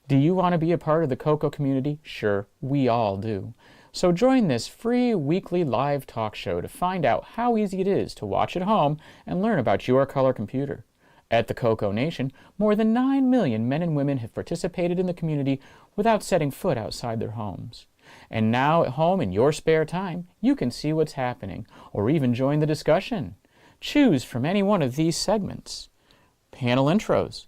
Do you want to be a part of the Coco community? Sure, we all do. So join this free weekly live talk show to find out how easy it is to watch at home and learn about your color computer. At the CoCoNation, more than 9 million men and women have participated in the community without setting foot outside their homes. And now at home in your spare time, you can see what's happening or even join the discussion. Choose from any one of these segments: panel intros,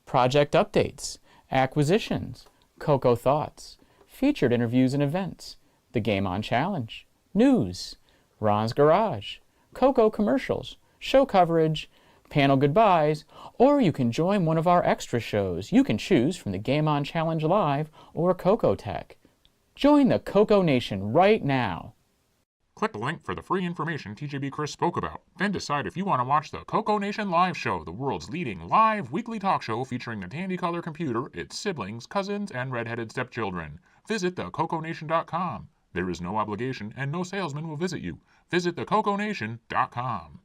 project updates, acquisitions, Coco Thoughts, featured interviews and events, the Game On Challenge, news, Ron's Garage, Coco commercials, show coverage, panel goodbyes, or you can join one of our extra shows. You can choose from the Game On Challenge Live or CoCoTECH. Join the CoCoNation right now. Click the link for the free information TJB Chris spoke about. Then decide if you want to watch the CoCoNation Live Show, the world's leading live weekly talk show featuring the Tandy color computer, its siblings, cousins, and red-headed stepchildren. Visit thecoconation.com. There is no obligation and no salesman will visit you. Visit thecoconation.com.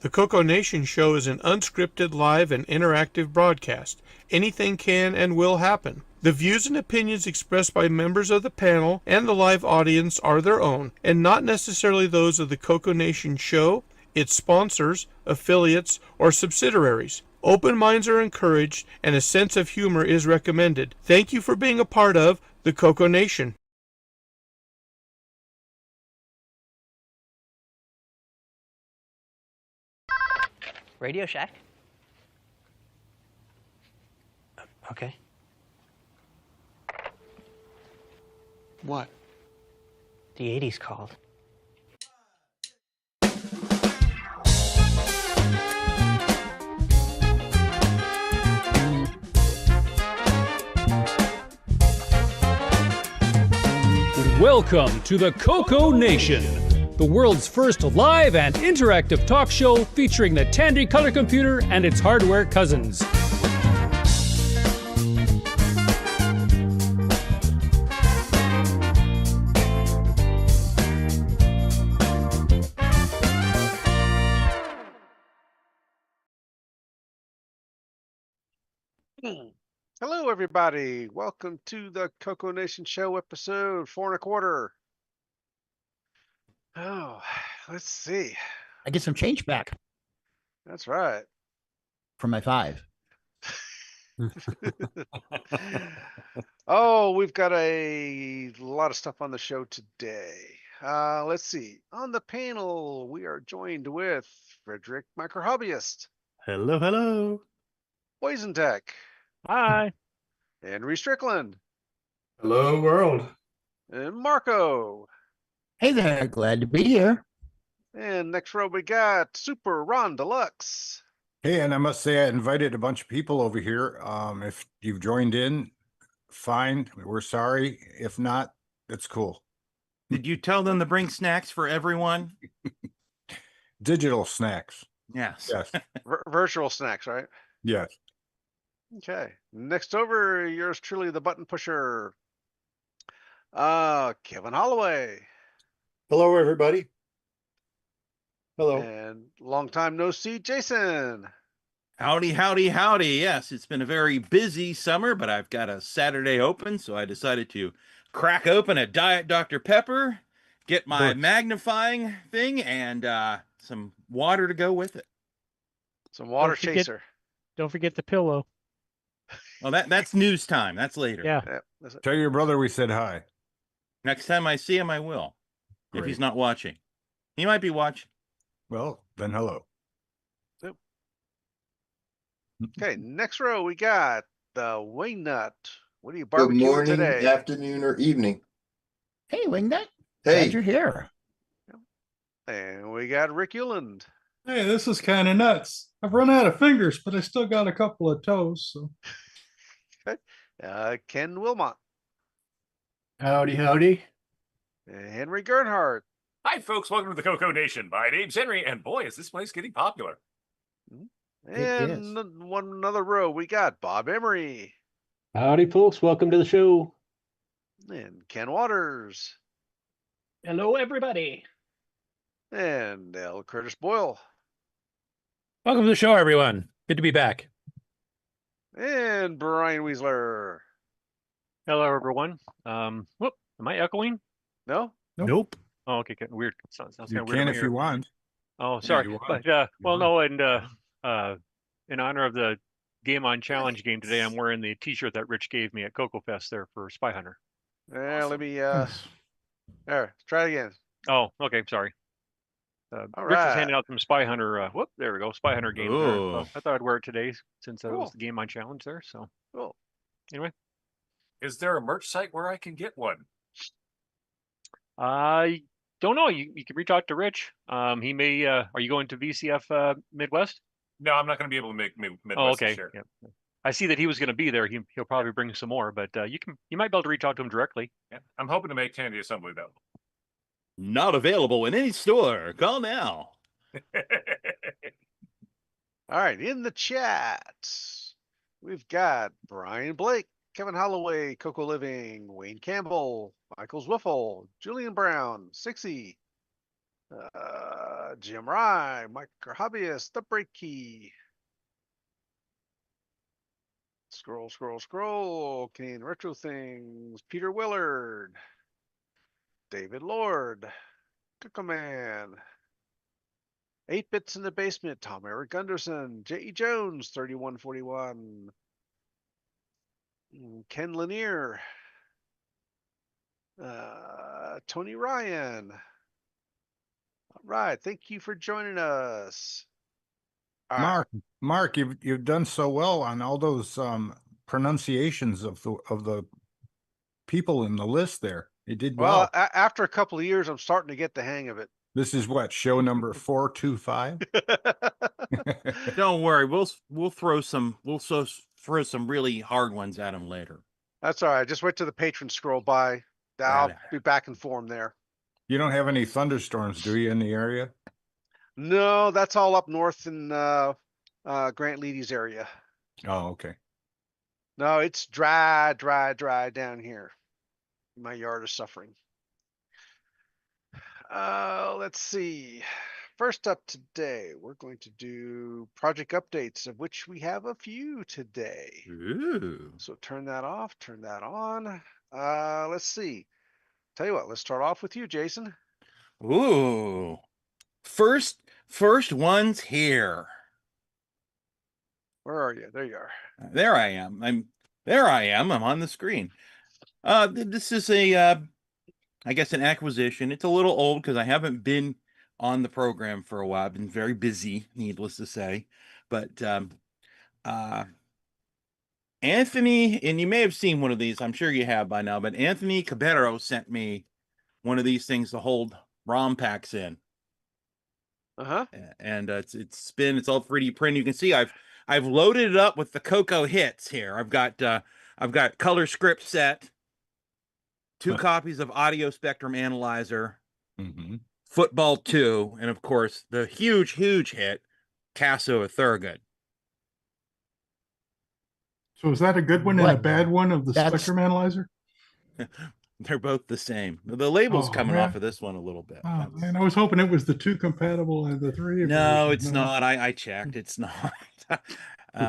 The CoCoNation show is an unscripted, live, and interactive broadcast. Anything can and will happen. The views and opinions expressed by members of the panel and the live audience are their own, and not necessarily those of the CoCoNation show, its sponsors, affiliates, or subsidiaries. Open minds are encouraged, and a sense of humor is recommended. Thank you for being a part of the CoCoNation. Radio Shack? Okay. What? The 80s called. Welcome to the CoCoNation, the world's first live and interactive talk show featuring the Tandy color computer and its hardware cousins. Hello, everybody. Welcome to the CoCoNation show episode 4 1/4. Oh, let's see. I get some change back That's right. from my 5. Oh, we've got a lot of stuff on the show today. Let's see. On the panel, we are joined with Frederic, micro hobbyist, Hello, hello. Boyson Tech, Hi. Henry Strickland, Hello, world. and Marco. Hey there, glad to be here. And next row we got Super Ron Deluxe. Hey, and I must say I invited a bunch of people over here. If you've joined in, fine. We're sorry. If not, it's cool. Did you tell them to bring snacks for everyone? Digital snacks. Yes. Yes. Virtual snacks, right? Yes. Okay. Next over, yours truly, the button pusher. Kevin Holloway. Hello, everybody. Hello. And long time no see, Jason. Howdy, howdy, howdy. Yes, it's been a very busy summer, but I've got a Saturday open, so I decided to crack open a Diet Dr. Pepper, get my magnifying thing, and some water to go with it. Some water chaser. Don't forget the pillow. Well, that's news time. That's later. Yeah. Tell your brother we said hi. Next time I see him, I will. If he's not watching. He might be watching. Well, then hello. Okay, next row we got the Wing Nut. What are you Good barbecuing morning, today? afternoon, or evening. Hey, Wingnut. Hey. Glad you're here. And we got Rick Euland. Hey, this is kind of nuts. I've run out of fingers, but I still got a couple of toes. So. Ken Wilmot. Howdy, howdy. And Henry Gernhardt. Hi, folks. Welcome to the CoCoNation. My name's Henry, and boy, is this place getting popular. And another row, we got Bob Emery. Howdy, folks. Welcome to the show. And Ken Waters. Hello, everybody. And L Curtis Boyle. Welcome to the show, everyone. Good to be back. And Brian Weasler. Hello, everyone. Whoop, am I echoing? No? Nope. Oh, okay, weird. Sounds You kind of weird. can in my if ear. you want. Oh, sorry. you But want. well, no, and in honor of the Game On Challenge game today, I'm wearing the T-shirt that Rich gave me at Coco Fest there for Spy Hunter. Let me there. Try it again. Oh, okay, sorry. All Rich right. was handing out some Spy Hunter. Whoop, there we go. Spy Hunter game. There. Ooh. So I thought I'd wear it today since it Cool. was the Game On Challenge there. So Cool. anyway, Is there a merch site where I can get one? I don't know. You can reach out to Rich. He may. Are you going to VCF Midwest? No, I'm not going to be able to make Midwest Oh, this okay. year. Yeah. I see that he was going to be there. He'll probably bring some more, but you might be able to reach out to him directly. Yeah. I'm hoping to make Tandy Assembly, though. Not available in any store. Call now. All right, in the chat, we've got Brian Blake, Kevin Holloway, Coco Living, Wayne Campbell, Michael Zwiffle, Julian Brown, Sixty, Jim Rye, Mike Hobbyist, The Break Key. Scroll. Canadian Retro Things, Peter Willard, David Lord, Coco Man, 8 Bits in the Basement, Tom Erik Gundersen, J.E. Jones, 3141, Ken Lanier, Tony Ryan. All right, thank you for joining us. Mark, you've done so well on all those pronunciations of the people in the list there. You did well. After a couple of years, I'm starting to get the hang of it. This is what, show number 425? Don't worry, we'll throw some really hard ones at him later. That's all right. Just wait till the patrons scroll by. I'll be back in form there. You don't have any thunderstorms, do you, in the area? No, that's all up north in Grant Leedy's area. Oh, okay. No, it's dry down here. My yard is suffering. Let's see. First up today, we're going to do project updates, of which we have a few today. Ooh. So turn that off, turn that on. Let's see. Tell you what, let's start off with you, Jason. Ooh. First one's here. Where are you? There you are. There I am. I'm on the screen. This is a I guess an acquisition. It's a little old because I haven't been on the program for a while. I've been very busy, needless to say. But Anthony, and you may have seen one of these, I'm sure you have by now, but Anthony Cabero sent me one of these things to hold ROM packs in. And it's all 3D print. You can see I've loaded it up with the Coco hits here. I've got color script set, 2 copies of Audio Spectrum Analyzer, Football 2, and of course the huge hit, Casso of Thurgood. So is that a good one and a bad one of the Spectrum Analyzer? They're both the same. The label's coming off of this one a little bit. Oh, man, I was hoping it was the 2 compatible and the 3. No, it's not. I checked. It's not.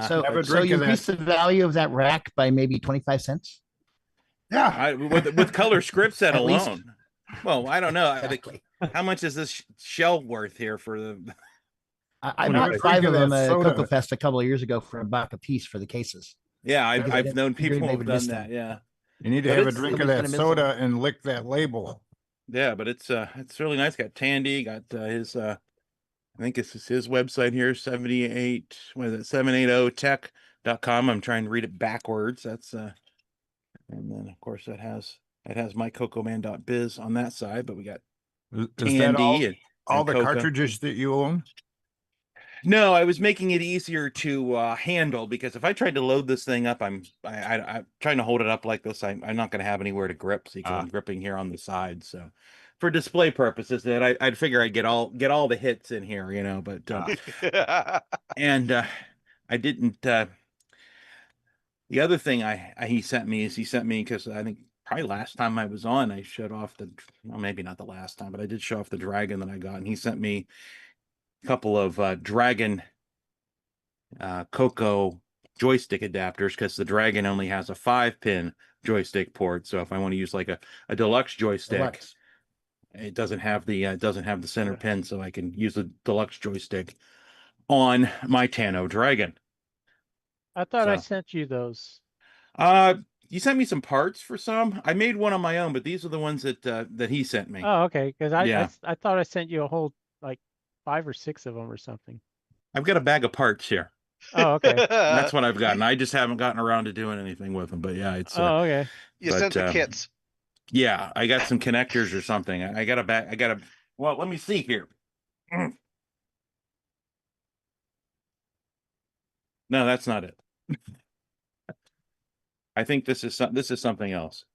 So you increased the value of that rack by maybe 25 cents? Yeah. With color script set alone. Well, I don't know. How much is this shell worth here for the... I bought 5 of them at Coco Fest a couple of years ago for $1 a piece for the cases. Yeah, I've known people who've done that. Yeah. You need to have a drink of that soda and lick that label. Yeah, but it's really nice. Got Tandy, got his I think it's his website here, 780tech.com. I'm trying to read it backwards. That's and then of course it has mycocoman.biz on that side, but we got Tandy and all the Coco. cartridges that you own? No, I was making it easier to handle, because if I tried to load this thing up, I'm trying to hold it up like this. I'm not going to have anywhere to grip, so I'm gripping here on the side. So, for display purposes, that I'd figure I'd get all the hits in here, you know. But and I didn't. The other thing he sent me because I think probably last time I was on, I showed off maybe not the last time, but I did show off the Dragon that I got, and he sent me couple of Dragon Coco joystick adapters, because the Dragon only has a 5-pin joystick port. So if I want to use like a deluxe joystick, it doesn't have the center pin, so I can use a deluxe joystick on my Tano Dragon. I thought I sent you those. You sent me some parts for some. I made one on my own, but these are the ones that he sent me. Oh, okay. Because I thought I sent you a whole 5 or 6 of them or something. I've got a bag of parts here. Oh, okay. That's what I've gotten. I just haven't gotten around to doing anything with them. But yeah, it's. Okay. You sent the kits. Yeah, I got some connectors or something. I got a bag. Well, let me see here. No, that's not it. I think this is something else.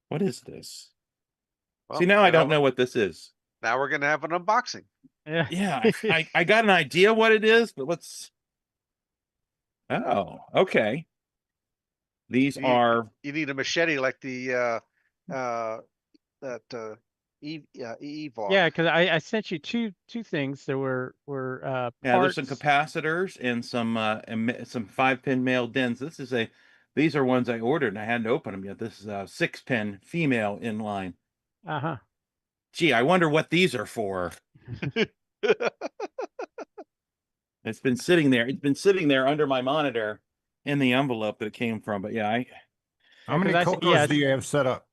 What is this? Well, see, now I don't know what this is. Now we're gonna have an unboxing. Yeah, I got an idea what it is, but let's. Oh, okay. These are. You need a machete like the E-Vlog. Yeah, because I sent you two things. There were yeah, parts. there's some capacitors and some 5-pin male DINs. These are ones I ordered and I hadn't opened them yet. This is a 6-pin female inline. Gee, I wonder what these are for. It's been sitting there. It's been sitting there under my monitor in the envelope that it came from. But yeah, how many Cocos do you have set up?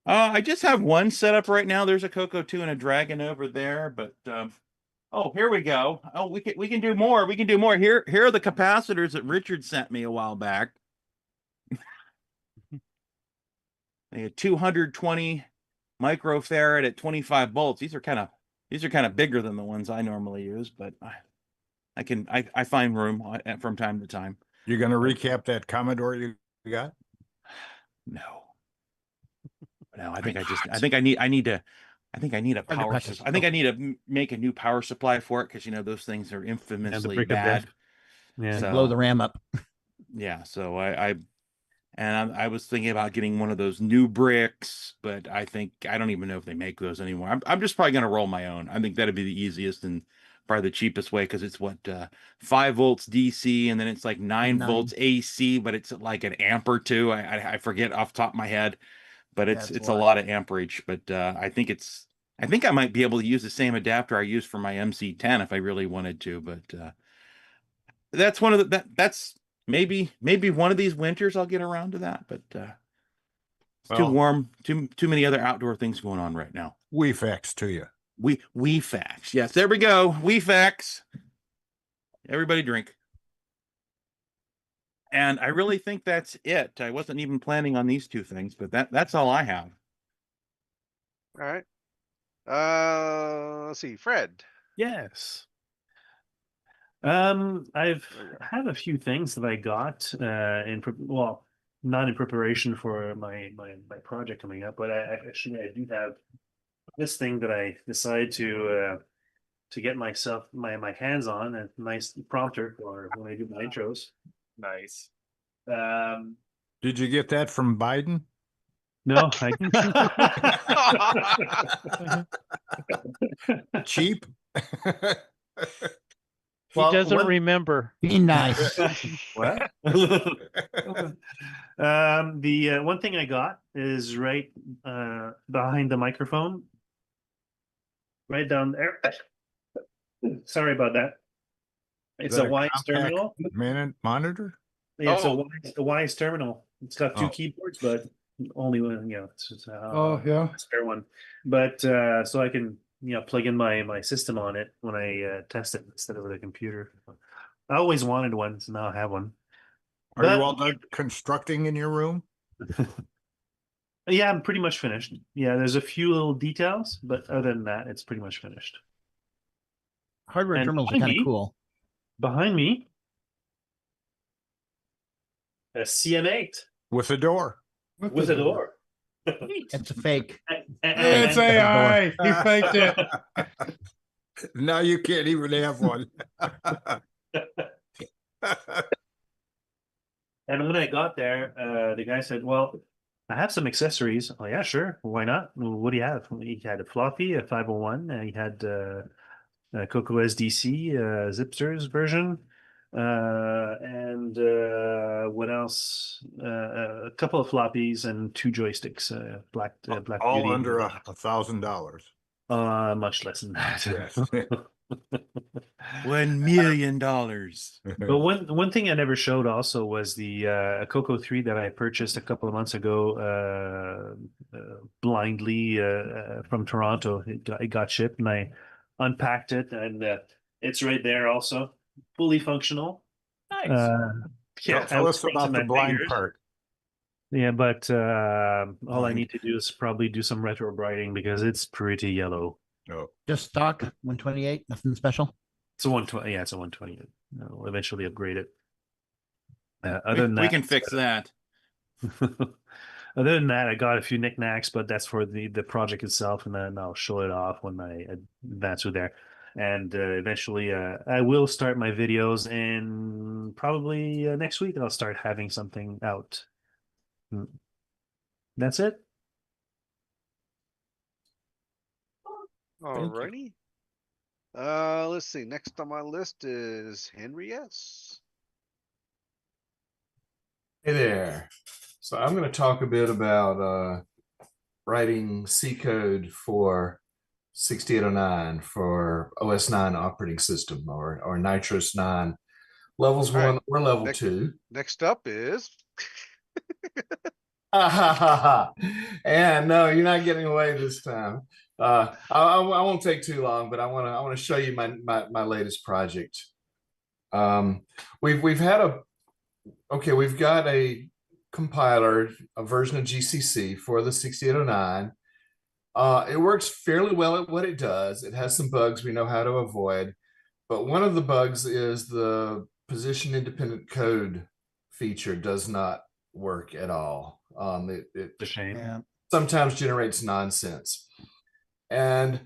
I just have one set up right now. There's a Coco 2 and a Dragon over there. But oh, here we go. Oh, we can do more. We can do more. Here are the capacitors that Richard sent me a while back. They had 220 microfarad at 25 volts. These are kind of bigger than the ones I normally use, but I find room from time to time. You're going to recap that Commodore you got? No. No, I think I think I need a power supply. I think I need to make a new power supply for it because those things are infamously bad. Yeah, so, blow the RAM up. Yeah, so I was thinking about getting one of those new bricks, but I don't even know if they make those anymore. I'm just probably gonna roll my own. I think that'd be the easiest and probably the cheapest way because it's 5 volts DC and then it's like 9 volts AC, but it's like an amp or two. I forget off the top of my head, but it's a lot of amperage. But I think I might be able to use the same adapter I use for my MC10 if I really wanted to. But that's one of that's maybe one of these winters I'll get around to that. But it's too warm. Too many other outdoor things going on right now. We fax to you. We fax. Yes, there we go. We fax. Everybody drink. And I really think that's it. I wasn't even planning on these two things, but that's all I have. All right. Let's see, Fred. Yes. I have a few things that I got not in preparation for my project coming up, but I do have this thing that I decided to get myself my hands on, a nice prompter for when I do my intros. Nice. Did you get that from Biden? No, cheap. He doesn't remember. Be nice. What? The one thing I got is right behind the microphone, right down there. Sorry about that. It's a WYSE terminal. Monitor. Yeah, it's a WYSE terminal. It's got 2 keyboards, but only one. It's spare one. But so I can plug in my system on it when I test it instead of the computer. I always wanted one, so now I have one. Are you all done constructing in your room? Yeah, I'm pretty much finished. Yeah, there's a few little details, but other than that, it's pretty much finished. Hardware terminals are kind of cool. Behind me, a CM8 with a door. With a door. It's a fake. It's AI. He faked it. Now you can't even have one. And when I got there, the guy said, "Well, I have some accessories." Oh yeah, sure. Why not? What do you have? He had a floppy, a 501. He had a Coco SDC Zipsters version, and what else? A couple of floppies and 2 joysticks. Black. All Beauty. Under $1,000. Much less than that. Yes. $1 million. But one thing I never showed also was the Coco 3 that I purchased a couple of months ago blindly from Toronto. It got shipped and I unpacked it, and it's right there also, fully functional. Nice. Tell us about the blind part. Yeah, but all I need to do is probably do some retro brighting because it's pretty yellow. Oh. Just stock 128, nothing special. It's a 120. Yeah, it's a 128. We'll eventually upgrade it. Other than that, we can fix that. Other than that, I got a few knickknacks, but that's for the project itself, and then I'll show it off when I advance with there. And eventually, I will start my videos, and probably next week I'll start having something out. That's it. Alrighty. Let's see. Next on my list is Henry S. Hey there. So I'm going to talk a bit about writing C code for 6809 for OS 9 operating system or Nitrous 9 levels 1 or level 2. Next up is and no, you're not getting away this time. I won't take too long, but I want to show you my latest project. We've got a compiler, a version of GCC for the 6809. It works fairly well at what it does. It has some bugs we know how to avoid, but one of the bugs is the position independent code feature does not work at all. It's a shame. Yeah. sometimes generates nonsense. And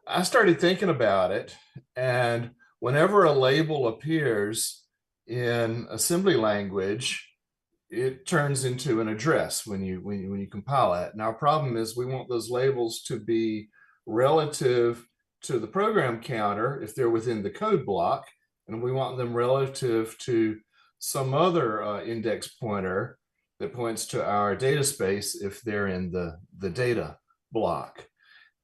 I started thinking about it, and whenever a label appears in assembly language, it turns into an address when you compile it. And our problem is we want those labels to be relative to the program counter if they're within the code block, and we want them relative to some other index pointer that points to our data space if they're in the data block.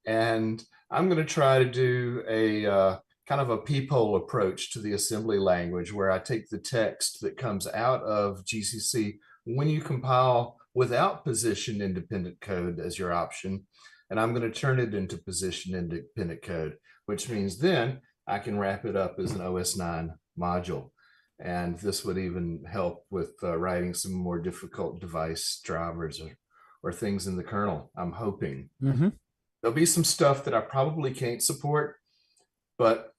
And I'm going to try to do a kind of a peephole approach to the assembly language, where I take the text that comes out of GCC when you compile without position independent code as your option, and I'm going to turn it into position independent code, which means then I can wrap it up as an OS9 module. And this would even help with writing some more difficult device drivers or things in the kernel, I'm hoping. There'll be some stuff that I probably can't support, but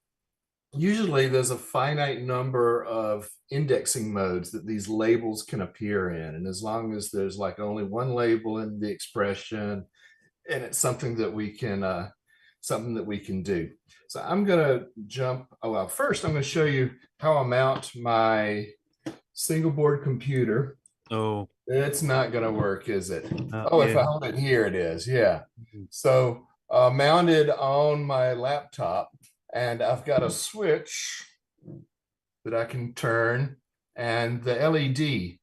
usually there's a finite number of indexing modes that these labels can appear in. And as long as there's like only one label in the expression, and it's something that we can do. So I'm gonna jump, well, first I'm gonna show you how I mount my single board computer. Oh, it's not gonna work, is it? Yeah. If I hold it here, it is, yeah. So mounted on my laptop, and I've got a switch that I can turn, and the LED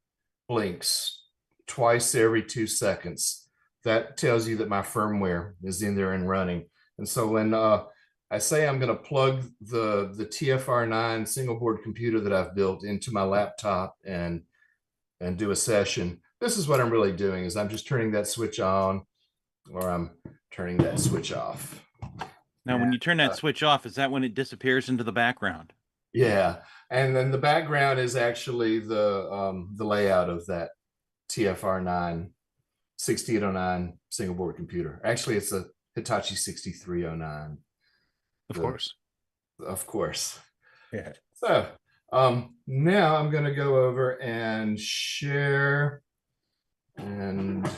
blinks twice every 2 seconds. That tells you that my firmware is in there and running. And so when I say I'm going to plug the TFR9 single board computer that I've built into my laptop and do a session, this is what I'm really doing, is I'm just turning that switch on, or I'm turning that switch off. Now, when you turn that switch off, is that when it disappears into the background? Yeah, and then the background is actually the layout of that TFR9 6809 single board computer. Actually, it's a Hitachi 6309. Of course. Yeah. So now I'm going to go over and share, and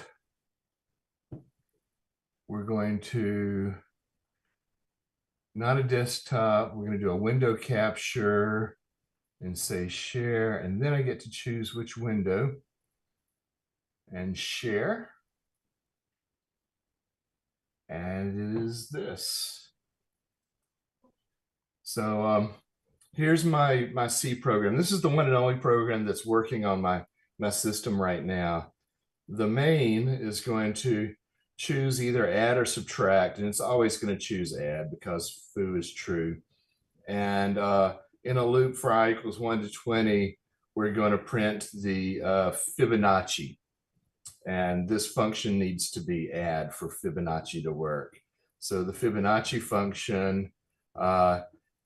we're going to, not a desktop, we're going to do a window capture and say share, and then I get to choose which window and share. And it is this. So here's my C program. This is the one and only program that's working on my system right now. The main is going to choose either add or subtract, and it's always going to choose add because foo is true. And in a loop for I equals 1 to 20, we're going to print the Fibonacci. And this function needs to be add for Fibonacci to work. So the Fibonacci function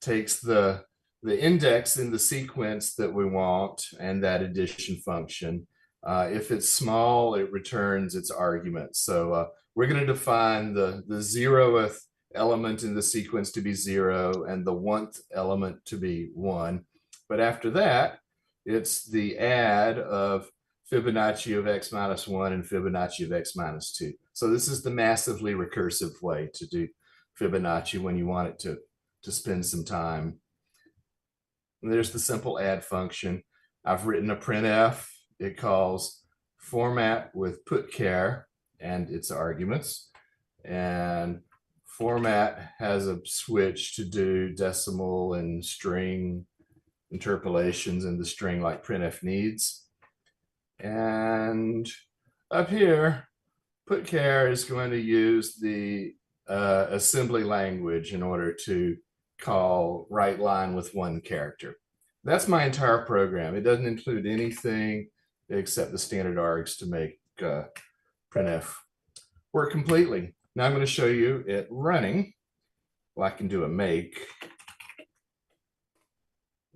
takes the index in the sequence that we want and that addition function. If it's small, it returns its argument. So we're going to define the 0th element in the sequence to be 0 and the 1th element to be 1. But after that, it's the add of Fibonacci of x minus 1 and Fibonacci of x minus 2. So this is the massively recursive way to do Fibonacci when you want it to spend some time. And there's the simple add function. I've written a printf. It calls format with putchar and its arguments. And format has a switch to do decimal and string interpolations in the string like printf needs. And up here, putchar is going to use the assembly language in order to call write line with 1 character. That's my entire program. It doesn't include anything except the standard args to make printf work completely. Now I'm going to show you it running. Well, I can do a make.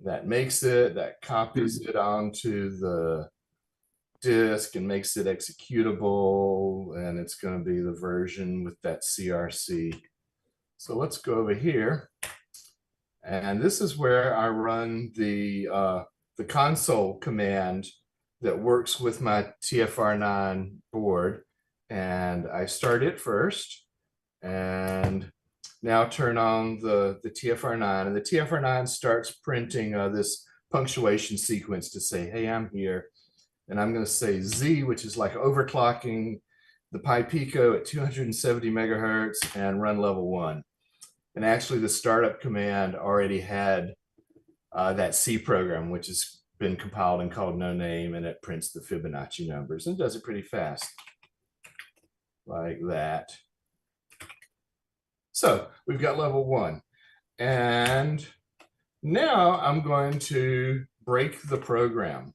That makes it, that copies it onto the disk and makes it executable, and it's going to be the version with that CRC. So let's go over here, and this is where I run the console command that works with my TFR9 board. and I start it first, and now turn on the TFR9, and the TFR9 starts printing this punctuation sequence to say, hey, I'm here. And I'm going to say Z, which is like overclocking the Pi Pico at 270 megahertz and run level 1. And actually the startup command already had that C program, which has been compiled and called no name, and it prints the Fibonacci numbers and does it pretty fast like that. So we've got level 1. And now I'm going to break the program.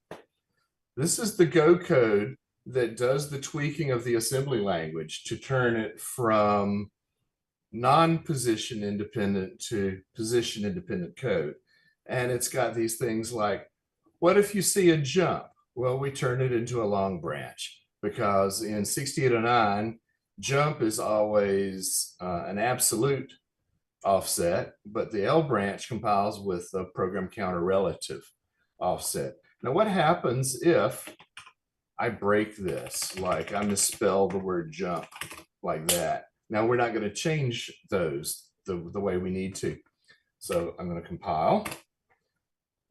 This is the Go code that does the tweaking of the assembly language to turn it from non-position independent to position independent code. And it's got these things like, what if you see a jump? Well, we turn it into a long branch, because in 6809, jump is always an absolute offset, but the L branch compiles with a program counter relative offset. Now, what happens if I break this, like I misspell the word jump like that? Now, we're not going to change those the way we need to. So I'm going to compile,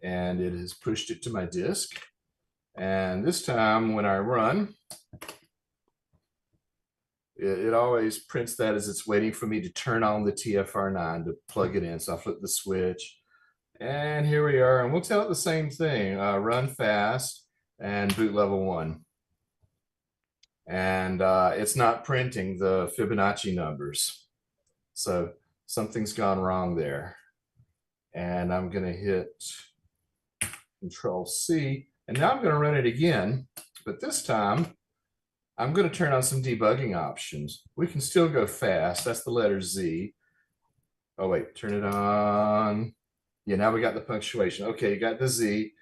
and it has pushed it to my disk. And this time when I run, it always prints that as it's waiting for me to turn on the TFR9 to plug it in. So I flip the switch, and here we are. And we'll tell it the same thing, run fast and boot level 1. And it's not printing the Fibonacci numbers. So something's gone wrong there. And I'm going to hit Control C. And now I'm going to run it again. But this time, I'm going to turn on some debugging options. We can still go fast. That's the letter Z. Oh, wait, turn it on. Yeah, now we got the punctuation. Okay, you got the Z.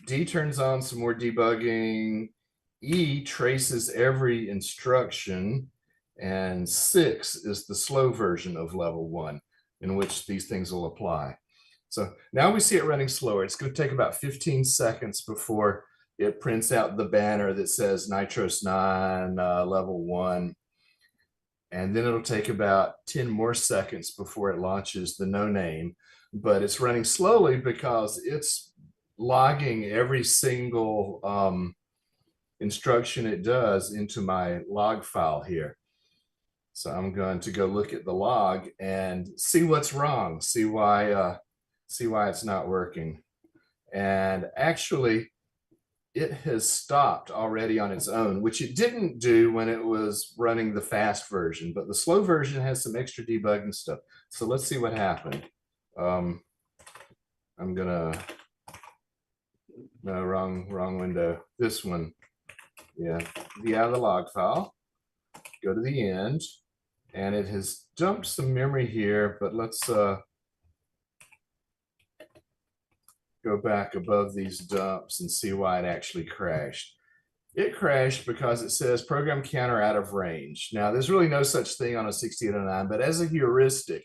D turns on some more debugging. E traces every instruction. And 6 is the slow version of level 1, in which these things will apply. So now we see it running slower. It's going to take about 15 seconds before it prints out the banner that says Nitros 9 level 1. And then it'll take about 10 more seconds before it launches the no name. But it's running slowly because it's logging every single instruction it does into my log file here. So I'm going to go look at the log and see what's wrong, see why it's not working. And actually, it has stopped already on its own, which it didn't do when it was running the fast version, but the slow version has some extra debugging stuff. So let's see what happened. I'm gonna, no, wrong window. This one, yeah, the out of the log file, go to the end, and it has dumped some memory here, but let's go back above these dumps and see why it actually crashed. It crashed because it says program counter out of range. Now, there's really no such thing on a 6809, but as a heuristic,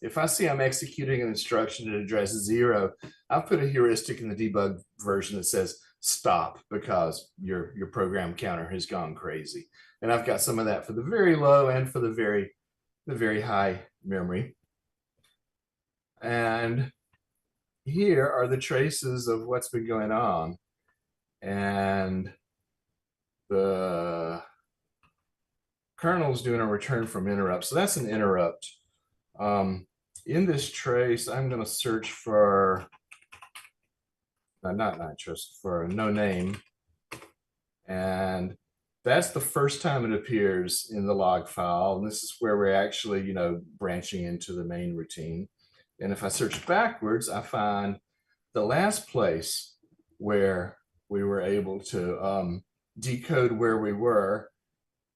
if I see I'm executing an instruction that addresses 0, I'll put a heuristic in the debug version that says stop because your program counter has gone crazy. And I've got some of that for the very low and for the very high memory. And here are the traces of what's been going on. And the kernel's doing a return from interrupt. So that's an interrupt. In this trace, I'm going to search for, not nitrous, for no name. And that's the first time it appears in the log file. And this is where we're actually, branching into the main routine. And if I search backwards, I find the last place where we were able to decode where we were.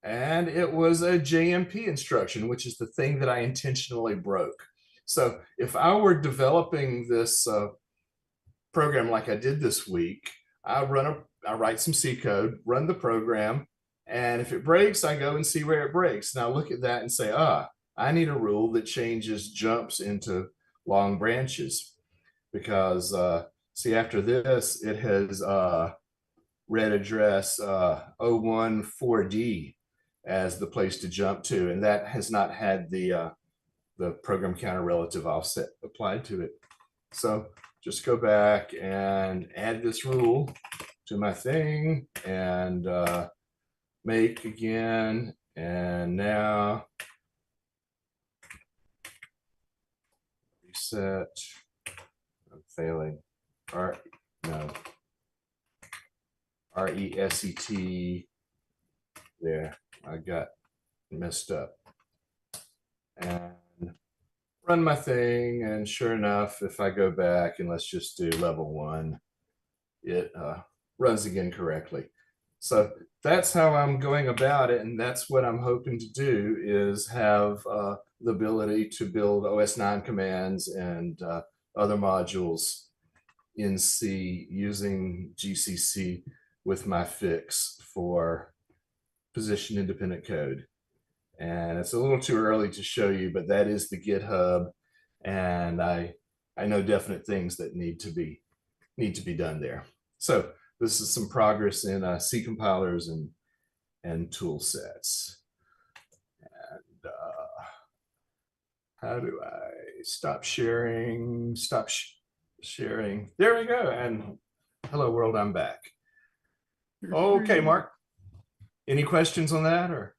And it was a JMP instruction, which is the thing that I intentionally broke. So if I were developing this program like I did this week, I write some C code, run the program, and if it breaks, I go and see where it breaks. Now look at that and say, I need a rule that changes jumps into long branches, because see, after this, it has read address 014D, as the place to jump to, and that has not had the program counter relative offset applied to it. So just go back and add this rule to my thing and make again. And now reset. I'm failing. RESET. There, I got messed up. And run my thing, and sure enough, if I go back and let's just do level 1, it runs again correctly. So that's how I'm going about it, and that's what I'm hoping to do, is have the ability to build OS 9 commands and other modules in C using GCC with my fix for position independent code. And it's a little too early to show you, but that is the GitHub, and I know definite things that need to be done there. So this is some progress in C compilers and tool sets. And how do I stop sharing? Stop sharing. There we go. And hello world, I'm back. Okay, Mark. Any questions on that, or?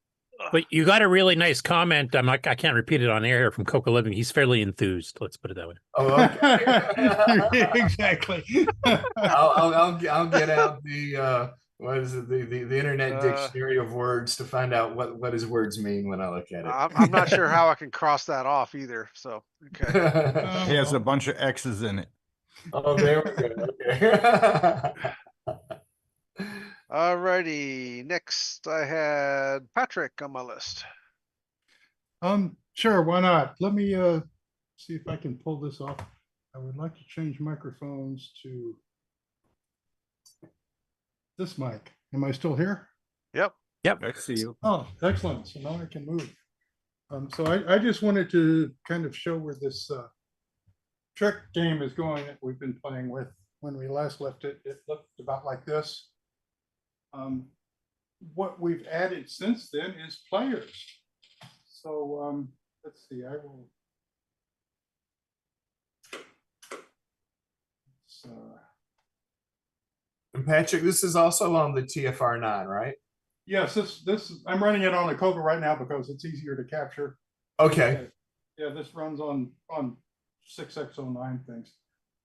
But you got a really nice comment. I can't repeat it on air from Coco Living. He's fairly enthused. Let's put it that way. Oh, okay. Exactly. I'll get out the what is it, the internet dictionary of words to find out what his words mean when I look at it. I'm not sure how I can cross that off either. So okay. He has a bunch of X's in it. Oh, there we go. Okay. Alrighty, next I had Patrick on my list. Sure, why not? Let me see if I can pull this off. I would like to change microphones to this mic. Am I still here? Yep. Yep. I see you. Oh, excellent. So now I can move. So I just wanted to kind of show where this trick game is going that we've been playing with. When we last left it, it looked about like this. What we've added since then is players. So let's see, I will. And Patrick, this is also on the TFR9, right? Yes, this I'm running it on a Coco right now because it's easier to capture. Okay. Yeah, this runs on 6X09 things.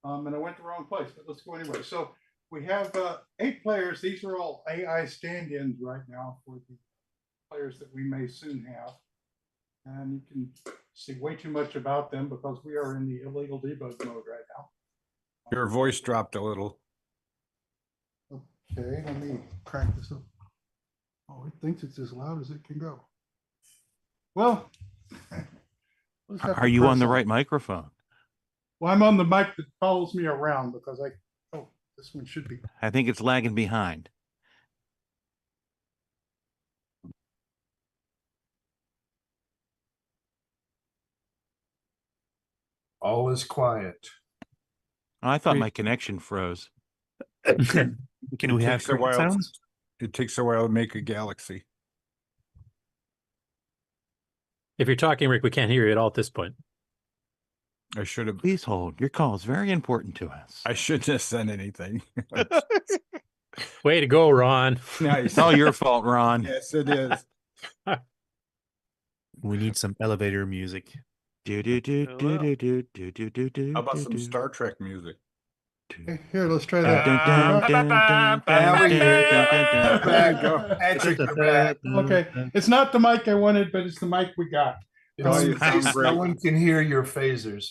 And I went the wrong place, but let's go anyway. So we have 8 players. These are all AI stand-ins right now for the players that we may soon have. And you can see way too much about them because we are in the illegal debug mode right now. Your voice dropped a little. Okay, let me crank this up. Oh, it thinks it's as loud as it can go. Well, are you on the right microphone? Well, I'm on the mic that follows me around because this one should be. I think it's lagging behind. All is quiet. Oh, I thought my connection froze. Can we have sounds? It takes a while to make a galaxy. If you're talking, Rick, we can't hear you at all at this point. I should have. Please hold. Your call is very important to us. I shouldn't have said anything. Way to go, Ron. Nice. It's all your fault, Ron. Yes, it is. We need some elevator music. How about some Star Trek music? Here, let's try that. Okay, it's not the mic I wanted, but it's the mic we got. No one can hear your phasers.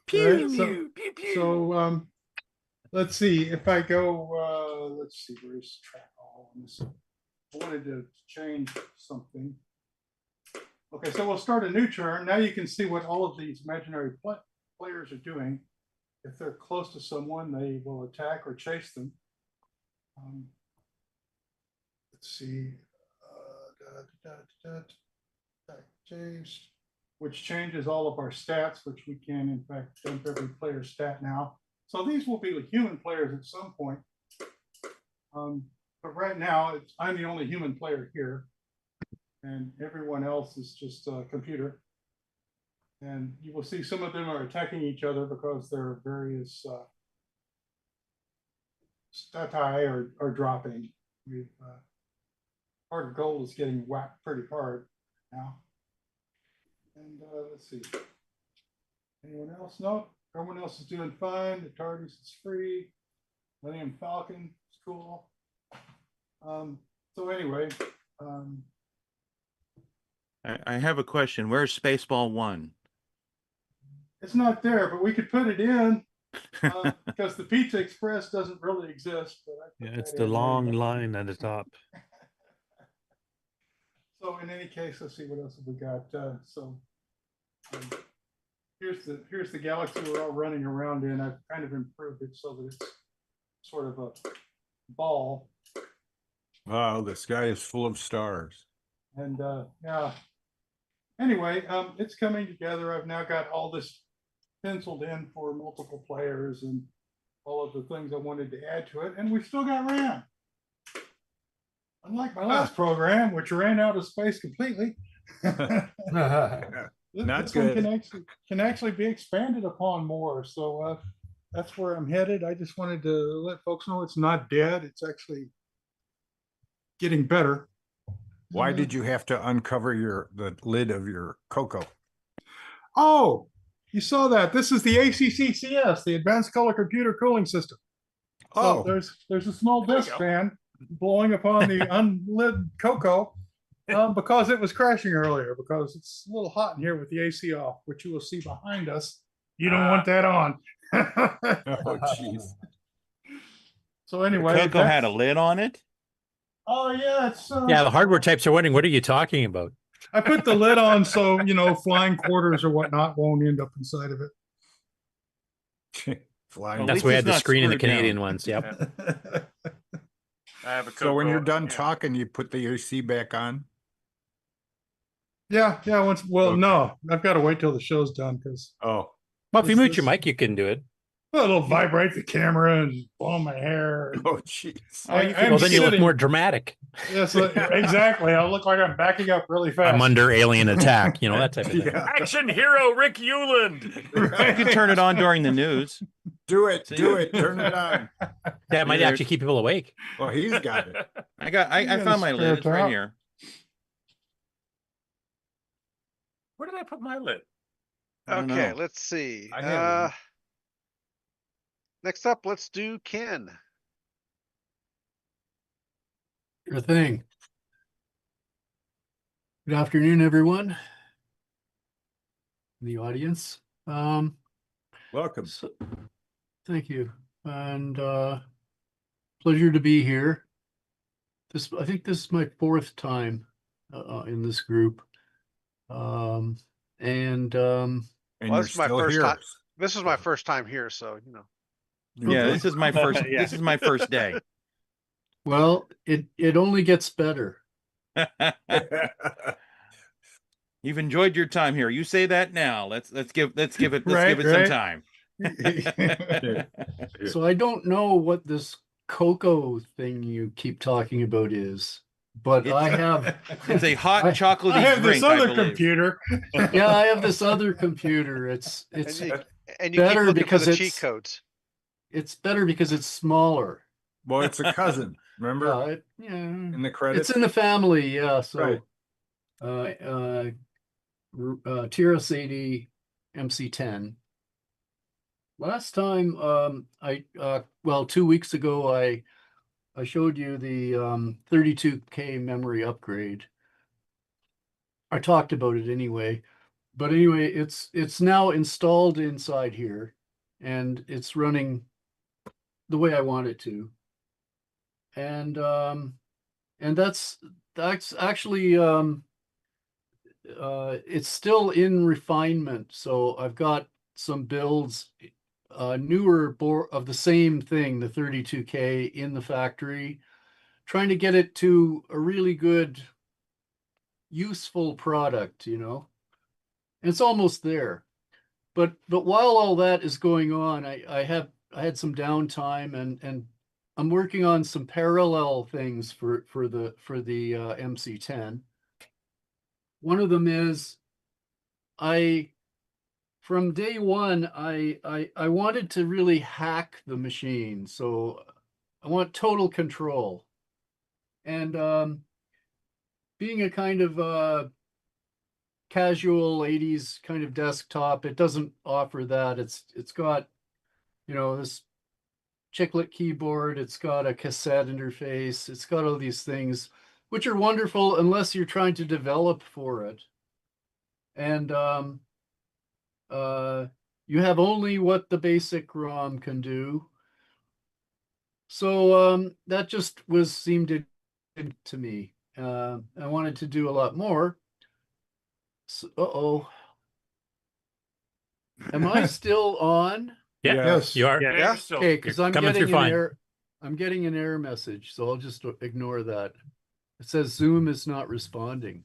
So let's see if I go. Let's see, where's track all on this? I wanted to change something. Okay, so we'll start a new turn. Now you can see what all of these imaginary players are doing. If they're close to someone, they will attack or chase them. Let's see. Chase, which changes all of our stats, which we can, in fact, dump every player's stat now. So these will be human players at some point. But right now, I'm the only human player here. and everyone else is just a computer. And you will see some of them are attacking each other because there are various stati are dropping. We've Heart of Gold is getting whacked pretty hard now. And let's see. Anyone else? No, everyone else is doing fine. The TARDIS is free. Millennium Falcon is cool. So anyway, I have a question. Where's Spaceball 1? it's not there, but we could put it in because the Pizza Express doesn't really exist. But I put Yeah, it's that the in long anyway. line at the top. So in any case, let's see what else have we got. Here's the galaxy we're all running around in. I've kind of improved it so that it's sort of a ball. Wow, the sky is full of stars. And yeah. Anyway, it's coming together. I've now got all this penciled in for multiple players and all of the things I wanted to add to it, and we've still got RAM. Unlike my last program, which ran out of space completely. Not This good. one can actually be expanded upon more. So that's where I'm headed. I just wanted to let folks know it's not dead. It's actually getting better. Why did you have to uncover the lid of your Coco? Oh, you saw that. This is the ACCCS, the Advanced Color Computer Cooling System. So there's a small There you desk go. fan blowing upon the unlit Coco because it was crashing earlier because it's a little hot in here with the AC off, which you will see behind us. You don't want that on. Oh, jeez. So anyway, Coco had a lid on it. Oh yeah, it's Yeah, the hardware types are wondering, what are you talking about? I put the lid on so flying quarters or whatnot won't end up inside of it. Flying. That's why we had the screen in the Canadian ones. Yep. I have a Coco. So when you're done talking, you put the AC back on? Yeah. No, I've got to wait till the show's done because Oh. Well, if you mute your mic, you can do it. well, it'll vibrate the camera and blow my hair. Oh, jeez. Well, then you look more dramatic. Yes, exactly. I'll look like I'm backing up really fast. I'm under alien attack, that type of thing. Yeah. Action hero Rick Euland. You can turn it on during the news. Do it. Turn it on. That might actually keep people awake. Well, he's got it. I found my lid. It's right here. Where did I put my lid? Okay, let's see. Next up, let's do Ken. Sure thing. Good afternoon, everyone in the audience. Welcome. Thank you, and pleasure to be here. I think this is my fourth time in this group, Well, And this is my still first here. time. This is my first time here, so Yeah, this is my first. This is my first day. Well, it only gets better. You've enjoyed your time here. You say that now. Let's give it Right. some time. So I don't know what this Coco thing you keep talking about is, but I have. It's a hot chocolatey I have drink. this other I believe. computer. Yeah, I have this other computer. It's and you keep better looking because for the it's cheat codes. It's better because it's smaller. Well, it's a cousin. Remember? Yeah, In the credits? it's in the family. Yeah. So, Right. Tiras 80 MC10. Last time, 2 weeks ago, I showed you the 32K memory upgrade. I talked about it anyway, but anyway, it's now installed inside here, and it's running the way I want it to. And that's actually it's still in refinement. So I've got some builds, newer of the same thing, the 32K in the factory, trying to get it to a really good, useful product, It's almost there. But while all that is going on, I had some downtime and I'm working on some parallel things for the MC10. One of them is from day one, I wanted to really hack the machine. So I want total control. And being a kind of casual 80s kind of desktop, it doesn't offer that. It's got, you know, this chiclet keyboard, it's got a cassette interface, it's got all these things, which are wonderful unless you're trying to develop for it. And you have only what the basic ROM can do. So that just seemed to me. I wanted to do a lot more. So, am I still on? Yeah, yes, you are. Yeah. Okay, because I'm coming getting through an fine. error. I'm getting an error message, so I'll just ignore that. It says Zoom is not responding.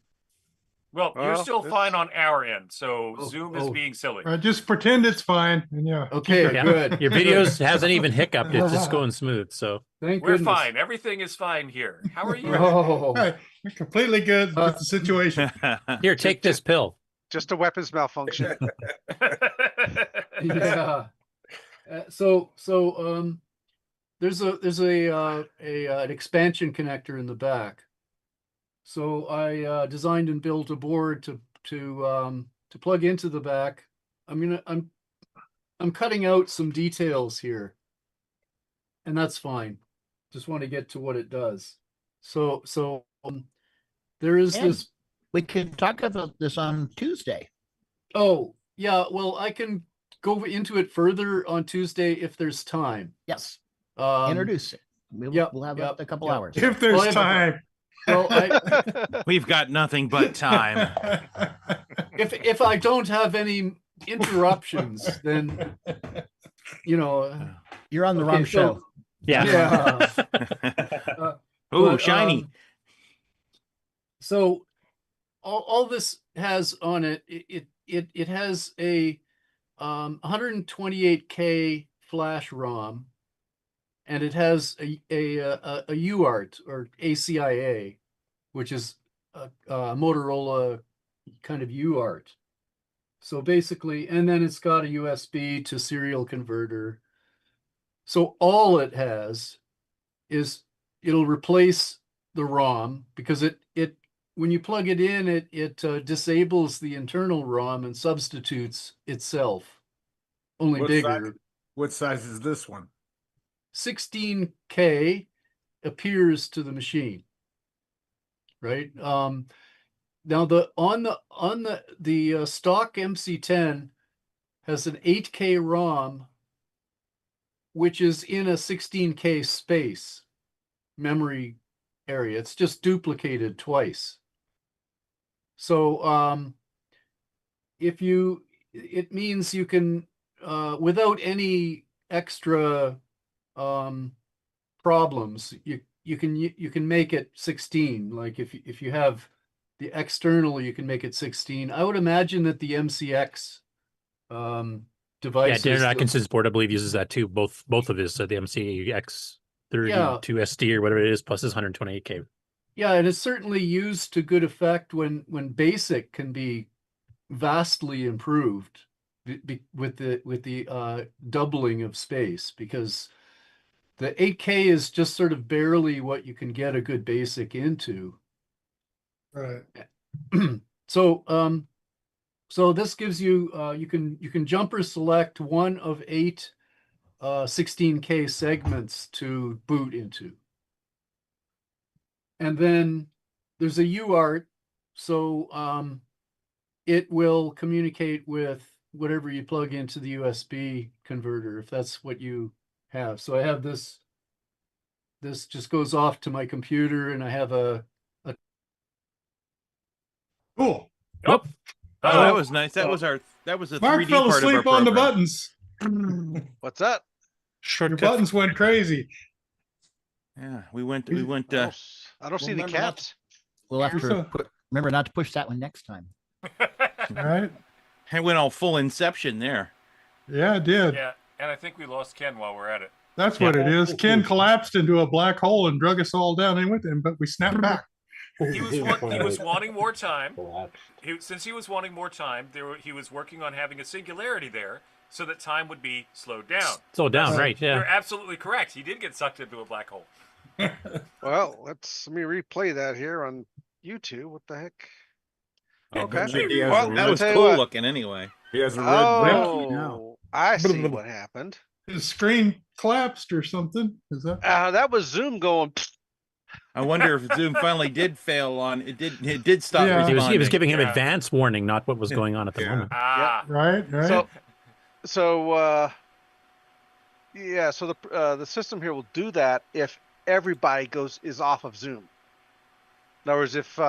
Well, you're still fine on our end, so Oh, Zoom is being silly. Just pretend it's fine. And yeah. Okay, Yeah. good. Your videos hasn't even hiccuped. It's just going smooth. So Thank We're goodness. fine. Everything is fine here. How are you? Oh, Right. We're completely good with the situation. here, take this pill. Just a weapons malfunction. yeah. So there's an expansion connector in the back. So I designed and built a board to plug into the back. I'm cutting out some details here, and that's fine. Just want to get to what it does. So there is And this. we can talk about this on Tuesday. Oh yeah, well I can go into it further on Tuesday if there's time. Yes. Um, Introduce it. We'll have a couple hours. If there's time. Well, We've got nothing but time. if I don't have any interruptions, then you know you're on the wrong show. Yeah. Oh, shiny. So all this has on it, it has a 128K flash ROM, and it has a UART or ACIA, which is a Motorola kind of UART. So basically, and then it's got a USB to serial converter. So all it has is it'll replace the ROM because it when you plug it in, it disables the internal ROM and substitutes itself, only bigger. What size is this one? 16K appears to the machine, right? Now the stock MC10 has an 8K ROM, which is in a 16K space memory area. It's just duplicated twice. So it means you can without any extra problems, you can make it 16. Like if you have the external, you can make it 16. I would imagine that the MCX device. Yeah, Darren Atkinson's board, I believe, uses that too. Both of his, the MCX32 SD or whatever it is, plus his 128K. Yeah, and it's certainly used to good effect when BASIC can be vastly improved with the doubling of space, because the 8K is just sort of barely what you can get a good BASIC into. Right. So this gives you you can jumper select one of 8 16K segments to boot into. And then there's a UART, so it will communicate with whatever you plug into the USB converter, if that's what you have. So I have this just goes off to my computer, and I have a cool. Oh, that was nice. That was a Mark 3D fell part of our asleep on the program. buttons. What's that? Your buttons went crazy. Yeah, we went. I don't see any caps. We'll have to remember not to push that one next time. Right. I went all full Inception there. Yeah, it did. Yeah, and I think we lost Ken while we're at it. That's what it is. Ken collapsed into a black hole and drug us all down in with him, but we snapped back. He was wanting more time. Since he was wanting more time, he was working on having a singularity there, so that time would be slowed down. Slowed down, right? Yeah. You're absolutely correct. He did get sucked into a black hole. Well, let me replay that here on YouTube. What the heck? Okay. Well, that was cool looking anyway. He has a red Oh, I see what happened. His screen collapsed or something. Is that? That was Zoom going. I wonder if Zoom finally did fail on it. Did stop responding. He was giving him advance warning, not what was going on at the moment. Right. So the system here will do that if everybody is off of Zoom. In other words, if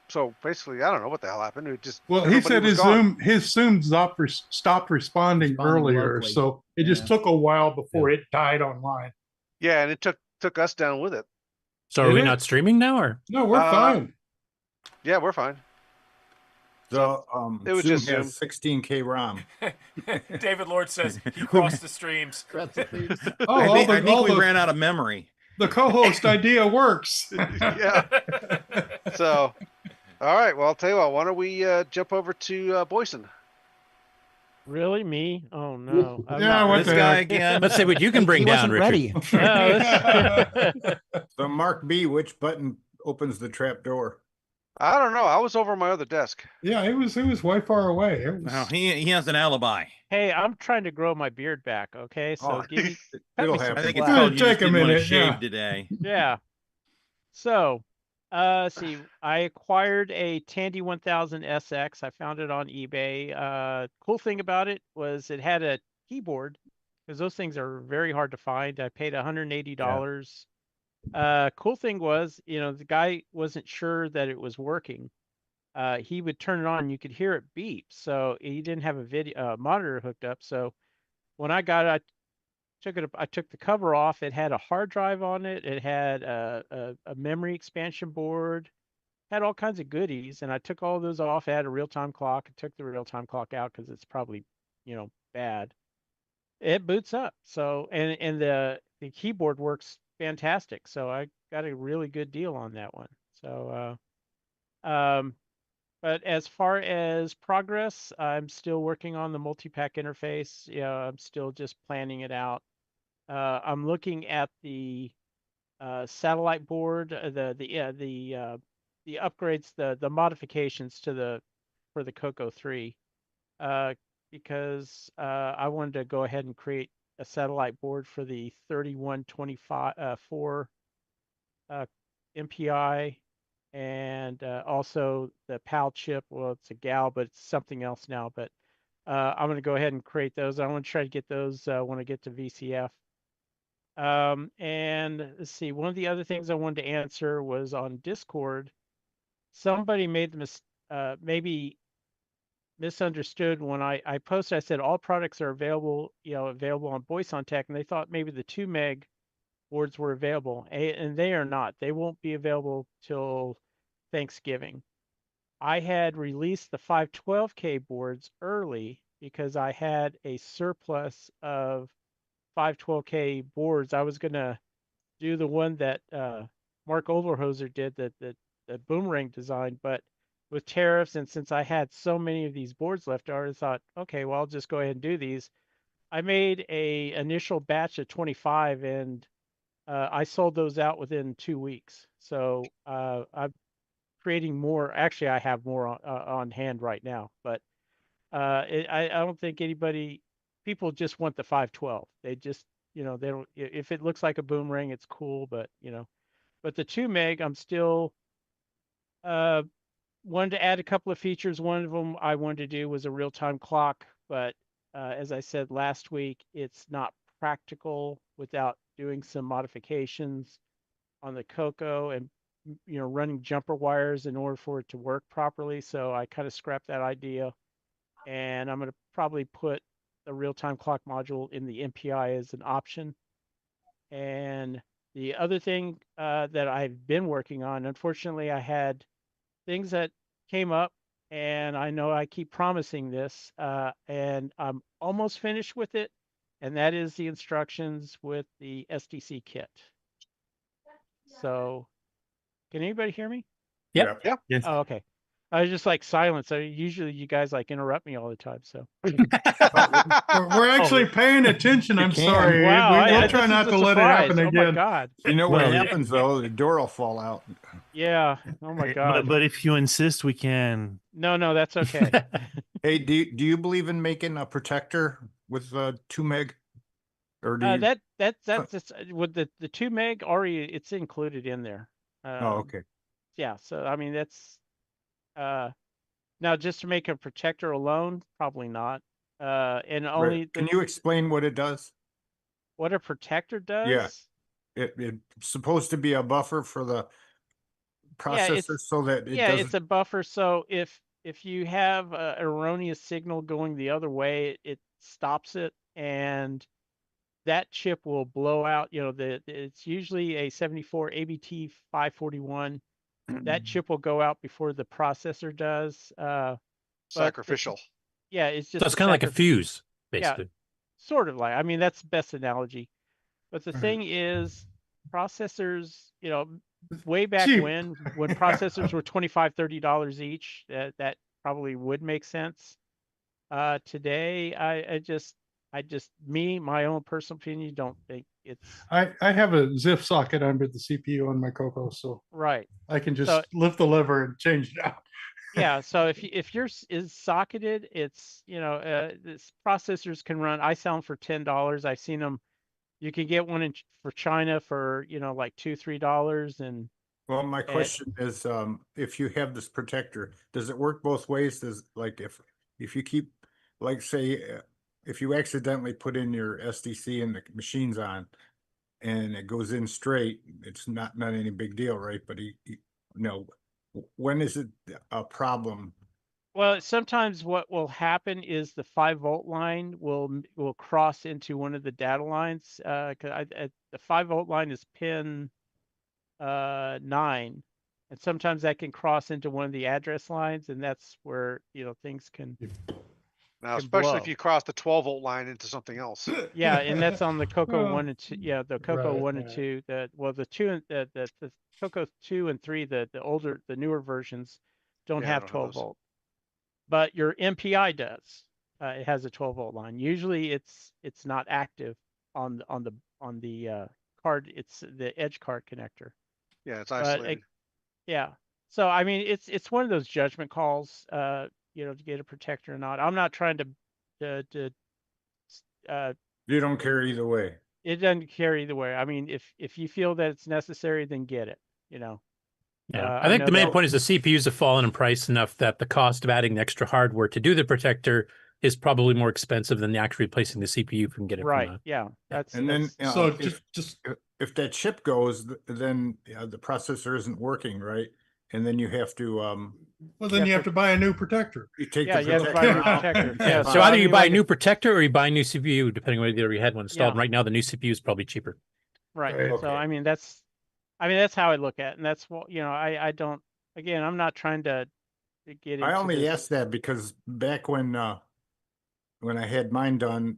so basically, I don't know what the hell happened. It just he said his Zoom stopped responding earlier, locally. so it just took a while before it died online. Yeah, and it took us down with it. So are we not streaming now, or no? We're fine. Yeah, we're fine. So it was Zoom just has 16K ROM. David Lord says he crossed the streams. I think we ran out of memory. The co-host idea works. Yeah. So, all right. Well, I'll tell you what. Why don't we jump over to Boyson? Really, me? Oh no! What this guy again? Let's see what you can bring down, Richard. So Mark B, which button opens the trap door? I don't know. I was over my other desk. Yeah, it was way far away. He has an alibi. Hey, I'm trying to grow my beard back. Okay, so give me. It'll happen. I think it's called you just didn't want to shave yeah. today. Yeah. So, see, I acquired a Tandy 1000 SX. I found it on eBay. Cool thing about it was it had a keyboard, because those things are very hard to find. I paid $180. Cool thing was, the guy wasn't sure that it was working. He would turn it on, you could hear it beep. So he didn't have a video monitor hooked up. So when I got it, I took the cover off. It had a hard drive on it. It had a memory expansion board, had all kinds of goodies. And I took all those off. It had a real-time clock. I took the real-time clock out because it's probably, bad. It boots up. So, and the keyboard works fantastic. So I got a really good deal on that one. So, but as far as progress, I'm still working on the multi-pack interface. I'm still just planning it out. I'm looking at the satellite board, the upgrades, the modifications for the Coco 3, because I wanted to go ahead and create a satellite board for the 3124 MPI. And also the PAL chip. Well, it's a GAL, but it's something else now. But I'm going to go ahead and create those. I want to try to get those when I get to VCF. And let's see. One of the other things I wanted to answer was on Discord. Somebody made the maybe misunderstood when I posted. I said all products are available, available on Boyson Tech, and they thought maybe the 2 meg boards were available, and they are not. They won't be available till Thanksgiving. I had released the 512K boards early because I had a surplus of 512K boards. I was going to do the one that Mark Overhoser did, that Boomerang design, but with tariffs, and since I had so many of these boards left, I thought, okay, well, I'll just go ahead and do these. I made a initial batch of 25, and I sold those out within 2 weeks. So I'm creating more. Actually, I have more on hand right now, but I don't think people just want the 512. They just, they don't, if it looks like a Boomerang, it's cool, but, but the 2 meg, I'm still, wanted to add a couple of features. One of them I wanted to do was a real-time clock, but as I said last week, it's not practical without doing some modifications on the Coco and running jumper wires in order for it to work properly. So I kind of scrapped that idea, and I'm going to probably put the real-time clock module in the MPI as an option. And the other thing that I've been working on, unfortunately, I had things that came up, and I know I keep promising this, and I'm almost finished with it. And that is the instructions with the SDC kit. So Can anybody hear me? Yep. Yeah. Yes. Oh, okay. I was just like silent. So usually you guys like interrupt me all the time. So We're actually paying attention. I'm can. sorry. wow, We'll try not to let it happen Oh my again. God. You know what Well, happens though? The door will fall out. Yeah. Oh my God. But if you insist, we can. No, that's okay. Hey, do you believe in making a protector with 2 meg? Or do you? That's just with the 2 meg already, it's included in there. Oh, okay. Yeah. So I mean that's now just to make a protector alone, probably not. And only Right. Can you explain what it does? what a protector does? Yeah. It's supposed to be a buffer for the processor so that it doesn't. It's a buffer. So if you have an erroneous signal going the other way, it stops it, and that chip will blow out. You know, it's usually a 74 ABT 541. That chip will go out before the processor does. Sacrificial. It's just So it's kind of like a fuse, basically. Yeah, sort of like. I mean, that's the best analogy. But the thing is, processors, you know, way back when processors were $25, $30 each, that probably would make sense. Today, my own personal opinion, don't think it's I have a ZIF socket under the CPU on my Coco, so right. I can just lift the lever and change it out. Yeah, so if yours is socketed, it's this processors can run. I sell them for $10. I've seen them. You can get one for China for like $2-3, and Well, my question is, if you have this protector, does it work both ways? Does like if you keep, like say, if you accidentally put in your SDC and the machine's on, and it goes in straight, it's not any big deal, right? But when is it a problem? Well, sometimes what will happen is the 5-volt line will cross into one of the data lines. The 5-volt line is pin 9, and sometimes that can cross into one of the address lines, and that's where things can. Now, especially if you cross the 12-volt line into something else. Yeah, and that's on the Coco 1 and 2. Yeah, the Coco 1 and 2. The 2 and the Coco 2 and 3. The newer versions don't have 12-volt. But your MPI does. It has a 12-volt line. Usually, it's not active on the card. It's the edge card connector. Yeah, it's isolated. Yeah. So I mean, it's one of those judgment calls. To get a protector or not. I'm not trying to. You don't care either way. It doesn't care either way. I mean, if you feel that it's necessary, then get it. Yeah, I think the main point is the CPUs have fallen in price enough that the cost of adding extra hardware to do the protector is probably more expensive than actually replacing the CPU if you can get it. Right. From yeah. Then so if that chip goes, then the processor isn't working, right? And then you have to. Well, then you have to buy a new protector. You take the protector. Yeah. So either you buy a new protector or you buy a new CPU, depending on whether you had one installed. Yeah. Right now, the new CPU is probably cheaper. Right. Okay. So I mean that's how I look at it, and that's what I don't. Again, I'm not trying to get into I only this. asked that because back when I had mine done,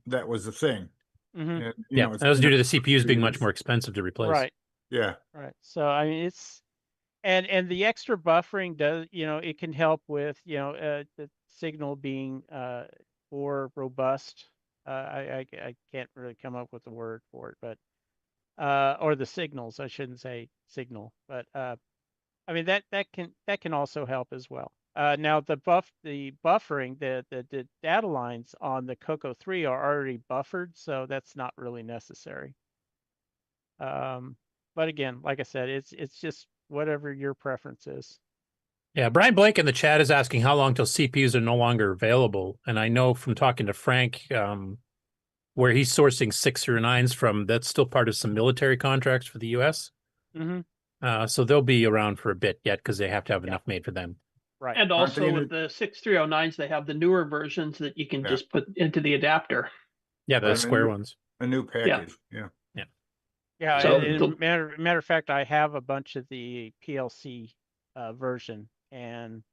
that was the thing. Mm-hmm. And, that was due to the CPUs being much more expensive to replace. Right. Yeah. Right. So I mean, it's and the extra buffering does it can help with the signal being more robust. I can't really come up with a word for it, but or the signals. I shouldn't say signal, but I mean that can also help as well. Now the buffering, the data lines on the Coco 3 are already buffered, so that's not really necessary. But again, like I said, it's just whatever your preference is. Yeah, Brian Blake in the chat is asking how long till CPUs are no longer available, and I know from talking to Frank, where he's sourcing 6 or 9s from, that's still part of some military contracts for the U.S. Mm-hmm. So they'll be around for a bit yet because they have to have enough made for them. Right. And also with the 6309s, they have the newer versions that you can just put into the adapter. Yeah, the square ones. A new package. Yeah. Yeah. So matter of fact, I have a bunch of the PLC version, and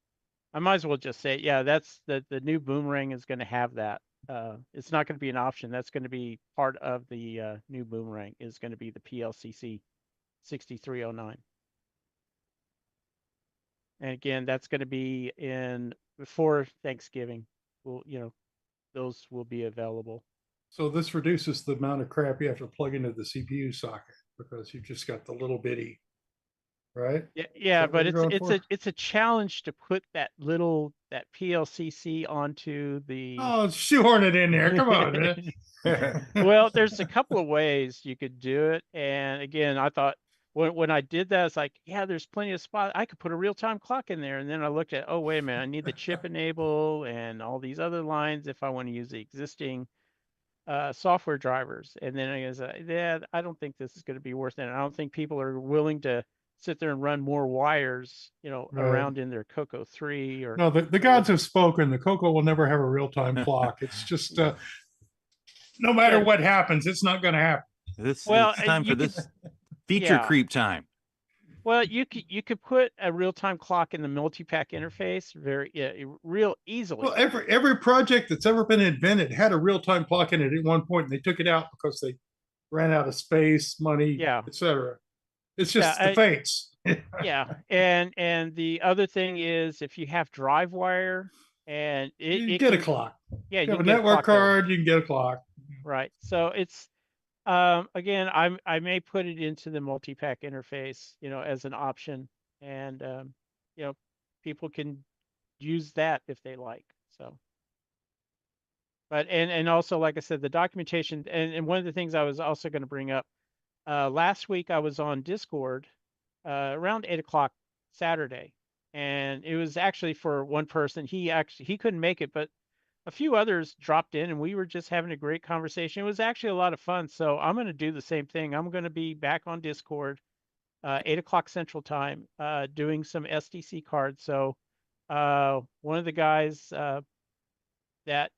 I might as well just say, that's the new Boomerang is going to have that. It's not going to be an option. That's going to be part of the new Boomerang. Is going to be the PLCC 6309. And again, that's going to be in before Thanksgiving. Well, those will be available. So this reduces the amount of crap you have to plug into the CPU socket because you've just got the little bitty, right? Yeah, but it's a challenge to put that PLCC onto the. Oh, shoehorn it in there! Come on, man. Well, there's a couple of ways you could do it, and again, I thought when I did that, it's like, yeah, there's plenty of spots. I could put a real-time clock in there, and then I looked at, oh wait a minute, I need the chip enable and all these other lines if I want to use the existing software drivers. And then I was yeah, I don't think this is going to be worth it. I don't think people are willing to sit there and run more wires, around in their Coco 3 or. No, the gods have spoken. The Coco will never have a real-time clock. It's just no matter what happens, it's not going to happen. It's time for this feature creep time. Well, you could put a real-time clock in the multi-pack interface real easily. Well, every project that's ever been invented had a real-time clock in it at one point, and they took it out because they ran out of space, money, etc. It's just the fates. Yeah, and the other thing is if you have drive wire and you get a clock. Yeah, you have a network card, you can get a clock. Right. So it's again, I may put it into the multi-pack interface, as an option, and people can use that if they like. So, but and also, like I said, the documentation, and one of the things I was also going to bring up, last week I was on Discord around 8 o'clock Saturday, and it was actually for one person. He couldn't make it, but a few others dropped in and we were just having a great conversation. It was actually a lot of fun. So I'm going to do the same thing. I'm going to be back on Discord, 8 o'clock Central Time, doing some SDC cards. So one of the guys that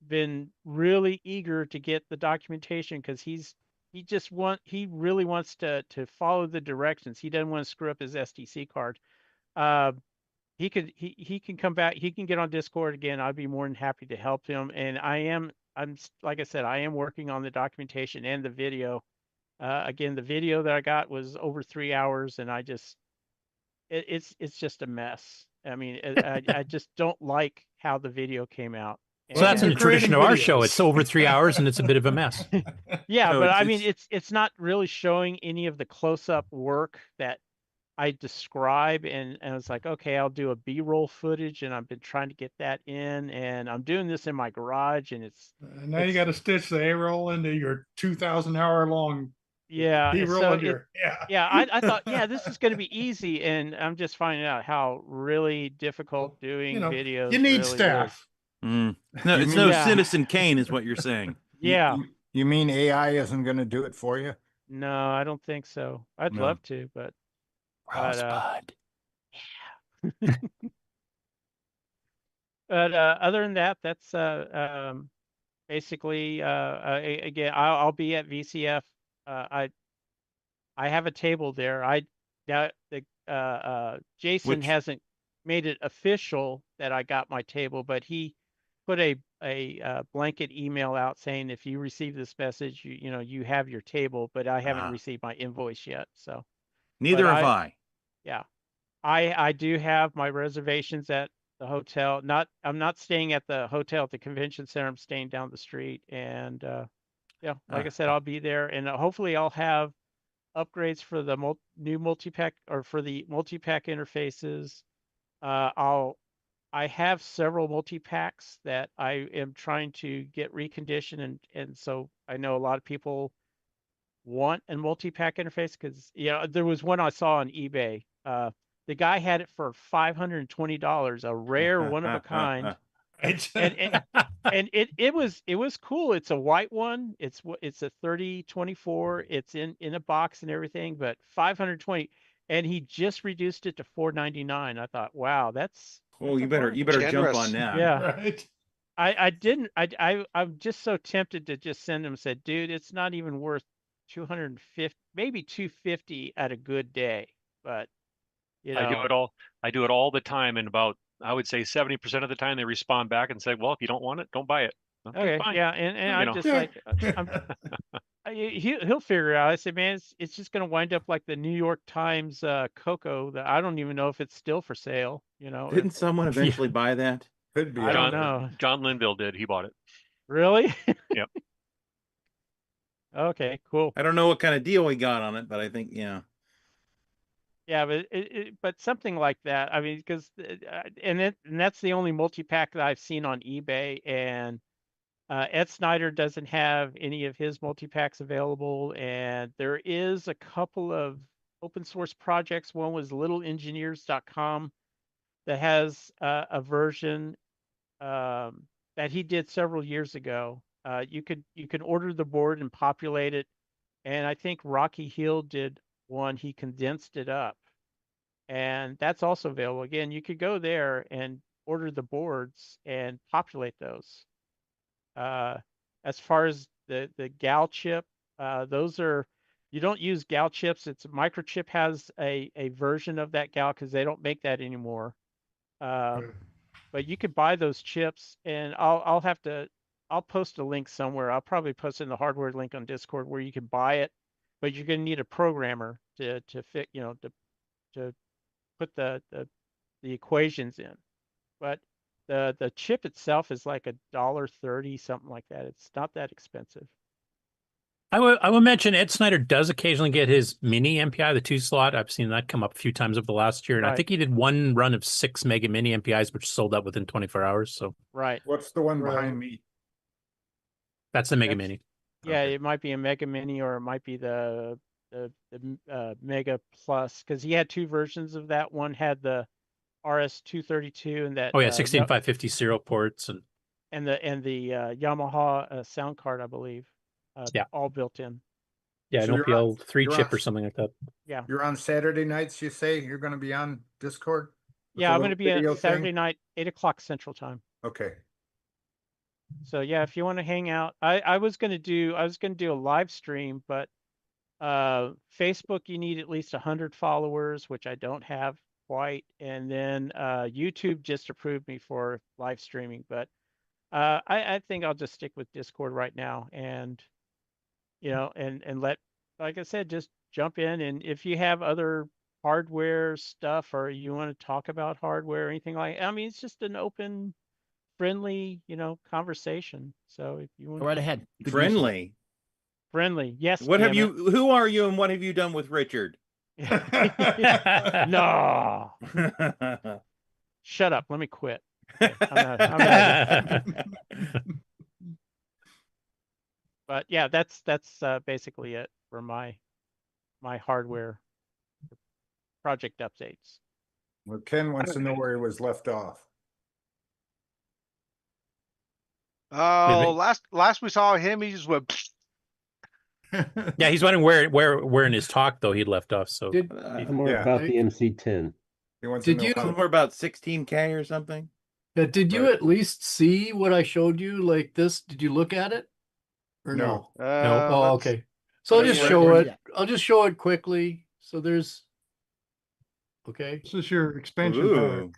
been really eager to get the documentation because he really wants to follow the directions. He doesn't want to screw up his SDC card. He can come back. He can get on Discord again. I'd be more than happy to help him. And I'm like I said, I am working on the documentation and the video. Again, the video that I got was over 3 hours, and it's just a mess. I mean, I just don't like how the video came out. So that's in the tradition of our show. It's over 3 hours and it's a bit of a mess. Yeah, so but I mean, it's not really showing any of the close-up work that I describe, and it's like, okay, I'll do a B-roll footage, and I've been trying to get that in, and I'm doing this in my garage, and now you got to stitch the A-roll into your 2,000 hour long. B-roll so I thought, this is going to be easy, and I'm just finding out how really difficult doing videos. You need staff. No, it's no Citizen Kane, is what you're saying. Yeah. You mean AI isn't going to do it for you? No, I don't think so. I'd love to, but. Rosebud. But other than that, that's basically again, I'll be at VCF. I have a table there. Jason hasn't made it official that I got my table, but he put a blanket email out saying if you receive this message, you have your table, but I haven't received my invoice yet. So neither have I. Yeah. I do have my reservations at the hotel. I'm not staying at the hotel at the convention center. I'm staying down the street, and like I said, I'll be there, and hopefully I'll have upgrades for the new multi-pack or for the multi-pack interfaces. I have several multi-packs that I am trying to get reconditioned, and so I know a lot of people want a multi-pack interface because there was one I saw on eBay. The guy had it for $520, a rare one of a kind. and it was cool. It's a white one. It's a 3024. It's in a box and everything, but $520, and he just reduced it to $499. I thought, wow, that's you better jump on that. Yeah. Right. I'm just so tempted to just send him and said, dude, it's not even worth 250, maybe 250 at a good day, but I do it all the time, and about, I would say 70% of the time they respond back and say, well, if you don't want it, don't buy it. Okay, fine. yeah, and You I'm know. just like, he'll figure it out. I said, man, it's just gonna wind up like the New York Times Coco that I don't even know if it's still for sale. You know, Didn't someone eventually buy that? Could be. I don't know. John Linville did. He bought it. Really? Yep. Okay, cool. I don't know what kind of deal he got on it, but I think, yeah. Yeah, but but something like that. I mean, because and that's the only multi-pack that I've seen on eBay, and Ed Snyder doesn't have any of his multi-packs available, and there is a couple of open source projects. One was littleengineers.com that has a version that he did several years ago. You could order the board and populate it, and I think Rocky Hill did one. He condensed it up, and that's also available. Again, you could go there and order the boards and populate those. As far as the gal chip, those are, you don't use gal chips. It's Microchip has a version of that gal because they don't make that anymore. But you could buy those chips, and I'll post a link somewhere. I'll probably post in the hardware link on Discord where you can buy it, but you're going to need a programmer to fit, you know, to put the equations in. But the chip itself is like $1.30, something like that. It's not that expensive. I will mention Ed Snyder does occasionally get his mini MPI, the 2-slot. I've seen that come up a few times over the last year, and I think he did one run of 6 mega mini MPIs, which sold out within 24 hours. So right. What's the one behind me? That's the mega mini. Yeah, it might be a mega mini, or it might be the mega plus, because he had two versions of that. One had the RS-232 and that. Oh yeah, 16550 serial ports and the Yamaha sound card, I believe. Yeah, all built in. Yeah, an OPL 3 chip or something like that. Yeah. You're on Saturday nights, you say? You're going to be on Discord? Yeah, I'm going to be on Saturday night, 8 o'clock Central Time. Okay. So yeah, if you want to hang out, I was going to do a live stream, but Facebook, you need at least 100 followers, which I don't have quite, and then YouTube just approved me for live streaming, but I think I'll just stick with Discord right now, and you know, and let, like I said, just jump in, and if you have other hardware stuff or you want to talk about hardware or anything like, I mean, it's just an open, friendly, you know, conversation. So if you want, go right ahead. Friendly. Friendly, yes. What have you? Who are you, and what have you done with Richard? No. Shut up. Let me quit. I'm not. But yeah, that's basically it for my hardware project updates. Well, Ken wants to know where he was left off. Oh, last we saw him, he just went. Yeah, he's wondering where in his talk though he left off. So more about the MC10. He wants did to know you more about 16K or something? Yeah, did you at least see what I showed you like this? Did you look at it? Or no? No. Oh, okay. So I'll just show it. I'll just show it quickly. So there's okay. This is your expansion pack.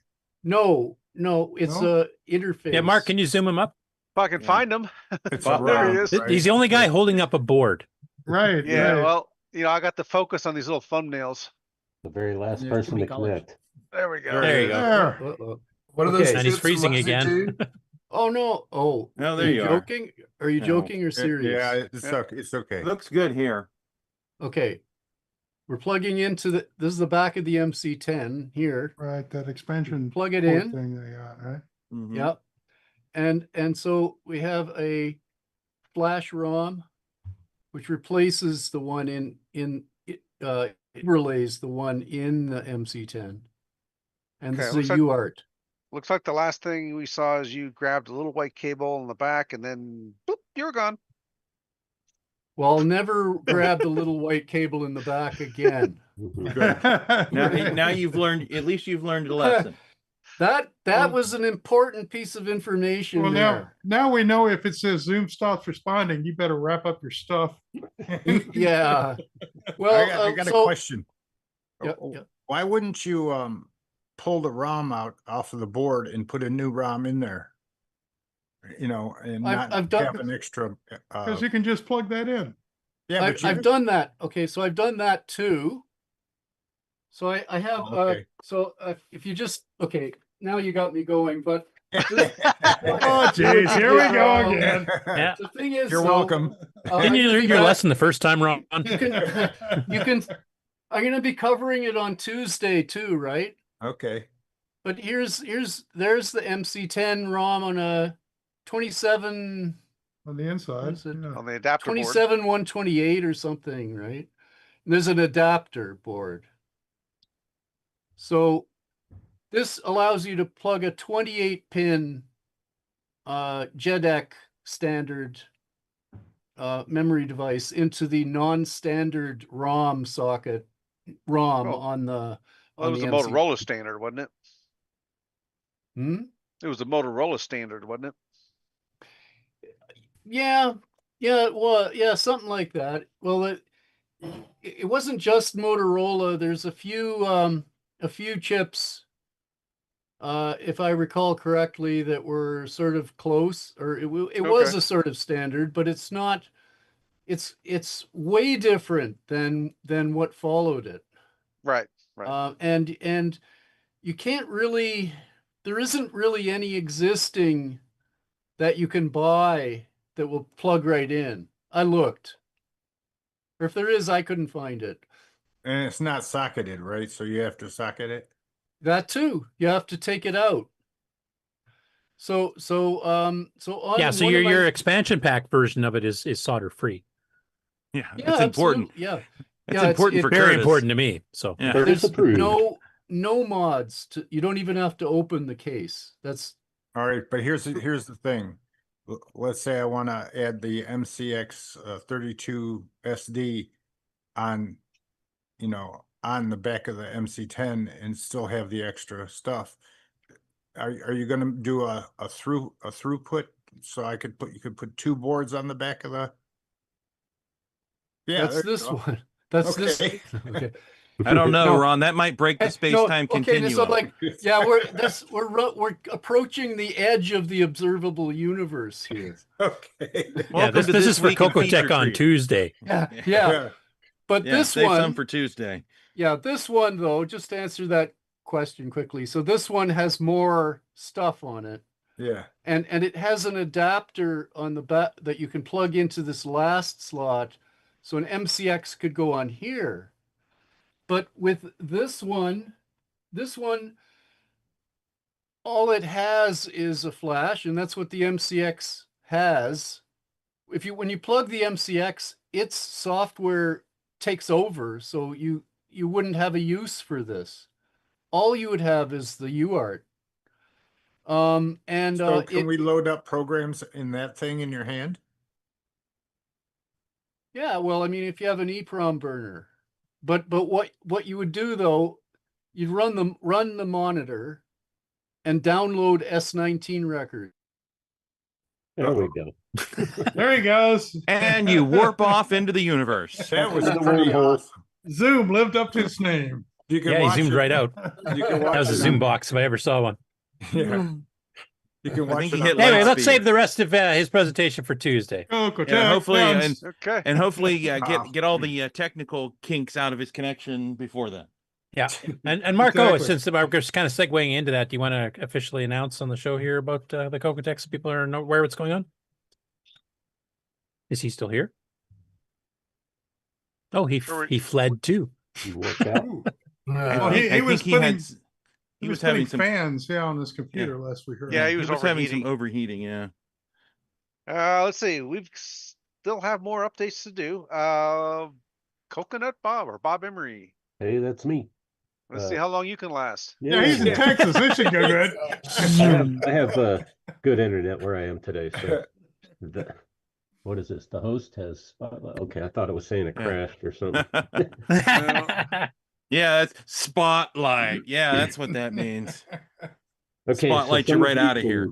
No, it's a interface. Yeah, Mark, can you zoom him up? If I can find him. There he is. He's the only guy holding up a board. Right. Yeah, right. well, you know, I got the focus on these little thumbnails. The very last person to connect. There we go. There you go. There. What are those? And he's freezing again. Oh no! Oh, no, there you are. Joking? Are you joking or serious? Yeah, it's okay. Looks good here. Okay, we're plugging into this is the back of the MC10 here. Right, that expansion. Plug it port in. thing they got, right? Mm-hmm. Yep. And so we have a flash ROM, which replaces the one in overlays the one in the MC10, and this is a UART. Looks like the last thing we saw is you grabbed a little white cable in the back, and then boop, you're gone. Well, I'll never grab the little white cable in the back again. Now you've learned. At least you've learned a lesson. That was an important piece of information. Well, there. now we know if it says Zoom stops responding, you better wrap up your stuff. Yeah. Well, I got a question. Yep. Why wouldn't you pull the ROM out off of the board and put a new ROM in there? you know, and I've not done- have an extra. Because you can just plug that in. Yeah, but I've done that. Okay, so I've done that too. So I have okay. if you just okay, now you got me going, but Oh, geez, here we go again. Yeah. the thing is, You're so, welcome. Didn't you learn your lesson the first time, Ron? you can I'm gonna be covering it on Tuesday too, right? Okay. But there's the MC10 ROM on a 27 On the inside. On the adapter board. 27128 or something, right? And there's an adapter board. So this allows you to plug a 28 pin JEDEC standard memory device into the non-standard ROM socket on the Well, it was the Motorola standard, wasn't it? It was the Motorola standard, wasn't it? Yeah, it was. Yeah, something like that. Well, it wasn't just Motorola. There's a few chips, if I recall correctly, that were sort of close, or it was a sort of standard, but it's not. It's way different than what followed it. Right. And you can't really. There isn't really any existing that you can buy that will plug right in. I looked. Or if there is, I couldn't find it. And it's not socketed, right? So you have to socket it. That too. You have to take it out. So on your expansion pack version of it is solder free. Yeah, it's important. Yeah. It's important for very Curtis. important to me. So yeah. There's no mods you don't even have to open the case. That's all right. But here's the thing. Let's say I want to add the MCX 32 SD on the back of the MC10 and still have the extra stuff. Are you going to do a throughput so you could put two boards on the back of the? Yeah, that's this one. That's this. Okay. I don't know, Ron. That might break the space-time continuum. So we're approaching the edge of the observable universe here. Okay. Yeah, this is for CoCoTECH on Tuesday. Yeah. But this save one, some for Tuesday. Yeah, this one though, just to answer that question quickly. So this one has more stuff on it. Yeah. And it has an adapter on the back that you can plug into this last slot. So an MCX could go on here. But with this one, all it has is a flash, and that's what the MCX has. When you plug the MCX, its software takes over, so you wouldn't have a use for this. All you would have is the UART. So can we load up programs in that thing in your hand? Yeah, well, I mean, if you have an EEPROM burner. But what you would do though, you'd run the monitor and download S19 record. There we go. There he goes. And you warp off into the universe. That was pretty awesome. Zoom lived up to its name. You can he zoomed right out. You can watch that was a Zoom box if I ever saw one. Yeah. You can watch Anyway, let's save the rest of his presentation for Tuesday. Hopefully, and hopefully get all the technical kinks out of his connection before then. Yeah, and Marco, since we're just kind of segueing into that, do you want to officially announce on the show here about the CoCoTECH so people are aware what's going on? Is he still here? Oh, he fled too. He worked out. He was having some fans, on his computer last we heard. Yeah, he was having some overheating. Yeah. Let's see. We still have more updates to do. Coconut Bob or Bob Emery. Hey, that's me. Let's see how long you can last. Yeah, he's in Texas. This should go good. I have good internet where I am today. So, what is this? The host has spotlight. Okay, I thought it was saying it crashed or something. Yeah, that's spotlight. Yeah, that's what that means. Okay, spotlight you right out of here.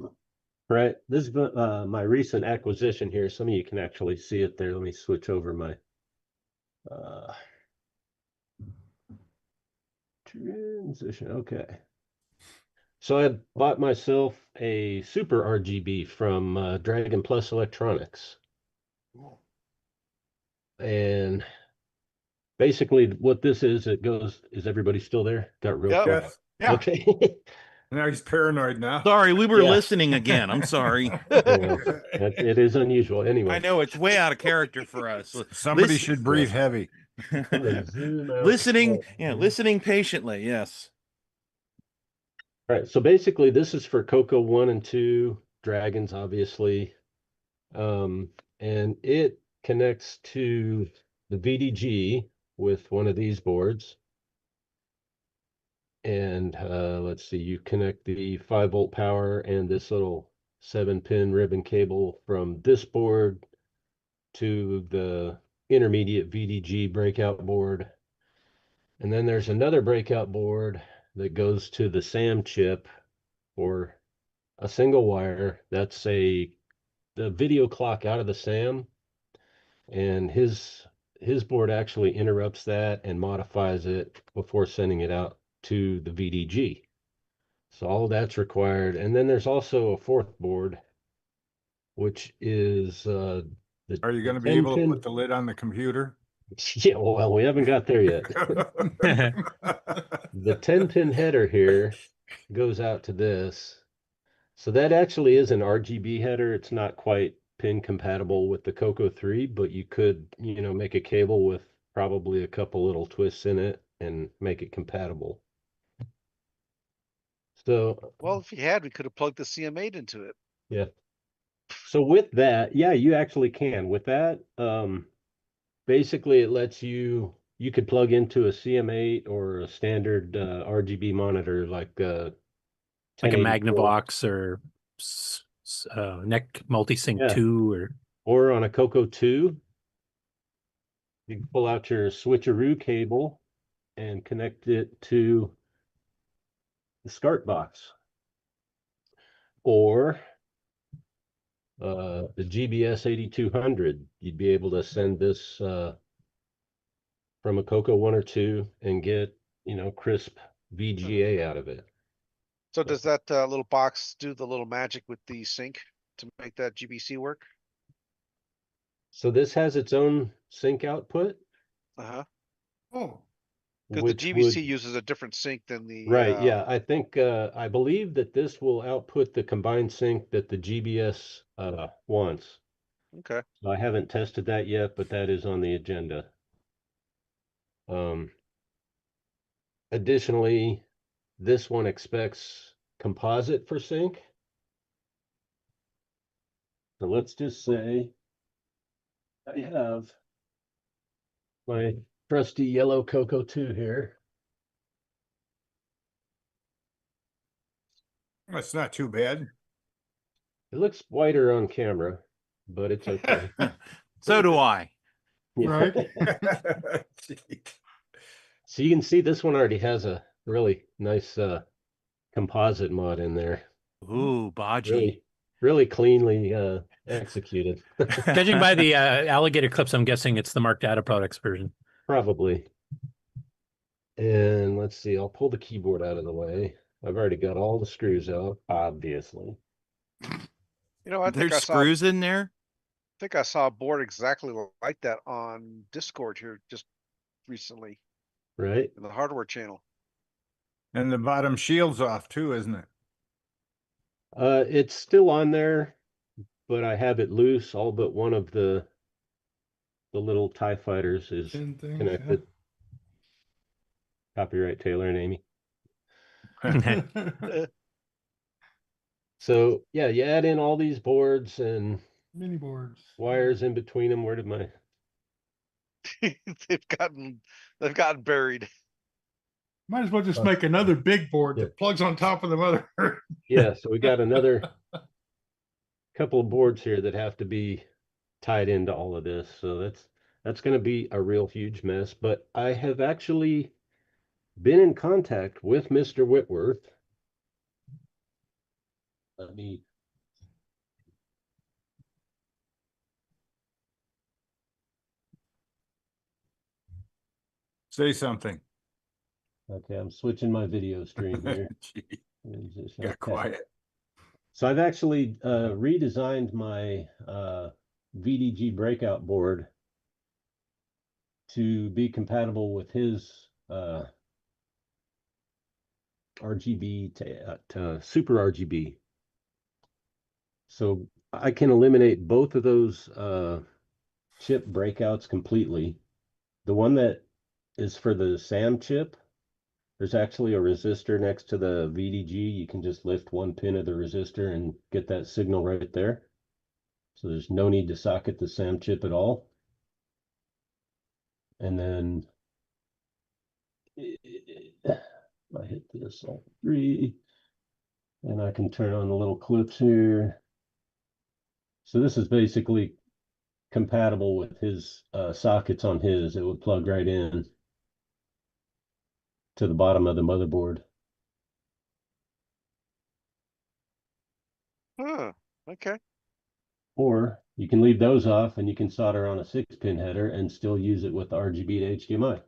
Right. This is my recent acquisition here. Some of you can actually see it there. Let me switch over my transition. Okay. So I bought myself a super RGB from Dragon Plus Electronics. And basically what this is, is everybody still there? Got real quiet. Yes. Yeah. Okay. Now he's paranoid now. Sorry, we were Yeah. listening again. I'm sorry. It is unusual. Anyway. I know it's way out of character for us. Somebody should breathe heavy. Listening, listening patiently. Yes. All right. So basically, this is for Coco 1 and 2 dragons, obviously, and it connects to the VDG with one of these boards. And let's see, you connect the 5-volt power and this little 7-pin ribbon cable from this board to the intermediate VDG breakout board. And then there's another breakout board that goes to the SAM chip for a single wire. That's the video clock out of the SAM. And his board actually interrupts that and modifies it before sending it out to the VDG. So all that's required. And then there's also a fourth board, which is Are you going to be able to put the lid on the computer? Yeah, well, we haven't got there yet. The 10-pin header here goes out to this. So that actually is an RGB header. It's not quite pin compatible with the Coco 3, but you could, make a cable with probably a couple little twists in it and make it compatible. So, Well, if you had, we could have plugged the CM8 into it. yeah. So with that, yeah, you actually can. With that, basically it lets you could plug into a CM8 or a standard RGB monitor like a Magnavox or NEC Multisync 2 or on a Coco 2. You can pull out your switcheroo cable and connect it to the SCART box or the GBS 8200. You'd be able to send this from a Coco 1 or 2 and get crisp VGA out of it. So does that little box do the little magic with the sync to make that GBC work? So this has its own sync output. Oh. Because the GBC uses a different sync than the right. Yeah, I think I believe that this will output the combined sync that the GBS wants. Okay. So I haven't tested that yet, but that is on the agenda. Additionally, this one expects composite for sync. So let's just say I have my trusty yellow Coco 2 here. That's not too bad. It looks whiter on camera, but it's okay. So do I. Right. So you can see this one already has a really nice composite mod in there. Ooh, Baji. Really cleanly executed. Judging by the alligator clips, I'm guessing it's the Mark Data Products version. Probably. And let's see, I'll pull the keyboard out of the way. I've already got all the screws out, obviously. There's screws in there? I think I saw a board exactly like that on Discord here just recently. Right. In the hardware channel. And the bottom shield's off too, isn't it? It's still on there, but I have it loose. All but one of the little TIE fighters is connected. Copyright Taylor and Amy. So yeah, you add in all these boards and mini boards, wires in between them. Where did my they've gotten buried. Might as well just make another big board that plugs on top of the mother. Yeah, so we got another couple of boards here that have to be tied into all of this. So that's going to be a real huge mess. But I have actually been in contact with Mr. Whitworth. Let me say something. Okay, I'm switching my video stream here. Got quiet. So I've actually redesigned my VDG breakout board to be compatible with his RGB to super RGB. So I can eliminate both of those chip breakouts completely. The one that is for the SAM chip, there's actually a resistor next to the VDG. You can just lift one pin of the resistor and get that signal right there. So there's no need to socket the SAM chip at all. And then I hit this all 3, and I can turn on the little clips here. So this is basically compatible with his sockets on his. It would plug right in to the bottom of the motherboard. Huh, okay. Or you can leave those off and you can solder on a 6-pin header and still use it with RGB to HDMI.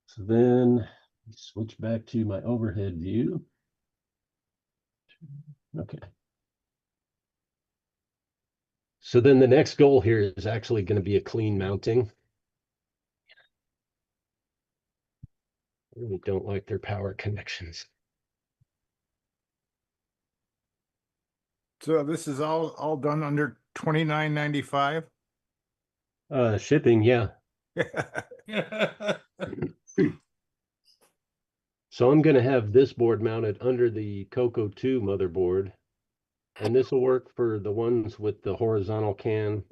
So then switch back to my overhead view. Okay. So then the next goal here is actually going to be a clean mounting. I really don't like their power connections. So this is all done under $29.95. Shipping, yeah. So I'm going to have this board mounted under the Coco 2 motherboard, and this will work for the ones with the horizontal can,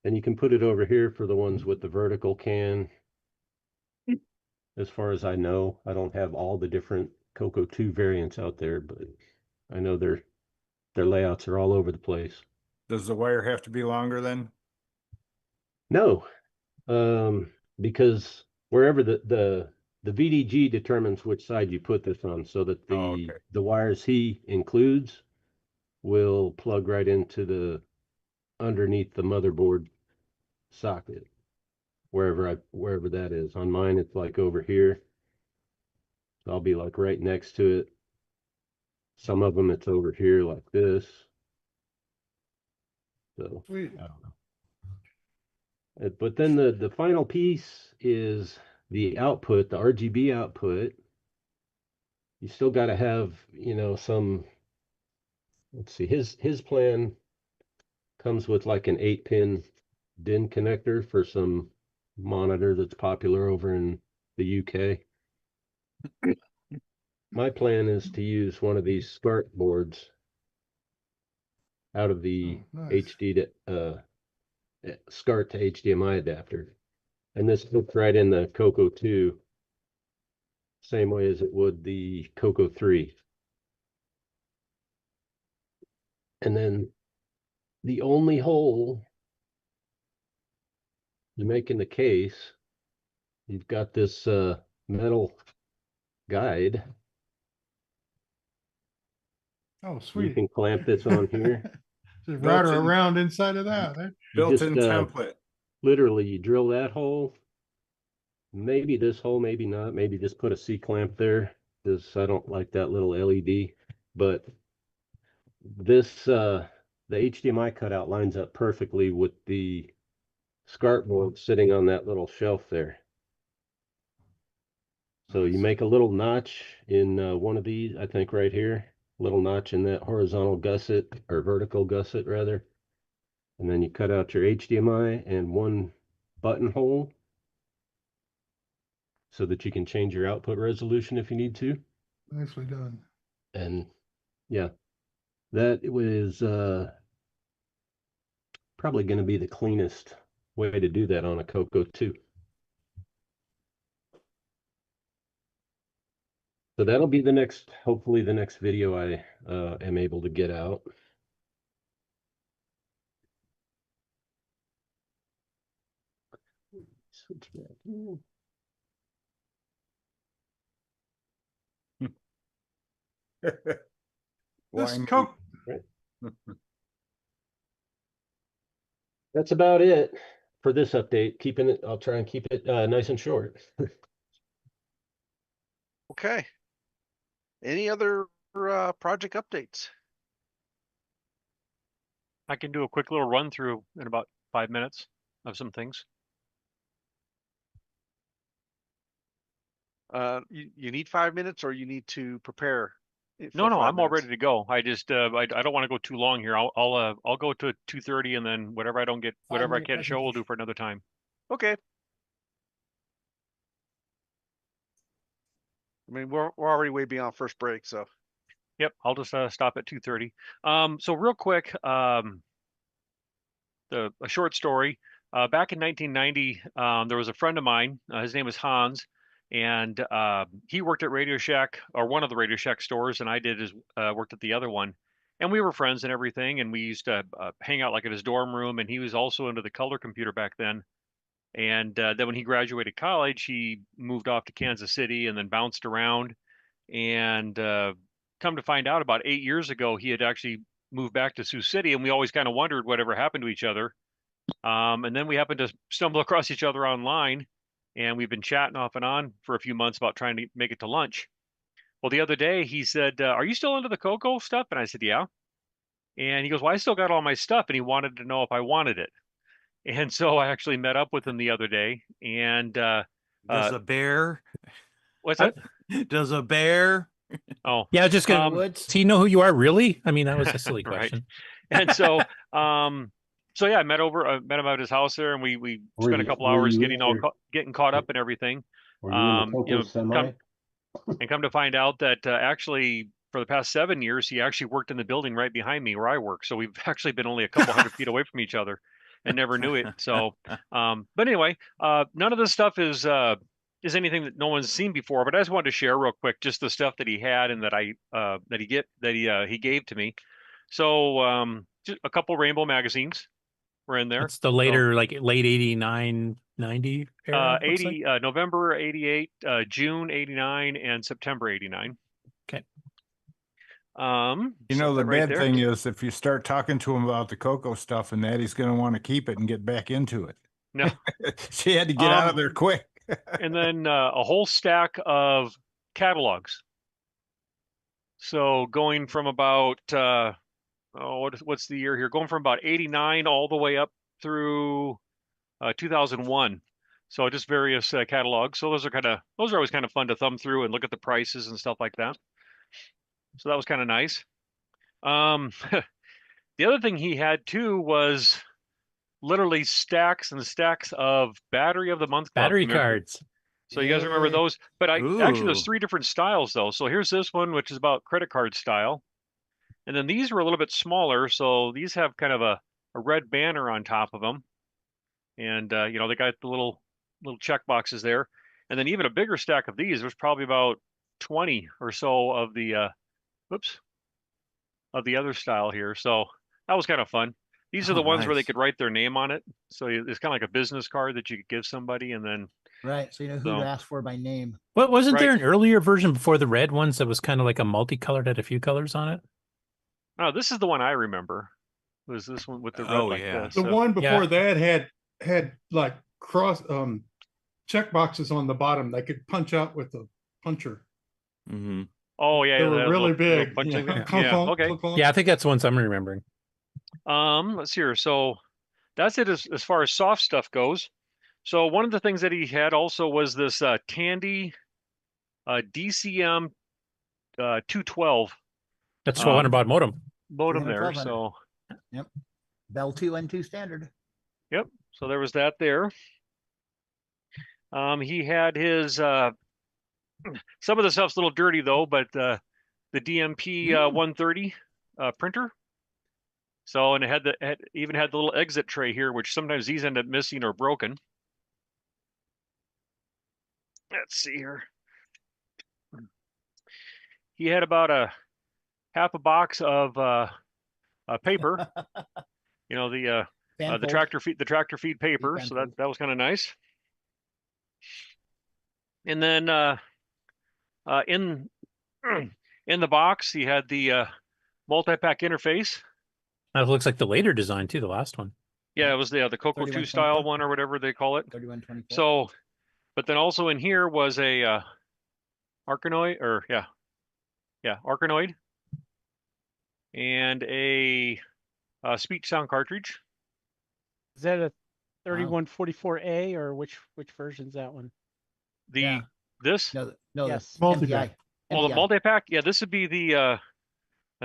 and you can put it over here for the ones with the vertical can. As far as I know, I don't have all the different Coco 2 variants out there, but I know their layouts are all over the place. Does the wire have to be longer then? No, because wherever the VDG determines which side you put this on, so that the wires he includes will plug right into the underneath the motherboard socket, wherever that is. On mine, it's like over here. So I'll be like right next to it. Some of them it's over here like this. So Sweet. I don't know. But then the final piece is the output, the RGB output. You still got to have, you know, some. Let's see, his plan comes with like an 8-pin DIN connector for some monitor that's popular over in the UK. My plan is to use one of these SCART boards out of the HD to SCART to HDMI adapter, and this fits right in the Coco 2, same way as it would the Coco 3. And then the only hole you make in the case, you've got this metal guide. Oh, sweet. You can clamp this on here. Just router around inside of that. Built-in template. Literally, you drill that hole. Maybe this hole, maybe not. Maybe just put a C-clamp there, because I don't like that little LED. But this, the HDMI cutout lines up perfectly with the SCART board sitting on that little shelf there. So you make a little notch in one of these, I think right here. Little notch in that horizontal gusset, or vertical gusset rather, and then you cut out your HDMI and one buttonhole so that you can change your output resolution if you need to. Nicely done. And yeah, that was probably going to be the cleanest way to do that on a Coco 2. So that'll be the next, hopefully the next video I am able to get out. Switch back here. This That's about it for this update. I'll try and keep it nice and short. Okay. Any other project updates? I can do a quick little run through in about 5 minutes of some things. You need 5 minutes, or you need to prepare? No, I'm all ready to go. I just I don't want to go too long here. I'll go to 2:30, and then whatever I don't get, whatever I can't show, we'll do for another time. Okay. I mean, we're already way beyond first break, so. Yep, I'll just stop at 2:30. So real quick, a short story. Back in 1990, there was a friend of mine. His name was Hans, and he worked at Radio Shack, or one of the Radio Shack stores, and I worked at the other one. And we were friends and everything, and we used to hang out like at his dorm room. And he was also into the color computer back then. And then when he graduated college, he moved off to Kansas City and then bounced around. And come to find out, about 8 years ago, he had actually moved back to Sioux City, and we always kind of wondered whatever happened to each other. And then we happened to stumble across each other online, and we've been chatting off and on for a few months about trying to make it to lunch. Well, the other day he said, "Are you still into the Coco stuff?" And I said, "Yeah." And he goes, "Well, I still got all my stuff," and he wanted to know if I wanted it. And so I actually met up with him the other day, and Does a bear? What's that? Does a bear? Oh, yeah, I was just gonna. Do you know who you are, really? I mean, that was a silly Right. question. And so, so yeah, I met him at his house there, and we spent a couple hours getting caught up and everything. Were you in the Coco semi? Come to find out that actually for the past 7 years, he actually worked in the building right behind me where I work. So we've actually been only a couple hundred feet away from each other, and never knew it. So, but anyway, none of this stuff is anything that no one's seen before. But I just wanted to share real quick just the stuff that he had and that he gave to me. So just a couple Rainbow magazines were in there. It's the later, like late 89, 90 era. 80 November 88, June 89, and September 89. Okay. You know, the bad thing is if you start talking to him about the Coco stuff and that, he's going to want to keep it and get back into it. No, she had to get out of there quick. And then a whole stack of catalogs. So going from about what's the year here? Going from about 89 all the way up through 2001. So just various catalogs. So those are always kind of fun to thumb through and look at the prices and stuff like that. So that was kind of nice. The other thing he had too was literally stacks and stacks of Battery of the Month Club battery cards. So you guys remember those? But actually there's 3 different styles though. So here's this one, which is about credit card style. And then these were a little bit smaller. So these have kind of a red banner on top of them. And, you know, they got the little check boxes there. And then even a bigger stack of these, there's probably about 20 or so of the, of the other style here. So that was kind of fun. These are the ones where they could write their name on it. So it's kind of like a business card that you could give somebody, and then. Right. So you know who to ask for by name. What wasn't there an earlier version before the red ones that was kind of like a multicolored, had a few colors on it? Oh, this is the one I remember. Was this one with the red like this? The one before that had like cross check boxes on the bottom they could punch out with the puncher. Mm-hmm. Oh yeah, they were really big. Yeah, okay. Yeah, I think that's the ones I'm remembering. Let's see here. So that's it as far as soft stuff goes. So one of the things that he had also was this Tandy DCM 212. That's 1200 baud modem. Modem there. So yep. Bell 2 and 2 standard. Yep. So there was that there. He had his some of the stuff's a little dirty though, but the DMP 130 printer. So, and it even had the little exit tray here, which sometimes these end up missing or broken. Let's see here. He had about half a box of paper. You know, the tractor feed paper. So that was kind of nice. And then in the box, he had the multi-pack interface. That looks like the later design too, the last one. Yeah, it was the Coco 2 style one or whatever they call it. 3124. So, but then also in here was a Arkanoid, or Arkanoid, and a speech sound cartridge. Is that a 3144A or which version's that one? This? No, yes. MPI. Well, the multi-pack, yeah, this would be the I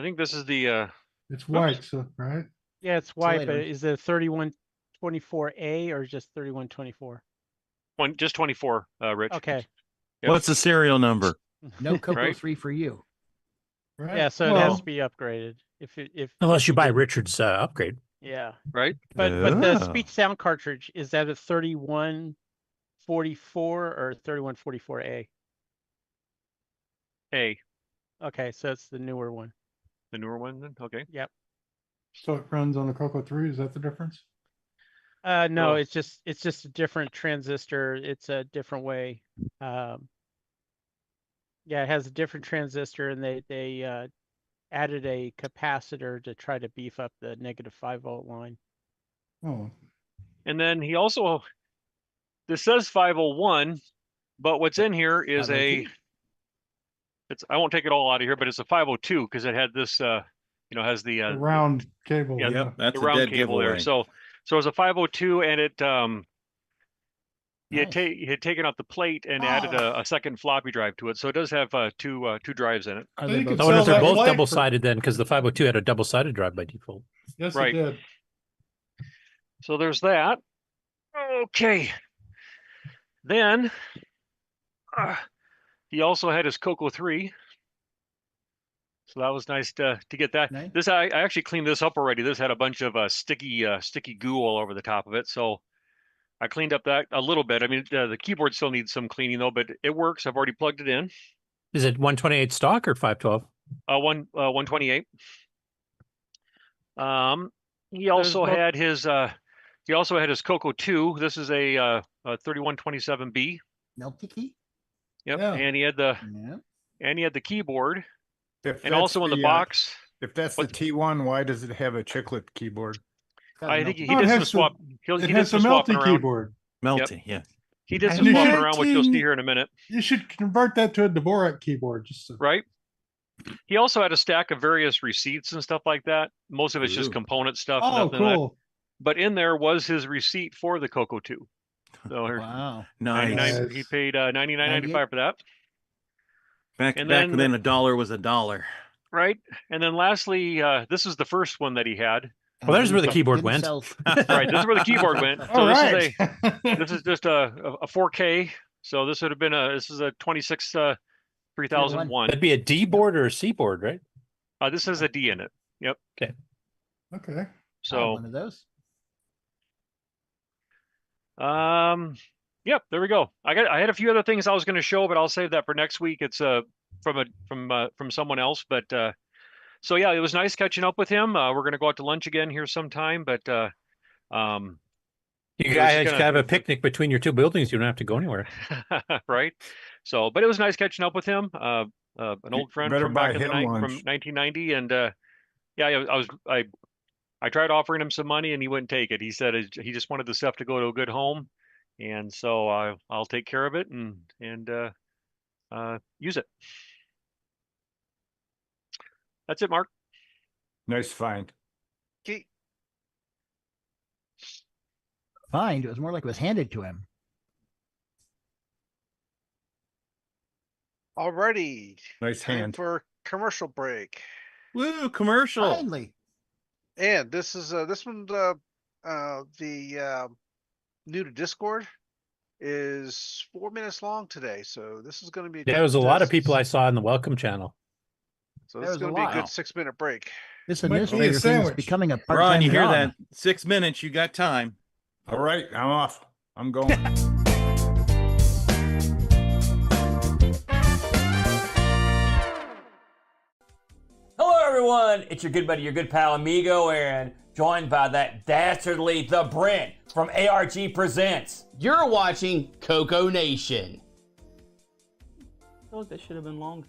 think this is the It's white, so right? Yeah, it's white, but is it 3124A or just 3124? Just 24, Rich. Okay. Yep. What's the serial number? No Coco Right. 3 for you. Right. Yeah, so it has to be upgraded. If Unless you buy Richard's upgrade. Yeah. Right. But the speech sound cartridge, is that a 3144 or 3144A? A. Okay, so it's the newer one. The newer one then? Okay. Yep. So it runs on the Coco 3, is that the difference? No, Well- it's just a different transistor. It's a different way. Yeah, it has a different transistor, and they added a capacitor to try to beef up the negative 5-volt line. Oh, And then he also, this says 501, but what's in here is I won't take it all out of here, but it's a 502 because it had this, has the the round cable. yeah, Yep, that's the a round dead cable there. giveaway. So it's a 502, and it he Nice. had taken out the plate and added a second floppy drive to it. So it does have two drives in it. Are So they you both could I wonder if sell they're that both light for- double-sided then, because the 502 had a double-sided drive by default. Yes, Right. it did. So there's that. Okay. Then he also had his Coco 3. So that was nice to get that. Nice. This I actually cleaned this up already. This had a bunch of sticky goo all over the top of it. So I cleaned up that a little bit. I mean, the keyboard still needs some cleaning though, but it works. I've already plugged it in. Is it 128 stock or 512? 128. He also had his Coco 2. This is a 3127B. Melty key? Yep. Yeah. And he had the keyboard. If And that's also in the box. If that's the T1, why does it have a chiclet keyboard? I think he Oh, it did some has swap. It He did has a some swapping melty around. keyboard. Melty, yeah. He did And some you swapping should around, which you'll see clean- here in a minute. You should convert that to a Dvorak keyboard. Just to, Right. He also had a stack of various receipts and stuff like that. Most of it's just Ooh. component stuff. oh, nothing that- cool. But in there was his receipt for the Coco 2. So here, Wow. 99, Nice. he paid $99.95 for that. Back And then then- a dollar was a dollar. Right. And then lastly, this is the first one that he had. Well, there's where the keyboard Didn't went. sell- Right. This is where the keyboard went. So All this right. is this is just a 4K. So this would have been this is a 26 3001. That'd be a D board or a C board, right? This has a D in it. Yep. Okay. I have So one of those. yep, there we go. I had a few other things I was going to show, but I'll save that for next week. It's from someone else, but so yeah, it was nice catching up with him. We're going to go out to lunch again here sometime, but You It was guys gonna- have a picnic between your two buildings. You don't have to go anywhere. right. So, but it was nice catching up with him. An old friend better from buy back in the him night from lunch. 1990, and I tried offering him some money and he wouldn't take it. He said he just wanted the stuff to go to a good home, and so I'll take care of it and use it. That's it, Mark. Nice find. Find. It was more like it was handed to him. Alrighty. Nice Time hand. for commercial break. Woo, commercial. Finally. And this is this one new to Discord is 4 minutes long today. So this is going to be There was a lot of people I saw in the welcome channel. So There this is was a going to be a lot. good 6-minute break. This Might be a administrator thing is sandwich. becoming a part-time Ron, you hear job. that? 6 minutes, you got time. All right, I'm off. I'm going. Hello, everyone. It's your good buddy, your good pal, Amigo Aaron, joined by that dastardly The Brent from ARG Presents. You're watching CoCoNation. I feel like that should have been longer.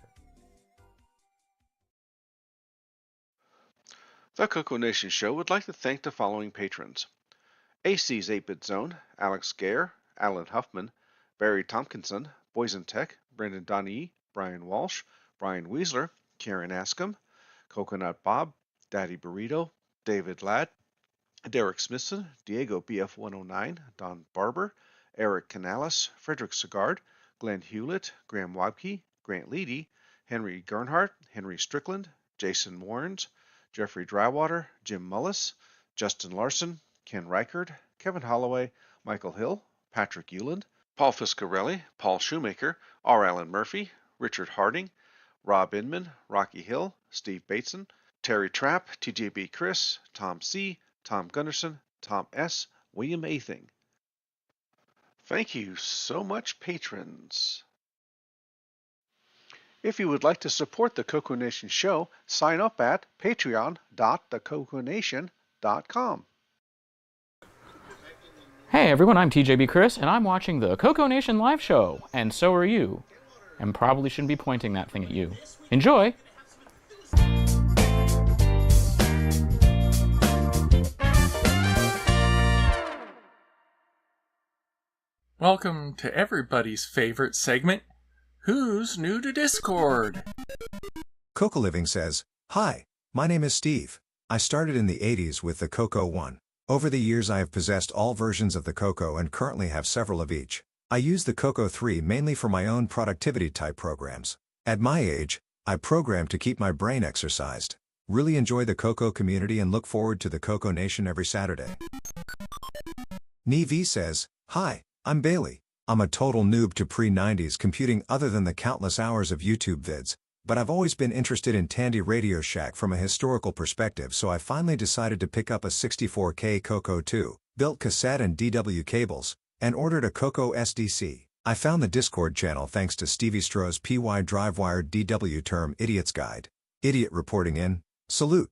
The CoCoNation Show would like to thank the following patrons: AC's 8-Bit Zone, Alex Gare, Alan Huffman, Barry Tompkinson, Boyson Tech, Brendan Donnie, Brian Walsh, Brian Weasler, Karen Askham, Coconut Bob, Daddy Burrito, David Ladd, Derek Smithson, Diego BF109, Don Barber, Eric Canales, Frederic Segard, Glenn Hewlett, Graham Wabke, Grant Leedy, Henry Gernhardt, Henry Strickland, Jason Warrens, Jeffrey Drywater, Jim Mullis, Justin Larson, Ken Reichard, Kevin Holloway, Michael Hill, Patrick Euland, Paul Fiscarelli, Paul Shoemaker, R. Allen Murphy, Richard Harding, Rob Inman, Rocky Hill, Steve Bateson, Terry Trapp, TJB Chris, Tom C., Tom Gundersen, Tom S., William Athing. Thank you so much, patrons. If you would like to support the CoCoNation show, sign up at patreon.thecoconation.com. Hey everyone, I'm TJB Chris, and I'm watching the CoCoNation live show, and so are you. And probably shouldn't be pointing that thing at you. Enjoy! Welcome to everybody's favorite segment, Who's New to Discord? Coco Living says, "Hi, my name is Steve. I started in the 80s with the Coco 1. Over the years I have possessed all versions of the Coco and currently have several of each. I use the Coco 3 mainly for my own productivity-type programs. At my age, I program to keep my brain exercised. Really enjoy the Coco community and look forward to the CoCoNation every Saturday." Nev says, "Hi, I'm Bailey. I'm a total noob to pre-90s computing other than the countless hours of YouTube vids, but I've always been interested in Tandy Radio Shack from a historical perspective, so I finally decided to pick up a 64K Coco 2, built cassette and DW cables, and ordered a Coco SDC. I found the Discord channel thanks to Stevie Stroh's PY Drivewired DW Term Idiot's Guide. Idiot reporting in. Salute."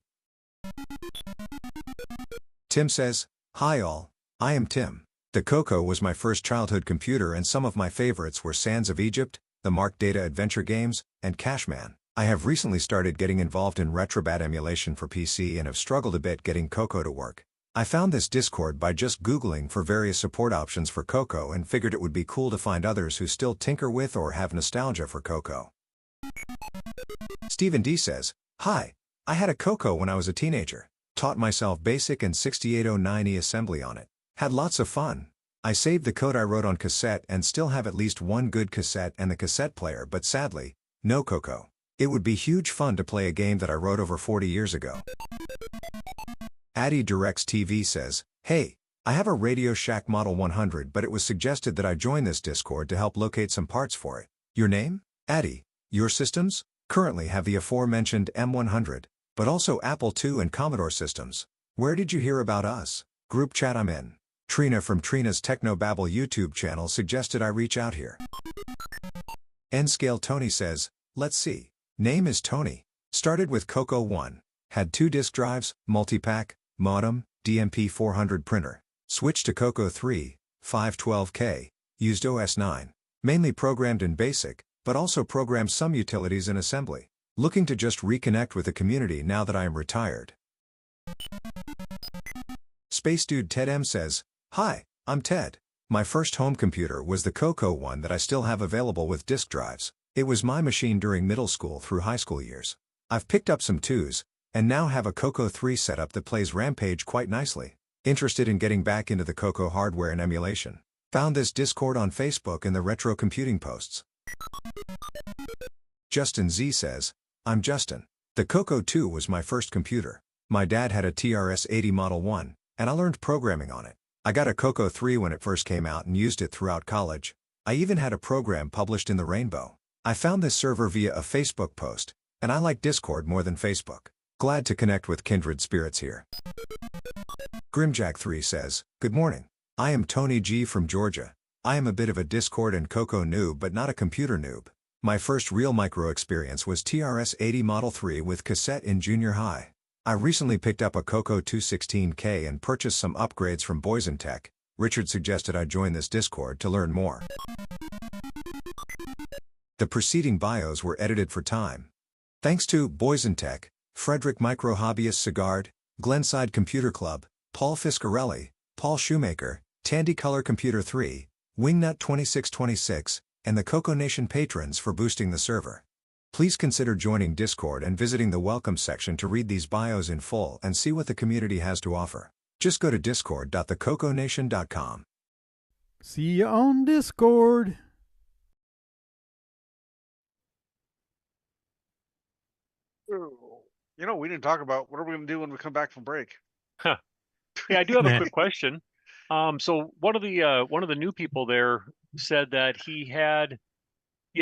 Tim says, "Hi all, I am Tim. The Coco was my first childhood computer and some of my favorites were Sands of Egypt, the Mark Data Adventure games, and Cashman. I have recently started getting involved in Retrobat emulation for PC and have struggled a bit getting Coco to work. I found this Discord by just Googling for various support options for Coco and figured it would be cool to find others who still tinker with or have nostalgia for Coco." Stephen D says, "Hi, I had a Coco when I was a teenager. Taught myself BASIC and 6809E assembly on it. Had lots of fun. I saved the code I wrote on cassette and still have at least one good cassette and the cassette player, but sadly, no Coco. It would be huge fun to play a game that I wrote over 40 years ago." Addy Directs TV says, "Hey, I have a Radio Shack Model 100, but it was suggested that I join this Discord to help locate some parts for it. Your name? Addy. Your systems? Currently have the aforementioned M100, but also Apple II and Commodore systems. Where did you hear about us? Group chat I'm in. Trina from Trina's Technobabble YouTube channel suggested I reach out here." N-Scale Tony says, "Let's see. Name is Tony. Started with Coco 1. Had 2 disk drives, multi-pack, modem, DMP 400 printer. Switched to Coco 3, 512K. Used OS 9. Mainly programmed in BASIC, but also programmed some utilities in assembly. Looking to just reconnect with the community now that I am retired." Space Dude Ted M says, "Hi, I'm Ted. My first home computer was the Coco 1 that I still have available with disk drives. It was my machine during middle school through high school years. I've picked up some 2s, and now have a Coco 3 setup that plays Rampage quite nicely. Interested in getting back into the Coco hardware and emulation. Found this Discord on Facebook and the retro computing posts." Justin Z says, "I'm Justin. The Coco 2 was my first computer. My dad had a TRS-80 Model 1, and I learned programming on it. I got a Coco 3 when it first came out and used it throughout college. I even had a program published in the Rainbow. I found this server via a Facebook post, and I like Discord more than Facebook. Glad to connect with kindred spirits here." Grimjack3 says, "Good morning. I am Tony G from Georgia. I am a bit of a Discord and Coco noob but not a computer noob. My first real micro experience was TRS-80 Model 3 with cassette in junior high. I recently picked up a Coco 216K and purchased some upgrades from Boyson Tech. Richard suggested I join this Discord to learn more." The preceding bios were edited for time. Thanks to Boyson Tech, Frederic Micro Hobbyist Sigard, Glenside Computer Club, Paul Fiscarelli, Paul Shoemaker, Tandy Color Computer 3, Wingnut 2626, and the CoCoNation patrons for boosting the server. Please consider joining Discord and visiting the welcome section to read these bios in full and see what the community has to offer. Just go to discord.thecoconation.com. See you on Discord. You know, we didn't talk about what are we going to do when we come back from break. Huh. Yeah, I do have a quick question. So one of the new people there said that he had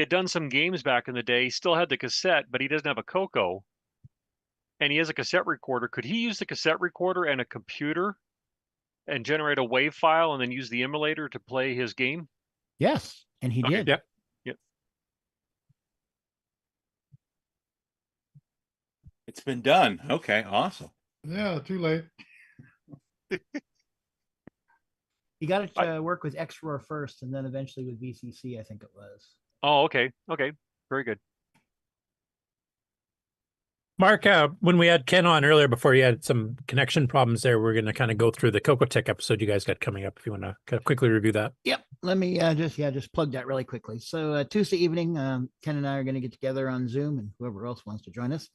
done some games back in the day, still had the cassette, but he doesn't have a Coco, and he has a cassette recorder. Could he use the cassette recorder and a computer and generate a WAV file and then use the emulator to play his game? Yes, and he did. Yep. It's been done. Okay, awesome. Yeah, too late. You got to work with XROAR first, and then eventually with VCC, I think it was. Oh, okay. Okay. Very good. Mark, when we had Ken on earlier, before you had some connection problems there, we're going to kind of go through the CoCoTECH episode you guys got coming up, if you want to kind of quickly review that. Yep. Let me just plug that really quickly. So Tuesday evening, Ken and I are going to get together on Zoom, and whoever else wants to join us.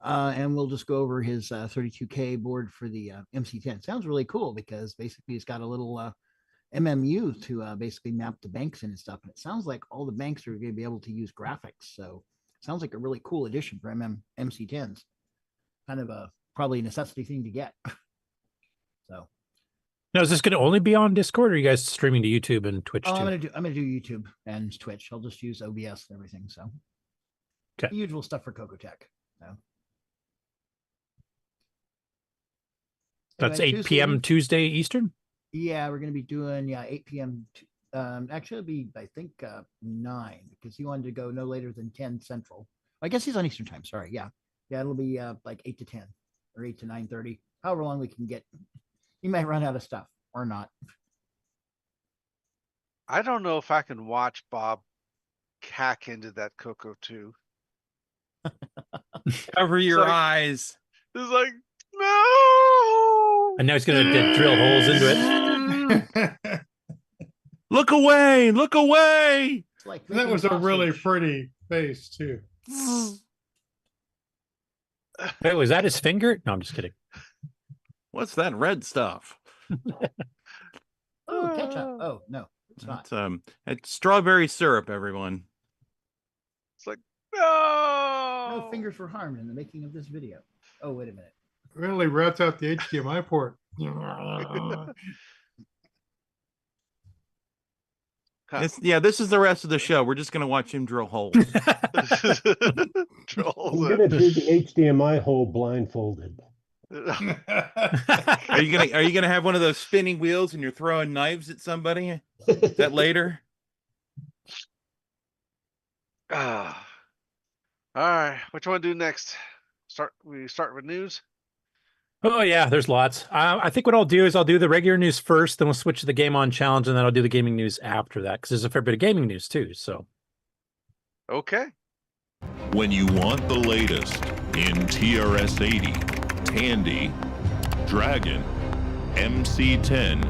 And we'll just go over his 32K board for the MC10. Sounds really cool because basically it's got a little MMU to basically map the banks in and stuff. And it sounds like all the banks are going to be able to use graphics. So it sounds like a really cool addition for MC10s. Kind of a probably a necessity thing to get. So. Now, is this going to only be on Discord, or are you guys streaming to YouTube and Twitch too? I'm gonna do YouTube and Twitch. I'll just use OBS and everything. So the usual stuff for CoCoTECH. So. That's 8 p.m. Tuesday Eastern? Yeah, we're going to be doing 8 p.m. Actually, it'll be, I think, 9, because he wanted to go no later than 10 Central. I guess he's on Eastern time. Sorry. Yeah, it'll be like 8 to 10 or 8 to 9:30, however long we can get. He might run out of stuff or not. I don't know if I can watch Bob hack into that Coco 2. Cover your eyes. It's like, no. And now he's going to drill holes into it. Look away! Look away! Like that was a really pretty face too. Wait, was that his finger? No, I'm just kidding. What's that red stuff? Oh, ketchup. Oh, no, it's not. It's strawberry syrup, everyone. It's like, no. No fingers were harmed in the making of this video. Oh, wait a minute. Really rats out the HDMI port. This is the rest of the show. We're just going to watch him drill holes. I'm going to do the HDMI hole blindfolded. Are you gonna have one of those spinning wheels and you're throwing knives at somebody? Is that later? All right, what you want to do next? We start with news. Oh yeah, there's lots. I think what I'll do is I'll do the regular news first, then we'll switch to the Game On Challenge, and then I'll do the gaming news after that, because there's a fair bit of gaming news too. So, okay. When you want the latest in TRS-80, Tandy, Dragon, MC10,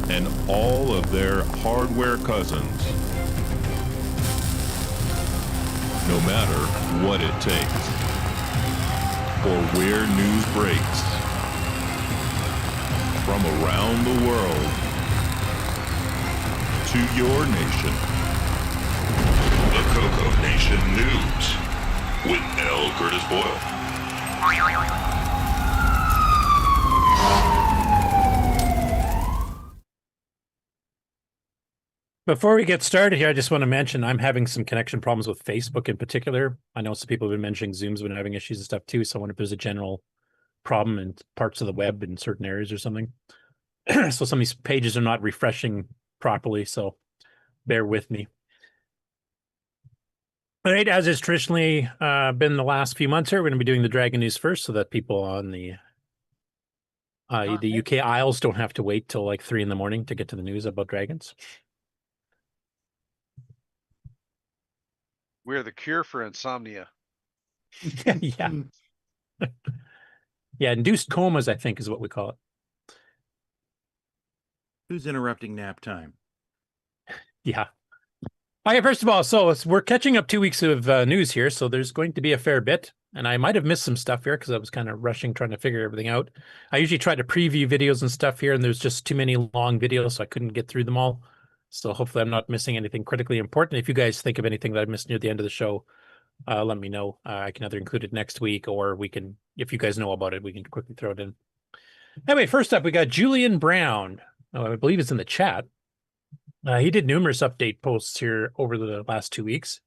and all of their hardware cousins, no matter what it takes, or where news breaks, from around the world to your nation. The CoCoNation News with L Curtis Boyle. before we get started here, I just want to mention I'm having some connection problems with Facebook in particular. I know some people have been mentioning Zoom's been having issues and stuff too. So I wonder if there's a general problem in parts of the web in certain areas or something. So some of these pages are not refreshing properly. So bear with me. All right, as is traditionally been the last few months here, we're going to be doing the Dragon News first so that people on the UK Isles don't have to wait till like 3 in the morning to get to the news about dragons. We're the cure for insomnia. Yeah. Yeah, induced comas, I think, is what we call it. Who's interrupting nap time? Yeah. Okay, first of all, so we're catching up 2 weeks of news here, so there's going to be a fair bit. And I might have missed some stuff here because I was kind of rushing, trying to figure everything out. I usually try to preview videos and stuff here, and there's just too many long videos, so I couldn't get through them all. So hopefully I'm not missing anything critically important. If you guys think of anything that I missed near the end of the show, let me know. I can either include it next week, or we can, if you guys know about it, we can quickly throw it in. Anyway, first up, we got Julian Brown. I believe it's in the chat. He did numerous update posts here over the last 2 weeks.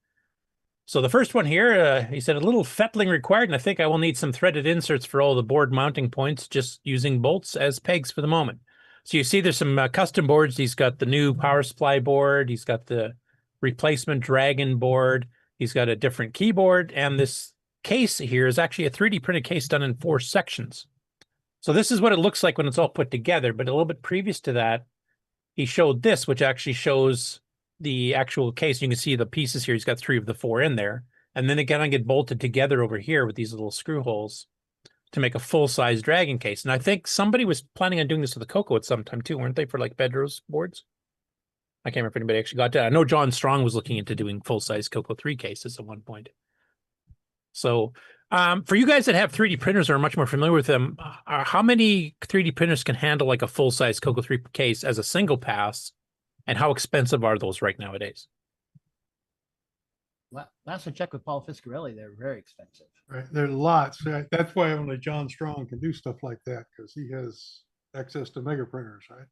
So the first one here, he said, a little fettling required, and I think I will need some threaded inserts for all the board mounting points, just using bolts as pegs for the moment. So you see there's some custom boards. He's got the new power supply board. He's got the replacement Dragon board. He's got a different keyboard. And this case here is actually a 3D printed case done in 4 sections. So this is what it looks like when it's all put together. But a little bit previous to that, he showed this, which actually shows the actual case. You can see the pieces here. He's got 3 of the 4 in there. And then they kind of get bolted together over here with these little screw holes to make a full-size Dragon case. And I think somebody was planning on doing this with the Coco at some time too, weren't they, for like Bedrose boards? I can't remember if anybody actually got that. I know John Strong was looking into doing full-size Coco 3 cases at one point. So for you guys that have 3D printers or are much more familiar with them, how many 3D printers can handle like a full-size Coco 3 case as a single pass, and how expensive are those right nowadays? Last I checked with Paul Fiscarelli, they're very expensive. Right, there are lots. That's why only John Strong can do stuff like that, because he has access to mega printers, right?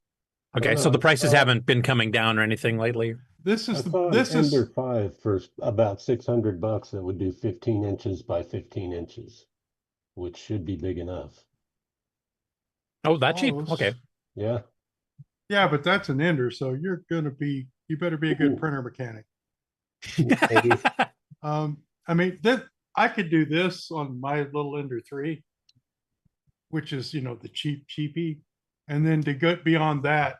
Okay, so the prices haven't been coming down or anything lately. This is this is Ender 5 for about $600. That would do 15 inches by 15 inches, which should be big enough. Oh, that cheap? Okay. Yeah. Yeah, but that's an Ender, so you better be a good printer mechanic. I mean, I could do this on my little Ender 3, which is, the cheapy. And then to go beyond that,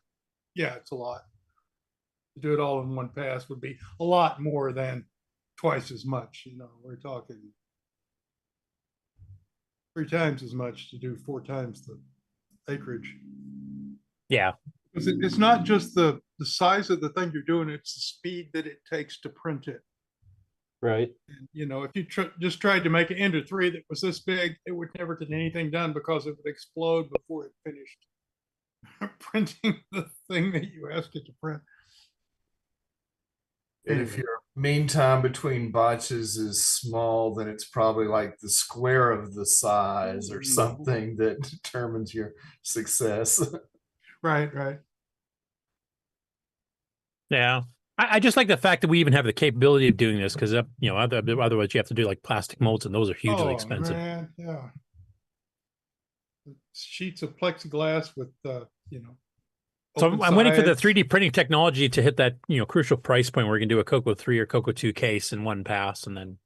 yeah, it's a lot. To do it all in one pass would be a lot more than twice as much. We're talking 3 times as much to do 4 times the acreage. Yeah. It's not just the size of the thing you're doing, it's the speed that it takes to print it. Right. And, if you just tried to make an Ender 3 that was this big, it would never get anything done because it would explode before it finished printing the thing that you asked it to print. And if your mean time between batches is small, then it's probably like the square of the size or something that determines your success. Right. Yeah. I just like the fact that we even have the capability of doing this, because otherwise you have to do like plastic molds, and those are hugely expensive. Man, yeah. Sheets of plexiglass with So I'm waiting for the 3D printing technology to hit that crucial price point where we can do a Coco 3 or Coco 2 case in one pass, and then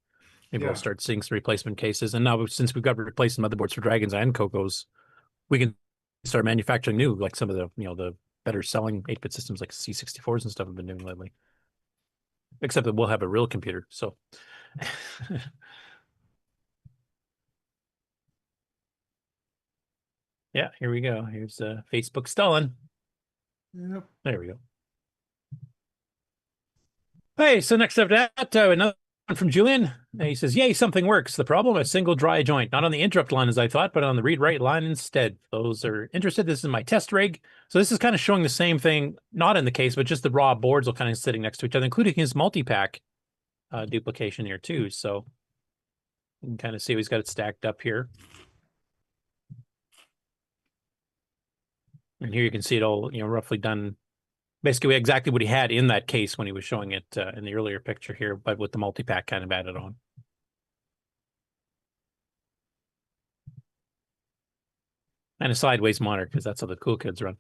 maybe we'll start seeing some replacement cases. And now, since we've got replacement motherboards for Dragons and Cocos, we can start manufacturing new, like some of the the better selling 8-bit systems like C64s and stuff have been doing lately. Except that we'll have a real computer. So yeah, here we go. Here's Facebook Stalin. Yep. There we go. Hey, so next up that another one from Julian. He says, yay, something works. The problem, a single dry joint, not on the interrupt line as I thought, but on the read-write line instead. Those are interested. This is my test rig. So this is kind of showing the same thing, not in the case, but just the raw boards are kind of sitting next to each other, including his multi-pack duplication here too. So you can kind of see he's got it stacked up here. And here you can see it all, roughly done, basically exactly what he had in that case when he was showing it in the earlier picture here, but with the multi-pack kind of added on. And a sideways monitor, because that's how the cool kids run.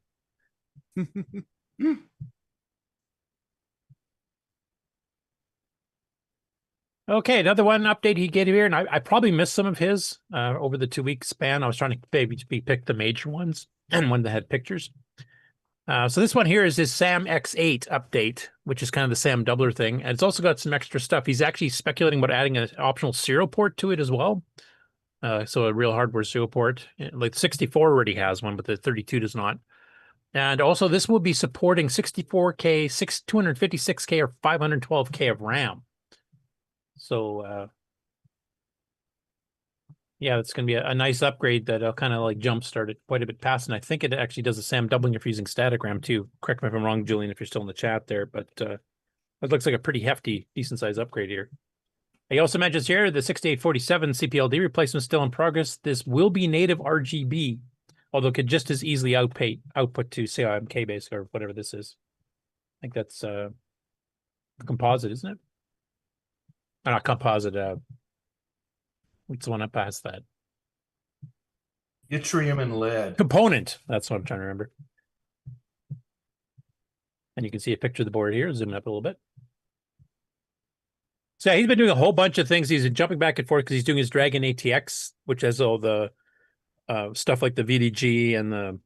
Okay, another one update he gave here, and I probably missed some of his over the 2-week span. I was trying to maybe pick the major ones and one that had pictures. So this one here is his Sam X8 update, which is kind of the Sam Doubler thing. And it's also got some extra stuff. He's actually speculating about adding an optional serial port to it as well. So a real hardware serial port. Like the 64 already has one, but the 32 does not. And also, this will be supporting 64K, 256K, or 512K of RAM. So, yeah, it's going to be a nice upgrade that'll kind of like jumpstart it quite a bit past. And I think it actually does the same doubling if you're using static RAM too. Correct me if I'm wrong, Julian, if you're still in the chat there. But it looks like a pretty hefty, decent size upgrade here. He also mentions here the 6847 CPLD replacement still in progress. This will be native RGB, although it could just as easily output to CIMK basic or whatever this is. I think that's composite, isn't it? Or not composite. What's the one up past that? Yttrium and lead. Component. That's what I'm trying to remember. And you can see a picture of the board here. Zoom up a little bit. So yeah, he's been doing a whole bunch of things. He's been jumping back and forth because he's doing his Dragon ATX, which has all the stuff like the VDG and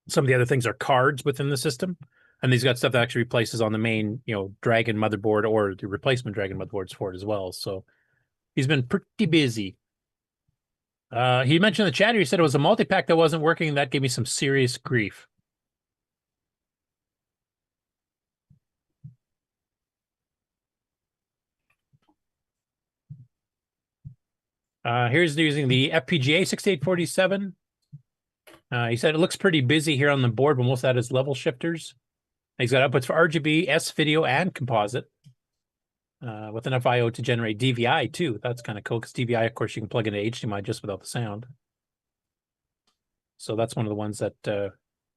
some of the other things are cards within the system. And he's got stuff that actually replaces on the main, Dragon motherboard or the replacement Dragon motherboards for it as well. So he's been pretty busy. He mentioned in the chat, he said it was a multi-pack that wasn't working. That gave me some serious grief. Here's using the FPGA 6847. He said it looks pretty busy here on the board, but most of that is level shifters. He's got outputs for RGB, S video, and composite. With enough I/O to generate DVI too. That's kind of cool because DVI, of course, you can plug into HDMI just without the sound. So that's one of the ones that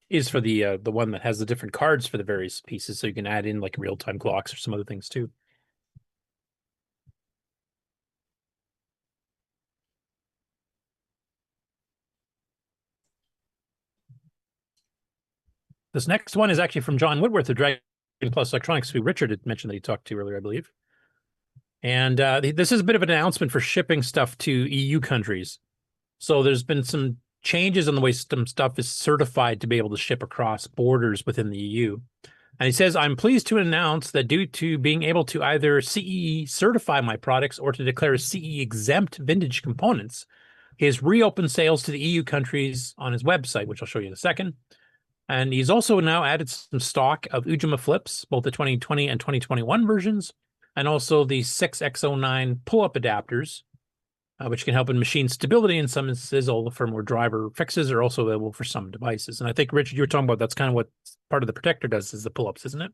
is for the one that has the different cards for the various pieces, so you can add in like real-time clocks or some other things too. This next one is actually from John Whitworth of Dragon Plus Electronics, who Richard had mentioned that he talked to earlier, I believe. And this is a bit of an announcement for shipping stuff to EU countries. So there's been some changes in the way some stuff is certified to be able to ship across borders within the EU. And he says, I'm pleased to announce that due to being able to either CE certify my products or to declare CE-exempt vintage components, he has reopened sales to the EU countries on his website, which I'll show you in a second. And he's also now added some stock of Ujima flips, both the 2020 and 2021 versions, and also the 6X09 pull-up adapters, which can help in machine stability in some instances. All the firmware driver fixes are also available for some devices. And I think, Richard, you were talking about that's kind of what part of the protector does is the pull-ups, isn't it?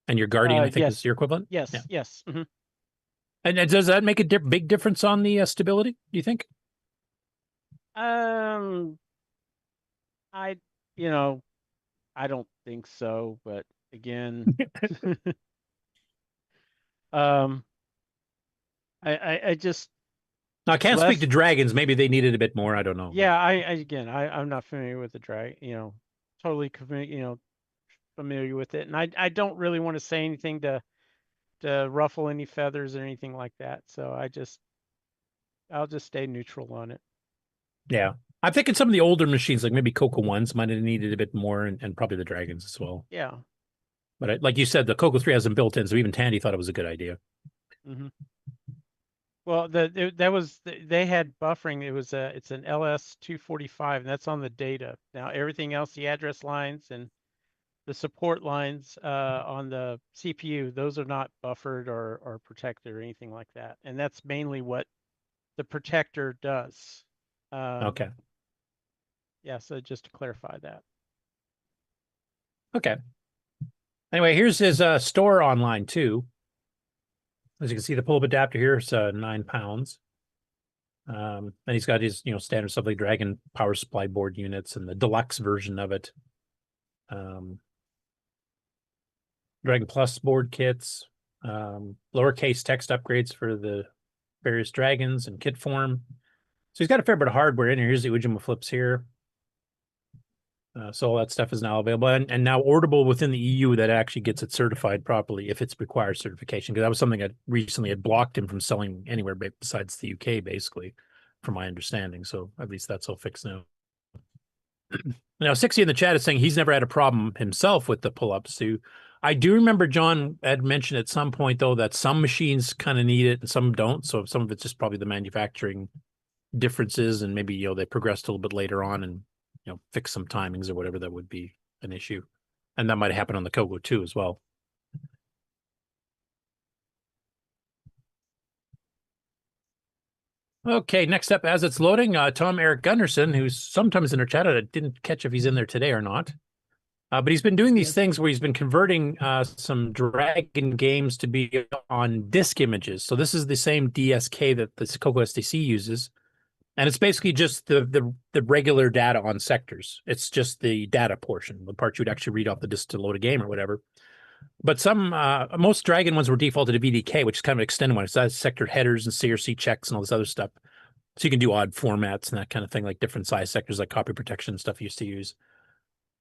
And your Guardian, I think, yes. is your equivalent? Yes, yeah. yes. Mm-hmm. And does that make a big difference on the stability, do you think? I don't think so, but again, I just. Now, I can't speak to dragons. Maybe they needed a bit more. I don't know. Yeah, I'm not familiar with the dragon. Totally familiar with it, and I don't really want to say anything to ruffle any feathers or anything like that. So I'll just stay neutral on it. Yeah. I'm thinking some of the older machines, like maybe Coco ones, might have needed a bit more, and probably the dragons as well. Yeah. But like you said, the Coco 3 has them built in, so even Tandy thought it was a good idea. Mm-hmm. Well, they had buffering. It's an LS245, and that's on the data. Now everything else, the address lines and the support lines on the CPU, those are not buffered or protected or anything like that. And that's mainly what the protector does. Okay. Yeah, so just to clarify that. Okay. Anyway, here's his store online too. As you can see, the pull-up adapter here is 9 pounds. And he's got his, standard stuff like Dragon power supply board units and the deluxe version of it. Dragon Plus board kits, lowercase text upgrades for the various dragons and kit form. So he's got a fair bit of hardware in here. Here's the Ujima flips here. So all that stuff is now available and now orderable within the EU that actually gets it certified properly if it's required certification. Because that was something that recently had blocked him from selling anywhere besides the UK, basically, from my understanding. So at least that's all fixed now. Now, 60 in the chat is saying he's never had a problem himself with the pull-ups too. I do remember John had mentioned at some point, though, that some machines kind of need it and some don't. So some of it's just probably the manufacturing differences, and maybe they progressed a little bit later on and fix some timings or whatever that would be an issue. And that might happen on the Coco too as well. Okay, next up, as it's loading, Tom Erik Gundersen, who's sometimes in our chat. I didn't catch if he's in there today or not. But he's been doing these things where he's been converting some Dragon games to be on disk images. So this is the same DSK that the Coco SDC uses. And it's basically just the regular data on sectors. It's just the data portion, the part you would actually read off the disk to load a game or whatever. But most Dragon ones were defaulted to VDK, which is kind of an extended one. It's got sector headers and CRC checks and all this other stuff. So you can do odd formats and that kind of thing, like different size sectors, like copy protection stuff you used to use.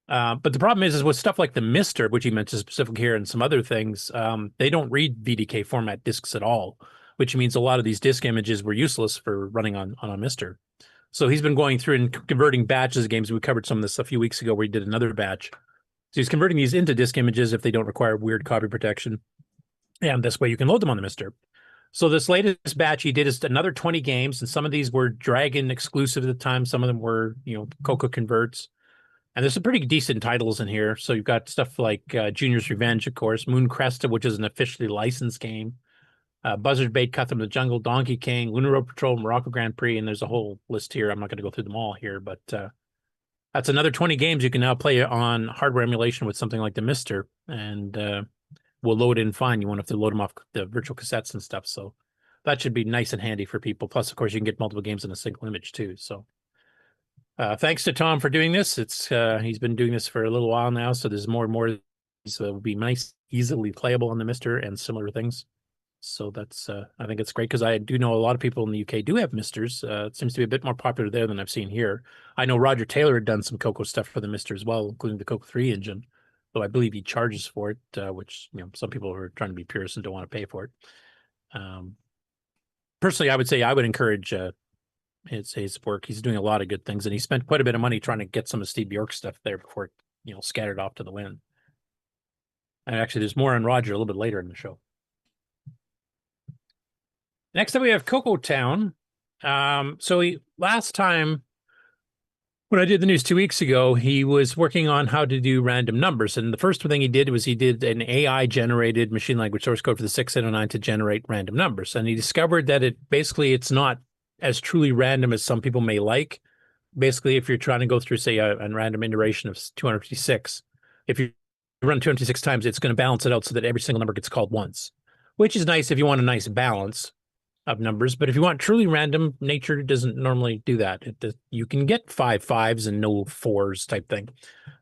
But the problem is with stuff like the Mister, which you mentioned specifically here, and some other things, they don't read VDK format disks at all, which means a lot of these disk images were useless for running on a Mister. So he's been going through and converting batches of games. We covered some of this a few weeks ago where he did another batch. So he's converting these into disk images if they don't require weird copy protection. And this way you can load them on the Mister. So this latest batch he did is another 20 games, and some of these were Dragon exclusive at the time. Some of them were, Coco converts. And there's some pretty decent titles in here. So you've got stuff like Junior's Revenge, of course, Moon Cresta, which is an officially licensed game, Buzzard Bait, Cut Them in the Jungle, Donkey King, Lunar Road Patrol, Morocco Grand Prix, and there's a whole list here. I'm not going to go through them all here, but that's another 20 games you can now play on hardware emulation with something like the Mister, and we'll load in fine. You won't have to load them off the virtual cassettes and stuff. So that should be nice and handy for people. Plus, of course, you can get multiple games in a single image too. So thanks to Tom for doing this. He's been doing this for a little while now, so there's more and more. So it will be nice, easily playable on the Mister and similar things. So that's I think it's great because I do know a lot of people in the UK do have Misters. It seems to be a bit more popular there than I've seen here. I know Roger Taylor had done some Coco stuff for the Mister as well, including the Coco 3 engine, though I believe he charges for it, which some people are trying to be purists and don't want to pay for it. Personally, I would say I would encourage his work. He's doing a lot of good things, and he spent quite a bit of money trying to get some of Steve Bjork's stuff there before it scattered off to the wind. And actually, there's more on Roger a little bit later in the show. Next up, we have Coco Town. Last time when I did the news 2 weeks ago, he was working on how to do random numbers. And the first thing he did was he did an AI-generated machine language source code for the 6809 to generate random numbers. And he discovered that it's not as truly random as some people may like. Basically, if you're trying to go through, say, a random iteration of 256, if you run 256 times, it's going to balance it out so that every single number gets called once, which is nice if you want a nice balance of numbers. But if you want truly random, nature doesn't normally do that. You can get 5 5s and no 4s type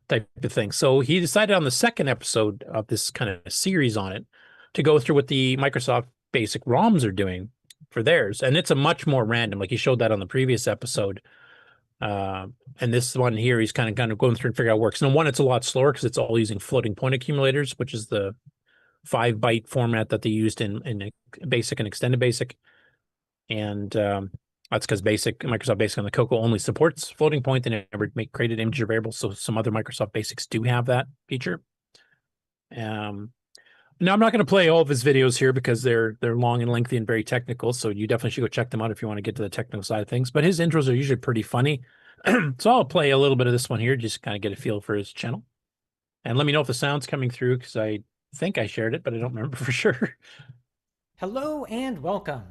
of thing. So he decided on the second episode of this kind of series on it to go through what the Microsoft BASIC ROMs are doing for theirs. And it's a much more random, like he showed that on the previous episode. And this one here, he's kind of going through and figure out how it works. Now, one, it's a lot slower because it's all using floating point accumulators, which is the 5-byte format that they used in BASIC and Extended BASIC. And that's because Microsoft BASIC on the Coco only supports floating point. They never created integer variables. So some other Microsoft BASICs do have that feature. Now, I'm not going to play all of his videos here because they're long and lengthy and very technical. So you definitely should go check them out if you want to get to the technical side of things. But his intros are usually pretty funny. So I'll play a little bit of this one here, just kind of get a feel for his channel. And let me know if the sound's coming through because I think I shared it, but I don't remember for sure. Hello and welcome.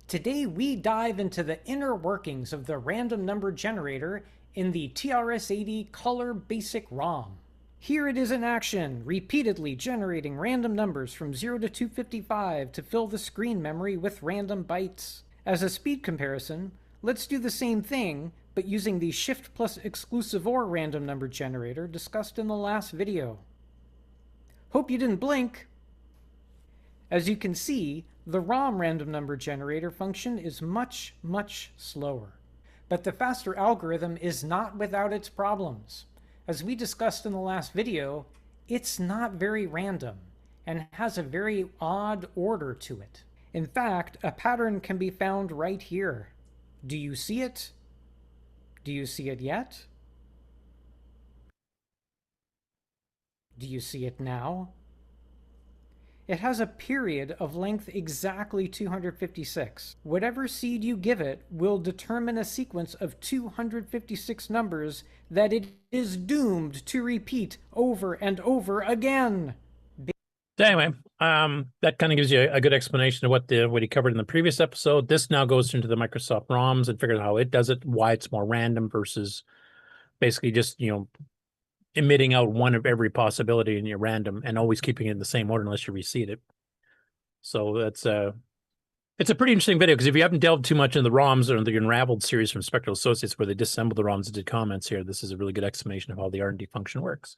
Today we dive into the inner workings of the random number generator in the TRS-80 Color Basic ROM. Here it is in action, repeatedly generating random numbers from 0 to 255 to fill the screen memory with random bytes. As a speed comparison, let's do the same thing, but using the Shift plus exclusive OR random number generator discussed in the last video. Hope you didn't blink. As you can see, the ROM random number generator function is much, much slower. But the faster algorithm is not without its problems. As we discussed in the last video, it's not very random and has a very odd order to it. In fact, a pattern can be found right here. Do you see it? Do you see it yet? Do you see it now? It has a period of length exactly 256. Whatever seed you give it will determine a sequence of 256 numbers that it is doomed to repeat over and over again. So anyway, that kind of gives you a good explanation of what he covered in the previous episode. This now goes into the Microsoft ROMs and figures out how it does it, why it's more random versus basically just, emitting out one of every possibility in your random and always keeping it in the same order unless you reseed it. So that's it's a pretty interesting video, because if you haven't delved too much into the ROMs or the Unraveled series from Spectral Associates where they disassembled the ROMs and did comments here, this is a really good explanation of how the R&D function works.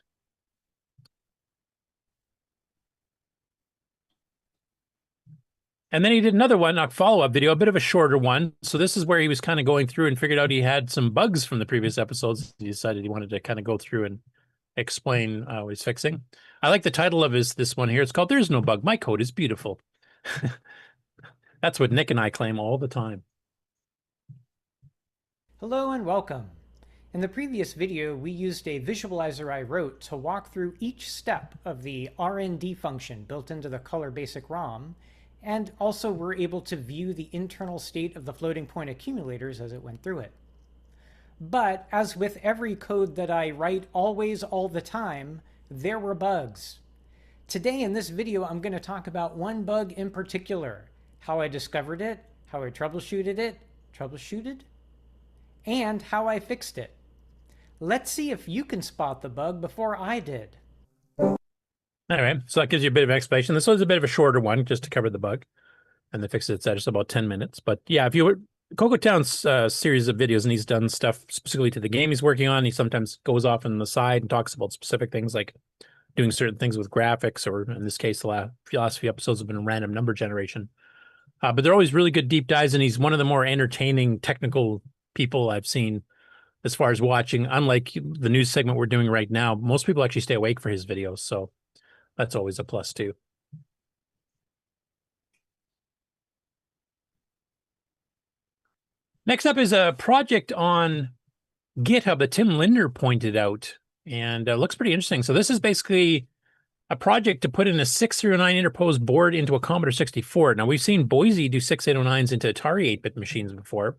And then he did another one, a follow-up video, a bit of a shorter one. So this is where he was kind of going through and figured out he had some bugs from the previous episodes. He decided he wanted to kind of go through and explain what he's fixing. I like the title of this one here. It's called "There's No Bug. My Code is Beautiful." That's what Nick and I claim all the time. Hello and welcome. In the previous video, we used a visualizer I wrote to walk through each step of the RND function built into the Color Basic ROM, and also were able to view the internal state of the floating point accumulators as it went through it. But as with every code that I write always all the time, there were bugs. Today in this video, I'm going to talk about one bug in particular, how I discovered it, how I troubleshooted, and how I fixed it. Let's see if you can spot the bug before I did. Anyway, so that gives you a bit of explanation. This one's a bit of a shorter one, just to cover the bug. And the fix it's just about 10 minutes. But yeah, if you were CoCoTown's series of videos, and he's done stuff specifically to the game he's working on. He sometimes goes off on the side and talks about specific things like doing certain things with graphics, or in this case, the last few episodes have been random number generation. But they're always really good deep dives, and he's one of the more entertaining technical people I've seen as far as watching. Unlike the news segment we're doing right now, most people actually stay awake for his videos, so that's always a plus too. Next up is a project on GitHub that Tim Linder pointed out, and looks pretty interesting. So this is basically a project to put in a 609 interposed board into a Commodore 64. Now, we've seen BOYSE do 6809s into Atari 8-bit machines before.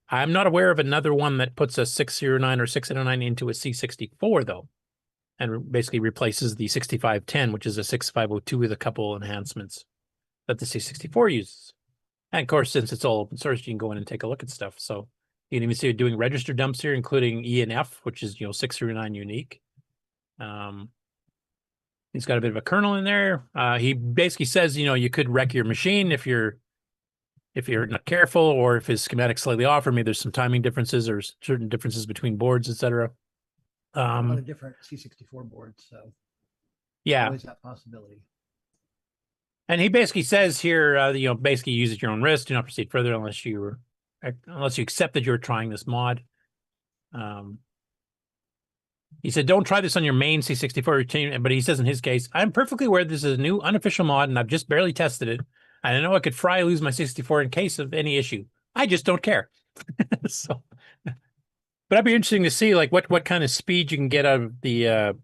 I'm not aware of another one that puts a 609 or 6809 into a C64, though, and basically replaces the 6510, which is a 6502 with a couple enhancements that the C64 uses. And of course, since it's all open source, you can go in and take a look at stuff. So you can even see it doing register dumps here, including E and F, which is 609 unique. He's got a bit of a kernel in there. He basically says, you could wreck your machine if you're not careful, or if his schematic's slightly off, or maybe there's some timing differences or certain differences between boards, etc. A lot of different C64 boards, so yeah, always that possibility. And he basically says here, basically use at your own risk. Do not proceed further unless you accept that you're trying this mod. He said, don't try this on your main C64 routine. But he says in his case, I'm perfectly aware this is a new unofficial mod, and I've just barely tested it. And I know I could fry lose my 64 in case of any issue. I just don't care. So, but it'd be interesting to see what kind of speed you can get out of the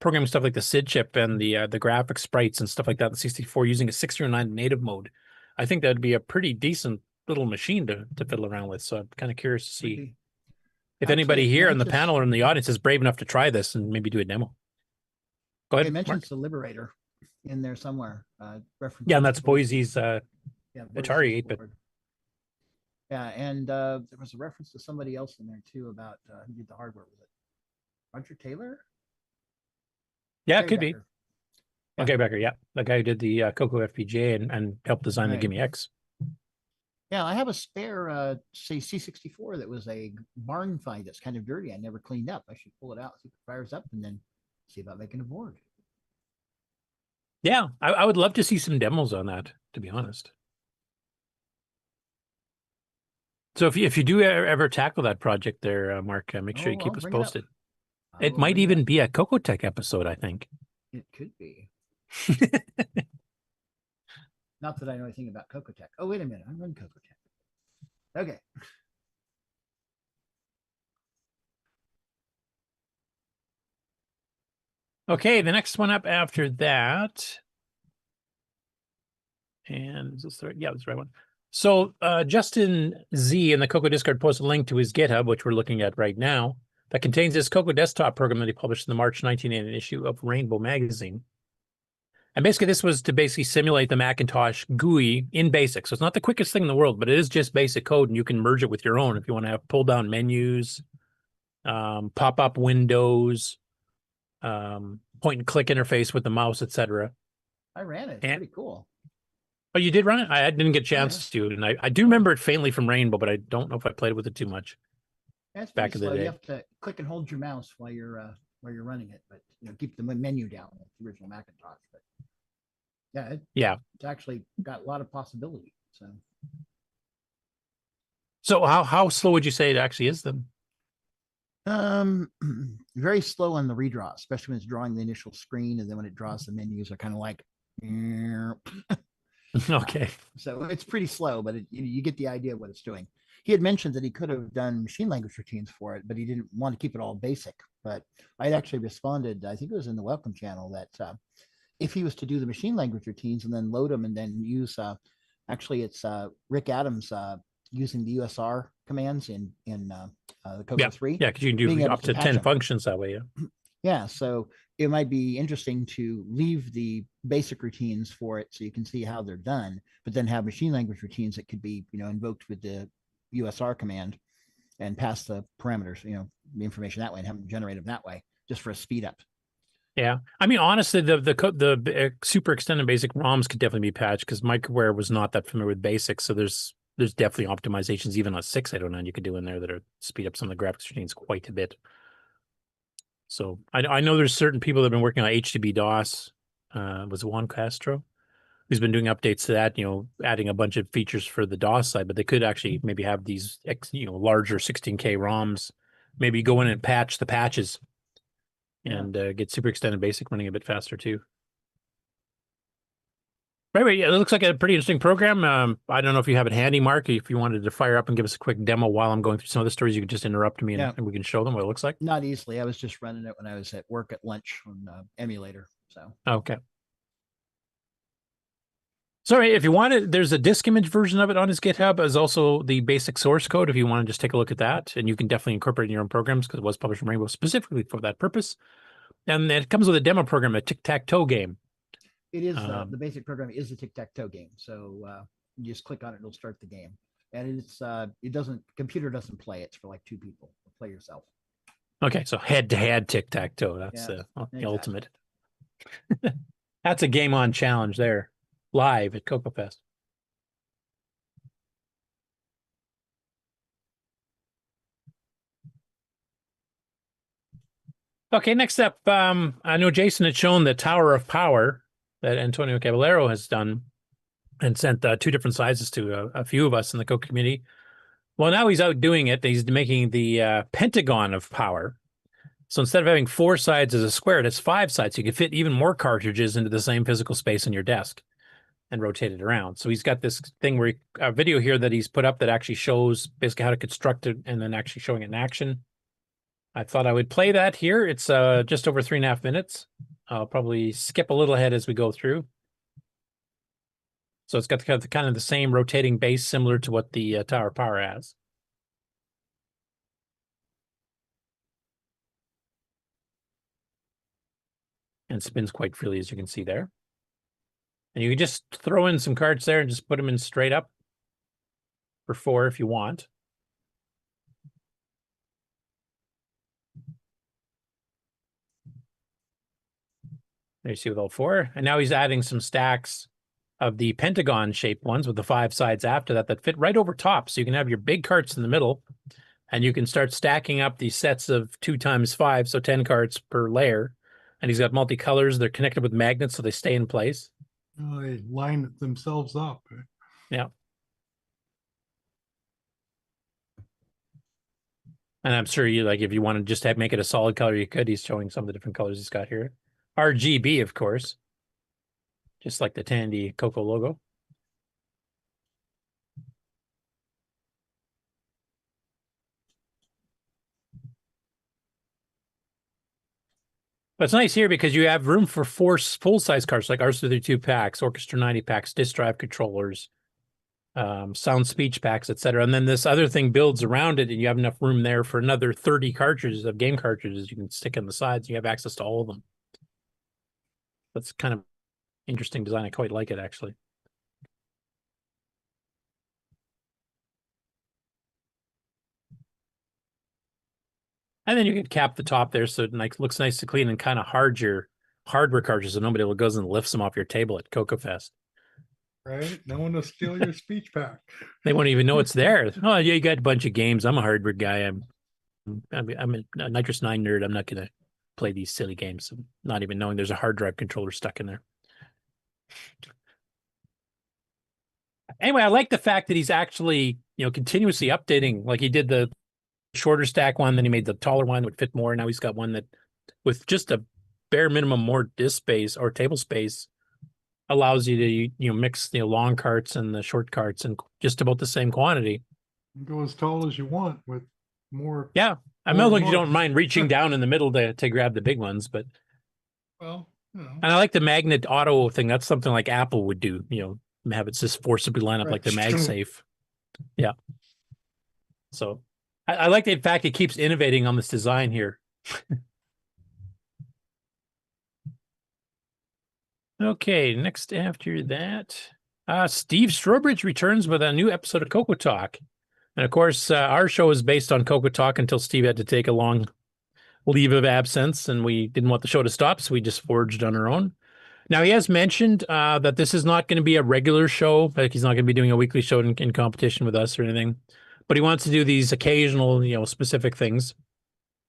programming stuff like the SID chip and the graphic sprites and stuff like that in 64 using a 609 native mode. I think that'd be a pretty decent little machine to fiddle around with. So I'm kind of curious to see if anybody here in the panel or in the audience is brave enough to try this and maybe do a demo. Go ahead. They mentioned the Liberator in there somewhere. Reference. Yeah, and that's BOYSE's Atari 8-bit. Yeah, and there was a reference to somebody else in there too about who did the hardware with it. Roger Taylor? Yeah, it could be. Okay, Becker, yeah. The guy who did the Coco FPGA and helped design the Gimme X. Yeah, I have a spare, say, C64 that was a barn find that's kind of dirty. I never cleaned up. I should pull it out, see if it fires up, and then see about making a board. Yeah, I would love to see some demos on that, to be honest. So if you do ever tackle that project there, Mark, make sure you keep us posted. It might even be a CoCoTech episode, I think. It could be. Not that I know anything about CoCoTech. Oh, wait a minute. I run CoCoTech. Okay. Okay, the next one up after that And is this the right? Yeah, that's the right one. So Justin Z in the Coco Discord posted a link to his GitHub, which we're looking at right now, that contains this Coco Desktop program that he published in the March 1980 issue of Rainbow magazine. And basically, this was to basically simulate the Macintosh GUI in BASIC. So it's not the quickest thing in the world, but it is just basic code, and you can merge it with your own if you want to have pull-down menus, pop-up windows, point-and-click interface with the mouse, etc. I ran it. It's pretty cool. Oh, you did run it? I didn't get a chance to, and I do remember it faintly from Rainbow, but I don't know if I played with it too much. That's back in the slow. day. You have to click and hold your mouse while you're running it, but keep the menu down like the original Macintosh. But yeah, it's actually got a lot of possibility. So how slow would you say it actually is then? Very slow on the redraw, especially when it's drawing the initial screen, and then when it draws the menus are kind of like. Okay. So it's pretty slow, but you get the idea of what it's doing. He had mentioned that he could have done machine language routines for it, but he didn't want to keep it all basic. But I actually responded, I think it was in the welcome channel, that if he was to do the machine language routines and then load them and then use, actually it's Rick Adams using the USR commands in the Coco 3. Yeah, because you can do up to 10 functions that way. Yeah. Yeah, so it might be interesting to leave the basic routines for it so you can see how they're done, but then have machine language routines that could be, invoked with the USR command and pass the parameters, the information that way, and have them generate them that way, just for a speed up. Yeah, I mean, honestly, the super extended basic ROMs could definitely be patched because Microware was not that familiar with BASIC, so there's definitely optimizations even on 6.809 you could do in there that are speed up some of the graphics routines quite a bit. So I know there's certain people that have been working on HTTP DOS. Was Juan Castro, who's been doing updates to that, adding a bunch of features for the DOS side, but they could actually maybe have these, larger 16K ROMs, maybe go in and patch the patches and get super extended basic running a bit faster too. But anyway, yeah, it looks like a pretty interesting program. I don't know if you have it handy, Mark. If you wanted to fire up and give us a quick demo while I'm going through some of the stories, you can just interrupt me and we can show them what it looks like. Not easily. I was just running it when I was at work at lunch on emulator. So okay. Sorry, if you want it, there's a disk image version of it on his GitHub, as also the basic source code. If you want to just take a look at that, and you can definitely incorporate it in your own programs because it was published from Rainbow specifically for that purpose. And it comes with a demo program, a tic-tac-toe game. It is the basic program is a tic-tac-toe game. So you just click on it, it'll start the game. And it's computer doesn't play. It's for like 2 people. Play yourself. Okay, so head-to-head tic-tac-toe. That's the ultimate. That's a game on challenge there, live at CocoFest. Okay, next up, I know Jason had shown the Tower of Power that Antonio Caballero has done and sent 2 different sizes to a few of us in the Coco community. Well, now he's out doing it. He's making the Pentagon of Power. So instead of having 4 sides as a square, it has 5 sides. So you can fit even more cartridges into the same physical space on your desk and rotate it around. So he's got this thing where a video here that he's put up that actually shows basically how to construct it and then actually showing it in action. I thought I would play that here. It's just over 3.5 minutes. I'll probably skip a little ahead as we go through. So it's got kind of the same rotating base similar to what the Tower of Power has. And spins quite freely, as you can see there. And you can just throw in some cards there and just put them in straight up for 4 if you want. There you see with all 4. And now he's adding some stacks of the pentagon-shaped ones with the 5 sides after that fit right over top. So you can have your big carts in the middle, and you can start stacking up these sets of 2 times 5, so 10 carts per layer. And he's got multicolors. They're connected with magnets, so they stay in place. Oh, they line themselves up. Yeah. And I'm sure you if you want to just make it a solid color, you could. He's showing some of the different colors he's got here. RGB, of course, just like the Tandy Coco logo. But it's nice here because you have room for 4 full-size cards like RS-32 packs, Orchestra 90 packs, disk drive controllers, sound speech packs, etc. And then this other thing builds around it, and you have enough room there for another 30 cartridges of game cartridges you can stick on the sides. You have access to all of them. That's kind of interesting design. I quite like it, actually. And then you can cap the top there so it looks nice to clean and kind of hard your hardware cartridges so nobody goes and lifts them off your table at CocoFest. Right? No one will steal your speech pack. They won't even know it's there. Oh, yeah, you got a bunch of games. I'm a hardware guy. I'm a Nitrous 9 nerd. I'm not going to play these silly games, not even knowing there's a hard drive controller stuck in there. Anyway, I like the fact that he's actually, continuously updating. Like he did the shorter stack one, then he made the taller one that would fit more. Now he's got one that, with just a bare minimum more disk space or table space, allows you to mix the long carts and the short carts in just about the same quantity. Go as tall as you want with more. Yeah, I mean, like you don't mind reaching down in the middle to grab the big ones, but well, and I like the magnet auto thing. That's something like Apple would do. Have it just forcibly line up like the MagSafe. Yeah. So I like the fact it keeps innovating on this design here. Okay, next after that, Steve Strobridge returns with a new episode of Coco Talk. And of course, our show is based on Coco Talk until Steve had to take a long leave of absence, and we didn't want the show to stop, so we just forged on our own. Now, he has mentioned that this is not going to be a regular show. Like he's not going to be doing a weekly show in competition with us or anything. But he wants to do these occasional, specific things.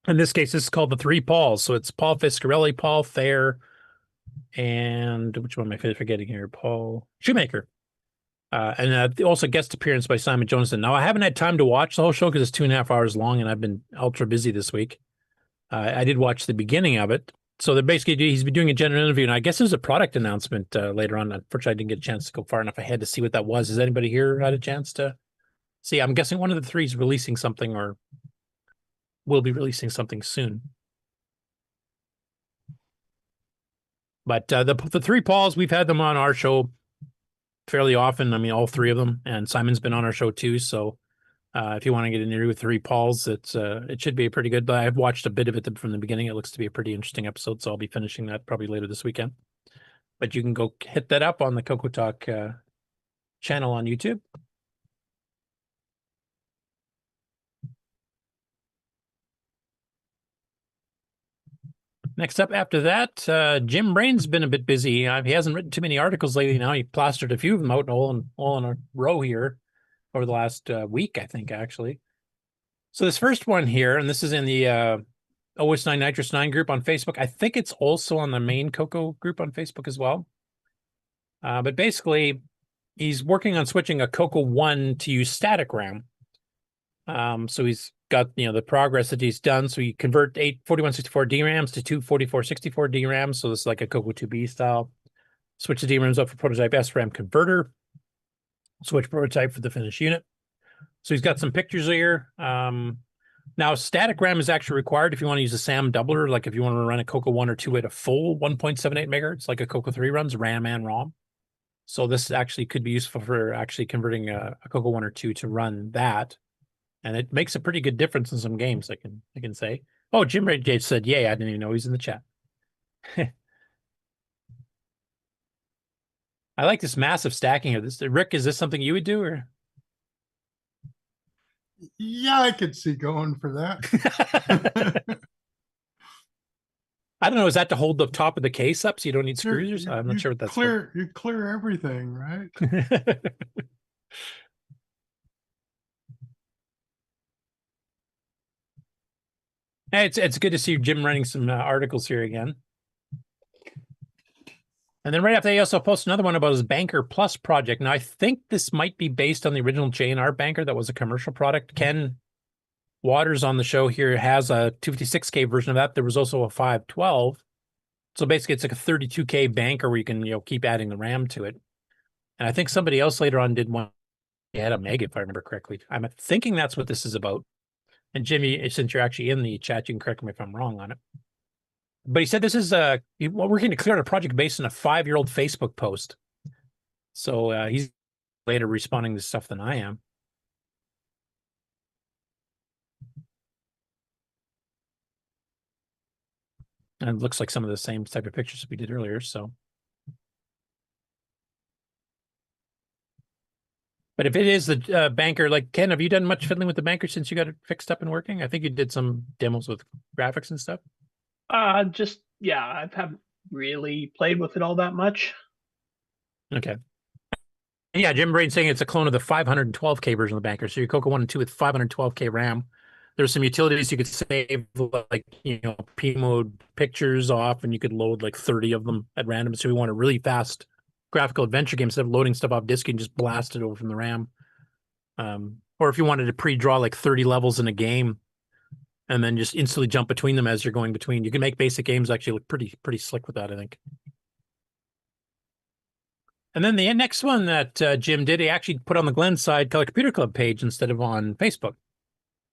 In this case, this is called the Three Pauls. So it's Paul Fiscarelli, Paul Thayer, and which one am I forgetting here? Paul Shoemaker. And also guest appearance by Simon Johnson. Now, I haven't had time to watch the whole show because it's 2.5 hours long, and I've been ultra busy this week. I did watch the beginning of it. So they're basically, he's been doing a general interview, and I guess there's a product announcement later on. Unfortunately, I didn't get a chance to go far enough ahead to see what that was. Has anybody here had a chance to see? I'm guessing one of the three is releasing something or will be releasing something soon. But the Three Pauls, we've had them on our show fairly often. I mean, all three of them. And Simon's been on our show too. So if you want to get an interview with Three Pauls, it should be pretty good. But I've watched a bit of it from the beginning. It looks to be a pretty interesting episode. So I'll be finishing that probably later this weekend. But you can go hit that up on the Coco Talk channel on YouTube. Next up after that, Jim Brain's been a bit busy. He hasn't written too many articles lately now. He plastered a few of them out all in a row here over the last week, I think, actually. So this first one here, and this is in the OS9 Nitrous 9 group on Facebook. I think it's also on the main Coco group on Facebook as well. But basically, he's working on switching a Coco 1 to use static RAM. So he's got the progress that he's done. So he convert 8 4164 DRAMs to 2 4464 DRAMs. So this is like a Coco 2B style. Switch the DRAMs up for prototype SRAM converter. Switch prototype for the finished unit. So he's got some pictures here. Now static RAM is actually required if you want to use a SAM doubler, like if you want to run a Coco 1 or 2 at a full 1.78 megahertz, like a Coco 3 runs, RAM and ROM. So this actually could be useful for actually converting a Coco 1 or 2 to run that. And it makes a pretty good difference in some games, I can say. Oh, Jim Ray J said, yay, I didn't even know he's in the chat. I like this massive stacking here. Rick, is this something you would do, or? Yeah, I could see going for that. I don't know. Is that to hold the top of the case up so you don't need screws? I'm not sure what that's for. You clear everything, right? Hey, it's good to see Jim running some articles here again. And then right after, he also posted another one about his Banker Plus project. Now, I think this might be based on the original JNR Banker that was a commercial product. Ken Waters on the show here has a 256K version of that. There was also a 512. So basically, it's like a 32K Banker where you can keep adding the RAM to it. And I think somebody else later on did one. He had a Mega, if I remember correctly. I'm thinking that's what this is about. And Jimmy, since you're actually in the chat, you can correct me if I'm wrong on it. But he said this is we're working to clear out a project based on a 5-year-old Facebook post. So he's later responding to stuff than I am. And it looks like some of the same type of pictures we did earlier. So, but if it is the banker, like Ken, have you done much fiddling with the banker since you got it fixed up and working? I think you did some demos with graphics and stuff. Just yeah, I haven't really played with it all that much. Okay. Yeah, Jim Brain saying it's a clone of the 512K version of the banker. So your Coco 1 and 2 with 512K RAM. There's some utilities you could save, like, you know, P mode pictures off, and you could load like 30 of them at random. So we want a really fast graphical adventure game, instead of loading stuff off disk, you can just blast it over from the RAM. Or if you wanted to pre-draw like 30 levels in a game and then just instantly jump between them as you're going between, you can make basic games actually look pretty slick with that, I think. And then the next one that Jim did, he actually put on the Glen Side Color Computer Club page instead of on Facebook.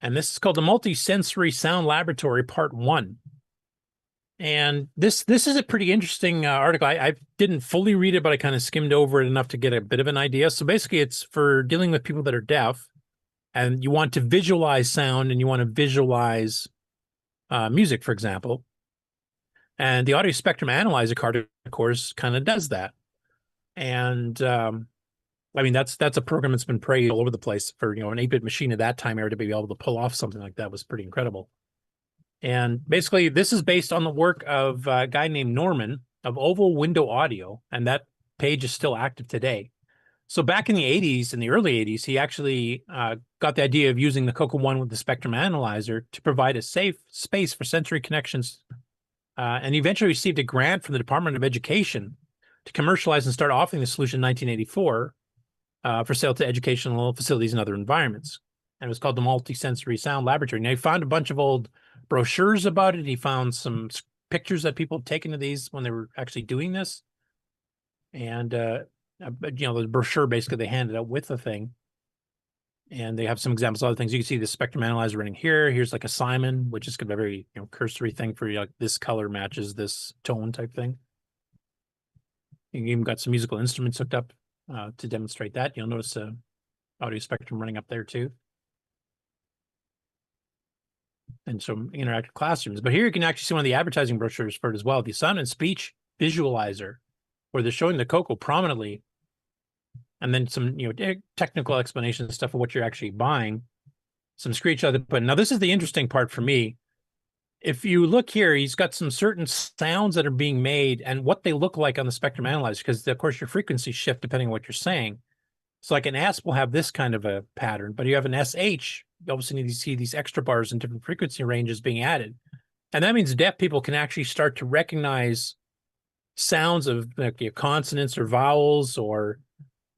And this is called the Multi-Sensory Sound Laboratory Part 1. And this is a pretty interesting article. I didn't fully read it, but I kind of skimmed over it enough to get a bit of an idea. So basically, it's for dealing with people that are deaf, and you want to visualize sound, and you want to visualize music, for example. And the Audio Spectrum Analyzer card, of course, kind of does that. And I mean, that's a program that's been praised all over the place for, you know, an 8-bit machine at that time era to be able to pull off something like that was pretty incredible. And basically, this is based on the work of a guy named Norman of Oval Window Audio, and that page is still active today. So back in the 80s, in the early 80s, he actually got the idea of using the Coco 1 with the Spectrum Analyzer to provide a safe space for sensory connections, and he eventually received a grant from the Department of Education to commercialize and start offering the solution in 1984 for sale to educational facilities and other environments. And it was called the Multi-Sensory Sound Laboratory. Now, he found a bunch of old brochures about it. He found some pictures that people had taken of these when they were actually doing this. And, you know, the brochure, basically, they handed out with the thing. And they have some examples of other things. You can see the Spectrum Analyzer running here. Here's like a Simon, which is kind of a very, you know, cursory thing for, like, this color matches this tone type thing. You even got some musical instruments hooked up to demonstrate that. You'll notice audio spectrum running up there too. And some interactive classrooms. But here you can actually see one of the advertising brochures for it as well. The Sound and Speech Visualizer, where they're showing the Coco prominently. And then some, you know, technical explanation stuff of what you're actually buying. Some screenshots. But now this is the interesting part for me. If you look here, he's got some certain sounds that are being made and what they look like on the Spectrum Analyzer, because, of course, your frequencies shift depending on what you're saying. So like an S will have this kind of a pattern, but you have an SH, you obviously need to see these extra bars in different frequency ranges being added. And that means deaf people can actually start to recognize sounds of, like, you know, consonants or vowels or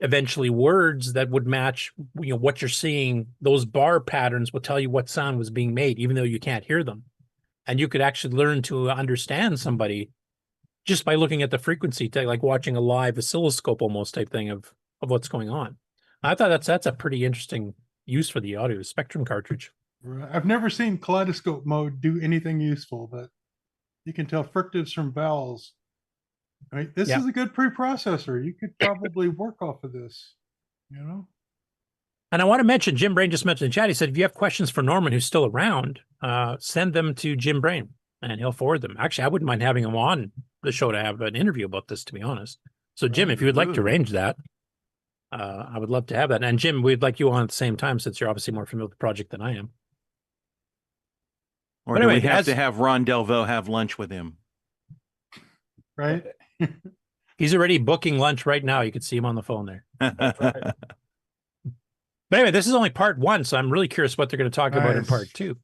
eventually words that would match, you know, what you're seeing. Those bar patterns will tell you what sound was being made, even though you can't hear them. And you could actually learn to understand somebody just by looking at the frequency, like watching a live oscilloscope almost type thing of what's going on. I thought that's a pretty interesting use for the audio spectrum cartridge. I've never seen kaleidoscope mode do anything useful, but you can tell fricatives from vowels. I mean, this is a good preprocessor. You could probably work off of this, you know? And I want to mention, Jim Brain just mentioned in chat, he said, if you have questions for Norman, who's still around, send them to Jim Brain and he'll forward them. Actually, I wouldn't mind having him on the show to have an interview about this, to be honest. So Jim, if you would like to arrange that, I would love to have that. And Jim, we'd like you on at the same time, since you're obviously more familiar with the project than I am. Or but anyway, do we have to have Ron Delvaux have lunch with him? Right. He's already booking lunch right now. You can see him on the phone there. Right. But anyway, this is only part 1, so I'm really curious what they're going to talk about in part 2.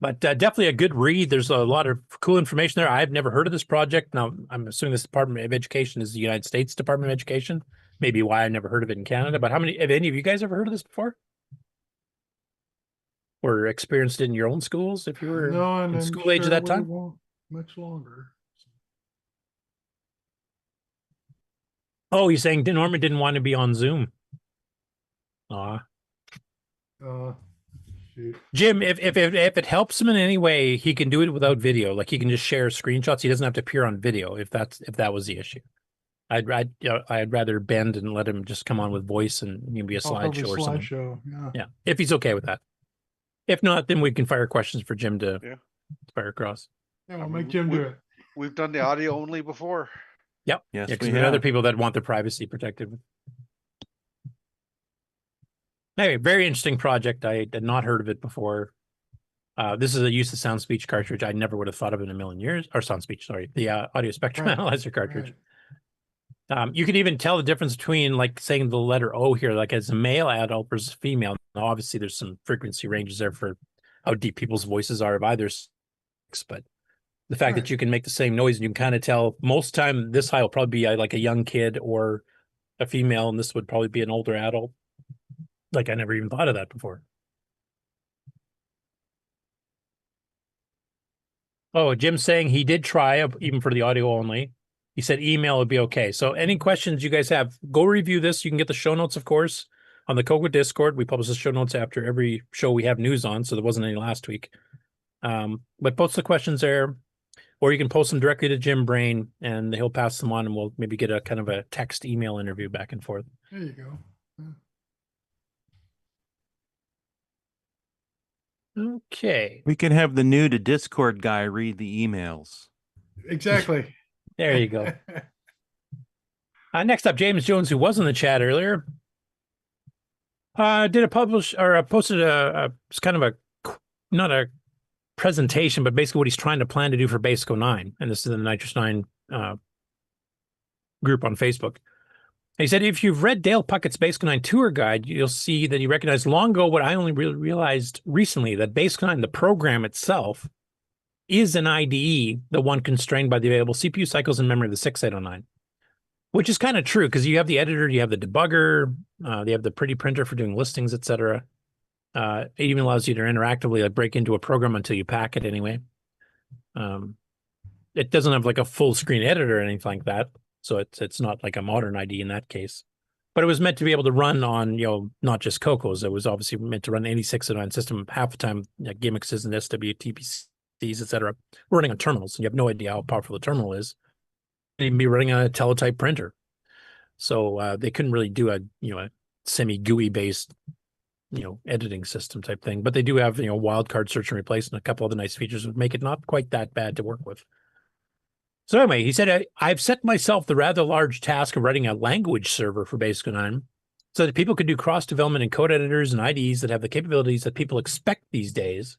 But definitely a good read. There's a lot of cool information there. I've never heard of this project. Now, I'm assuming this Department of Education is the United States Department of Education. Maybe why I never heard of it in Canada. But have any of you guys ever heard of this before? Or experienced it in your own schools if you were in school age at that time? Much longer. Oh, you're saying Norman didn't want to be on Zoom? Shoot. Jim, if it helps him in any way, he can do it without video. Like he can just share screenshots. He doesn't have to appear on video if that was the issue. I'd rather bend and let him just come on with voice and maybe a slideshow or something. Yeah. If he's okay with that. If not, then we can fire questions for Jim to fire across. Yeah, we'll make Jim do it. We've done the audio only before. Yep. Yes, because we there are other have. people that want their privacy protected. Anyway, very interesting project. I had not heard of it before. This is a use of sound speech cartridge I never would have thought of in a million years. Or sound speech, sorry, the audio spectrum analyzer cartridge. You can even tell the difference between like saying the letter O here, like as a male adult versus female. Now, obviously, there's some frequency ranges there for how deep people's voices are of either sex, but the fact that you can make the same noise and you can kind of tell most time this high will probably be like a young kid or a female, and this would probably be an older adult. Like I never even thought of that before. Oh, Jim's saying he did try even for the audio only. He said email would be okay. So any questions you guys have, go review this. You can get the show notes, of course, on the Coco Discord. We publish the show notes after every show we have news on, so there wasn't any last week. But post the questions there, or you can post them directly to Jim Brain, and he'll pass them on, and we'll maybe get a kind of a text email interview back and forth. There you go. Okay. We can have the new to Discord guy read the emails. Exactly. There you go. Next up, James Jones, who was in the chat earlier, posted it's kind of a, not a presentation, but basically what he's trying to plan to do for BASIC09. And this is in the Nitrous 9 group on Facebook. He said, if you've read Dale Puckett's BASIC09 tour guide, you'll see that he recognized long ago what I only realized recently, that BASIC09, the program itself, is an IDE, the one constrained by the available CPU cycles and memory of the 6809, which is kind of true because you have the editor, you have the debugger, you have the pretty printer for doing listings, etc. It even allows you to interactively like break into a program until you pack it anyway. It doesn't have like a full screen editor or anything like that. So it's not like a modern IDE in that case, but it was meant to be able to run on, not just Cocos. It was obviously meant to run any 609 system half the time, like gimmicks and SWTPCs, etc. running on terminals, and you have no idea how powerful the terminal is. They'd be running on a teletype printer. So they couldn't really do a semi GUI based, editing system type thing, but they do have, wildcard search and replace and a couple other nice features that make it not quite that bad to work with. So anyway, he said, I've set myself the rather large task of writing a language server for BASIC09 so that people could do cross-development in code editors and IDEs that have the capabilities that people expect these days.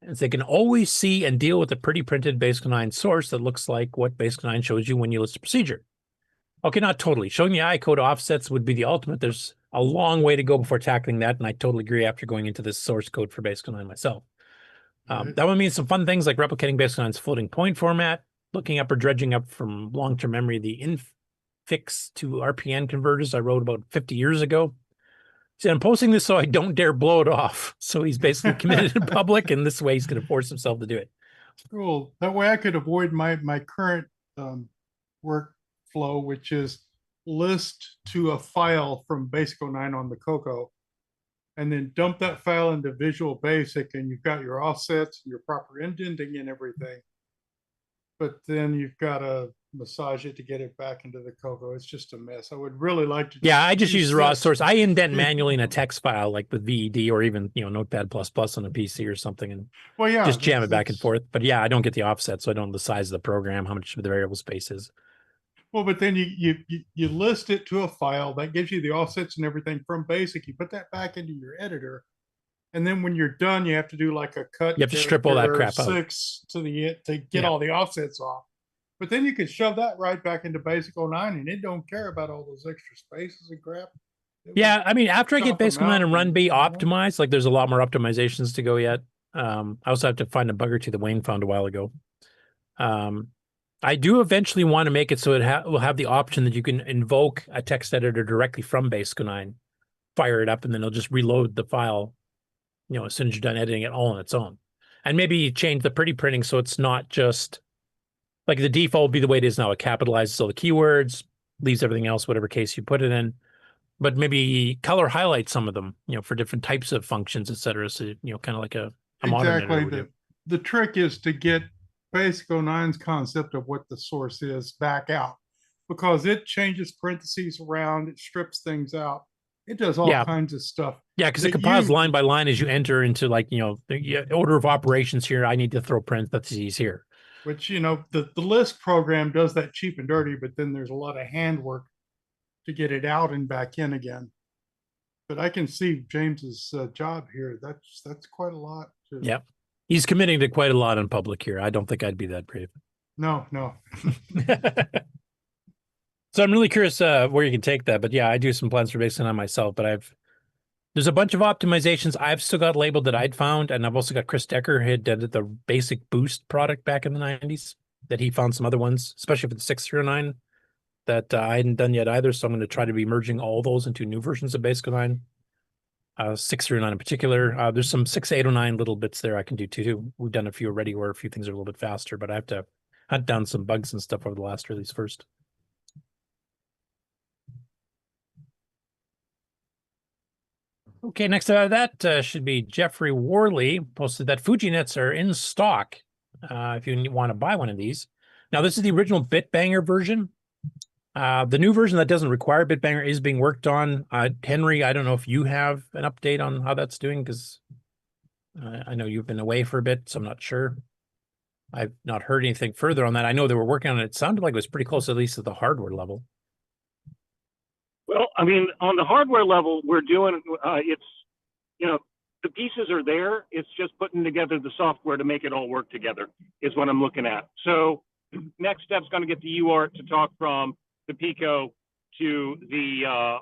And so they can always see and deal with a pretty printed BASIC09 source that looks like what BASIC09 shows you when you list a procedure. Okay, not totally. Showing the I code offsets would be the ultimate. There's a long way to go before tackling that, and I totally agree after going into this source code for BASIC09 myself. That one means some fun things like replicating BASIC09's floating point format, looking up or dredging up from long-term memory the infix to RPN converters I wrote about 50 years ago. He said, I'm posting this so I don't dare blow it off. So he's basically committed in public, and this way he's going to force himself to do it. Cool. That way I could avoid my current workflow, which is list to a file from BASIC09 on the Coco, and then dump that file into Visual Basic, and you've got your offsets and your proper indenting and everything. But then you've got to massage it to get it back into the Coco. It's just a mess. I would really like to. Yeah, I just use raw source. I indent manually in a text file like with VED or even Notepad++ on a PC or something, and just jam it back and forth. But yeah, I don't get the offset, so I don't know the size of the program, how much the variable space is. Well, but then you list it to a file that gives you the offsets and everything from BASIC. You put that back into your editor. And then when you're done, you have to do like a cut. You have to strip all that crap out. 6 to get all the offsets off. But then you can shove that right back into BASIC09, and it don't care about all those extra spaces and crap. Yeah, I mean, after I get BASIC09 and Run B optimized, like there's a lot more optimizations to go yet. I also have to find a bug or two that Wayne found a while ago. I do eventually want to make it so it will have the option that you can invoke a text editor directly from BASIC09, fire it up, and then it'll just reload the file as soon as you're done editing it all on its own. And maybe change the pretty printing so it's not just like the default would be the way it is now. It capitalizes all the keywords, leaves everything else, whatever case you put it in. but maybe color highlight some of them, for different types of functions, etc. So, kind of like a modern editor would do. The trick is to get BASIC09's concept of what the source is back out, because it changes parentheses around, it strips things out, it does all kinds of stuff. Yeah, because it compiles line by line as you enter into the order of operations here. I need to throw parentheses here. Which, the Lisp program does that cheap and dirty, but then there's a lot of handwork to get it out and back in again. But I can see James's job here. That's quite a lot. Yep. He's committing to quite a lot in public here. I don't think I'd be that brave. No. So I'm really curious where you can take that. But yeah, I do some plans for BASIC09 myself, but there's a bunch of optimizations I've still got labeled that I'd found. And I've also got Chris Decker, who did the Basic Boost product back in the 90s, that he found some other ones, especially for the 609 that I hadn't done yet either. So I'm going to try to be merging all those into new versions of BASIC09. 609 in particular. There's some 6809 little bits there I can do too. We've done a few already where a few things are a little bit faster, but I have to hunt down some bugs and stuff over the last release first. Okay, next out of that should be Jeffrey Worley, posted that FujiNets are in stock if you want to buy one of these. Now, this is the original Bitbanger version. The new version that doesn't require Bitbanger is being worked on. Henry, I don't know if you have an update on how that's doing, because I know you've been away for a bit, so I'm not sure. I've not heard anything further on that. I know they were working on it. It sounded like it was pretty close, at least at the hardware level. Well, I mean, on the hardware level, we're doing, the pieces are there. It's just putting together the software to make it all work together is what I'm looking at. So next step's going to get the UART to talk from the Pico to the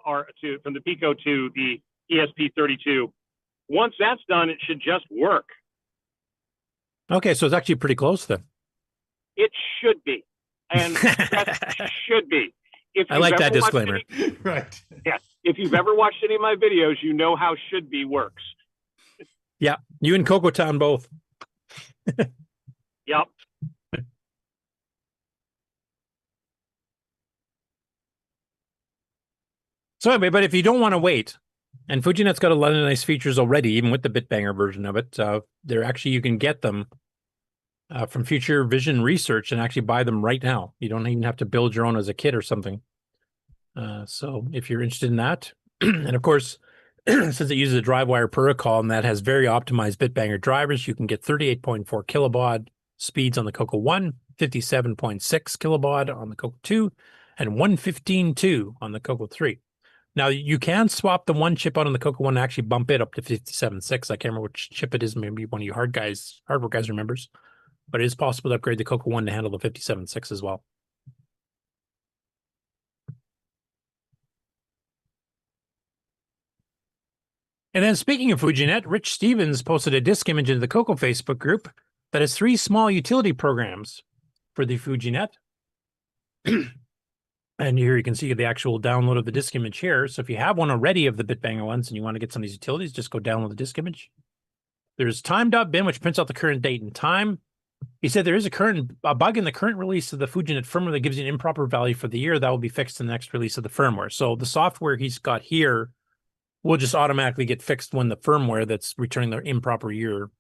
from the Pico to the ESP32. Once that's done, it should just work. Okay, so it's actually pretty close then. It should be, and that should be. If I like that disclaimer. Right. Yeah. If you've ever watched any of my videos, you know how should be works. Yeah, you and Coco Town both. Yep. So anyway, but if you don't want to wait, and FujiNet's got a lot of nice features already, even with the Bitbanger version of it, they're actually, you can get them from Future Vision Research and actually buy them right now. You don't even have to build your own as a kit or something. So if you're interested in that, and of course, since it uses a drive-wire protocol and that has very optimized Bitbanger drivers, you can get 38.4 kilobaud speeds on the Coco 1, 57.6 kilobaud on the Coco 2, and 115.2 on the Coco 3. Now, you can swap the one chip out on the Coco 1 and actually bump it up to 57.6. I can't remember which chip it is. Maybe one of you hardware guys remembers. But it is possible to upgrade the Coco 1 to handle the 57.6 as well. And then speaking of FujiNet, Rich Stevens posted a disk image into the Coco Facebook group that has 3 small utility programs for the FujiNet. And here you can see the actual download of the disk image here. So if you have one already of the Bitbanger ones and you want to get some of these utilities, just go download the disk image. There's time.bin, which prints out the current date and time. He said there is a bug in the current release of the FujiNet firmware that gives you an improper value for the year. That will be fixed in the next release of the firmware. So the software he's got here will just automatically get fixed when the firmware that's returning the improper year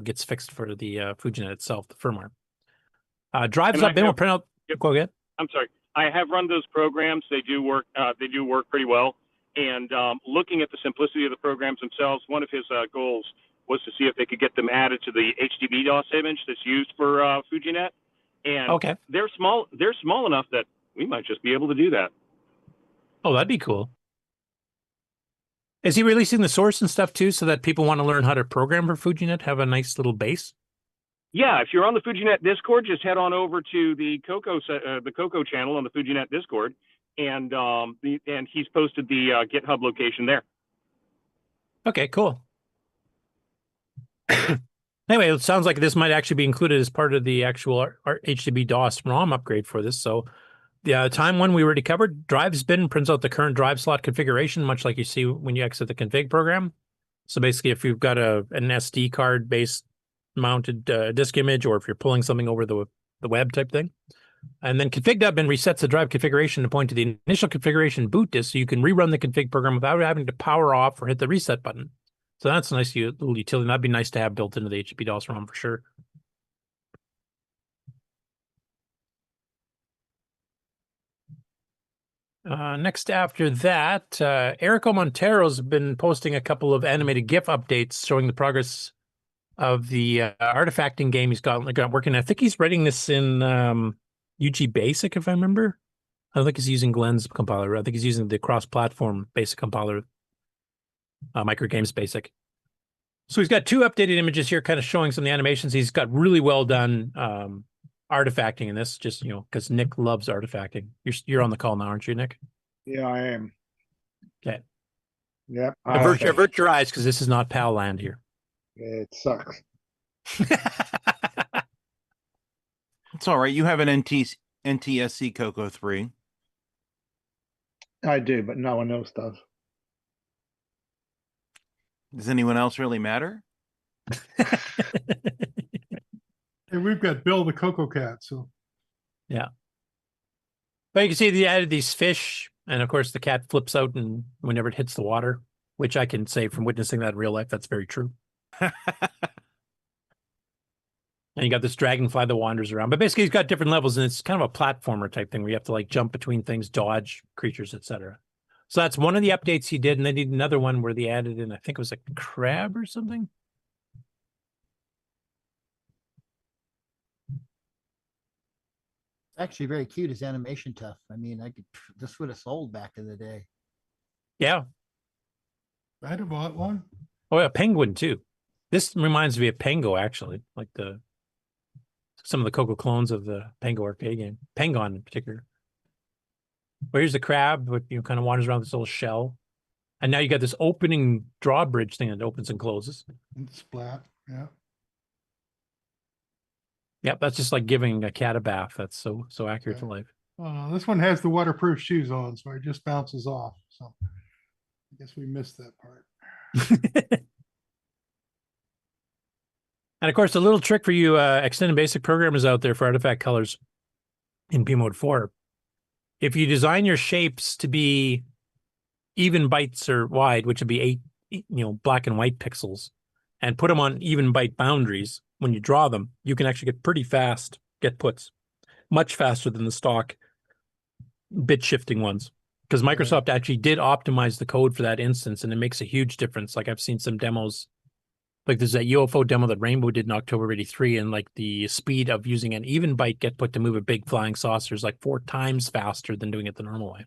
gets fixed for the FujiNet itself, the firmware. Drives.bin will print out. Go ahead. I'm sorry. I have run those programs. They do work. They do work pretty well. And looking at the simplicity of the programs themselves, one of his goals was to see if they could get them added to the HDB DOS image that's used for FujiNet. And okay, they're small. They're small enough that we might just be able to do that. Oh, that'd be cool. Is he releasing the source and stuff too, so that people want to learn how to program for FujiNet have a nice little base? Yeah, if you're on the FujiNet Discord, just head on over to the Coco channel on the FujiNet Discord, and he's posted the GitHub location there. Okay, cool. Anyway, it sounds like this might actually be included as part of the actual HDB DOS ROM upgrade for this. So the time one we already covered, drives bin prints out the current drive slot configuration, much like you see when you exit the config program. So basically, if you've got an SD card based mounted disk image, or if you're pulling something over the web type thing, And then config admin resets the drive configuration to point to the initial configuration boot disk, so you can rerun the config program without having to power off or hit the reset button. So that's a nice little utility. That'd be nice to have built into the HTTP DOS ROM for sure. Next after that, Erico Monteiro's been posting a couple of animated GIF updates showing the progress of the artifacting game he's got working. I think he's writing this in UG Basic, if I remember. I don't think he's using Glenn's compiler. I think he's using the cross-platform BASIC compiler, Microgames Basic. So he's got two updated images here kind of showing some of the animations. He's got really well done artifacting in this, just, you know, because Nick loves artifacting. You're on the call now, aren't you, Nick? Yeah, I am. Okay. Yep. Avert your eyes, because this is not PAL land here. It sucks. It's all right. You have an NTSC Coco 3. I do, but no one else does. Does anyone else really matter? Hey, we've got Bill the Coco Cat, so. Yeah. But you can see they added these fish, and of course the cat flips out and whenever it hits the water, which I can say from witnessing that in real life, that's very true. And you got this dragonfly that wanders around. But basically he's got different levels, and it's kind of a platformer type thing where you have to like jump between things, dodge creatures, etc. So that's one of the updates he did, and they did another one where they added in, I think it was a crab or something. Actually very cute as animation tough. I mean, this would have sold back in the day. Yeah. I'd have bought one. Oh, yeah, penguin too. This reminds me of Pengo, actually, like some of the Coco clones of the Pengo arcade game. Pengon in particular. Well, here's the crab, but you know, kind of wanders around this little shell. And now you got this opening drawbridge thing that opens and closes. And splat, yeah. Yep, that's just like giving a cat a bath. That's so accurate to life. This one has the waterproof shoes on, so it just bounces off. So I guess we missed that part. And of course, a little trick for you extended basic programmers out there for artifact colors in P mode 4. If you design your shapes to be even bytes or wide, which would be 8, you know, black and white pixels, and put them on even byte boundaries, when you draw them, you can actually get pretty fast get puts, much faster than the stock bit shifting ones. Because Microsoft actually did optimize the code for that instance, and it makes a huge difference. Like I've seen some demos, like there's that UFO demo that Rainbow did in October '83, and like the speed of using an even byte get put to move a big flying saucer is like 4 times faster than doing it the normal way.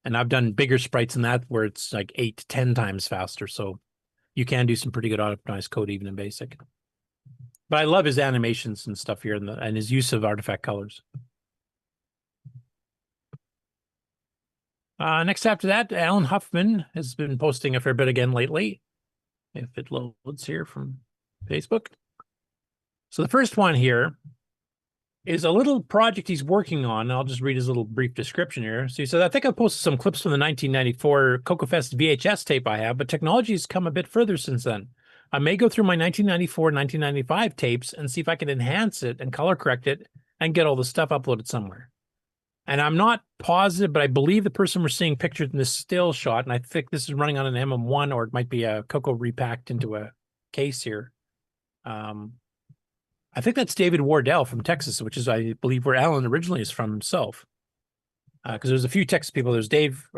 And I've done bigger sprites than that where it's like 8 to 10 times faster. So you can do some pretty good optimized code even in BASIC. But I love his animations and stuff here and his use of artifact colors. Next after that, Alan Huffman has been posting a fair bit again lately. If it loads here from Facebook. So the first one here is a little project he's working on. I'll just read his little brief description here. So he said, I think I posted some clips from the 1994 CocoFest VHS tape I have, but technology has come a bit further since then. I may go through my 1994, 1995 tapes and see if I can enhance it and color correct it and get all the stuff uploaded somewhere. And I'm not positive, but I believe the person we're seeing pictured in this still shot, and I think this is running on an MM1, or it might be a Coco repacked into a case here. I think that's David Wardell from Texas, which is, I believe, where Alan originally is from himself. Because there's a few Texas people. There's Dave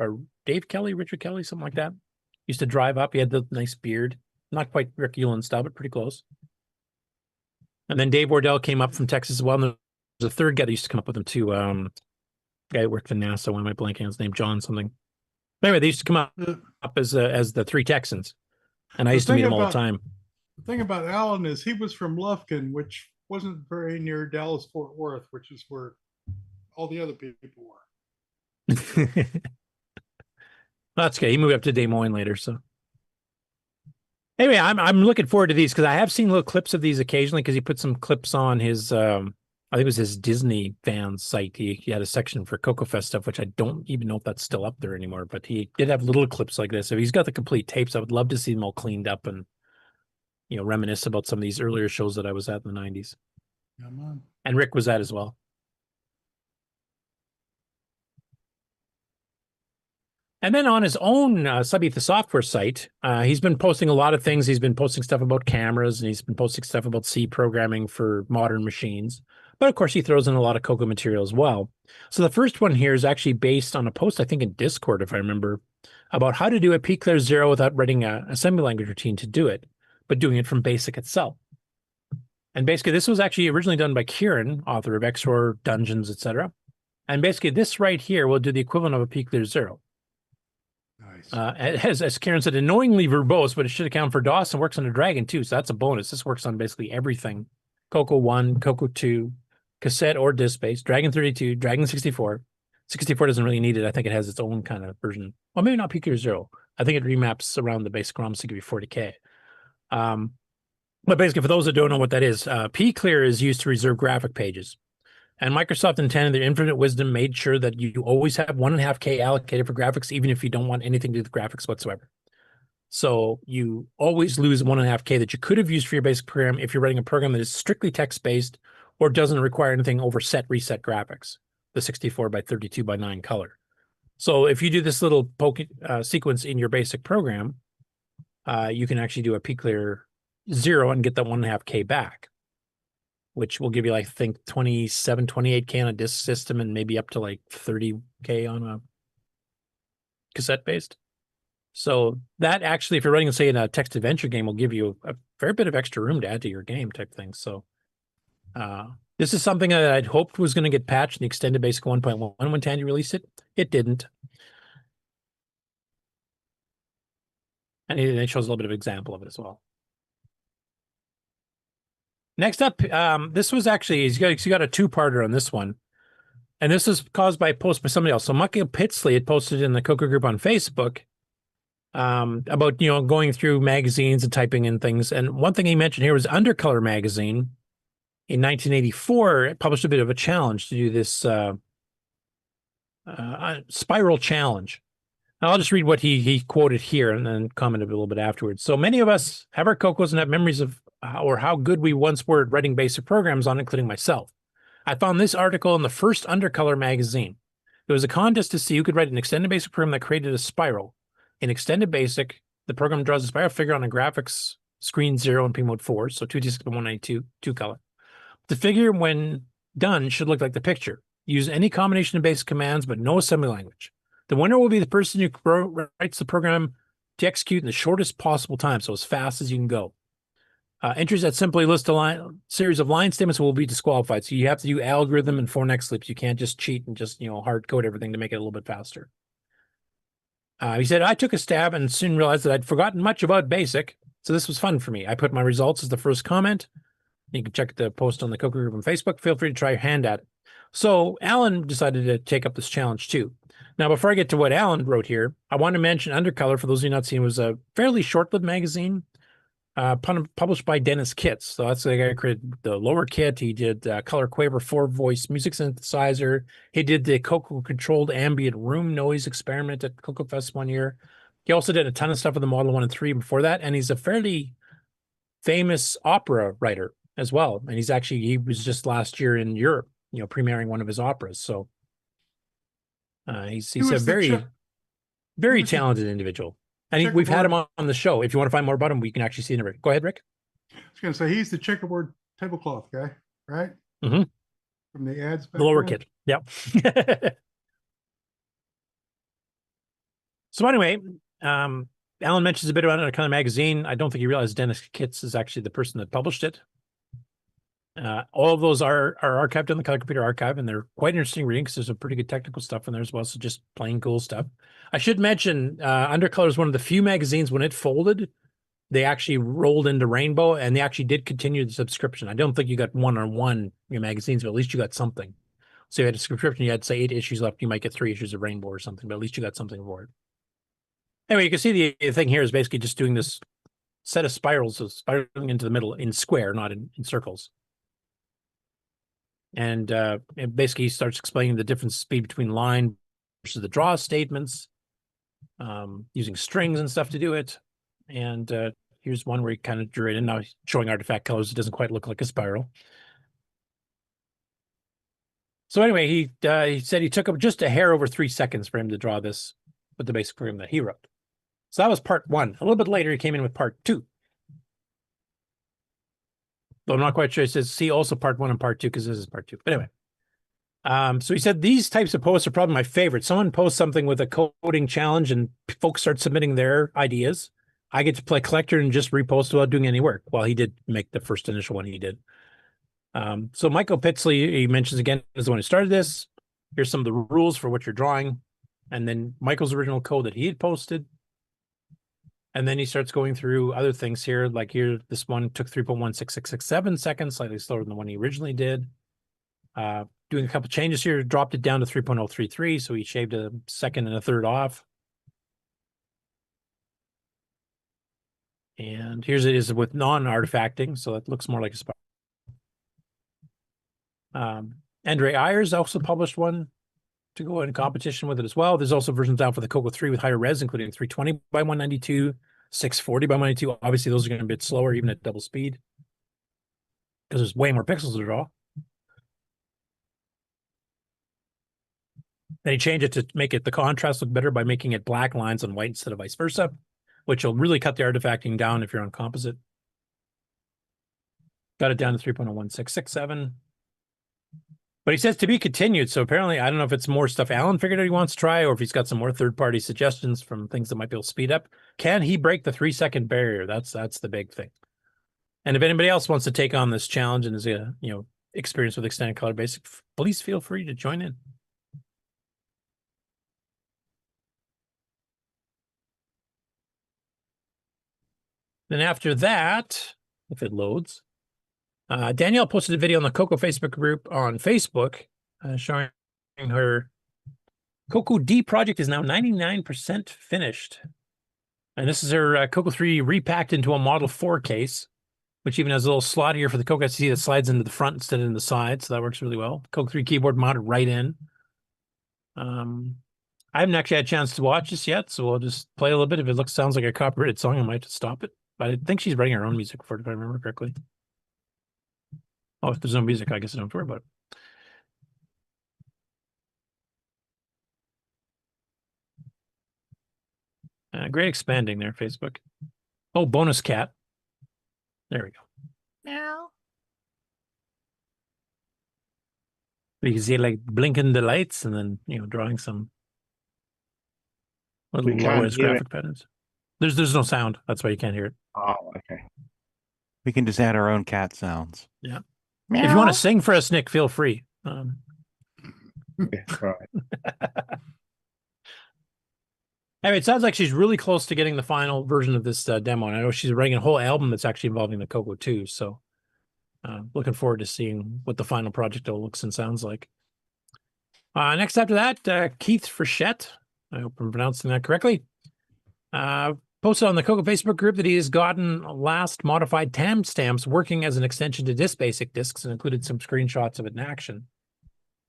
Kelly, Richard Kelly, something like that. Used to drive up. He had the nice beard. Not quite Rick Ulan style, but pretty close. And then Dave Wardell came up from Texas as well. And there's a third guy that used to come up with him too. Guy who worked for NASA. One of my blanking on his name, John something. But anyway, they used to come up as the 3 Texans. And I used to meet them all the time. The thing about Alan is he was from Lufkin, which wasn't very near Dallas-Fort Worth, which is where all the other people were. That's okay. He moved up to Des Moines later, so. Anyway, I'm looking forward to these because I have seen little clips of these occasionally because he put some clips on his, I think it was his Disney fans site. He had a section for CocoFest stuff, which I don't even know if that's still up there anymore, but he did have little clips like this. So he's got the complete tapes. I would love to see them all cleaned up and, you know, reminisce about some of these earlier shows that I was at in the 90s. Yeah, man. And Rick was at as well. And then on his own Subetha software site, he's been posting a lot of things. He's been posting stuff about cameras, and he's been posting stuff about C programming for modern machines. But of course, he throws in a lot of Coco material as well. So the first one here is actually based on a post, I think, in Discord, if I remember, about how to do a PClear 0 without writing an assembly language routine to do it, but doing it from BASIC itself. And basically, this was actually originally done by Kieran, author of XOR, Dungeons, etc. And basically, this right here will do the equivalent of a PClear 0. As Karen said, annoyingly verbose, but it should account for DOS and works on a Dragon too. So that's a bonus. This works on basically everything. Coco 1, Coco 2, cassette or disk based, Dragon 32, Dragon 64. 64 doesn't really need it. I think it has its own kind of version. Well, maybe not PClear 0. I think it remaps around the basic ROM CQB 40K. But basically, for those that don't know what that is, PClear is used to reserve graphic pages. And Microsoft and Tandy, their infinite wisdom, made sure that you always have 1.5K allocated for graphics, even if you don't want anything to do with graphics whatsoever. So you always lose 1.5K that you could have used for your basic program if you're writing a program that is strictly text-based or doesn't require anything over reset graphics, the 64 by 32 by 9 color. So if you do this little sequence in your basic program, you can actually do a PClear 0 and get that 1.5K back, which will give you, I think, 27, 28K on a disk system and maybe up to like 30K on a cassette based. So that actually, if you're running, say, in a text adventure game, will give you a fair bit of extra room to add to your game type thing. So this is something that I'd hoped was going to get patched in the extended basic 1.1 when Tandy released it. It didn't. And it shows a little bit of example of it as well. Next up, this was actually, he's got a two-parter on this one. And this is caused by a post by somebody else. So Michael Pitsley had posted in the Coco group on Facebook about, going through magazines and typing in things. And one thing he mentioned here was Undercolor magazine in 1984. It published a bit of a challenge to do this spiral challenge. And I'll just read what he quoted here and then comment a little bit afterwards. So many of us have our Cocos and have memories of how good we once were at writing basic programs on, including myself. I found this article in the first Undercolor magazine. It was a contest to see who could write an extended basic program that created a spiral. In extended basic, the program draws a spiral figure on a graphics screen 0 in P mode 4, so 2D6 by 192, 2 color. The figure, when done, should look like the picture. Use any combination of basic commands, but no assembly language. The winner will be the person who writes the program to execute in the shortest possible time, so as fast as you can go. Entries that simply list a series of line statements will be disqualified. So you have to do algorithm and 4 next leaps. You can't just cheat and just, hard code everything to make it a little bit faster. He said, I took a stab and soon realized that I'd forgotten much about BASIC. So this was fun for me. I put my results as the first comment. You can check the post on the Coco group on Facebook. Feel free to try your hand at it. So Alan decided to take up this challenge too. Now, before I get to what Alan wrote here, I want to mention Undercolor, for those of you not seen, was a fairly short-lived magazine published by Dennis Kitts. So that's the guy who created the Lower Kit. He did Color Quaver 4-voice music synthesizer. He did the Coco controlled ambient room noise experiment at Coco Fest one year. He also did a ton of stuff with the Model 1 and 3 before that. And he's a fairly famous opera writer as well. And he was just last year in Europe, premiering one of his operas. So he's a very talented individual. And we've had him on the show. If you want to find more about him, we can actually see him. Go ahead, Rick. I was going to say, he's the checkerboard tablecloth guy, right? Mm-hmm. From the ads. The Lower Kit. Yep. So anyway, Alan mentions a bit about Undercolor magazine. I don't think you realize Dennis Kitts is actually the person that published it. All of those are archived in the Color Computer Archive, and they're quite interesting reading because there's some pretty good technical stuff in there as well, so just plain cool stuff. I should mention Undercolor is one of the few magazines when it folded, they actually rolled into Rainbow, and they actually did continue the subscription. I don't think you got one-on-one your magazines, but at least you got something. So you had a subscription, you had, say, 8 issues left, you might get 3 issues of Rainbow or something, but at least you got something for it. Anyway, you can see the thing here is basically just doing this set of spirals, so spiraling into the middle in square, not in circles. And it basically starts explaining the difference speed between line versus the draw statements, using strings and stuff to do it. And here's one where he kind of drew it in. Now he's showing artifact colors. It doesn't quite look like a spiral. So anyway, he said he took up just a hair over 3 seconds for him to draw this with the basic program that he wrote. So that was part 1. A little bit later, he came in with part 2. Though I'm not quite sure. It says see also part 1 and part 2 because this is part 2. But anyway. So he said these types of posts are probably my favorite. Someone posts something with a coding challenge and folks start submitting their ideas. I get to play collector and just repost without doing any work. Well, he did make the first initial one he did. So Michael Pitsley, he mentions again, is the one who started this. Here's some of the rules for what you're drawing. And then Michael's original code that he had posted. And then he starts going through other things here. Like here, this one took 3.16667 seconds, slightly slower than the one he originally did. Doing a couple changes here, dropped it down to 3.033, so he shaved a second and a third off. And here's it is with non-artifacting, so that looks more like a spot. Andre Ayers also published one to go in competition with it as well. There's also versions out for the Coco 3 with higher res, including 320 by 192, 640 by 192. Obviously, those are going to be a bit slower, even at double speed, because there's way more pixels to draw. Then he changed it to make it the contrast look better by making it black lines on white instead of vice versa, which will really cut the artifacting down if you're on composite. Got it down to 3.01667. But he says to be continued. So apparently, I don't know if it's more stuff Alan figured out he wants to try or if he's got some more third-party suggestions from things that might be able to speed up. Can he break the 3-second barrier? That's the big thing. And if anybody else wants to take on this challenge and is a experience with extended color basic, please feel free to join in. Then after that, if it loads, Danielle posted a video on the Coco Facebook group on Facebook showing her Coco D project is now 99% finished. And this is her Coco 3 repacked into a Model 4 case, which even has a little slot here for the Coco SC that slides into the front instead of in the side. So that works really well. Coco 3 keyboard mounted right in. I haven't actually had a chance to watch this yet, so we'll just play a little bit. If it sounds like a copyrighted song, I might just stop it. But I think she's writing her own music for it, if I remember correctly. Oh, if there's no music, I guess I don't have to worry about it. Great expanding there, Facebook. Oh, bonus cat. There we go. Meow. You can see like blinking the lights and then, drawing some little low-res graphic patterns. There's no sound. That's why you can't hear it. Oh, okay. We can just add our own cat sounds. Yeah. Meow. If you want to sing for us, Nick, feel free. Yeah, right. Anyway, it sounds like she's really close to getting the final version of this demo. And I know she's writing a whole album that's actually involving the Coco too. So looking forward to seeing what the final project looks and sounds like. Next after that, Keith Frechette, I hope I'm pronouncing that correctly, posted on the Coco Facebook group that he has gotten last modified timestamps working as an extension to basic disks and included some screenshots of it in action.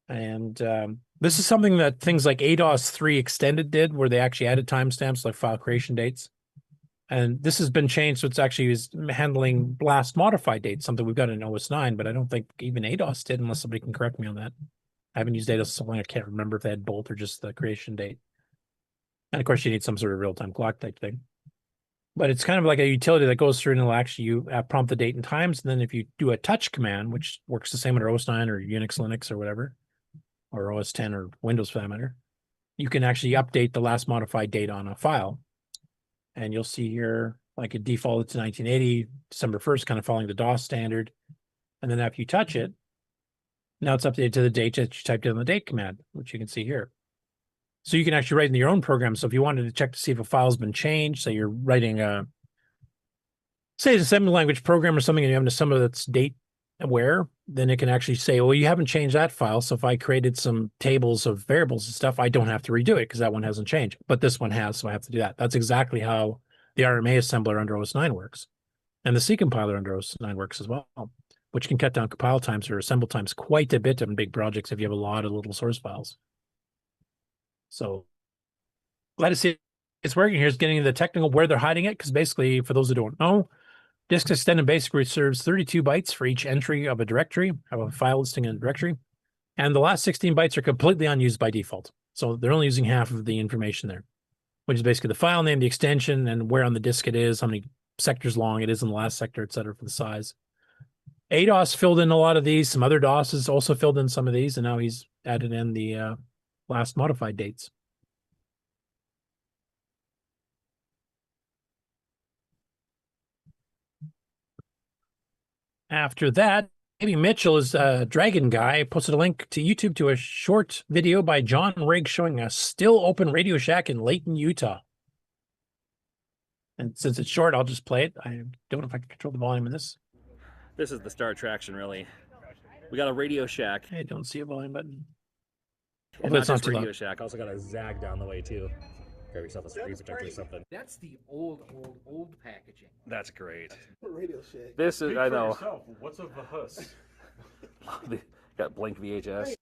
And this is something that things like ADOS 3 Extended did, where they actually added timestamps like file creation dates. And this has been changed, so it's actually handling last modified dates, something we've got in OS 9, but I don't think even ADOS did, unless somebody can correct me on that. I haven't used ADOS so long, I can't remember if they had both or just the creation date. And of course, you need some sort of real-time clock type thing. But it's kind of like a utility that goes through and it'll actually prompt the date and times. And then if you do a touch command, which works the same under OS 9 or Unix, Linux or whatever, or OS 10 or Windows for that matter, you can actually update the last modified date on a file. And you'll see here, like it defaulted to 1980, December 1st, kind of following the DOS standard. And then after you touch it, now it's updated to the date that you typed in the date command, which you can see here. So you can actually write in your own program. So if you wanted to check to see if a file's been changed, say you're writing say it's a assembly language program or something and you have some of that's date aware, then it can actually say, well, you haven't changed that file. So if I created some tables of variables and stuff, I don't have to redo it because that one hasn't changed. But this one has, so I have to do that. That's exactly how the RMA assembler under OS 9 works. And the C compiler under OS 9 works as well, which can cut down compile times or assemble times quite a bit on big projects if you have a lot of little source files. So glad to see it's working here. It's getting into the technical where they're hiding it, because basically, for those who don't know, disk extended basic reserves 32 bytes for each entry of a directory, of a file listing in a directory, and the last 16 bytes are completely unused by default. So they're only using half of the information there. which is basically the file name, the extension, and where on the disk it is, how many sectors long it is in the last sector, et cetera, for the size. ADOS filled in a lot of these. Some other DOSes also filled in some of these, and now he's added in the last modified dates. After that, maybe Mitchell is a Dragon Guy, posted a link to YouTube to a short video by John Rigg showing a still open Radio Shack in Layton, Utah. And since it's short, I'll just play it. I don't know if I can control the volume in this. This is the star attraction, really. We got a Radio Shack. I don't see a volume button. And Hopefully it's not not just too Radio loud. Shack. Also got a Zag down the way, too. Grab yourself a screen protector or something. That's the old packaging. That's great. Radio Shack. This is, I know. What's a VHS? Got Blink VHS.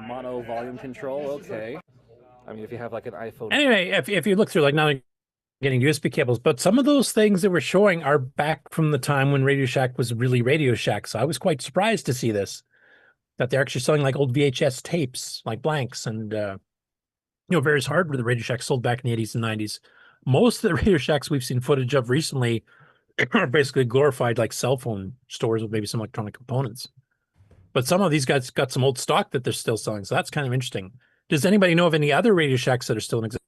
Mono volume control, okay. I mean, if you have like an iPhone. Anyway, if you look through, like now getting USB cables, but some of those things that we're showing are back from the time when Radio Shack was really Radio Shack. So I was quite surprised to see this, that they're actually selling like old VHS tapes, like blanks and, various hardware the Radio Shack sold back in the 80s and 90s. Most of the Radio Shacks we've seen footage of recently are basically glorified like cell phone stores with maybe some electronic components. But some of these guys got some old stock that they're still selling. So that's kind of interesting. Does anybody know of any other Radio Shacks that are still in existence?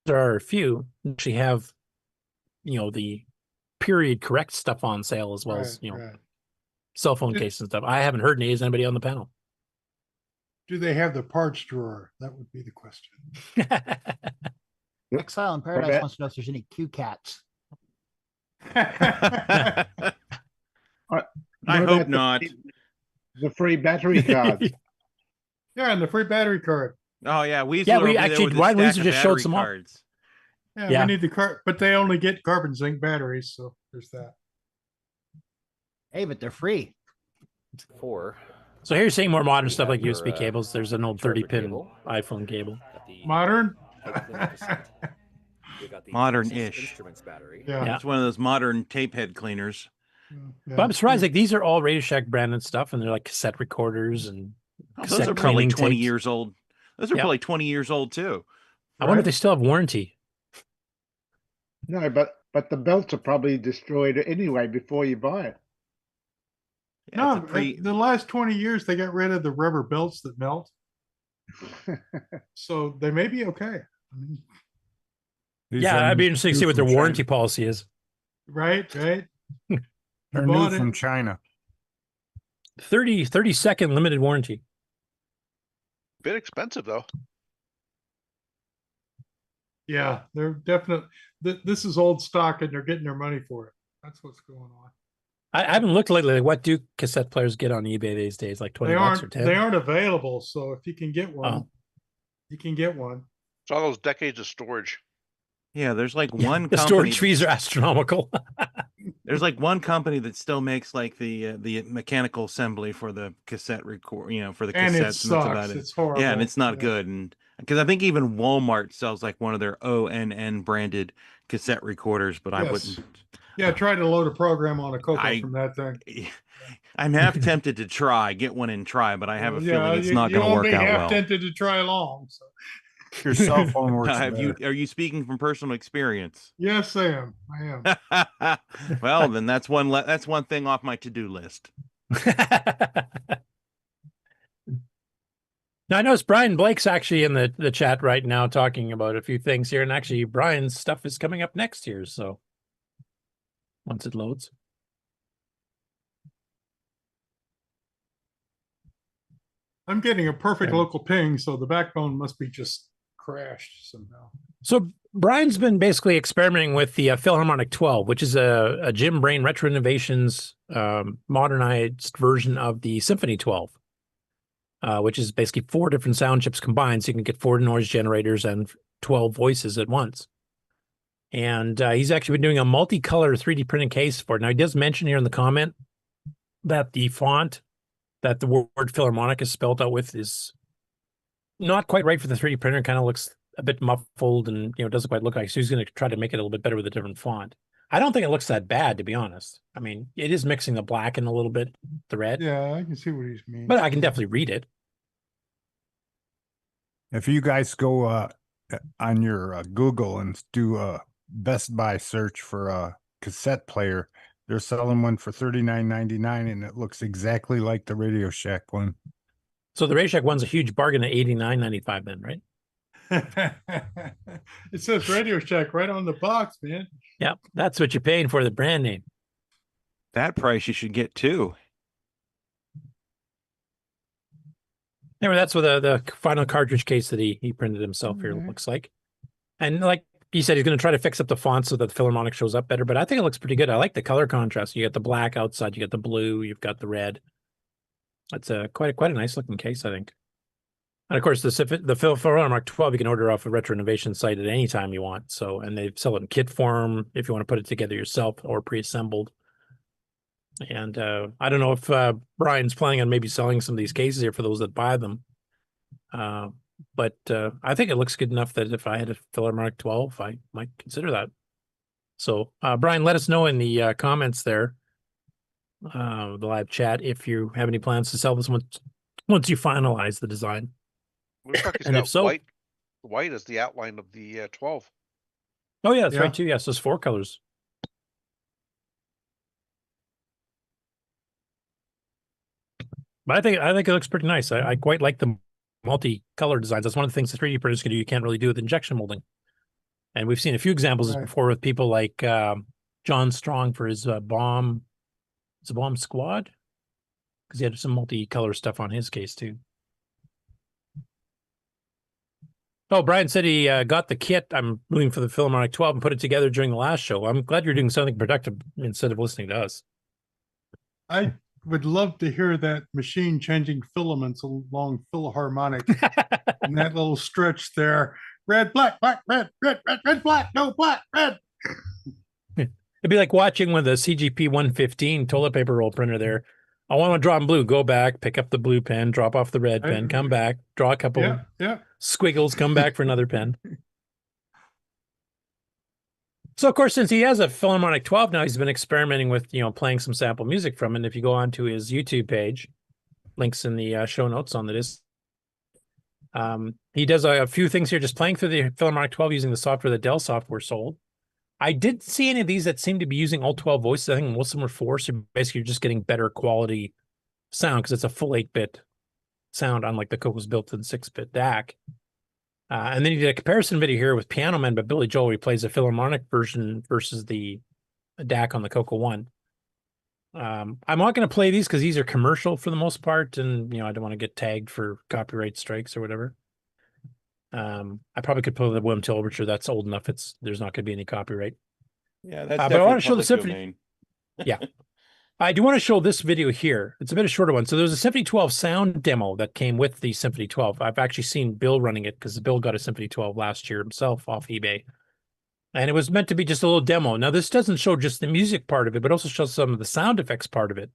There are a few that actually have, the period correct stuff on sale as well as, cell phone cases and stuff. I haven't heard any. Is anybody on the panel? Do they have the parts drawer? That would be the question. Exile in Paradise wants to know if there's any Q cats. I hope not. The free battery card. Yeah, and the free battery card. Oh yeah, we actually Ryan Weezer just showed some cards. Yeah, we need the card, but they only get carbon zinc batteries, so there's that. Hey, but they're free. 4. So here you're seeing more modern stuff like USB cables. There's an old 30-pin iPhone cable. Modern? Modern-ish. Instruments battery. Yeah. It's one of those modern tape head cleaners. But I'm surprised, like these are all Radio Shack branded stuff, and they're like cassette recorders and those are probably 20 tapes. years old. Those are probably 20 years old too. I wonder if they still have warranty. No, but the belts are probably destroyed anyway before you buy it. No, the last 20 years they got rid of the rubber belts that melt. So they may be okay. Yeah, I'd be interested to see what their warranty policy is. Right. They're new from China. 30-second limited warranty. Bit expensive though. Yeah, they're definitely. This is old stock, and they're getting their money for it. That's what's going on. I haven't looked lately. Like, what do cassette players get on eBay these days? Like 20 bucks or 10? They aren't available. So if you can get one, you can get one. It's all those decades of storage. Yeah, there's like one The company. storage fees are astronomical. There's like one company that still makes like the mechanical assembly for the cassette record, for the cassettes. And it that's sucks. about it. It's horrible. Yeah, and it's not good. And because I think even Walmart sells like one of their ONN branded cassette recorders, but I wouldn't. Yeah, try to load a program on a Coco from that thing. I'm half tempted to get one and try, but I have a feeling it's not going to work out well. You won't be half tempted to try long. So. Your cell phone works better. Are you speaking from personal experience? Yes, I am. I am. Well, then that's one thing off my to-do list. Now I notice Brian Blake's actually in the chat right now talking about a few things here, and actually Brian's stuff is coming up next year. So once it loads. I'm getting a perfect local ping, so the backbone must be just crashed somehow. So Brian's been basically experimenting with the Philharmonic 12, which is a Jim Brain Retro Innovations modernized version of the Symphony 12, which is basically 4 different sound chips combined, so you can get 4 noise generators and 12 voices at once. And he's actually been doing a multicolor 3D printing case for it. Now, he does mention here in the comment that the font that the word Philharmonic is spelled out with is not quite right for the 3D printer. It kind of looks a bit muffled and, doesn't quite look like, so he's going to try to make it a little bit better with a different font. I don't think it looks that bad, to be honest. I mean, it is mixing the black in a little bit, the red. Yeah, I can see what he's meaning. But I can definitely read it. If you guys go on your Google and do a Best Buy search for a cassette player. They're selling one for $39.99, and it looks exactly like the Radio Shack one. So the Radio Shack one's a huge bargain at $89.95 then, right? It says Radio Shack right on the box, man. Yep, that's what you're paying for, the brand name. That price you should get too. Anyway, that's what the final cartridge case that he printed himself here looks like. And like he said, he's going to try to fix up the font so that the Philharmonic shows up better, but I think it looks pretty good. I like the color contrast. You got the black outside, you got the blue, you've got the red. That's quite a nice looking case, I think. And of course, the Philharmonic 12 you can order off a Retro Innovation site at any time you want. So, and they sell it in kit form if you want to put it together yourself or pre-assembled. And I don't know if Brian's planning on maybe selling some of these cases here for those that buy them. But I think it looks good enough that if I had a Philharmonic 12, I might consider that. So, Brian, let us know in the comments there, the live chat, if you have any plans to sell this once you finalize the design. Looks like it's And got if so, white is the outline of the 12. Oh yeah, that's right too. Yes, those 4 colors. But I think it looks pretty nice. I quite like the multi-color designs. That's one of the things that 3D printers can do. You can't really do with injection molding. And we've seen a few examples before with people like John Strong for his bomb. It's a bomb squad because he had some multi-color stuff on his case too. Oh, Brian said he got the kit. I'm rooting for the Philharmonic 12 and put it together during the last show. I'm glad you're doing something productive instead of listening to us. I would love to hear that machine changing filaments along Philharmonic and that little stretch there. Red, black, black, red, red, red, red, black, no black, red. It'd be like watching with a CGP 115 toilet paper roll printer there. I want to draw in blue. Go back, pick up the blue pen, drop off the red pen, come back, draw a couple squiggles, come back for another pen. So, of course, since he has a Philharmonic 12 now, he's been experimenting with, playing some sample music from it. And if you go onto his YouTube page, links in the show notes on the disc, he does a few things here, just playing through the Philharmonic 12 using the software that Dell Software sold. I didn't see any of these that seem to be using all 12 voices. I think most of them are 4, so basically you're just getting better quality sound because it's a full 8-bit sound, unlike the Coco's built-in 6-bit DAC. And then he did a comparison video here with Piano Man by Billy Joel, where he plays a Philharmonic version versus the DAC on the Coco 1. I'm not going to play these because these are commercial for the most part, and I don't want to get tagged for copyright strikes or whatever. I probably could play the William Tell Overture. That's old enough. There's not going to be any copyright. Yeah, that's but I want to show the public symphony. domain. Yeah, I do want to show this video here. It's a bit of a shorter one. So there's a Symphony 12 sound demo that came with the Symphony 12. I've actually seen Bill running it because Bill got a Symphony 12 last year himself off eBay. And it was meant to be just a little demo. Now, this doesn't show just the music part of it, but also shows some of the sound effects part of it.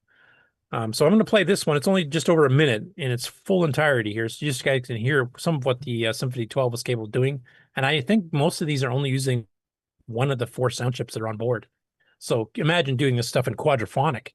So I'm going to play this one. It's only just over a minute in its full entirety here. So you just guys can hear some of what the Symphony 12 was capable of doing. And I think most of these are only using one of the 4 sound chips that are on board. So imagine doing this stuff in quadraphonic.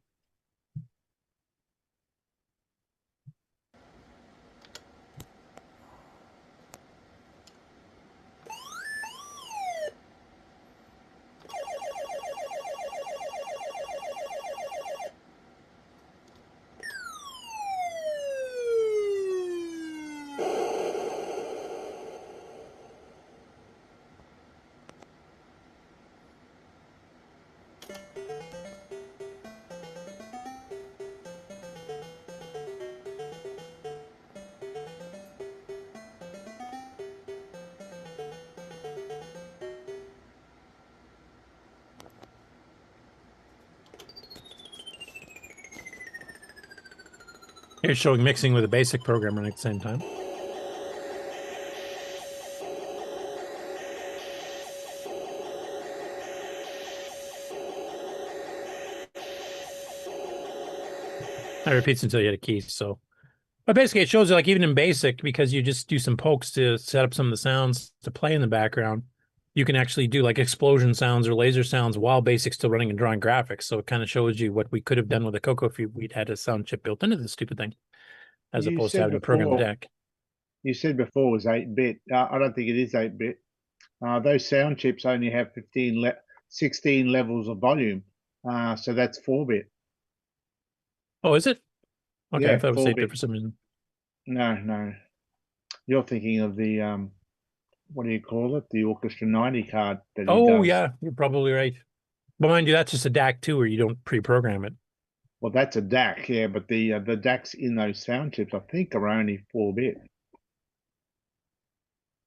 Here's showing mixing with a BASIC program running at the same time. It repeats until you hit a key. So, but basically it shows you like even in BASIC, because you just do some pokes to set up some of the sounds to play in the background, you can actually do like explosion sounds or laser sounds while BASIC's still running and drawing graphics. So it kind of shows you what we could have done with a Coco if we'd had a sound chip built into this stupid thing, as opposed to having a program deck. you said before was 8-bit. I don't think it is 8-bit. Those sound chips only have 16 levels of volume. So that's 4-bit. Oh, is it? Okay, I Yeah, thought it was 8-bit 4-bit. for some reason. No. You're thinking of the what do you call it? The Orchestra 90 card that he Oh, does. yeah, you're probably right. But mind you, that's just a DAC too, where you don't pre-program it. Well, that's a DAC, yeah, but the DACs in those sound chips, I think, are only 4-bit.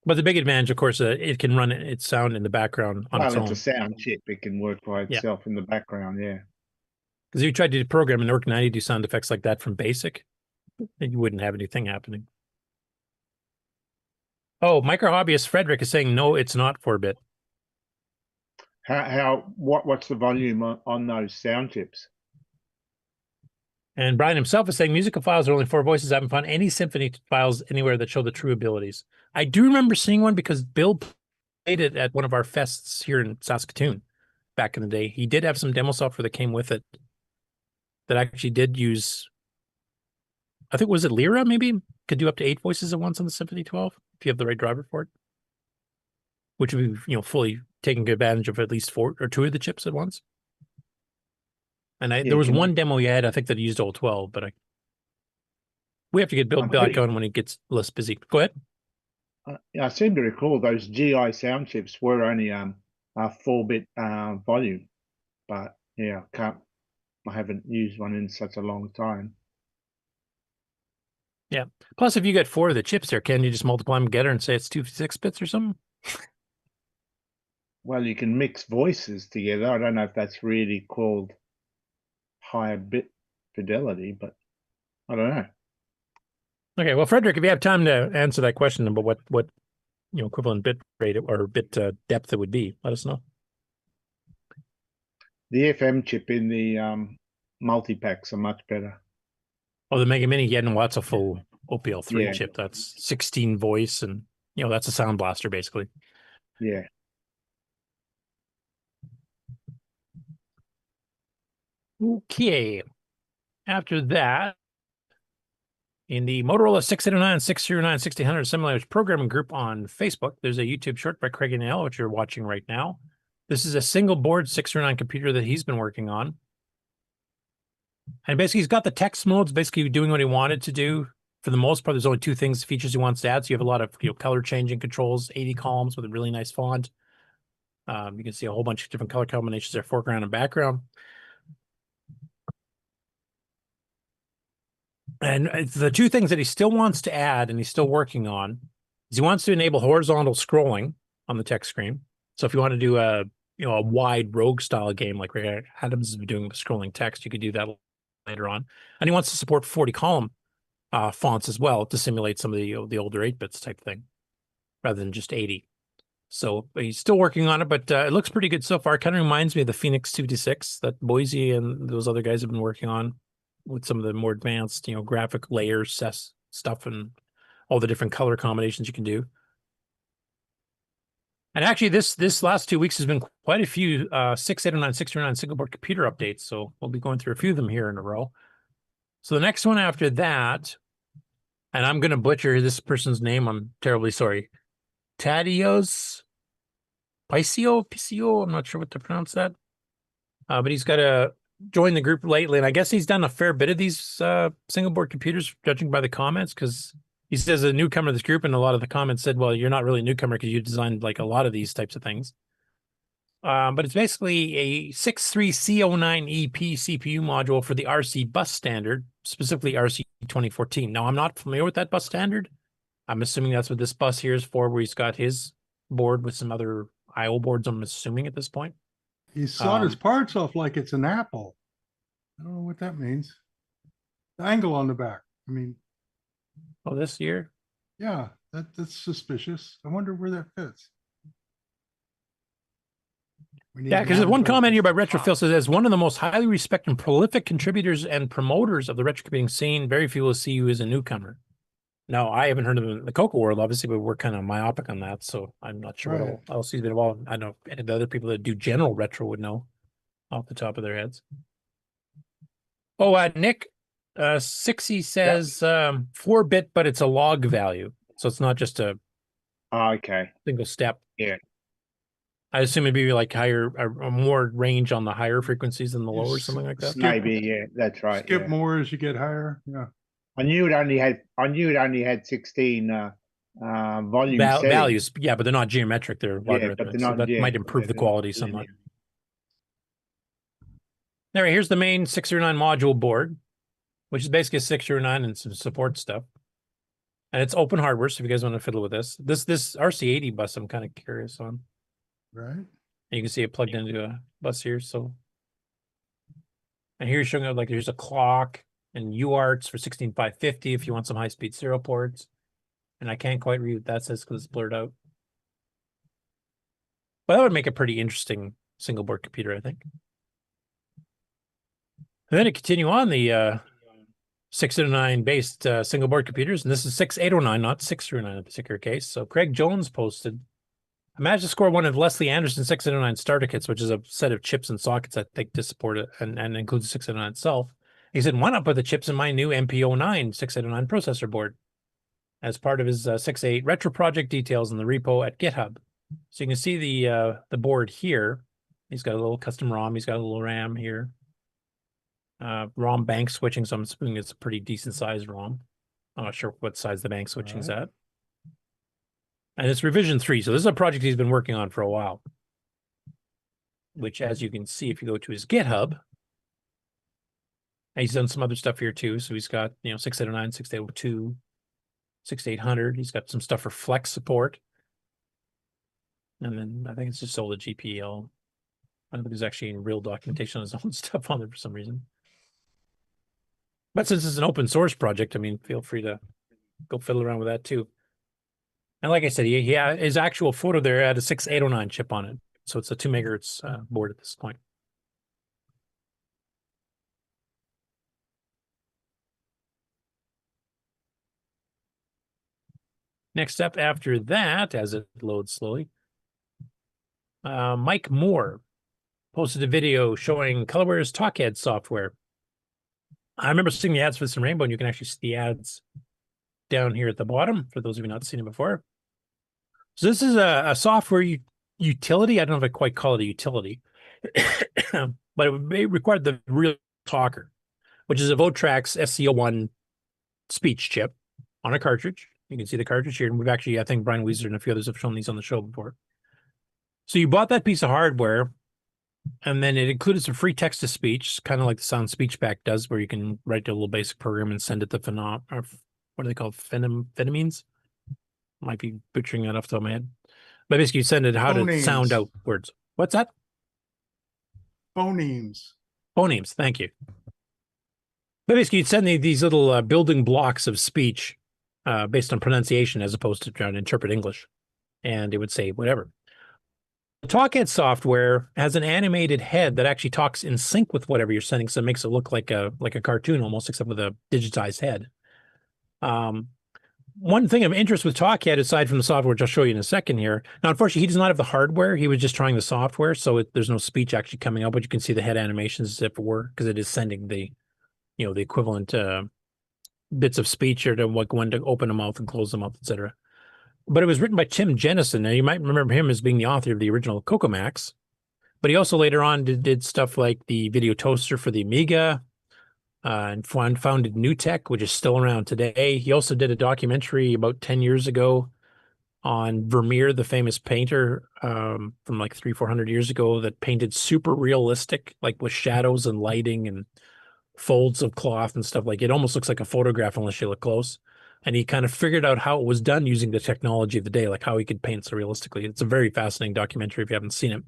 But the big advantage, of course, it can run its sound in the background on its own. Well, it's a sound chip. It can work by itself in the background, yeah. Because if you tried to program an ORC90 to do sound effects like that from BASIC, then you wouldn't have anything happening. Oh, micro hobbyist Frederic is saying no, it's not 4-bit. What's the volume on those sound chips? And Brian himself is saying musical files are only 4 voices. I haven't found any symphony files anywhere that show the true abilities. I do remember seeing one because Bill played it at one of our fests here in Saskatoon back in the day. He did have some demo software that came with it that actually did use, I think, was it Lyra maybe? Could do up to 8 voices at once on the Symphony 12 if you have the right driver for it. Which would be, fully taking advantage of at least 4 or 2 of the chips at once. And there was one demo you had, I think, that used all 12, but we have to get Bill back on when he gets less busy. Go ahead. I seem to recall those GI sound chips were only a 4-bit volume, but yeah, I haven't used one in such a long time. Yeah. Plus, if you get 4 of the chips there, can you just multiply them together and say it's 256 bits or something? Well, you can mix voices together. I don't know if that's really called higher bit fidelity, but I don't know. Okay, well, Frederic, if you have time to answer that question about what equivalent bit rate or bit depth it would be, let us know. The FM chip in the multi-packs are much better. Oh, the Mega Mini, yeah, no, that's a full OPL3 chip. That's 16 voice, and that's a sound blaster basically. Yeah. Okay. After that, in the Motorola 609, 609, 1600 Simulators Programming Group on Facebook, there's a YouTube short by Craig Nail, which you're watching right now. This is a single board 609 computer that he's been working on. And basically, he's got the text modes, basically doing what he wanted to do. For the most part, there's only 2 features he wants to add. So you have a lot of color changing controls, 80 columns with a really nice font. You can see a whole bunch of different color combinations there, foreground and background. And the 2 things that he still wants to add and he's still working on is he wants to enable horizontal scrolling on the text screen. So if you want to do a wide rogue style game like Ray Adams has been doing with scrolling text, you could do that later on. And he wants to support 40 column fonts as well to simulate some of the older 8-bits type thing rather than just 80. So he's still working on it, but it looks pretty good so far. It kind of reminds me of the Phoenix 226 that Boise and those other guys have been working on, with some of the more advanced, graphic layers, stuff, and all the different color combinations you can do. And actually, this last 2 weeks has been quite a few 609, 609 single board computer updates. So we'll be going through a few of them here in a row. So the next one after that, and I'm going to butcher this person's name. I'm terribly sorry. Tadios Picio. I'm not sure what to pronounce that. But he's got a joined the group lately, and I guess he's done a fair bit of these single board computers, judging by the comments, because he says a newcomer to this group, and a lot of the comments said, well, you're not really a newcomer because you designed like a lot of these types of things. But it's basically a 63C09 EP CPU module for the RC bus standard, specifically RC 2014. Now, I'm not familiar with that bus standard. I'm assuming that's what this bus here is for, where he's got his board with some other I/O boards, I'm assuming at this point. He sawed his parts off like it's an apple. I don't know what that means. The angle on the back. I mean. Oh, this year? Yeah, that's suspicious. I wonder where that fits. Yeah, because there's one comment here by Retrophil says, as one of the most highly respected and prolific contributors and promoters of the retro computing scene, very few will see you as a newcomer. No, I haven't heard of him in the Coco world, obviously, but we're kind of myopic on that, so I'm not sure what else he's been involved in. I know any of the other people that do general retro would know off the top of their heads. Oh, Nick, 60 says 4-bit, but it's a log value. So it's not just a okay. single step. Yeah. I assume it'd be like higher, a more range on the higher frequencies than the lower, something like that. Maybe, yeah, that's right. Skip Yeah. more as you get higher. Yeah. I knew it only had 16 volume settings. Values, yeah, but they're not geometric; they're logarithmic. But they're not, so that might improve the quality somewhat. All right, here's the main 609 module board, which is basically a 609 and some support stuff. And it's open hardware, so if you guys want to fiddle with this RC80 bus, I'm kind of curious on. Right. And you can see it plugged into a bus here. So, and here you're showing like there's a clock and UARTs for 16550 if you want some high-speed serial ports. And I can't quite read what that says because it's blurred out. But that would make a pretty interesting single board computer, I think. And then to continue on the 609 based single board computers, and this is 6809, not 609 in the particular case. So Craig Jones posted, imagine to score one of Leslie Anderson 609 starter kits, which is a set of chips and sockets I think to support it and includes the 609 itself. He said, why not put the chips in my new MP09 609 processor board as part of his 6.8 retro project details in the repo at GitHub. So you can see the board here. He's got a little custom ROM. He's got a little RAM here. ROM bank switching, so I'm assuming it's a pretty decent sized ROM. I'm not sure what size the bank switching is at. And it's revision 3, so this is a project he's been working on for a while. Which, as you can see, if you go to his GitHub, and he's done some other stuff here too. So he's got 6809, 6802, 6800. He's got some stuff for Flex support. And then I think it's just sold a GPL. I don't think there's actually any real documentation on his own stuff on there for some reason. But since it's an open source project, I mean, feel free to go fiddle around with that too. And like I said, he had his actual photo there had a 6809 chip on it. So it's a 2 megahertz board at this point. Next up after that, as it loads slowly, Mike Moore posted a video showing Colorware's Talkhead software. I remember seeing the ads for some Rainbow, and you can actually see the ads down here at the bottom, for those of you not seen it before. So this is a software utility. I don't know if I quite call it a utility, but it may require the real talker, which is a Votrax SC01 speech chip on a cartridge. You can see the cartridge here, and we've actually, I think Brian Weezer and a few others have shown these on the show before. So you bought that piece of hardware, and then it included some free text-to-speech, kind of like the Sound Speech Pack does, where you can write a little basic program and send it to what are they called? Phenomines? Might be butchering that off the top of my head. But basically, you send it how to sound out words. What's that? Phonemes. Phonemes, thank you. But basically, you'd send these little building blocks of speech based on pronunciation as opposed to trying to interpret English. And it would say whatever. The Talkhead software has an animated head that actually talks in sync with whatever you're sending, so it makes it look like a cartoon almost, except with a digitized head. One thing of interest with Talkhead, aside from the software, which I'll show you in a second here. Now, unfortunately, he does not have the hardware. He was just trying the software, so there's no speech actually coming up, but you can see the head animations as if it were, because it is sending the equivalent bits of speech or to when to open a mouth and close the mouth, etc. But it was written by Tim Jennison. Now, you might remember him as being the author of the original CoCoMax, but he also later on did stuff like the video toaster for the Amiga, and founded NewTek, which is still around today. He also did a documentary about 10 years ago on Vermeer, the famous painter from like 300-400 years ago that painted super realistic, like with shadows and lighting and folds of cloth and stuff. Like it almost looks like a photograph unless you look close. And he kind of figured out how it was done using the technology of the day, like how he could paint so realistically. It's a very fascinating documentary if you haven't seen it.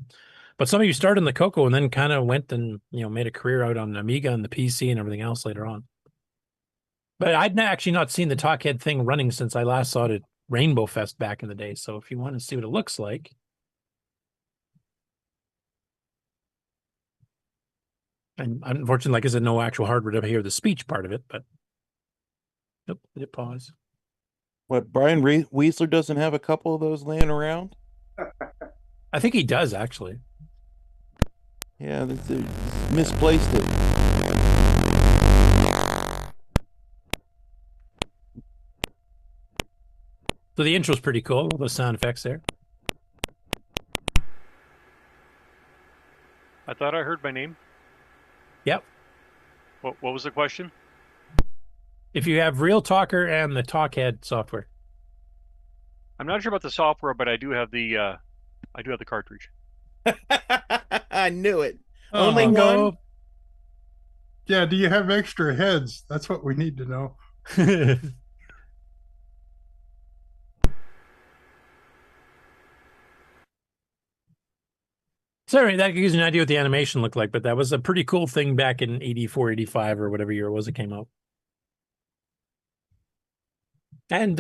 But some of you started in the Coco and then kind of went and made a career out on Amiga and the PC and everything else later on. But I'd actually not seen the Talkhead thing running since I last saw it at Rainbow Fest back in the day. So if you want to see what it looks like, and unfortunately, like I said, no actual hardware to hear the speech part of it, but nope, did it pause? What, Brian Weisler doesn't have a couple of those laying around? I think he does, actually. Yeah, they misplaced it. So the intro's pretty cool. All those sound effects there. I thought I heard my name. Yep. What was the question? If you have Real Talker and the Talkhead software. I'm not sure about the software, but I do have the cartridge. I knew it. Only one. Yeah, do you have extra heads? That's what we need to know. Sorry, that gives you an idea what the animation looked like, but that was a pretty cool thing back in 84, 85, or whatever year it was it came out. And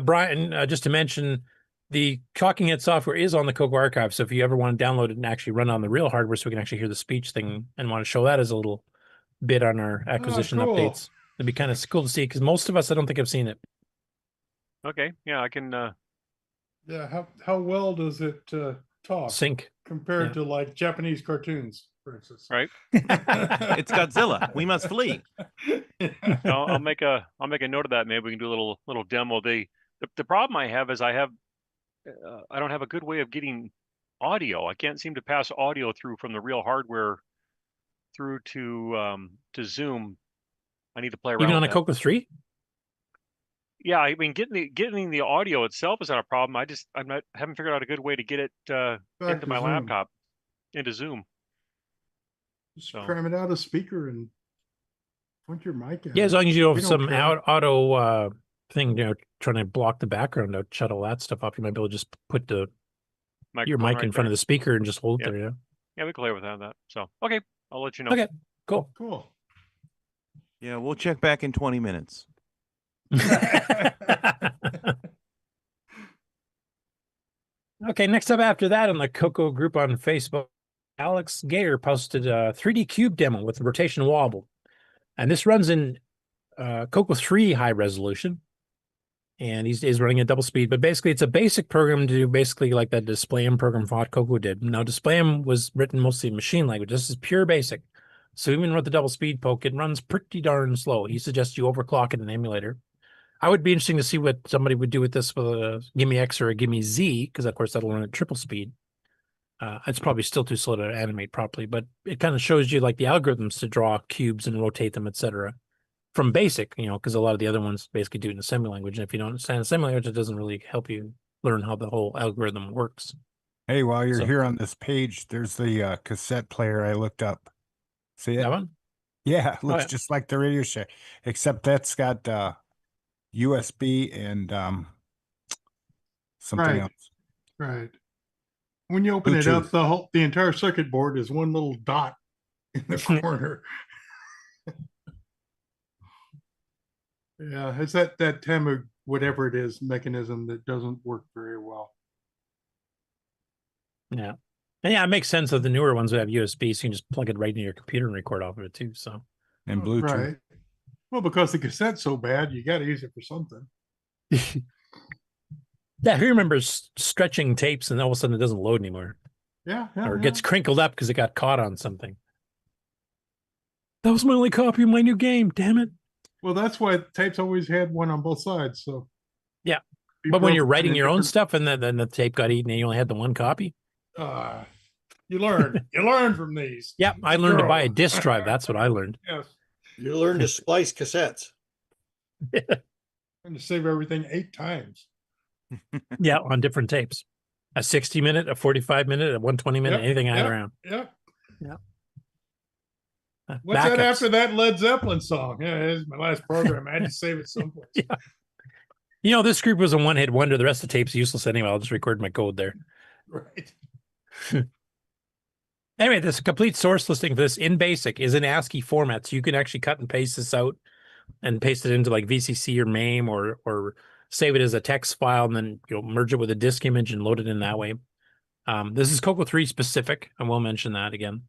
Brian, just to mention, the Talking Head software is on the Coco archive, so if you ever want to download it and actually run on the real hardware so we can actually hear the speech thing and want to show that as a little bit on our acquisition cool. updates, it'd be kind of cool to see, because most of us, I don't think, have seen it. Okay, yeah, I can... Yeah, how well does it talk? Sync. Compared to like Japanese cartoons, for instance. Right. It's Godzilla. We must flee. I'll make a note of that. Maybe we can do a little demo. The problem I have is I don't have a good way of getting audio. I can't seem to pass audio through from the real hardware through to Zoom. I need to play around. Even on with a that. Coco 3? Yeah, I mean getting the audio itself is not a problem. Haven't figured out a good way to get it into my laptop, into Zoom. Just cram it out a speaker and point your mic out. Yeah, as long as you have We don't some care. auto thing, trying to block the background out, shut all that stuff off, you might be able to just put your Microphone mic right in front there. of the speaker and just hold it there. Yeah, we can play without that. So okay, I'll let you know. Okay, cool. Cool. Yeah, we'll check back in 20 minutes. Okay, next up after that on the Coco group on Facebook, Alex Gayer posted a 3D cube demo with rotation wobble. And this runs in Coco 3 high resolution. And he's running at double speed. But basically, it's a basic program to do basically like that Display-M program for what Coco did. Now, Display-M was written mostly in machine language. This is pure basic. So even with the double speed poke, it runs pretty darn slow. He suggests you overclock it in an emulator. I would be interesting to see what somebody would do with this with a Gimme X or a Gimme Z, because of course that'll run at triple speed. It's probably still too slow to animate properly, but it kind of shows you like the algorithms to draw cubes and rotate them, etc. From basic, because a lot of the other ones basically do it in assembly language. And if you don't understand assembly language, it doesn't really help you learn how the whole algorithm works. Hey, while you're here on this page, there's the cassette player I looked up. See it? That one? Yeah, it looks yeah. just like the Radio Shack, except that's got USB and something else. Right. When you open it up, the entire circuit board is one little dot in the corner. Yeah, it's that TEMU, whatever it is, mechanism that doesn't work very well. Yeah. And yeah, it makes sense that the newer ones would have USB, so you can just plug it right into your computer and record off of it too. So and Bluetooth. Right. Well, because the cassette's so bad, you got to use it for something. Yeah, who remembers stretching tapes and all of a sudden it doesn't load anymore? Yeah. Or it gets crinkled up because it got caught on something. That was my only copy of my new game, damn it. Well, that's why tapes always had one on both sides. So yeah. But when you're writing your own stuff and then the tape got eaten and you only had the one copy. You learn from these. Yep, I learned to buy a disk drive. That's what I learned. Yes. You learn to splice cassettes. And to save everything 8 times. Yeah, on different tapes. A 60-minute, a 45-minute, a 120-minute, anything I had around. Yep. Yeah. What's that after that Led Zeppelin song? Yeah, it is my last program. I had to save it someplace. Yeah. This group was a one-hit wonder. The rest of the tape's useless anyway. I'll just record my code there. Right. Anyway, this complete source listing for this in BASIC is in ASCII format, so you can actually cut and paste this out and paste it into like VCC or MAME or save it as a text file and then merge it with a disk image and load it in that way. This is Coco 3 specific, and we'll mention that again.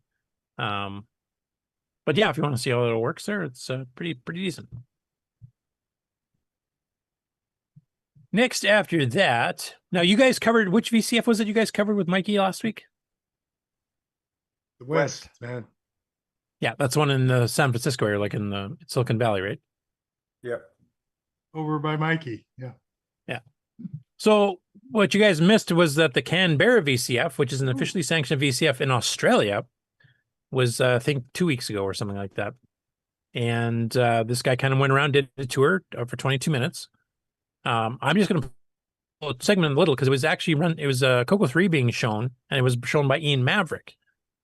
But yeah, if you want to see how it works there, it's pretty decent. Next after that, now you guys covered, which VCF was it you guys covered with Mikey last week? The West, man. Yeah, that's one in the San Francisco area, like in the Silicon Valley, right? Yep. Over by Mikey. Yeah. Yeah. So what you guys missed was that the Canberra VCF, which is an officially sanctioned VCF in Australia, was I think 2 weeks ago or something like that. And this guy kind of went around, did a tour for 22 minutes. I'm just going to segment a little because it was actually it was Coco 3 being shown, and it was shown by Ian Maverick,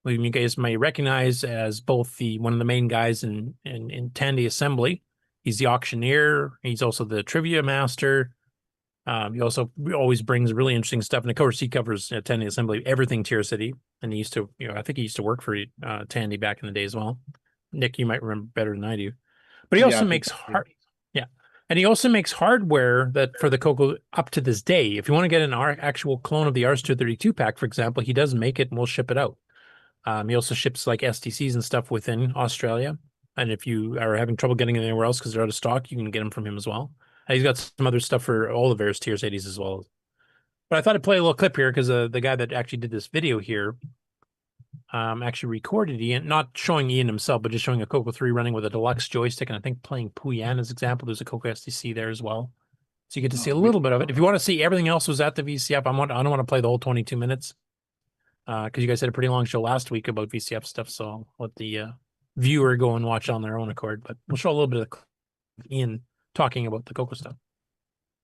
who you guys may recognize as both one of the main guys in Tandy assembly. He's the auctioneer. He's also the trivia master. He also always brings really interesting stuff. And of course, he covers Tandy assembly, everything Tier City. And he used to, I think he used to work for Tandy back in the day as well. Nick, you might remember better than I do. But he also makes and he also makes hardware that for the Coco up to this day. If you want to get an actual clone of the RS-232 pack, for example, he does make it and we'll ship it out. He also ships like STCs and stuff within Australia. And if you are having trouble getting it anywhere else because they're out of stock, you can get them from him as well. And he's got some other stuff for all the various Tier 80s as well. But I thought I'd play a little clip here because the guy that actually did this video here actually recorded Ian, not showing Ian himself, but just showing a Coco 3 running with a deluxe joystick, and I think playing Puyan as example. There's a Coco STC there as well. So you get to see a little bit of it. If you want to see everything else was at the VCF, I don't want to play the whole 22 minutes because you guys had a pretty long show last week about VCF stuff, so I'll let the viewer go and watch on their own accord. But we'll show a little bit of Ian talking about the Coco stuff.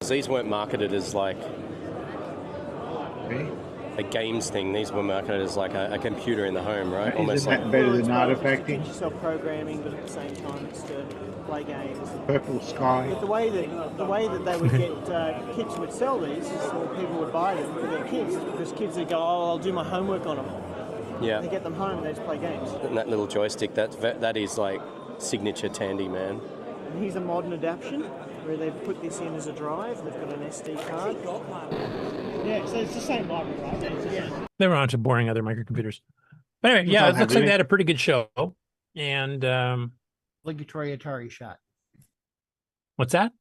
These weren't marketed as like a games thing. These were marketed as like a computer in the home, right? Almost like better than artifacting. Yourself programming, but at the same time, it's to play games. Purple sky. But the way that they would get kids would sell these is that people would buy them for their kids because kids would go, "Oh, I'll do my homework on them." Yeah. They get them home and they just play games. And that little joystick, that is like signature Tandy, man. And here's a modern adaptation where they've put this in as a drive. They've got an SD card. Yeah, so it's the same library, right? Yeah. They were on to boring other microcomputers. But anyway, yeah, it looks like they had a pretty good show. And obligatory Atari shot. What's that?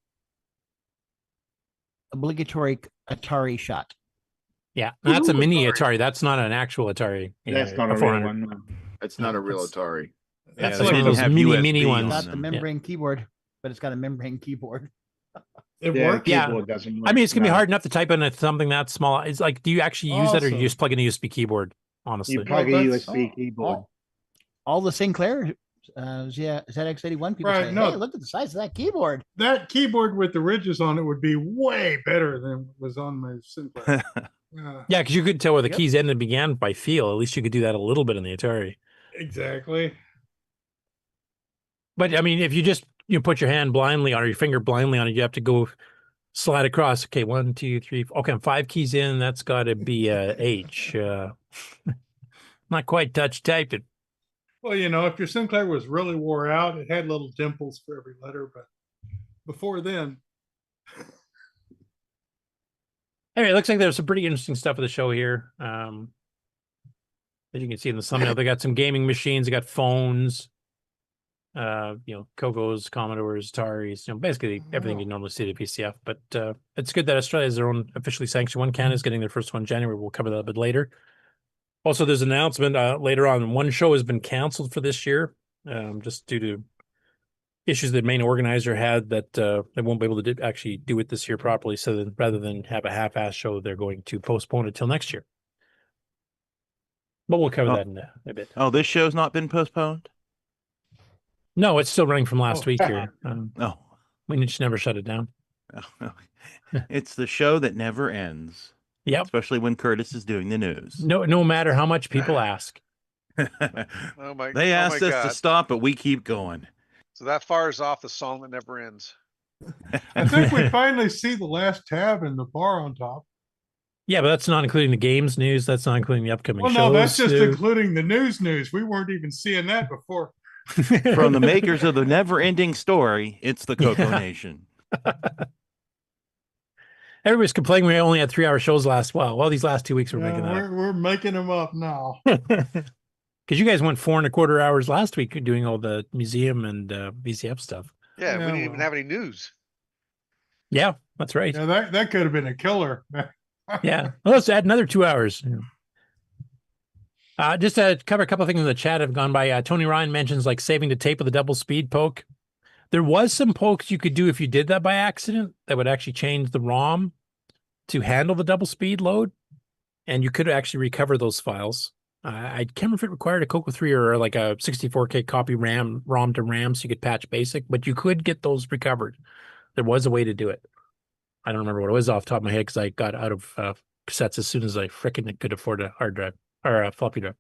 Obligatory Atari shot. Yeah, that's a mini Atari. That's not an actual Atari. That's not a real one. No. It's not a real Atari. That's like one of those mini ones. Not the membrane keyboard, but it's got a membrane keyboard. It works. Yeah, I mean, it's gonna be hard enough to type in something that small. It's like, do you actually use that, or do you just plug in a USB keyboard? Honestly, you plug a USB keyboard. All the Sinclair ZX81 people say, "Hey, look at the size of that keyboard." That keyboard with the ridges on it would be way better than was on my Sinclair. Yeah, because you could tell where the keys ended and began by feel. At least you could do that a little bit in the Atari. Exactly. But I mean, if you just put your hand blindly on, or your finger blindly on it, you have to go slide across. Okay, 1, 2, 3. Okay, I'm 5 keys in. That's got to be a H. Not quite touch typed it. Well, if your Sinclair was really wore out, it had little dimples for every letter, but before then. Anyway, it looks like there's some pretty interesting stuff at the show here. As you can see in the thumbnail, they got some gaming machines, they got phones, Cocos, Commodores, Ataris, basically everything you normally see at PCF. But it's good that Australia has their own officially sanctioned one. Canada's getting their first one in January. We'll cover that a bit later. Also, there's an announcement later on. One show has been canceled for this year, just due to issues the main organizer had that they won't be able to actually do it this year properly. So then, rather than have a half-ass show, they're going to postpone it till next year. But we'll cover that in a bit. Oh, this show's not been postponed? No, it's still running from last week here. Oh, we just never shut it down. Oh, it's the show that never ends. Yep. Especially when Curtis is doing the news. No matter how much people ask. They asked us to stop, but we keep going. So that fires off the song that never ends. I think we finally see the last tab in the bar on top. Yeah, but that's not including the games news. That's not including the upcoming shows. Well, no, that's just including the news. We weren't even seeing that before. From the makers of the never-ending story, it's the CoCoNation. Everybody's complaining we only had 3-hour shows last while. Well, these last 2 weeks we're making that. We're making them up now. Because you guys went 4.25 hours last week doing all the museum and VCF stuff. Yeah, we didn't even have any news. Yeah, that's right. Yeah, that could have been a killer. Yeah, well, let's add another 2 hours. Just to cover a couple of things in the chat have gone by. Tony Ryan mentions like saving the tape with a double speed poke. There was some pokes you could do if you did that by accident that would actually change the ROM. to handle the double speed load, and you could actually recover those files. I can't remember if it required a Coco 3 or like a 64K copy ROM to RAM, so you could patch BASIC, but you could get those recovered. There was a way to do it. I don't remember what it was off the top of my head because I got out of cassettes as soon as I frickin' could afford a hard drive or a floppy drive.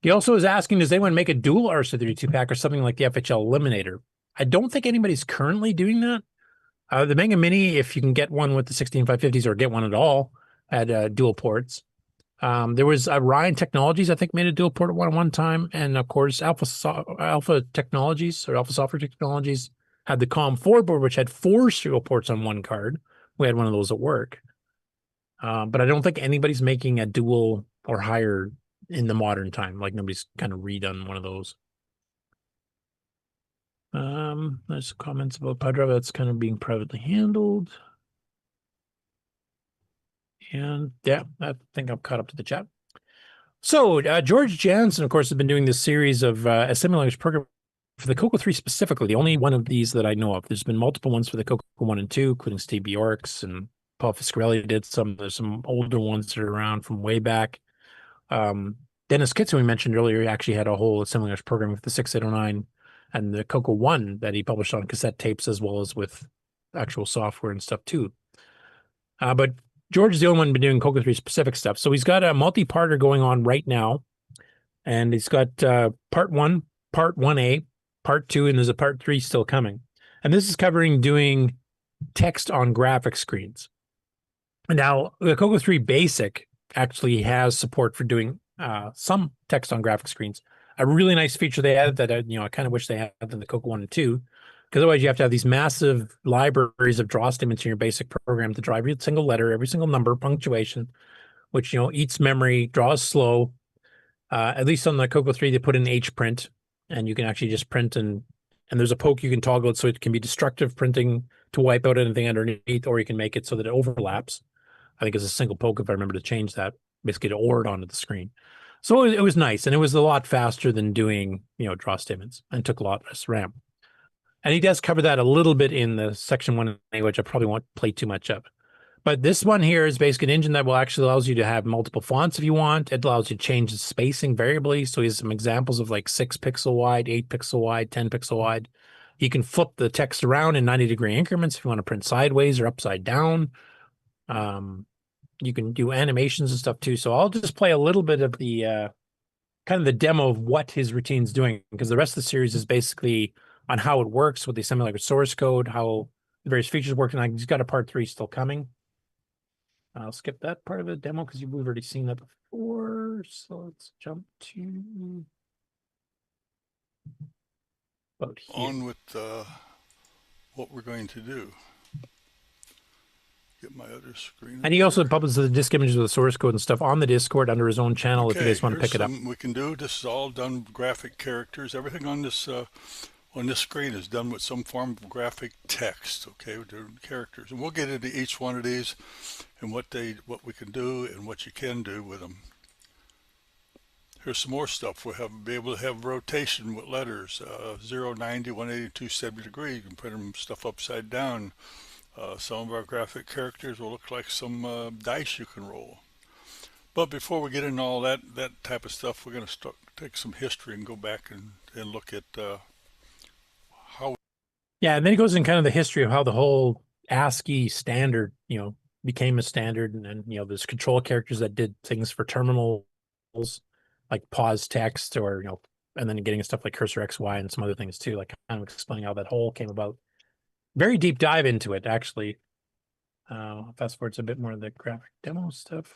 He also is asking, does anyone make a dual RC32 pack or something like the FHL Eliminator? I don't think anybody's currently doing that. The Mega Mini, if you can get one with the 16550s or get one at all, had dual ports. There was Ryan Technologies, I think, made a dual port at one time. And of course, Alpha Technologies or Alpha Software Technologies had the COM4 board, which had 4 serial ports on one card. We had one of those at work. But I don't think anybody's making a dual or higher in the modern time. Like nobody's kind of redone one of those. There's comments about PowerDrive that's kind of being privately handled. And yeah, I think I'm caught up to the chat. So George Jansen, of course, has been doing this series of assembly language program for the Coco 3 specifically, the only one of these that I know of. There's been multiple ones for the Coco 1 and 2, including Steve Bjorks and Paul Fiscarelli did some. There's some older ones that are around from way back. Dennis Kitson, we mentioned earlier, actually had a whole assembly language program with the 6809 and the Coco 1 that he published on cassette tapes as well as with actual software and stuff too. But George is the only one been doing Coco 3 specific stuff. So he's got a multi-parter going on right now. And he's got part 1, part 1A, part 2, and there's a part 3 still coming. And this is covering doing text on graphic screens. Now, the Coco 3 Basic actually has support for doing some text on graphic screens. A really nice feature they added that I kind of wish they had in the Coco 1 and 2, because otherwise you have to have these massive libraries of draw statements in your basic program to draw every single letter, every single number, punctuation, which eats memory, draws slow. At least on the Coco 3, they put in H print, and you can actually just print and there's a poke you can toggle it so it can be destructive printing to wipe out anything underneath, or you can make it so that it overlaps. I think it's a single poke if I remember to change that, basically to OR it onto the screen. So it was nice, and it was a lot faster than doing, draw statements, and took a lot less RAM. And he does cover that a little bit in the section 1A, which I probably won't play too much of. But this one here is basically an engine that will actually allows you to have multiple fonts if you want. It allows you to change the spacing variably. So he has some examples of like 6 pixel wide, 8 pixel wide, 10 pixel wide. You can flip the text around in 90-degree increments if you want to print sideways or upside down. You can do animations and stuff too. So I'll just play a little bit of the kind of the demo of what his routine's doing, because the rest of the series is basically on how it works with the assembly language source code, how the various features work, and he's got a part 3 still coming. I'll skip that part of the demo because we've already seen that before. So let's jump to about here. On with what we're going to do. Get my other screen. And he also publishes the disk images with the source code and stuff on the Discord under his own channel if you guys want to pick it up. We can do this is all done with graphic characters. Everything on this screen is done with some form of graphic text. Okay, with different characters, and we'll get into each one of these and what we can do and what you can do with them. Here's some more stuff. We'll be able to have rotation with letters, 0, 90, 180, 270 degree. You can print them stuff upside down. Some of our graphic characters will look like some dice you can roll. But before we get into all that type of stuff, we're going to take some history and go back and look at how. Yeah, and then he goes in kind of the history of how the whole ASCII standard, became a standard, and then there's control characters that did things for terminals, like pause text, or and then getting stuff like cursor XY and some other things too, like kind of explaining how that whole came about. Very deep dive into it, actually. Fast forward to a bit more of the graphic demo stuff.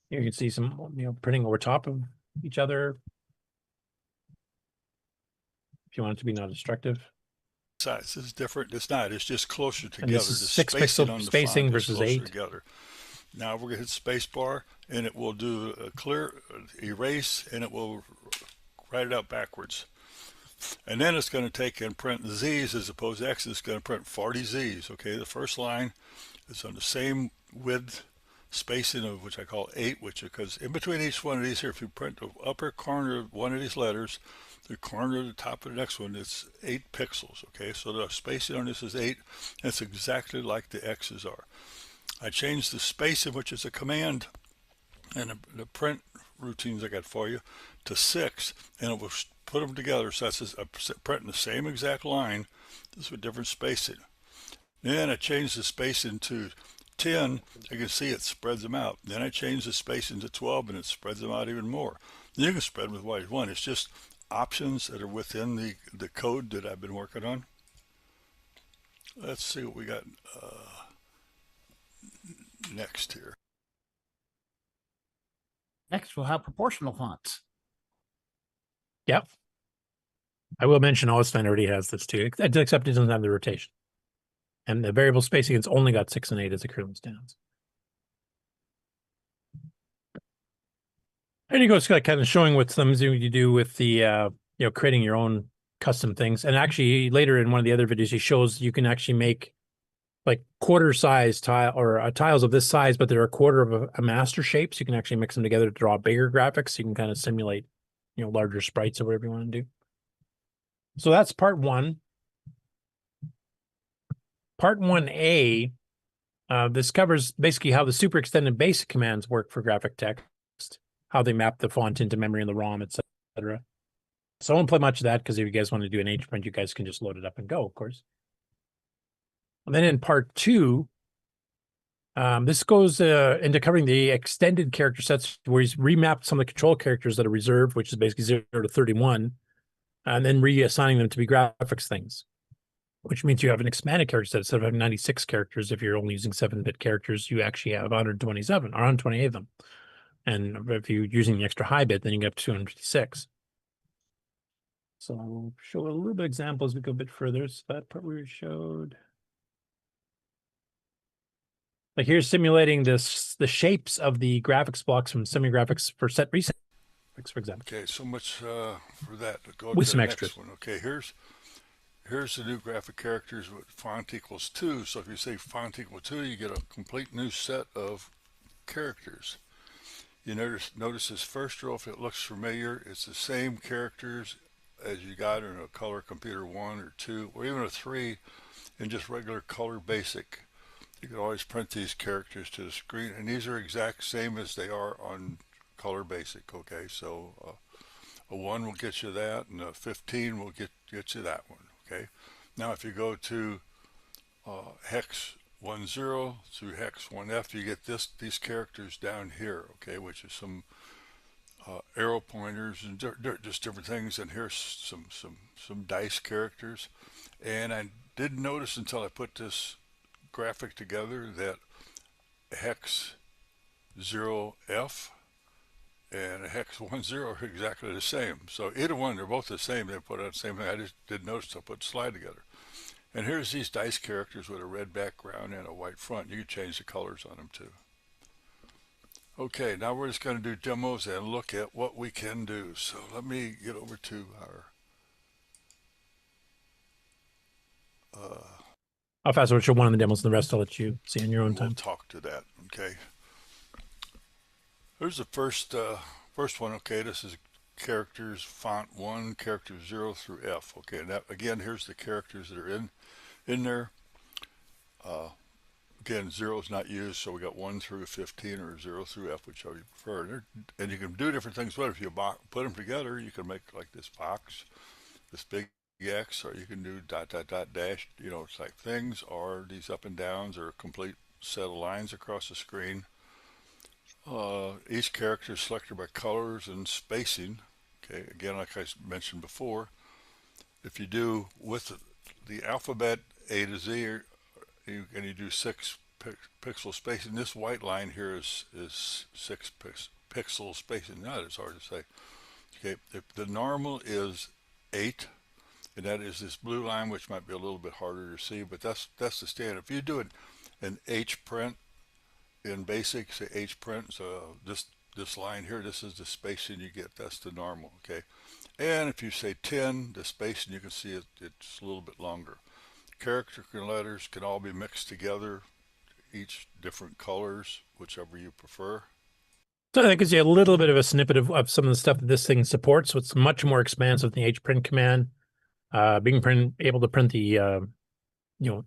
Here you can see some, printing over top of each other. If you want it to be non-destructive. Size is different. It's not. It's just closer together. And this is 6 pixel spacing versus 8. Together. Now we're going to hit space bar, and it will do a clear erase, and it will write it out backwards. And then it's going to take and print Z's as opposed to X. It's going to print 40 Z's. Okay, the first line is on the same width, spacing of which I call 8, which because in between each one of these here, if you print the upper corner of one of these letters, the corner of the top of the next one, it's 8 pixels. Okay, so the spacing on this is 8. That's exactly like the X's are. I changed the spacing, which is a command, and the print routines I got for you, to 6, and it will put them together. So that's printing the same exact line, just with different spacing. Then I changed the spacing to 10. You can see it spreads them out. Then I changed the spacing to 12, and it spreads them out even more. Then you can spread them with what you want. It's just options that are within the code that I've been working on. Let's see what we got next here. Next, we'll have proportional fonts. Yep. I will mention Austin already has this too, except it doesn't have the rotation. And the variable spacing, it's only got 6 and 8 as it currently stands. There you go, Scott, kind of showing what some you do with the, creating your own custom things. And actually, later in one of the other videos, he shows you can actually make like quarter size tile or tiles of this size, but they're a quarter of a master shape. So you can actually mix them together to draw bigger graphics. So you can kind of simulate, larger sprites or whatever you want to do. So that's part 1. Part 1A, this covers basically how the super extended basic commands work for graphic text, how they map the font into memory in the ROM, etc. So I won't play much of that because if you guys want to do an H print, you guys can just load it up and go, of course. And then in part 2, this goes into covering the extended character sets where he's remapped some of the control characters that are reserved, which is basically 0 to 31, and then reassigning them to be graphics things, which means you have an expanded character set. Instead of having 96 characters, if you're only using 7-bit characters, you actually have 127 or 128 of them. And if you're using the extra high bit, then you get up to 256. So I'll show a little bit of example as we go a bit further. So that part we showed. Like here's simulating the shapes of the graphics blocks from semi-graphics for set reset, for example. Okay, so much for that. Go With to some the extras. next one. Okay, here's the new graphic characters with font equals 2. So if you say font equal 2, you get a complete new set of characters. You notice this first row, if it looks familiar, it's the same characters as you got in a color computer 1 or 2 or even a 3 in just regular color basic. You can always print these characters to the screen, and these are exact same as they are on color basic. Okay, so a 1 will get you that, and a 15 will get you that one. Okay, now if you go to hex 10 through hex 1F, you get these characters down here. Okay, which is some arrow pointers and just different things. And here's some dice characters. And I didn't notice until I put this graphic together that hex 0F and hex 10 are exactly the same. So either one, they're both the same. They put out the same thing. I just didn't notice until I put the slide together. And here's these dice characters with a red background and a white front. You can change the colors on them too. Okay, now we're just going to do demos and look at what we can do. So let me get over to our I'll fast forward to one of the demos, and the rest I'll let you see in your own time. We'll talk to that. Okay. Here's the first one. Okay, this is characters font 1, characters 0 through F. Okay, and that, again, here's the characters that are in there. Again, 0 is not used, so we got 1 through 15 or 0 through F, whichever you prefer. And you can do different things with it. If you put them together, you can make like this box, this big X, or you can do ... dash, type things, or these up and downs, or a complete set of lines across the screen. Each character is selected by colors and spacing. Okay, again, like I mentioned before, if you do with the alphabet A to Z, and you do 6 pixel spacing, this white line here is 6 pixel spacing. Now it's hard to say. Okay, if the normal is 8, and that is this blue line, which might be a little bit harder to see, but that's the standard. If you do an H print in BASIC, say H print, so this line here, this is the spacing you get. That's the normal. Okay, and if you say 10, the spacing, you can see it's a little bit longer. Character and letters can all be mixed together. each different colors, whichever you prefer? So that gives you a little bit of a snippet of some of the stuff that this thing supports. So it's much more expansive than the HPrint command. Able to print the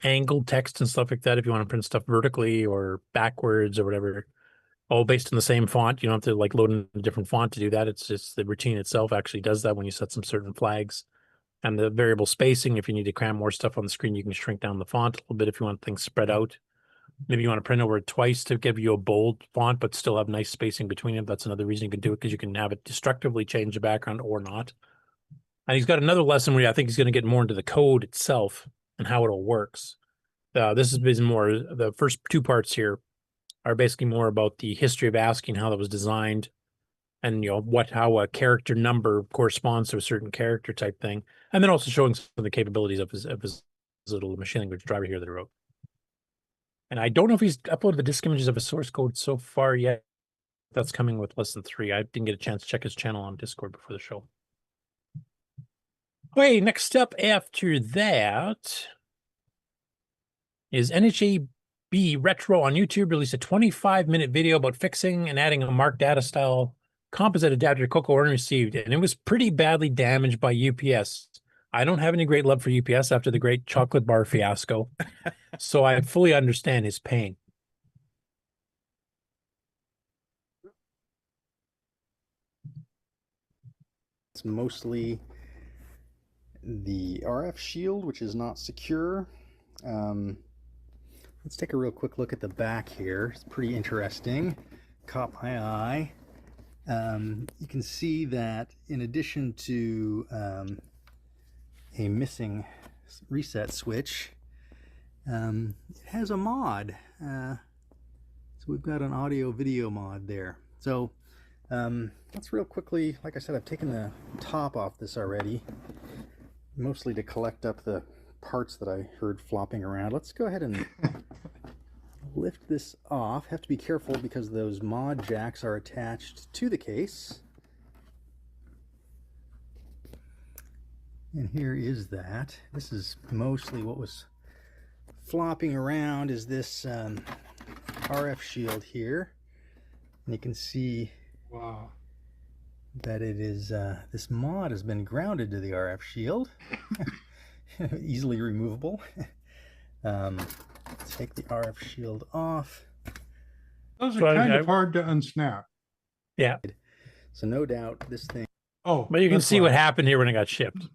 angled text and stuff like that if you want to print stuff vertically or backwards or whatever, all based on the same font. You don't have to like load in a different font to do that. It's just the routine itself actually does that when you set some certain flags. And the variable spacing, if you need to cram more stuff on the screen, you can shrink down the font a little bit if you want things spread out. Maybe you want to print over it twice to give you a bold font, but still have nice spacing between it. That's another reason you can do it, because you can have it destructively change the background or not. And he's got another lesson where I think he's going to get more into the code itself and how it all works. This is more, the first two parts here are basically more about the history of ASCII and how that was designed, and how a character number corresponds to a certain character type thing, and then also showing some of the capabilities of his little machine language driver here that he wrote. And I don't know if he's uploaded the disk images of his source code so far yet. That's coming with lesson 3. I didn't get a chance to check his channel on Discord before the show. Okay, next up after that is NHB Retro on YouTube released a 25-minute video about fixing and adding a marked data style composite adapter to Coco order received, and it was pretty badly damaged by UPS. I don't have any great love for UPS after the great chocolate bar fiasco, so I fully understand his pain. It's mostly the RF shield, which is not secure. Let's take a real quick look at the back here. It's pretty interesting. Caught my eye. You can see that in addition to a missing reset switch, it has a mod. So we've got an audio video mod there. So let's real quickly, like I said, I've taken the top off this already, mostly to collect up the parts that I heard flopping around. Let's go ahead and lift this off. Have to be careful because those mod jacks are attached to the case. And here is that. This is mostly what was flopping around, is this RF shield here. And you can see that it is, this mod has been grounded to the RF shield. Easily removable. Take the RF shield off. Those are kind of hard to unsnap. Yeah. So no doubt this thing. Oh, but you can see what happened here when it got shipped.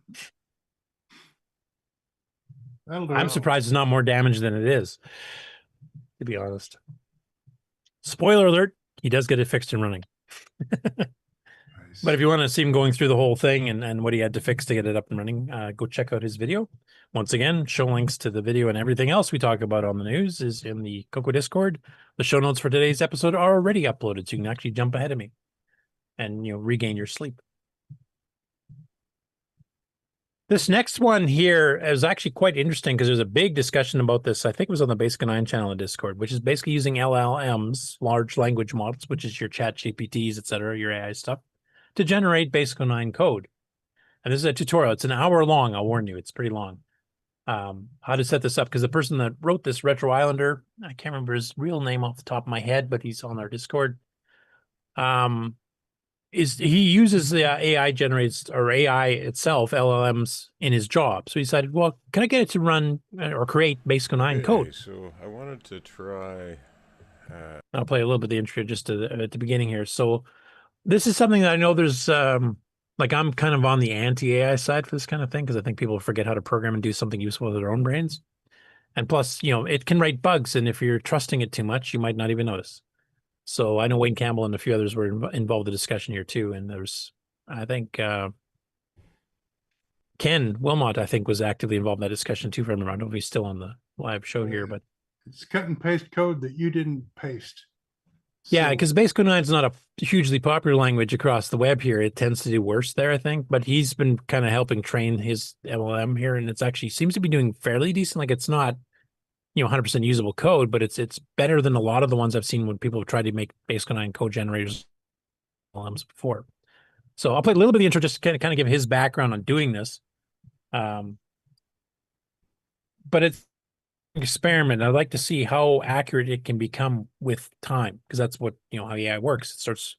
I'm surprised it's not more damage than it is, to be honest. Spoiler alert, he does get it fixed and running. But if you want to see him going through the whole thing and what he had to fix to get it up and running, go check out his video. Once again, show links to the video and everything else we talk about on the news is in the Coco Discord. The show notes for today's episode are already uploaded, so you can actually jump ahead of me and regain your sleep. This next one here is actually quite interesting because there's a big discussion about this. I think it was on the BASIC09 channel in Discord, which is basically using LLMs, large language models, which is your chat GPTs, etc., your AI stuff, to generate BASIC09 code. And this is a tutorial. It's an hour long. I'll warn you, it's pretty long. How to set this up, because the person that wrote this, Retro Islander, I can't remember his real name off the top of my head, but he's on our Discord. He uses the AI generates, or AI itself, LLMs, in his job. So he decided, well, can I get it to run or create BASIC09 code? So I wanted to try. I'll play a little bit of the intro just at the beginning here. So this is something that I know there's, like I'm kind of on the anti-AI side for this kind of thing, because I think people forget how to program and do something useful with their own brains. And plus, it can write bugs, and if you're trusting it too much, you might not even notice. So I know Wayne Campbell and a few others were involved in the discussion here too. And there's, I think, Ken Wilmot, I think, was actively involved in that discussion too. From I don't know if he's still on the live show here, but it's cut and paste code that you didn't paste. Yeah, because BASIC09 is not a hugely popular language across the web here. It tends to do worse there, I think. But he's been kind of helping train his LLM here, and it's actually seems to be doing fairly decent. Like it's not, 100% usable code, but it's better than a lot of the ones I've seen when people have tried to make BASIC09 code generators LLMs before. So I'll play a little bit of the intro just to kind of give his background on doing this. But it's experiment. I'd like to see how accurate it can become with time, because that's what, how AI works. It starts,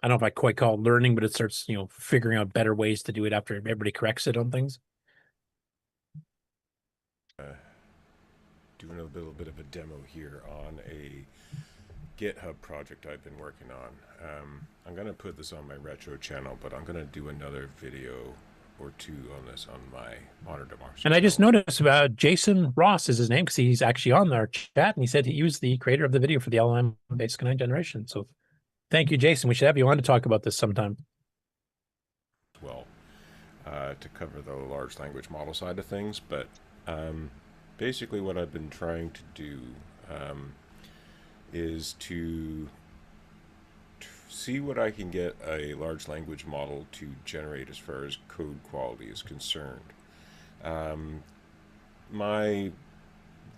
I don't know if I quite call it learning, but it starts, figuring out better ways to do it after everybody corrects it on things. Doing a little bit of a demo here on a GitHub project I've been working on. I'm going to put this on my retro channel, but I'm going to do another video or two on this on my Modern Democracy. And I just noticed about Jason Ross is his name, because he's actually on our chat, and he said he was the creator of the video for the LLM BASIC09 generation. So thank you, Jason. We should have you on to talk about this sometime. Well, to cover the large language model side of things, but basically what I've been trying to do is to see what I can get a large language model to generate as far as code quality is concerned. My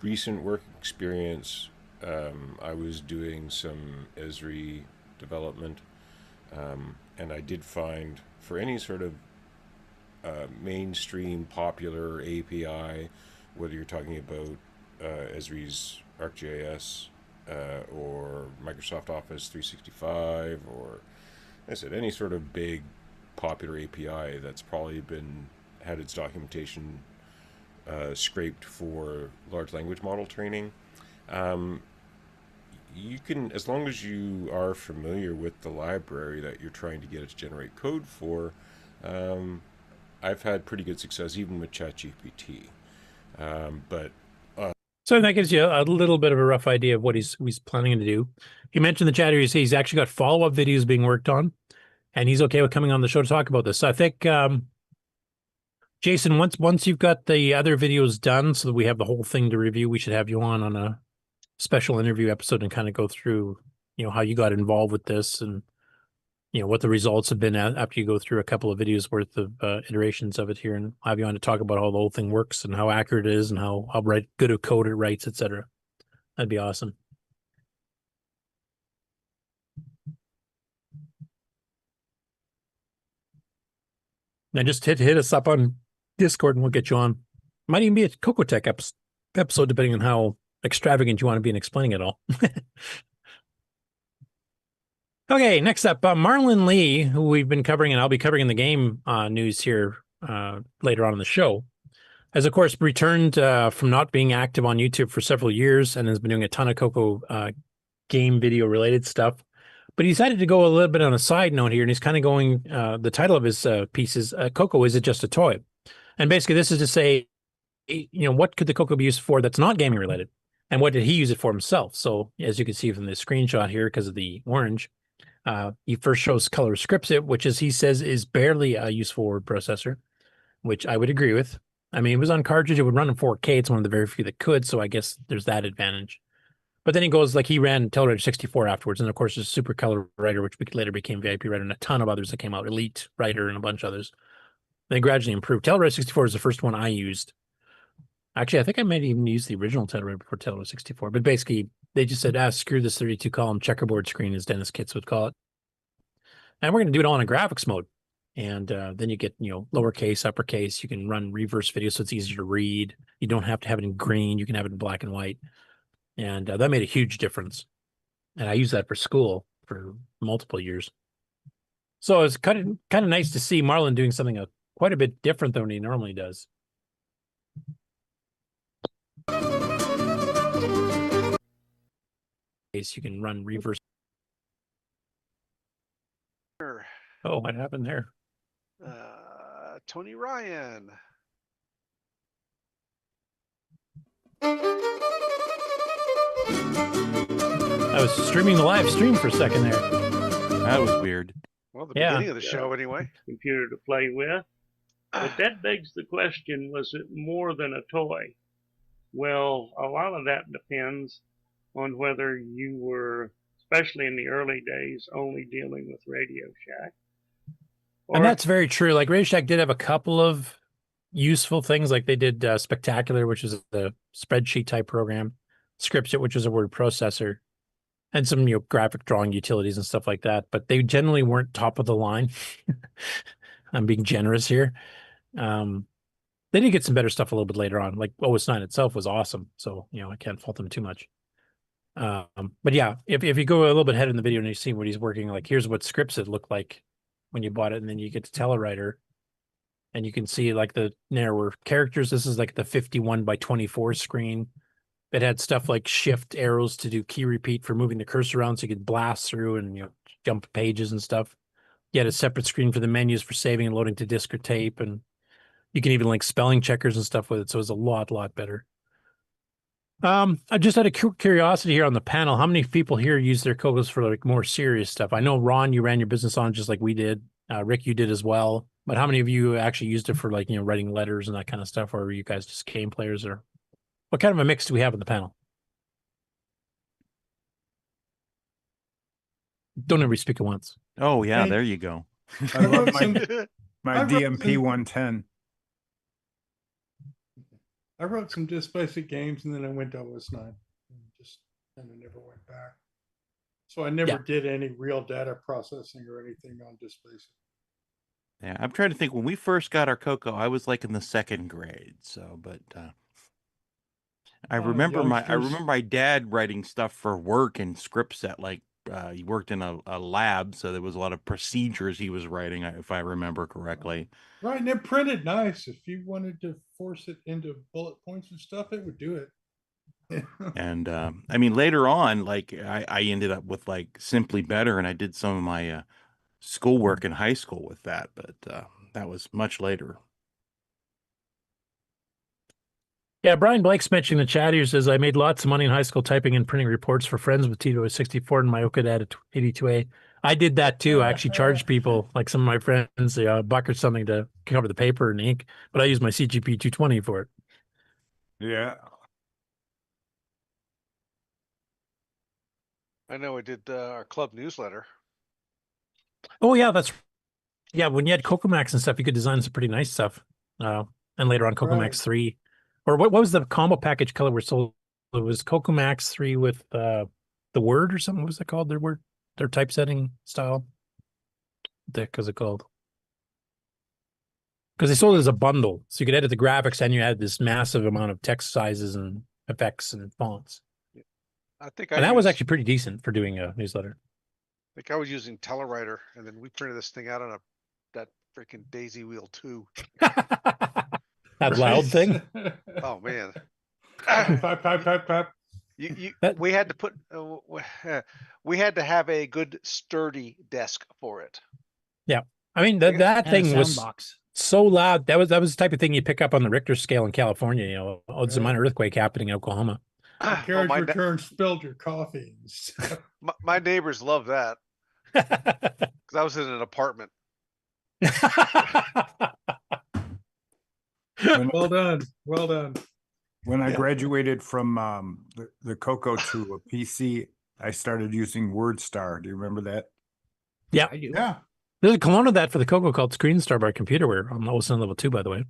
recent work experience, I was doing some Esri development, and I did find for any sort of mainstream popular API, whether you're talking about Esri's ArcGIS or Microsoft Office 365, or I said any sort of big popular API that's probably had its documentation scraped for large language model training. You can, as long as you are familiar with the library that you're trying to get it to generate code for, I've had pretty good success even with ChatGPT. So that gives you a little bit of a rough idea of what he's planning to do. He mentioned in the chat here, he's actually got follow-up videos being worked on, and he's okay with coming on the show to talk about this. So I think, Jason, once you've got the other videos done so that we have the whole thing to review, we should have you on a special interview episode and kind of go through, how you got involved with this and, what the results have been after you go through a couple of videos worth of iterations of it here, and have you on to talk about how the whole thing works and how accurate it is and how good a code it writes, etc. That'd be awesome. Now just hit us up on Discord and we'll get you on. Might even be a CoCoTech episode, depending on how extravagant you want to be in explaining it all. Okay, next up, Marlin Lee, who we've been covering, and I'll be covering in the game news here later on in the show, has, of course, returned from not being active on YouTube for several years and has been doing a ton of Coco game video-related stuff. But he decided to go a little bit on a side note here, and he's kind of going, the title of his piece is, Coco, Is It Just a Toy? And basically this is to say, what could the Coco be used for that's not gaming-related? And what did he use it for himself? So as you can see from the screenshot here, because of the orange, he first shows color scripts it, which, as he says, is barely a useful word processor, which I would agree with. I mean, it was on cartridge, it would run in 4K. It's one of the very few that could, so I guess there's that advantage. But then he goes, he ran Teleprompter 64 afterwards, and of course there's Super Color Writer, which later became VIP Writer, and a ton of others that came out, Elite Writer, and a bunch of others. They gradually improved. Teleprompter 64 is the first one I used. Actually, I think I might even use the original Teleprompter before Teleprompter 64, but basically they just said, screw this 32-column checkerboard screen, as Dennis Kitts would call it. And we're going to do it all in a graphics mode. And then you get, lowercase, uppercase. You can run reverse video, so it's easier to read. You don't have to have it in green. You can have it in black and white. And that made a huge difference. And I used that for school for multiple years. So it's kind of nice to see Marlin doing something quite a bit different than what he normally does. You can run reverse. Oh, what happened there? Tony Ryan. I was streaming the live stream for a second there. That was weird. Well, the beginning of the show anyway. Computer to play with. But that begs the question, was it more than a toy? Well, a lot of that depends on whether you were, especially in the early days, only dealing with Radio Shack. And that's very true. Like Radio Shack did have a couple of useful things, like they did Spectacular, which is the spreadsheet type program, Scriptsit, which is a word processor, and some graphic drawing utilities and stuff like that. But they generally weren't top of the line. I'm being generous here. They did get some better stuff a little bit later on. Like OS9 itself was awesome. So, I can't fault them too much. But yeah, if you go a little bit ahead in the video and you see what he's working, like here's what scripts it looked like when you bought it, and then you get to Telewriter, and you can see like the narrower characters. This is like the 51:24 screen. It had stuff like shift arrows to do key repeat for moving the cursor around, so you could blast through and jump pages and stuff. You had a separate screen for the menus for saving and loading to disk or tape, and you can even link spelling checkers and stuff with it. So it's a lot better. I just had a curiosity here on the panel. How many people here use their Cocos for like more serious stuff? I know, Ron, you ran your business on just like we did. Rick, you did as well. But how many of you actually used it for like, writing letters and that kind of stuff? Or were you guys just game players? Or what kind of a mix do we have on the panel? Don't ever speak at once. Oh, yeah, there you go. I love my DMP 110. I wrote some just basic games, and then I went to OS9 and just kind of never went back. So I never did any real data processing or anything on just basic. Yeah, I'm trying to think. When we first got our Coco, I was like in the 2nd grade. So, but I remember my dad writing stuff for work and scripts that like he worked in a lab, so there was a lot of procedures he was writing, if I remember correctly. Right, and it printed nice. If you wanted to force it into bullet points and stuff, it would do it. And I mean, later on, like I ended up with like Simply Better, and I did some of my schoolwork in high school with that, but that was much later. Yeah, Brian Blake's mentioning the chat here. Says, I made lots of money in high school typing and printing reports for friends with T264 and my OCAD 82A. I did that too. I actually charged people, like some of my friends, a buck or something to cover the paper and ink, but I used my CGP 220 for it. Yeah. I know we did our club newsletter. Oh, yeah, when you had CoCoMax and stuff, you could design some pretty nice stuff. And later on, CoCoMax 3. Or what was the combo package color we sold? It was CoCoMax 3 with the Word or something. What was it called? Their typesetting style. What the heck is it called? Because they sold it as a bundle. So you could edit the graphics and you had this massive amount of text sizes and effects and fonts. I think that was actually pretty decent for doing a newsletter. I think I was using Telewriter, and then we printed this thing out on that freaking daisy wheel too. That loud thing. Oh man. Pop. We had to put we had to have a good sturdy desk for it. Yeah, I mean that thing was so loud. That was the type of thing you pick up on the Richter scale in California. It's a minor earthquake happening in Oklahoma. Carriage return spilled your coffee. My neighbors love that because I was in an apartment. Well done. When I graduated from the Coco to a PC, I started using WordStar. Do you remember that? Yeah, I do. Yeah. There's a clone of that for the Coco called ScreenStar by Computerware on OS9 level 2, by the way.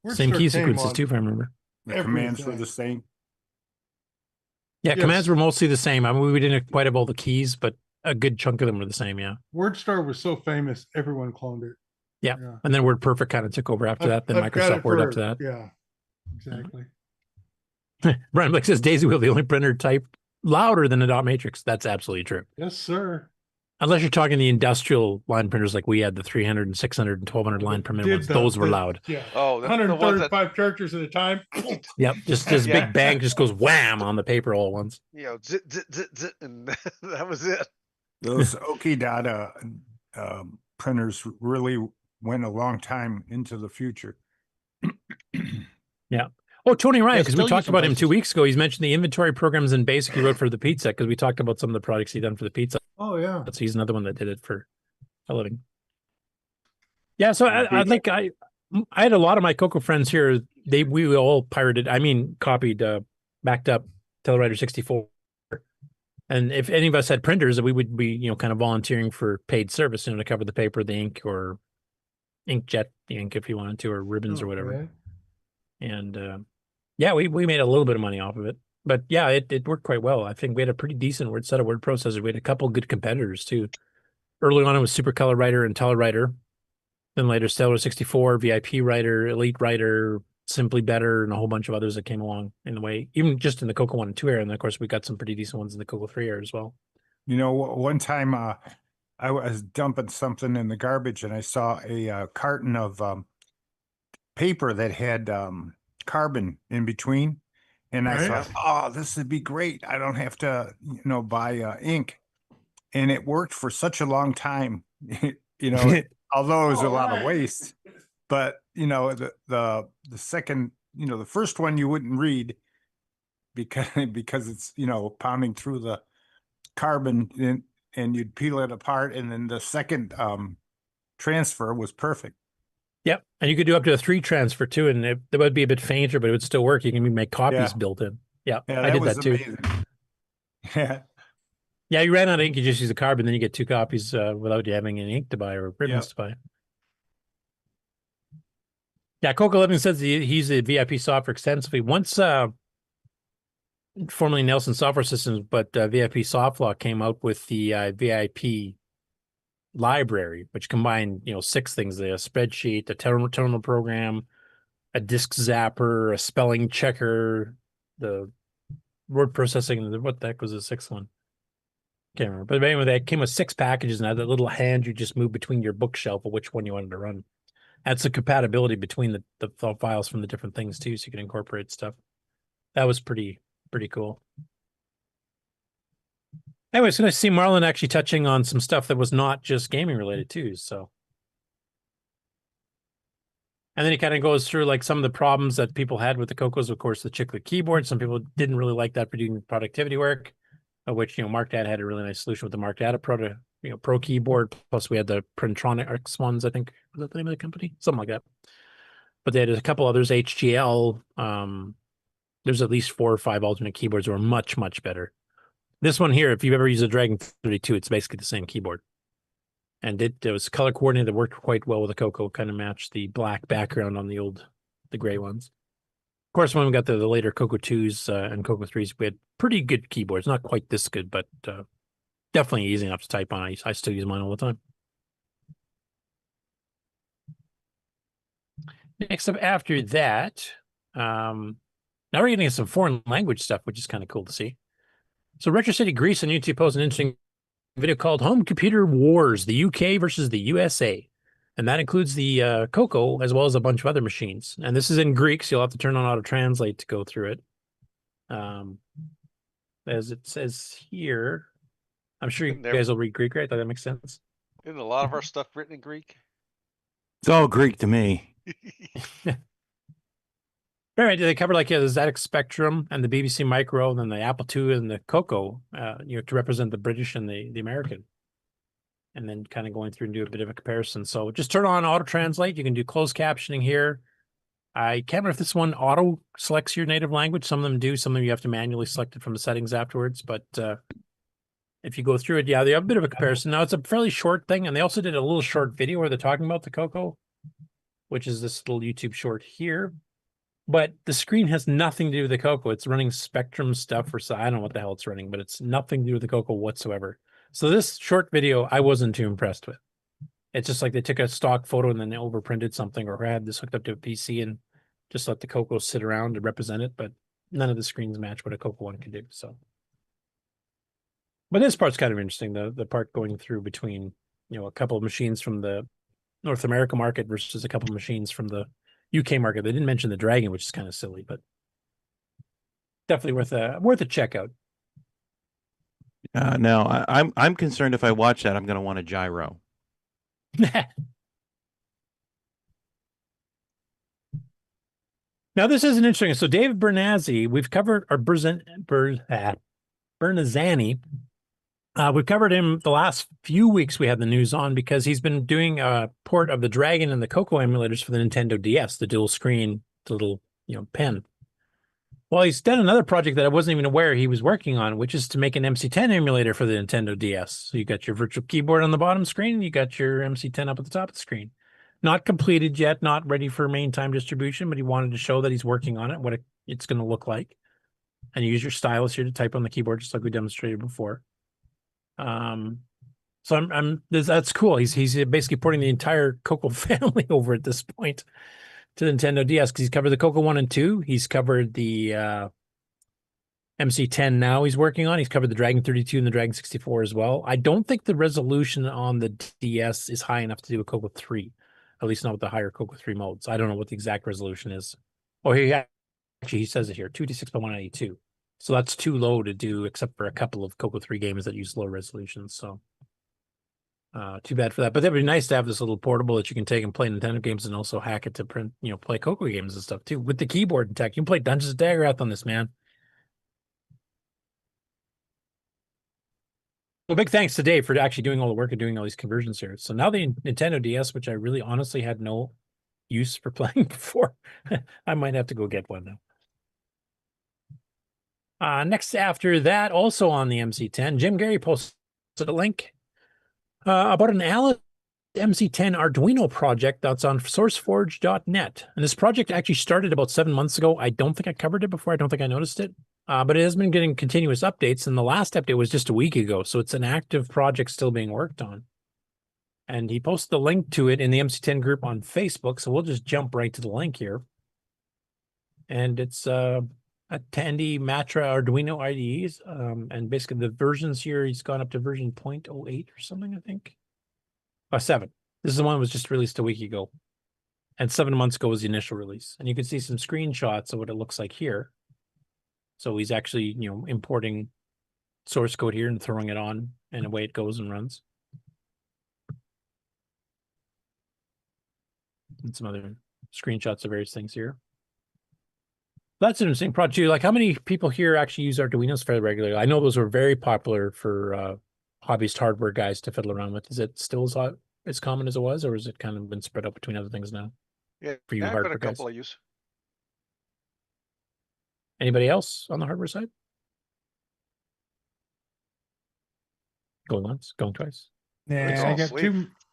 Same key sequences too, if I remember. The commands were the same. Yeah, commands were mostly the same. I mean, we didn't quite have all the keys, but a good chunk of them were the same. Yeah. WordStar was so famous, everyone cloned it. Yeah. And then WordPerfect kind of took over after that. Then Microsoft Word after that. Yeah, exactly. Brian Blake says Daisy Wheel, the only printer type louder than a dot matrix. That's absolutely true. Yes, sir. Unless you're talking the industrial line printers like we had, the 300 and 600 and 1200 line per minute ones. Those were loud. Yeah. Oh, 135 characters at a time. Yep. Just this big bang just goes wham on the paper all at once. You know, zit, and that was it. Those Okidata printers really went a long time into the future. Yeah. Oh, Tony Ryan, because we still talked use some about him places. 2 weeks ago. He's mentioned the inventory programs in BASIC he wrote for the pizza, because we talked about some of the projects he done for the pizza. Oh, yeah. So he's another one that did it for a living. Yeah, so I had a lot of my Coco friends here. We all pirated, copied, backed up Telewriter 64. And if any of us had printers, we would be, kind of volunteering for paid service, to cover the paper, the ink, or inkjet the ink if you wanted to, or ribbons or whatever. Okay. And yeah, we made a little bit of money off of it. But yeah, it worked quite well. I think we had a pretty decent set of word processors. We had a couple good competitors too. Early on, it was SuperColorWriter and Telewriter. Then later, Stellar 64, VIP Writer, Elite Writer, Simply Better, and a whole bunch of others that came along in the way, even just in the Coco 1 and 2 era. And of course, we got some pretty decent ones in the Coco 3 era as well. You know, one time I was dumping something in the garbage and I saw a carton of paper that had carbon in between. And I thought, oh, this would be great. I don't have to, you know, buy ink. And it worked for such a long time, you know, although it was a lot of waste. But, you know, the second, you know, the first one you wouldn't read because it's, you know, pounding through the carbon and you'd peel it apart. And then the second transfer was perfect. Yep. And you could do up to a 3 transfer too. And it would be a bit fainter, but it would still work. You can even make copies built in. Yeah. I did that too. Yeah. Yeah. You ran out of ink. You just use the carbon. Then you get 2 copies without you having any ink to buy or ribbons to buy. Yeah. Coco Living says he's the VIP software extensively. Once, formerly Nelson Software Systems, but VIP Softlaw came out with the VIP library, which combined, you know, 6 things: a spreadsheet, a terminal program, a disk zapper, a spelling checker, the word processing. What the heck was the 6th one? Can't remember. But anyway, that came with 6 packages and had that little hand you just move between your bookshelf of which one you wanted to run. That's the compatibility between the files from the different things too, so you can incorporate stuff. That was pretty cool. Anyway, it's going to see Marlin actually touching on some stuff that was not just gaming related too. So, and then he kind of goes through like some of the problems that people had with the Cocos. Of course, the chiclet keyboard. Some people didn't really like that for doing productivity work, of which, you know, Mark Dad had a really nice solution with the Mark Dad Pro keyboard. Plus, we had the Printronics ones. I think was that the name of the company, something like that. But they had a couple others. HGL. There's at least 4 or 5 alternate keyboards that were much better. This one here, if you've ever used a Dragon 32, it's basically the same keyboard. And it was color coordinated. It worked quite well with the Coco, kind of matched the black background on the gray ones. Of course, when we got the later Coco 2s and Coco 3s, we had pretty good keyboards. Not quite this good, but definitely easy enough to type on. I still use mine all the time. Next up after that, now we're getting into some foreign language stuff, which is kind of cool to see. So Retro City Greece on YouTube posted an interesting video called Home Computer Wars, the UK versus the USA. And that includes the Coco as well as a bunch of other machines. And this is in Greek, so you'll have to turn on auto translate to go through it. As it says here, I'm sure you guys will read Greek, right? That makes sense. Isn't a lot of our stuff written in Greek? It's all Greek to me. All right, they cover like the ZX Spectrum and the BBC Micro, and then the Apple II and the Coco, you know, to represent the British and the American. And then kind of going through and do a bit of a comparison. So just turn on auto translate. You can do closed captioning here. I can't remember if this one auto selects your native language. Some of them do. Some of them you have to manually select it from the settings afterwards. But if you go through it, yeah, they have a bit of a comparison. Now, it's a fairly short thing. And they also did a little short video where they're talking about the Coco, which is this little YouTube short here. But the screen has nothing to do with the Coco. It's running Spectrum stuff, or so I don't know what the hell it's running, but it's nothing to do with the Coco whatsoever. So this short video, I wasn't too impressed with. It's just like they took a stock photo and then they overprinted something, or had this hooked up to a PC and just let the Coco sit around to represent it. But none of the screens match what a Coco one can do. So, but this part's kind of interesting. The part going through between, you know, a couple of machines from the North America market versus a couple of machines from the UK market. They didn't mention the Dragon, which is kind of silly, but definitely worth a check out. No, I'm concerned if I watch that, I'm going to want a gyro. Now this is an interesting. So David Bernazzi, we've covered, or Bernazzani. We've covered him the last few weeks. We had the news on because he's been doing a port of the Dragon and the Coco emulators for the Nintendo DS, the dual screen, the little, you know, pen. Well, he's done another project that I wasn't even aware he was working on, which is to make an MC10 emulator for the Nintendo DS. So you got your virtual keyboard on the bottom screen, you got your MC10 up at the top of the screen. Not completed yet, not ready for main time distribution, but he wanted to show that he's working on it, what it's going to look like. And you use your stylus here to type on the keyboard, just like we demonstrated before. So that's cool. He's basically porting the entire Coco family over at this point to the Nintendo DS, because he's covered the Coco 1 and 2. He's covered the MC10 now he's working on. He's covered the Dragon 32 and the Dragon 64 as well. I don't think the resolution on the DS is high enough to do a Coco 3, at least not with the higher Coco 3 modes. I don't know what the exact resolution is. Oh, he says it here, 286 by 192. So that's too low to do, except for a couple of Coco 3 games that use low resolutions. So too bad for that. But that'd be nice to have this little portable that you can take and play Nintendo games and also hack it to print, play Coco games and stuff too. With the keyboard and tech, you can play Dungeons & Daggerath on this, man. Well, big thanks to Dave for actually doing all the work and doing all these conversions here. So now the Nintendo DS, which I really honestly had no use for playing before, I might have to go get one now. Next after that, also on the MC10, Jim Gary posted a link about an Alice MC10 Arduino project that's on sourceforge.net. And this project actually started about 7 months ago. I don't think I covered it before. I don't think I noticed it. But it has been getting continuous updates, and the last update was just a week ago. So it's an active project still being worked on. And he posted the link to it in the MC10 group on Facebook. So we'll just jump right to the link here. And it's a Tandy Matra Arduino IDEs. And basically the versions here, he's gone up to version 0.08 or something, I think. 7. This is the one that was just released a week ago. And 7 months ago was the initial release. And you can see some screenshots of what it looks like here. So he's actually, importing source code here and throwing it on, and away it goes and runs. And some other screenshots of various things here. That's an interesting project too. Like, how many people here actually use Arduinos fairly regularly? I know those were very popular for hobbyist hardware guys to fiddle around with. Is it still as common as it was, or has it kind of been spread out between other things now? Yeah, for you I've got hardware a couple guys? I use. Anybody else on the hardware side? Going once, going twice. Yeah, I got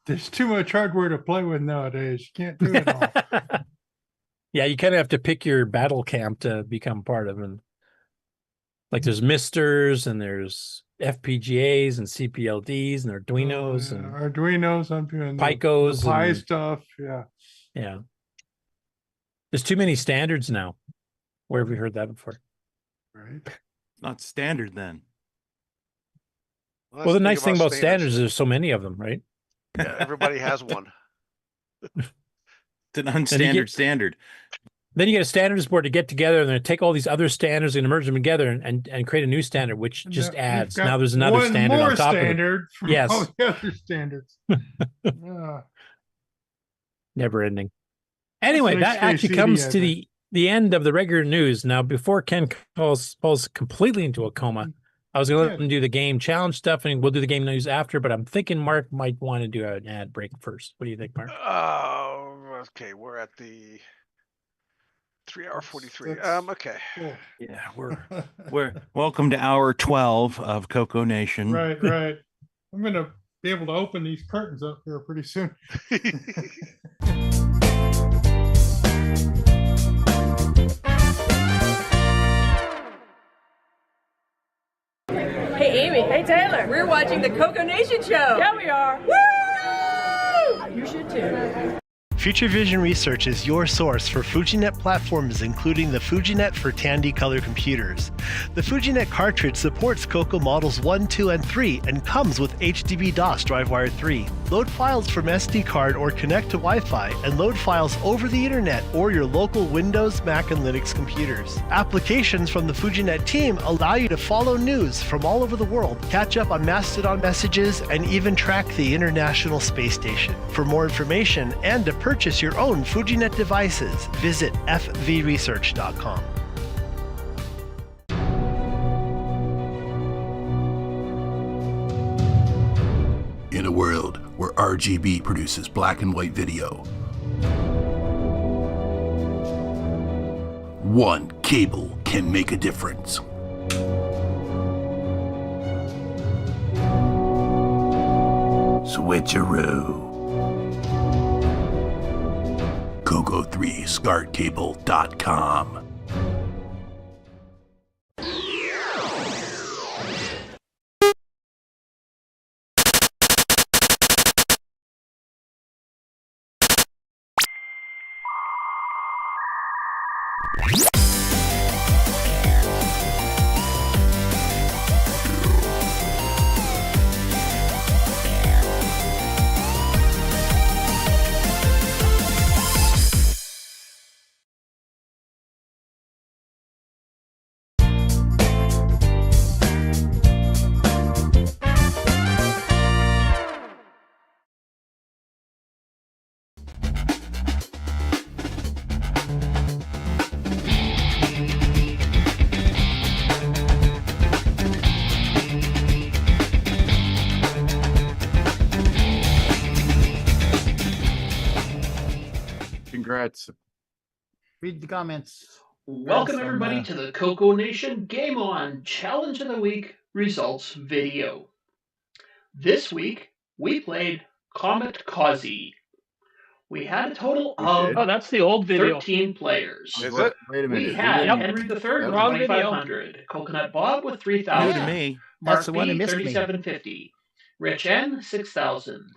there's too much hardware to play with nowadays. You can't do it all. Yeah, you kind of have to pick your battle camp to become part of. And like, there's Misters and there's FPGAs and CPLDs and Arduinos and Arduinos, I'm doing Picos, the Pi and stuff. Yeah. yeah. There's too many standards now. Where have we heard that before? Right. Not standard then. Well, the nice thing about standards is there's so many of them, right? Yeah, everybody has one. It's an unstandard standard. Then you get a standards board to get together and then take all these other standards and merge them together and create a new standard, which just adds. Now there's another standard on top of it. From Yes. all the other standards. Yeah. Never ending. Anyway, an that actually HKCD, comes I to think. the end of the regular news. Now, before Ken falls completely into a coma, I was going to let him do the game challenge stuff, and we'll do the game news after, but I'm thinking Mark might want to do an ad break first. What do you think, Mark? Okay, we're at the 3-hour 43. Okay. Yeah, we're welcome to hour 12 of CoCoNation. Right, right. I'm gonna be able to open these curtains up here pretty soon. Hey, Amy. Hey, Taylor. We're watching the CoCoNation show. Yeah, we are. Woo! You should too. Future Vision Research is your source for FujiNet platforms, including the FujiNet for Tandy color computers. The FujiNet cartridge supports Coco models 1, 2, and 3 and comes with HDB-DOS DriveWire 3. Load files from SD card or connect to Wi-Fi and load files over the internet or your local Windows, Mac, and Linux computers. Applications from the FujiNet team allow you to follow news from all over the world, catch up on Mastodon messages, and even track the International Space Station. For more information and to purchase your own FujiNet devices, visit fvresearch.com. In a world where RGB produces black and white video, one cable can make a difference. Switcheroo. CoCo3ScartCable.com. Congrats. Read the comments. Welcome everybody to the CoCoNation Game On Challenge of the Week results video. This week we played Comet Causey. We had a total of that's the old video. 13 players. Is it? Wait a minute. We had Henry III with Wrong video. 2,500, Coconut Bob with New to 3,000, me. Mark That's the one B who missed me. 3,750, Rich N 6,000,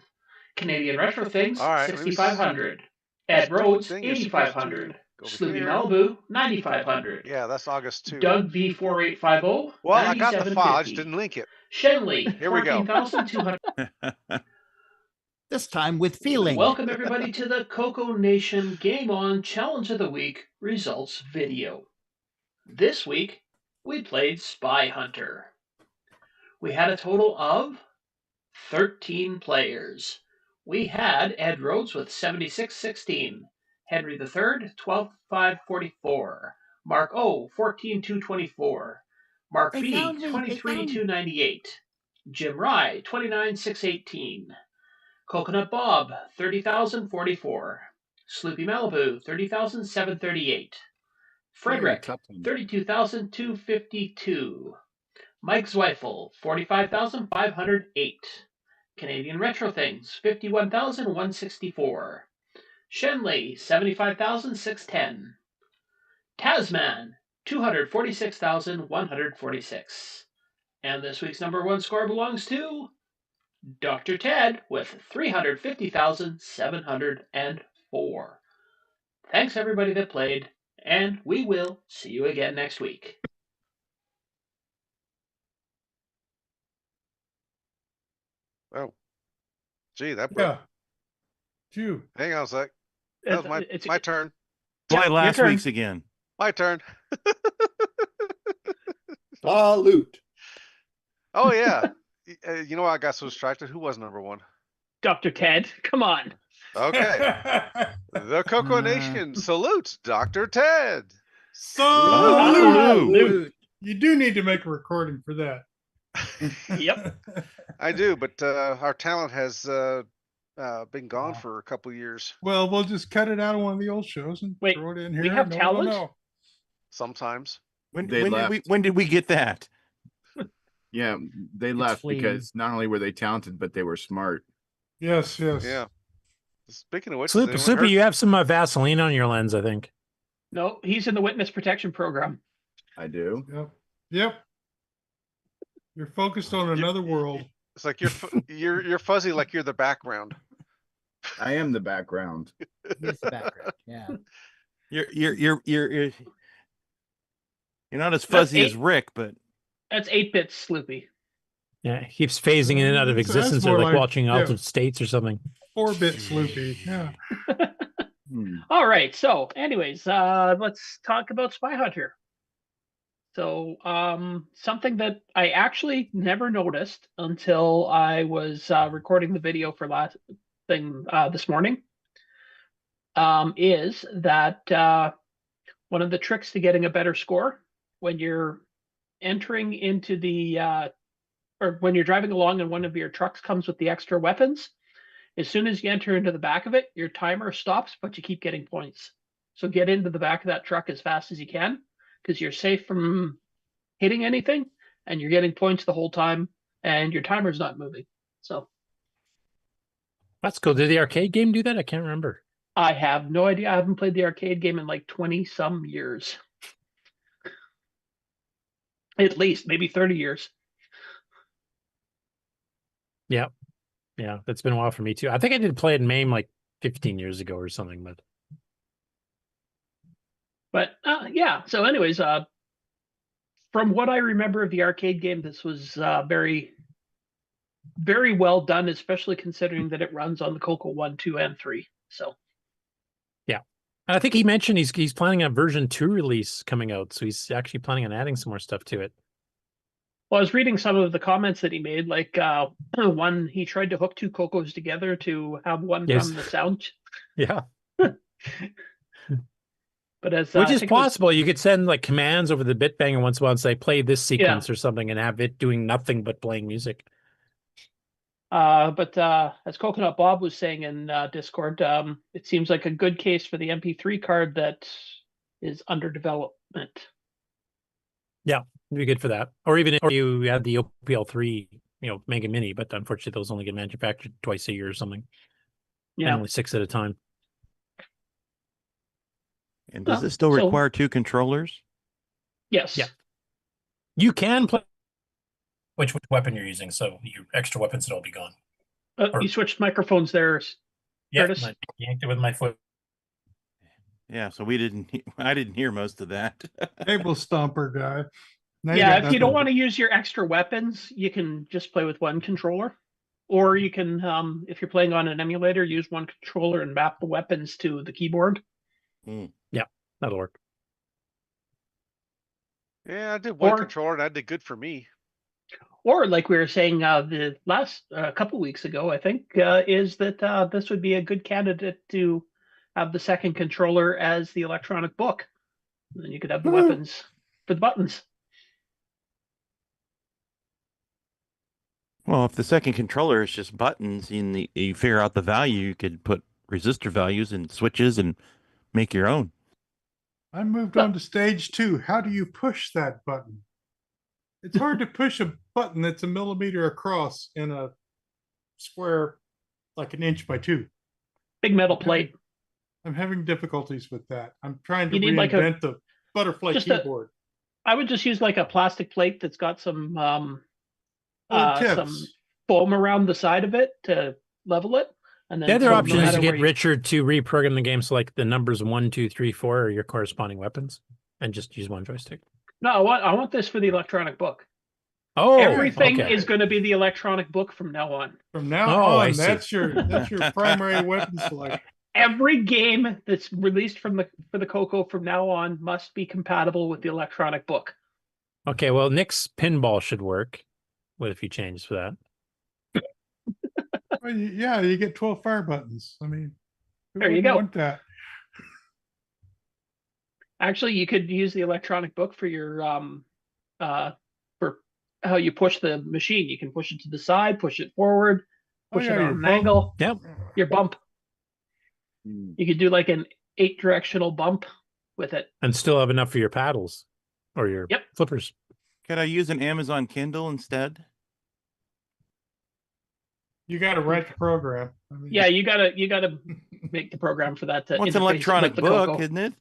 Canadian Retro Things All right, let me 6,500, Ed Rhodes thing is supposed to 8,500, go over Sloopy here. Malibu 9,500, Yeah, that's August 2. Doug V 4850 Well, I got the file. I just 9750, didn't link it. Shenley Here we go. 14,200. This time with feeling. Welcome everybody to the CoCoNation Game On Challenge of the Week results video. This week we played Spy Hunter. We had a total of 13 players. We had Ed Rhodes with 7616, Henry III 12544, Mark O 14224, Mark They B found me. They found me. 23298, Jim Rye 29618. Coconut Bob, 30,044. Sloopy Malibu, 30,738. Frederic, 32,252. Mike Zweifel, 45,508. Canadian Retro Things, 51,164. Shenley, 75,610. Tasman, 246,146. And this week's number one score belongs to Dr. Ted with 350,704. Thanks everybody that played, and we will see you again next week. Oh, gee, that Yeah. Jew. Hang on a sec. That was my turn. Play Your last turn. week's again. My turn. Salute. Oh yeah. You know why I got so distracted? Who was number one? Dr. Ted, come on. Okay. The CoCoNation salutes Dr. Ted. Salute. You do need to make a recording for that. Yep. I do, but our talent has been gone for a couple years. Well, we'll just cut it out of one of the old shows and Wait, throw it in here. we have No one will talent? know. Sometimes. When did we get that? Yeah, they left fleeting. because not only were they talented, but they were smart. Yes, yes. Yeah. Speaking of which, Sloopy, does anyone Sloopy, heard- you have some Vaseline on your lens, I think. No, he's in the witness protection program. I do. Yep. Yep. You're focused on another world. It's like you're fuzzy like you're the background. I am the background. Here's the background. Yeah. You're not as fuzzy as Rick, but That's 8-bit Sloopy. Yeah, he keeps phasing in and out of So that's existence, or more like like- watching yeah. Altered States or something. 4-bit Sloopy. Yeah. All right. So, anyways, let's talk about Spy Hunter. So, something that I actually never noticed until I was recording the video for last thing this morning is that one of the tricks to getting a better score when you're entering into the or when you're driving along and one of your trucks comes with the extra weapons, as soon as you enter into the back of it, your timer stops, but you keep getting points. So get into the back of that truck as fast as you can, because you're safe from hitting anything and you're getting points the whole time and your timer's not moving. So That's cool. Did the arcade game do that? I can't remember. I have no idea. I haven't played the arcade game in like 20 some years. At least, maybe 30 years. Yeah. Yeah, that's been a while for me too. I think I did play it in MAME like 15 years ago or something, But yeah, so anyways, from what I remember of the arcade game, this was very, very well done, especially considering that it runs on the Coco 1, 2, and 3. So yeah. And I think he mentioned he's planning a version 2 release coming out, so he's actually planning on adding some more stuff to it. well, I was reading some of the comments that he made, like one, he tried to hook two Cocos together to have one Yes. from the sound. Yeah. But as Which I is think it was- possible. You could send like commands over the bit banger once in a while and say, play this sequence or something, and have it doing nothing but playing music. But as Coconut Bob was saying in Discord, it seems like a good case for the MP3 card that is under development. Yeah, it'd be good for that. Or even if you had the OPL3, Mega Mini, but unfortunately those only get manufactured twice a year or something. Yeah. And only 6 at a time. And does this still require 2 controllers? Yes. Yeah. You can play which weapon you're using, so your extra weapons would all be gone. You switched microphones there, Curtis. I yanked it with my foot. Yeah, so I didn't hear most of that. Table stomper guy. Now Yeah, if you don't want to use your extra weapons, you can just play with one controller. Or you can, if you're playing on an emulator, use one controller and map the weapons to the keyboard. Yeah, that'll work. Yeah, I did one controller and that did good for me. Or like we were saying the last couple weeks ago, I think, is that this would be a good candidate to have the second controller as the electronic book. And then you could have the weapons for the buttons. Well, if the second controller is just buttons and you figure out the value, you could put resistor values and switches and make your own. I moved on to stage 2. How do you push that button? It's hard to push a button that's a millimeter across in a square like 1 inch by 2. Big metal plate. I'm having difficulties with that. I'm trying to You need reinvent the butterfly keyboard. I would just use like a plastic plate that's got some tips. some foam around the side of it to level it. And then The other option is to get where Richard to reprogram the game so like the numbers 1, 2, 3, 4 are your corresponding weapons, and just use one joystick. No, I want this for the electronic book. Oh, everything is going to be the electronic book from now on. From now on, that's your primary weapon selection. Every game that's released for the Coco from now on must be compatible with the electronic book. Okay, well, Nick's pinball should work with a few changes for that. Well, yeah, you get 12 fire buttons. I mean, who there you wouldn't go. want that? Actually, you could use the electronic book for your for how you push the machine. You can push it to the side, push it forward, push it on an angle. Yep. Your bump. You could do like an 8-directional bump with it. And still have enough for your paddles or your flippers. Could I use an Amazon Kindle instead? You got to write the program. I mean, Yeah, you gotta make the program for that. Well, it's an electronic book, isn't it?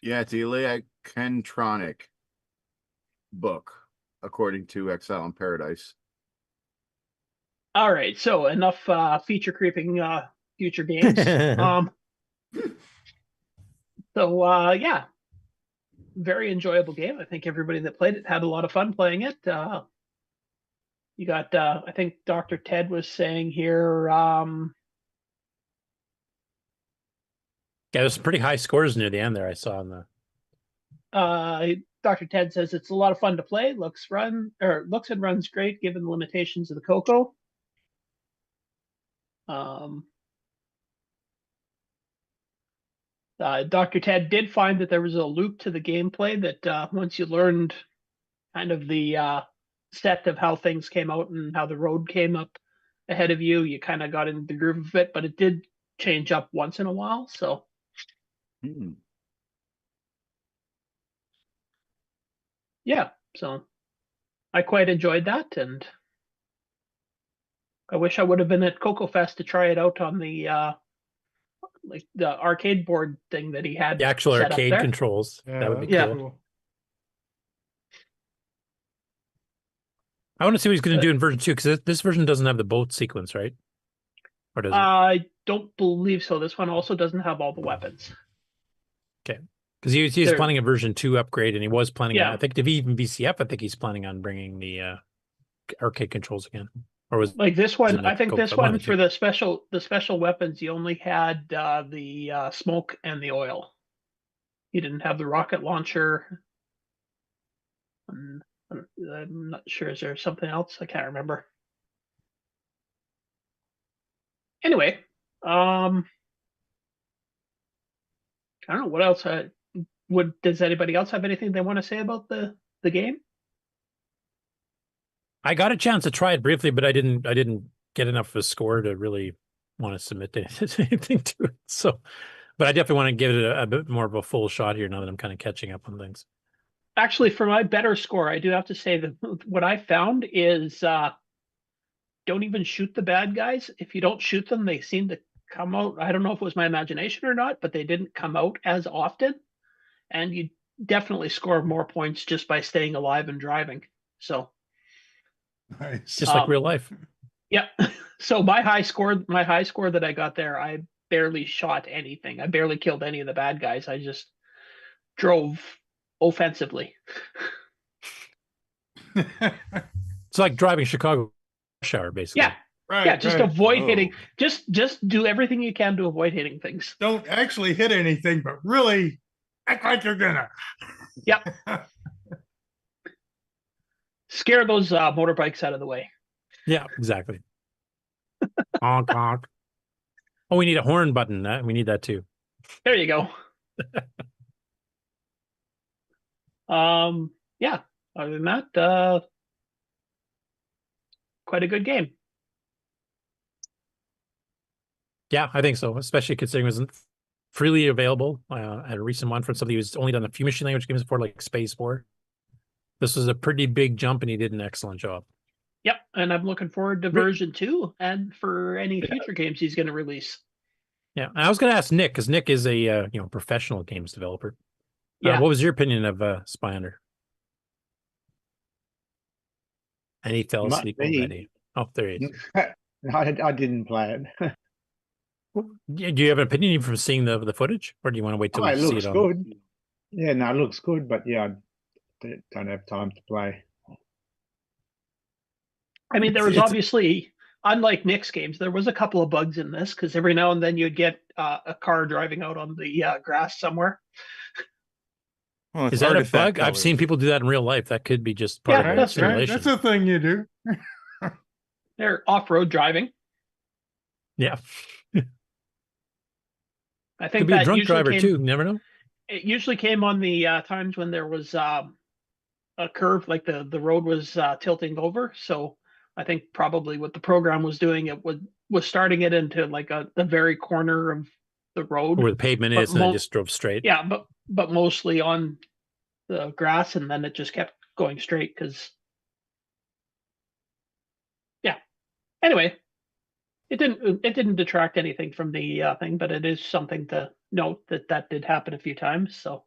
Yeah, it's Electronic book, according to Exile in Paradise. All right, so enough feature creeping future games. Yeah, very enjoyable game. I think everybody that played it had a lot of fun playing it. You got, I think Dr. Ted was saying here. Yeah, there's some pretty high scores near the end there. I saw on the. Dr. Ted says it's a lot of fun to play. Looks and runs great given the limitations of the Coco. Dr. Ted did find that there was a loop to the gameplay that once you learned kind of the set of how things came out and how the road came up ahead of you, you kind of got into the groove of it, but it did change up once in a while. So yeah, so I quite enjoyed that, and I wish I would have been at Coco Fest to try it out on the like the arcade board thing that he had. The actual set arcade up there. controls. Yeah, that would be yeah. cool. I want to see what he's going to do in version 2 because this version doesn't have the boat sequence, right? Or does it? I don't believe so. This one also doesn't have all the weapons. Okay. Because he's planning a version 2 upgrade, and he was planning on, Yeah. I think, if even VCF, I think he's planning on bringing the arcade controls again. Or was Like this was one, it the I think Coco? this I one wanted for to. the special weapons, you only had the smoke and the oil. You didn't have the rocket launcher. I'm not sure. Is there something else? I can't remember. Anyway, I don't know what else. Does anybody else have anything they want to say about the game? I got a chance to try it briefly, but I didn't get enough of a score to really want to submit anything to it. So, but I definitely want to give it a bit more of a full shot here now that I'm kind of catching up on things. Actually, for my better score, I do have to say that what I found is don't even shoot the bad guys. If you don't shoot them, they seem to come out. I don't know if it was my imagination or not, but they didn't come out as often. And you definitely score more points just by staying alive and driving. So, nice. Just like real life. Yeah. So my high score that I got there, I barely shot anything. I barely killed any of the bad guys. I just drove offensively. It's like driving Chicago rush hour, basically. Yeah. Right. Yeah, just right. avoid hitting. Just do everything you can to avoid hitting things. Don't actually hit anything, but really act like you're gonna. Yep. Scare those motorbikes out of the way. Yeah, exactly. Honk, honk. Oh, we need a horn button. We need that too. There you go. Yeah. Other than that, quite a good game. Yeah, I think so, especially considering it wasn't freely available. At a recent one from somebody who's only done a few machine language games before, like Space 4. This was a pretty big jump, and he did an excellent job. Yep, and I'm looking forward to version 2 and for any future games he's going to release. Yeah, and I was going to ask Nick, because Nick is a professional games developer. Yeah. What was your opinion of Spy Hunter? And he fell asleep already. Oh, there he is. I didn't play it. Do you have an opinion even from seeing the footage, or do you want to wait till it we see looks it on? good. Yeah, no, it looks good, but yeah, I don't have time to play. I mean, there was obviously, unlike Nick's games, there was a couple of bugs in this, because every now and then you'd get a car driving out on the grass somewhere. Well, is that a bug? I've seen people do that in real life. That could be just part of the simulation. That's a thing you do. They're off-road driving. Yeah. I think could be a that drunk usually driver came, too. You never know. It usually came on the times when there was a curve, like the road was tilting over. So I think probably what the program was doing, was starting it into like the very corner of the road where the pavement is, and then just drove straight. Yeah, but mostly on the grass, and then it just kept going straight because. Yeah. Anyway, it didn't detract anything from the thing, but it is something to note that did happen a few times. So.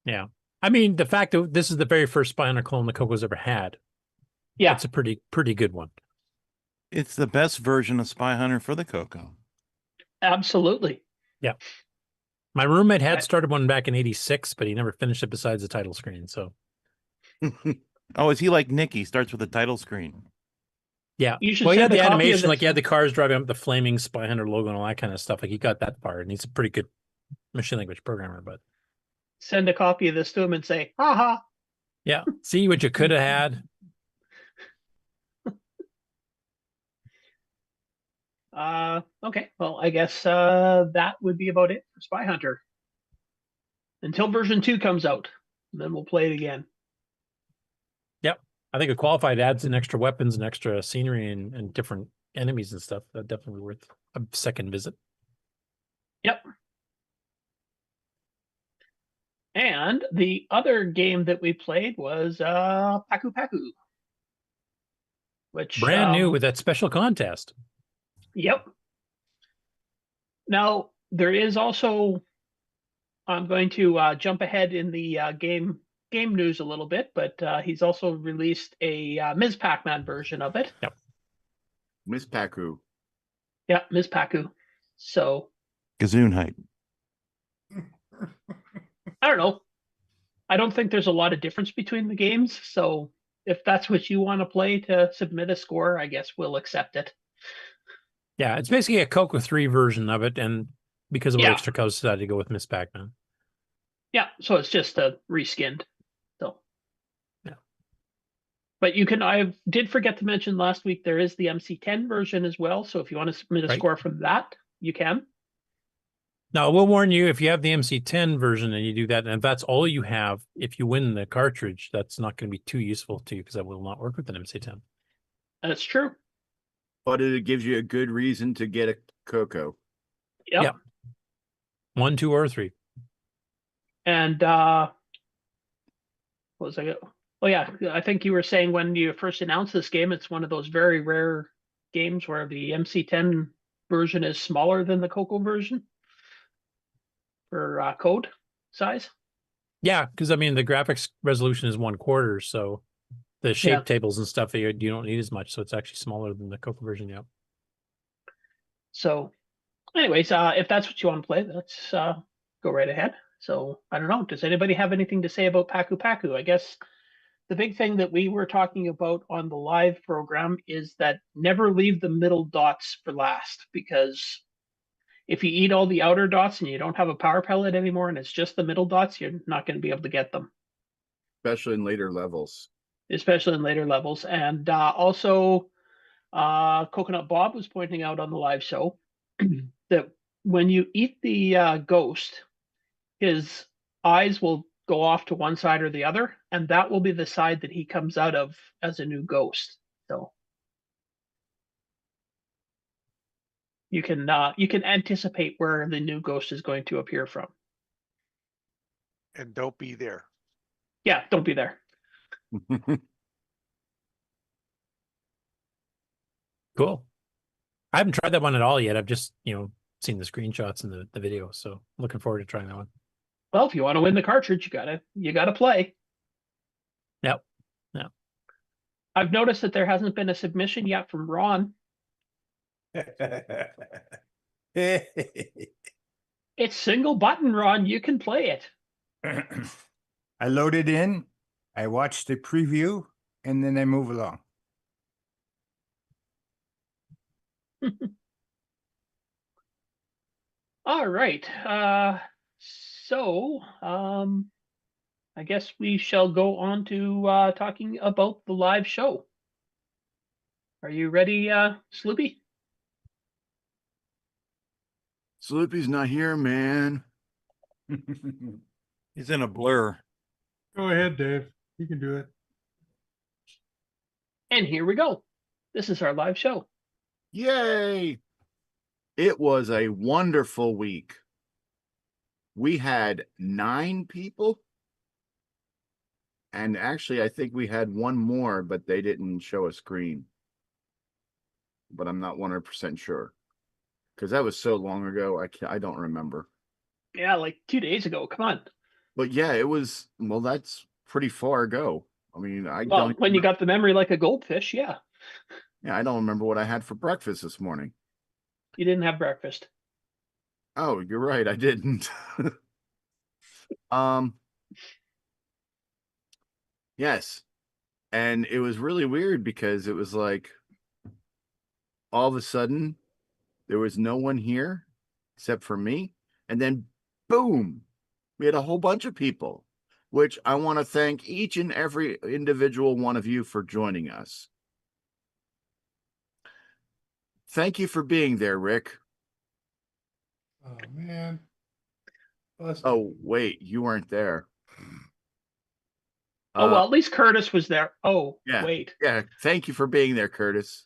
Yeah, I mean, the fact that this is the very first Spy Hunter clone the Coco's ever had. Yeah, it's a pretty good one. It's the best version of Spy Hunter for the Coco. Absolutely. Yeah. My roommate had started one back in '86, but he never finished it besides the title screen. So. Oh, is he like Nick? He starts with the title screen. Yeah. You should well, he had send the a copy of animation, like this. he had the cars driving up the flaming Spy Hunter logo and all that kind of stuff. Like he got that far, and he's a pretty good machine language programmer. But send a copy of this to him and say, "Haha." Yeah. See what you could have had. Okay. Well, I guess that would be about it for Spy Hunter. Until version 2 comes out, and then we'll play it again. Yep. I think a qualified adds in extra weapons and extra scenery and different enemies and stuff. That definitely worth a second visit. Yep. And the other game that we played was Paku Paku, which brand new with that special contest. Yep. Now there is also, I'm going to jump ahead in the game news a little bit, but he's also released a Ms. Pac-Man version of it. Yep. Ms. Paku. Yeah, Ms. Paku. So Gazoon height. I don't know. I don't think there's a lot of difference between the games. So if that's what you want to play to submit a score, I guess we'll accept it. Yeah, it's basically a Coco 3 version of it, and because of extra colors, decided to go with Miss Pac-Man. Yeah, so it's just a reskinned. So yeah. But you can, I did forget to mention last week, there is the MC10 version as well. So if you want to submit a score from that, you can. Now, we'll warn you, if you have the MC10 version and you do that, and if that's all you have, if you win the cartridge, that's not going to be too useful to you because that will not work with an MC10. That's true. But it gives you a good reason to get a Coco. Yep. 1, 2, or 3. And what was I? Oh yeah, I think you were saying when you first announced this game, it's one of those very rare games where the MC10 version is smaller than the Coco version for code size. Yeah, because I mean the graphics resolution is 1/4, so the shape tables and stuff you don't need as much, so it's actually smaller than the Coco version. Yeah. So, anyways, if that's what you want to play, let's go right ahead. So I don't know. Does anybody have anything to say about Paku Paku? I guess the big thing that we were talking about on the live program is that never leave the middle dots for last, because if you eat all the outer dots and you don't have a power pellet anymore and it's just the middle dots, you're not going to be able to get them. Especially in later levels. And also, Coconut Bob was pointing out on the live show that when you eat the ghost, his eyes will go off to one side or the other, and that will be the side that he comes out of as a new ghost. So you can anticipate where the new ghost is going to appear from. And don't be there. Yeah, don't be there. Cool. I haven't tried that one at all yet. I've just, seen the screenshots and the video, so looking forward to trying that one. Well, if you want to win the cartridge, you gotta play. Yep. I've noticed that there hasn't been a submission yet from Ron. It's single button, Ron. You can play it. I load it in, I watch the preview, and then I move along. All right. So I guess we shall go on to talking about the live show. Are you ready, Sloopy? Sloopy's not here, man. He's in a blur. Go ahead, Dave. You can do it. And here we go. This is our live show. Yay! It was a wonderful week. We had 9 people. And actually, I think we had one more, but they didn't show a screen. But I'm not 100% sure. Because that was so long ago, I don't remember. Yeah, like 2 days ago. Come on. But yeah, it was, well, that's pretty far ago. I mean, when you got the memory like a goldfish, yeah. Yeah, I don't remember what I had for breakfast this morning. You didn't have breakfast. Oh, you're right, I didn't. Yes. And it was really weird because it was like all of a sudden there was no one here except for me. And then boom, we had a whole bunch of people, which I want to thank each and every individual one of you for joining us. Thank you for being there, Rick. Oh, man. Oh, wait, you weren't there. Oh, well, at least Curtis was there. Oh, yeah, wait. Yeah, thank you for being there, Curtis.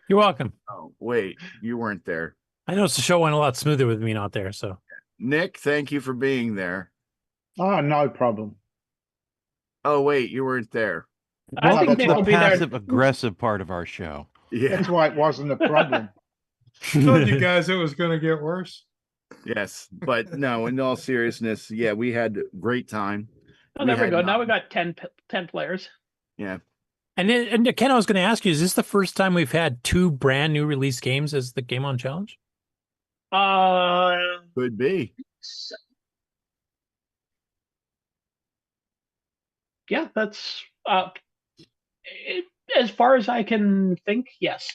You're welcome. Oh, wait, you weren't there. I noticed the show went a lot smoother with me not there, so. Nick, thank you for being there. Oh, no problem. Oh, wait, you weren't there. I think Nick will be there. Passive-aggressive part of our show. Yeah. That's why it wasn't a problem. I told you guys it was going to get worse. Yes, but no, in all seriousness, yeah, we had a great time. Oh, there we go. Now we got 10 players. Yeah. And Ken, I was going to ask you, is this the first time we've had 2 brand new release games as the Game On Challenge? Could be. Yeah, that's as far as I can think, yes.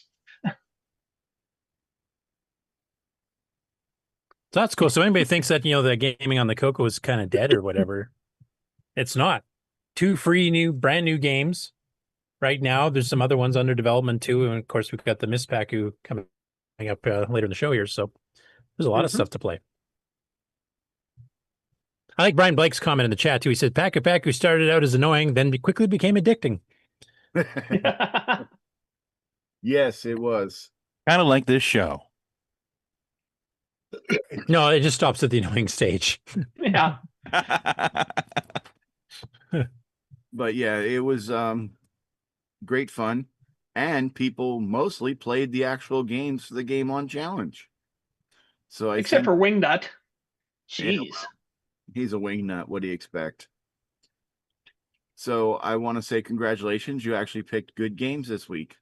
So that's cool. So anybody thinks that, the gaming on the Coco is kind of dead or whatever, it's not. 2 free brand new games right now. There's some other ones under development too. And of course, we've got the Miss Paku coming up later in the show here. So there's a lot of stuff to play. I like Brian Blake's comment in the chat too. He said, Packer started out as annoying, then quickly became addicting. Yes, it was. Kind of like this show. No, it just stops at the annoying stage. Yeah. But yeah, it was great fun. And people mostly played the actual games for the Game On Challenge. So Except for Wingnut. Yeah, Jeez. well, he's a wingnut. What do you expect? So I want to say congratulations. You actually picked good games this week.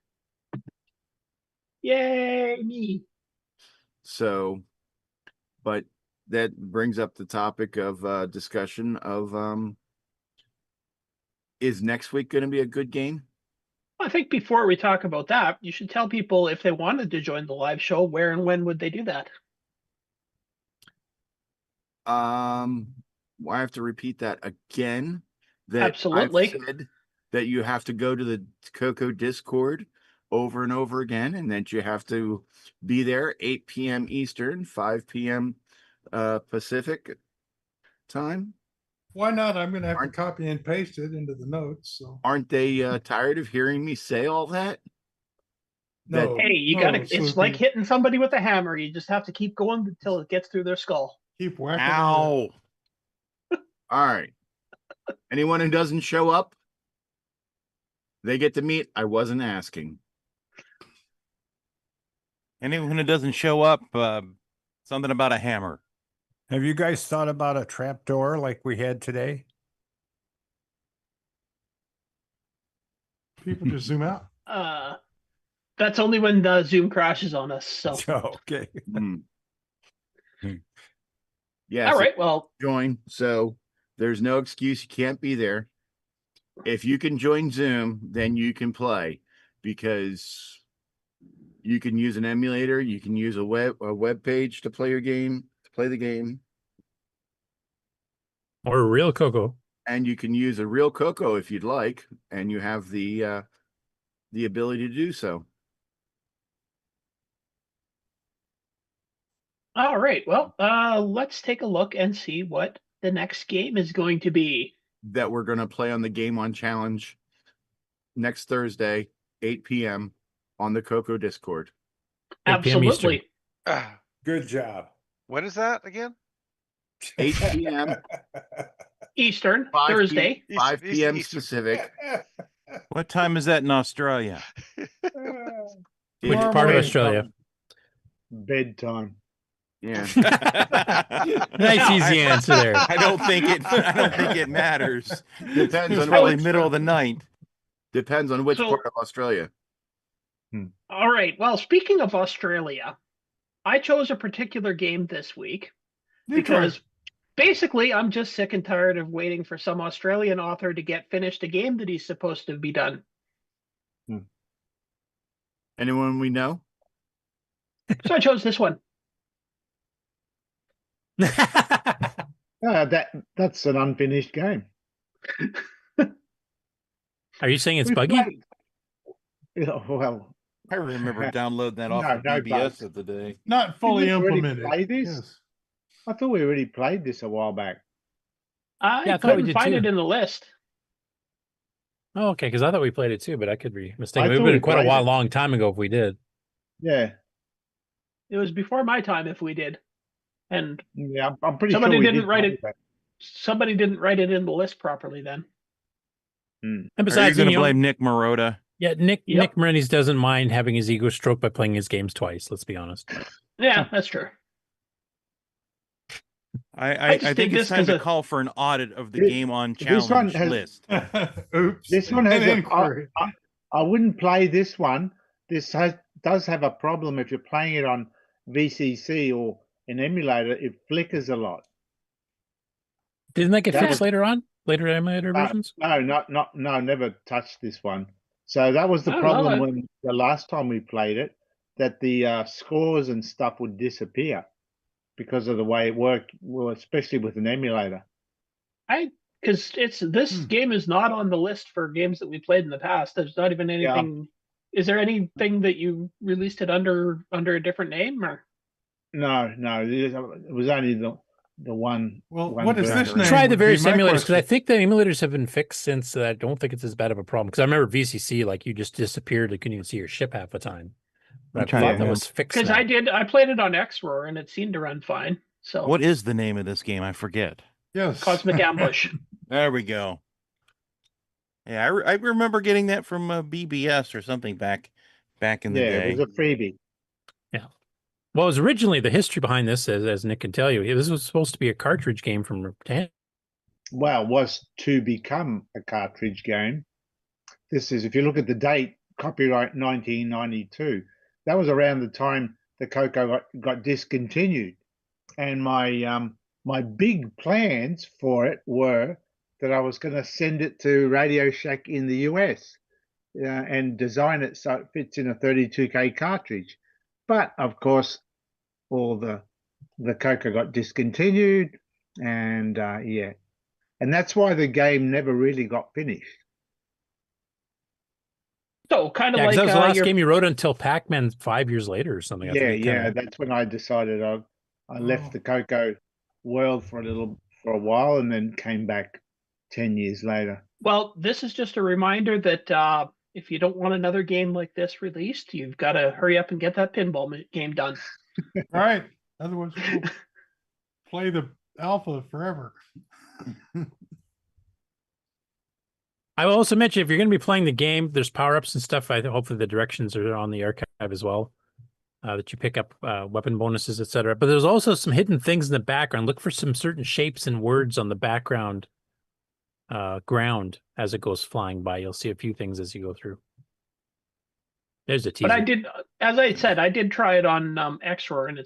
Yay, me. So, but that brings up the topic of discussion of is next week going to be a good game? I think before we talk about that, you should tell people if they wanted to join the live show, where and when would they do that? Well, I have to repeat that again. That Absolutely. I've said that you have to go to the Coco Discord over and over again, and that you have to be there 8 p.m. Eastern, 5 p.m. Pacific time. Why not? I'm going to have to copy and paste it into the notes. So Aren't they tired of hearing me say all that? No. Hey, you gotta, it's like hitting somebody with a hammer. You just have to keep going until it gets through their skull. Keep whacking. Ow. All right. Anyone who doesn't show up, they get to meet. I wasn't asking. Anyone who doesn't show up, something about a hammer. Have you guys thought about a trap door like we had today? People just zoom out. That's only when the Zoom crashes on us. So okay. Yeah. All right. Well, join. So there's no excuse you can't be there. If you can join Zoom, then you can play, because you can use an emulator. You can use a web page to play your game, to play the game, or a real Coco. And you can use a real Coco if you'd like, and you have the ability to do so. all right. Well, let's take a look and see what the next game is going to be. That we're going to play on the Game On Challenge next Thursday, 8 p.m. on the Coco Discord. Absolutely. Good job. When is that again? 8 p.m. Eastern, 5 Thursday. 5 p.m. Pacific. What time is that in Australia? Which part of Australia? Bedtime. Yeah. Nice easy answer there. I don't think it matters. Depends on probably which, middle of the night. Depends on which So- part of Australia. All right. Well, speaking of Australia, I chose a particular game this week because basically I'm just sick and tired of waiting for some Australian author to get finished a game that he's supposed to be done. Anyone we know? So I chose this one. That's an unfinished game. Are you saying it's We buggy? played- Yeah, well, I remember downloading that off No, of no BBS bugs. of the day. Not fully Didn't we already implemented. play this? Yes. I thought we already played this a while back. I Yeah, I thought we couldn't did find too. it in the list. Oh, okay, because I thought we played it too, but I could be mistaken. I It would thought have we been quite a played while, it. long time ago if we did. Yeah, It was before my time if we did. And yeah, I'm pretty somebody sure we didn't did write play it. that. Somebody didn't write it in the list properly then. And Are you besides, going to you know, blame Nick Marotta? yeah, Nick Yep. Morenz doesn't mind having his ego stroked by playing his games twice. Let's be honest. Yeah, that's true. I just think did it's this time to 'cause call for an audit of the This- Game On this one Challenge has- list. Oops. This one has An a, inquiry. I wouldn't play this one. This does have a problem if you're playing it on VCC or an emulator. It flickers a lot. Didn't that get That fixed was- later on? Later emulator No, versions? no, never touched this one. So that was the Oh, problem no. when the last time we played it, that the scores and stuff would disappear because of the way it worked, well, especially with an emulator. Because this game is not on the list for games that we played in the past. There's not even anything. Is there anything that you released it under a different name or? No, it was only one. Well, one what is this version. name? Try the would various be my emulators because I question. think the emulators have been fixed since. I don't think it's as bad of a problem because I remember VCC, like you just disappeared, you couldn't even see your ship half the time. But I thought that was fixed. Because now. I played it on XROAR and it seemed to run fine. So What is the name of this game? I forget. Yes. Cosmic Ambush. There we go. Yeah, I remember getting that from BBS or something back in the day. It was a freebie. Yeah. Well, it was originally the history behind this, as Nick can tell you. This was supposed to be a cartridge game from Tandy. Well, it was to become a cartridge game. This is, if you look at the date, copyright 1992. That was around the time the Coco got discontinued, and my big plans for it were that I was going to send it to Radio Shack in the US and design it so it fits in a 32K cartridge. But of course, all the Coco got discontinued, and and that's why the game never really got finished. So kind of Yeah, like that was the last game you wrote until Pac-Man 5 years later or something. I think That's when I decided I left the Coco world for a while, and then came back 10 years later. Well, this is just a reminder that if you don't want another game like this released, you've got to hurry up and get that pinball game done. All right. Otherwise, we'll play the alpha forever. I will also mention if you're going to be playing the game, there's power-ups and stuff. Hopefully the directions are on the archive as well, that you pick up weapon bonuses, etc. But there's also some hidden things in the background. Look for some certain shapes and words on the background ground as it goes flying by. You'll see a few things as you go through. There's a teaser. But I did, as I said, I did try it on XROAR, and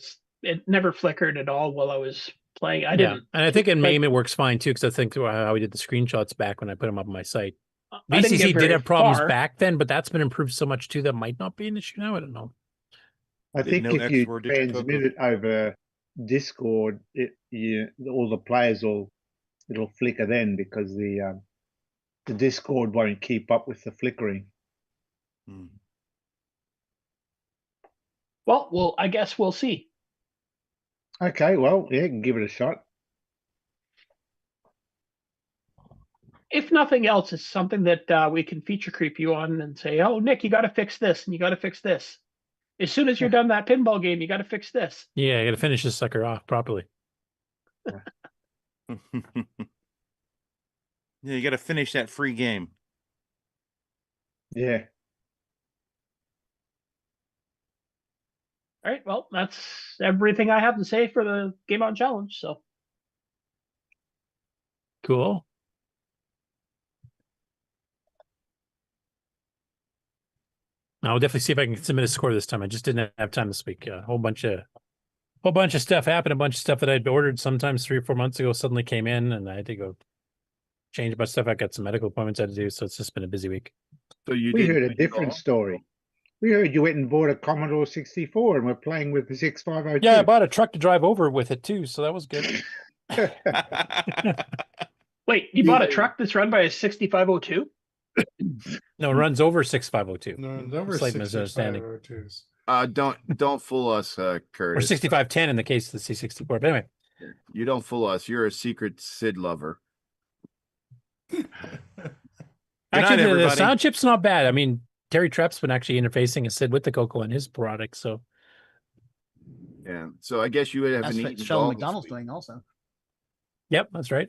it never flickered at all while I was playing. I didn't, and I think in MAME it works fine too, because I think how we did the screenshots back when I put them up on my site. VCC did have problems back then, but that's been improved so much too that might not be an issue now. I don't know. I think if you transmit it over Discord, all the players it'll flicker then, because the Discord won't keep up with the flickering. Well, I guess we'll see. Okay, well, yeah, you can give it a shot. If nothing else, it's something that we can feature creep you on and say, oh, Nick, you got to fix this and you got to fix this. As soon as you're done that pinball game, you got to fix this. Yeah, you got to finish this sucker off properly. Yeah, you got to finish that free game. Yeah. All right, well, that's everything I have to say for the Game On Challenge. So cool. I'll definitely see if I can submit a score this time. I just didn't have time this week. A whole bunch of stuff happened. A bunch of stuff that I'd ordered sometimes 3 or 4 months ago suddenly came in, and I had to go change a bunch of stuff. I got some medical appointments I had to do, so it's just been a busy week. So we heard a different story. We heard you went and bought a Commodore 64 and were playing with the 6502. Yeah, I bought a truck to drive over with it too, so that was good. Wait, you bought a truck that's run by a 6502? No, it runs over 6502. No, it's over Slight misunderstanding. 6502s. Don't fool us, Or Curtis. 6510 in the case of the C64. But anyway, you don't fool us. You're a secret Sid lover. Actually, the sound chip's not bad. I mean, Terry Trepp's been actually interfacing a Sid with the Coco on his product, so yeah. So I guess you would have That's an what eaten Sheldon dog. McDonald's doing also. Yep, that's right.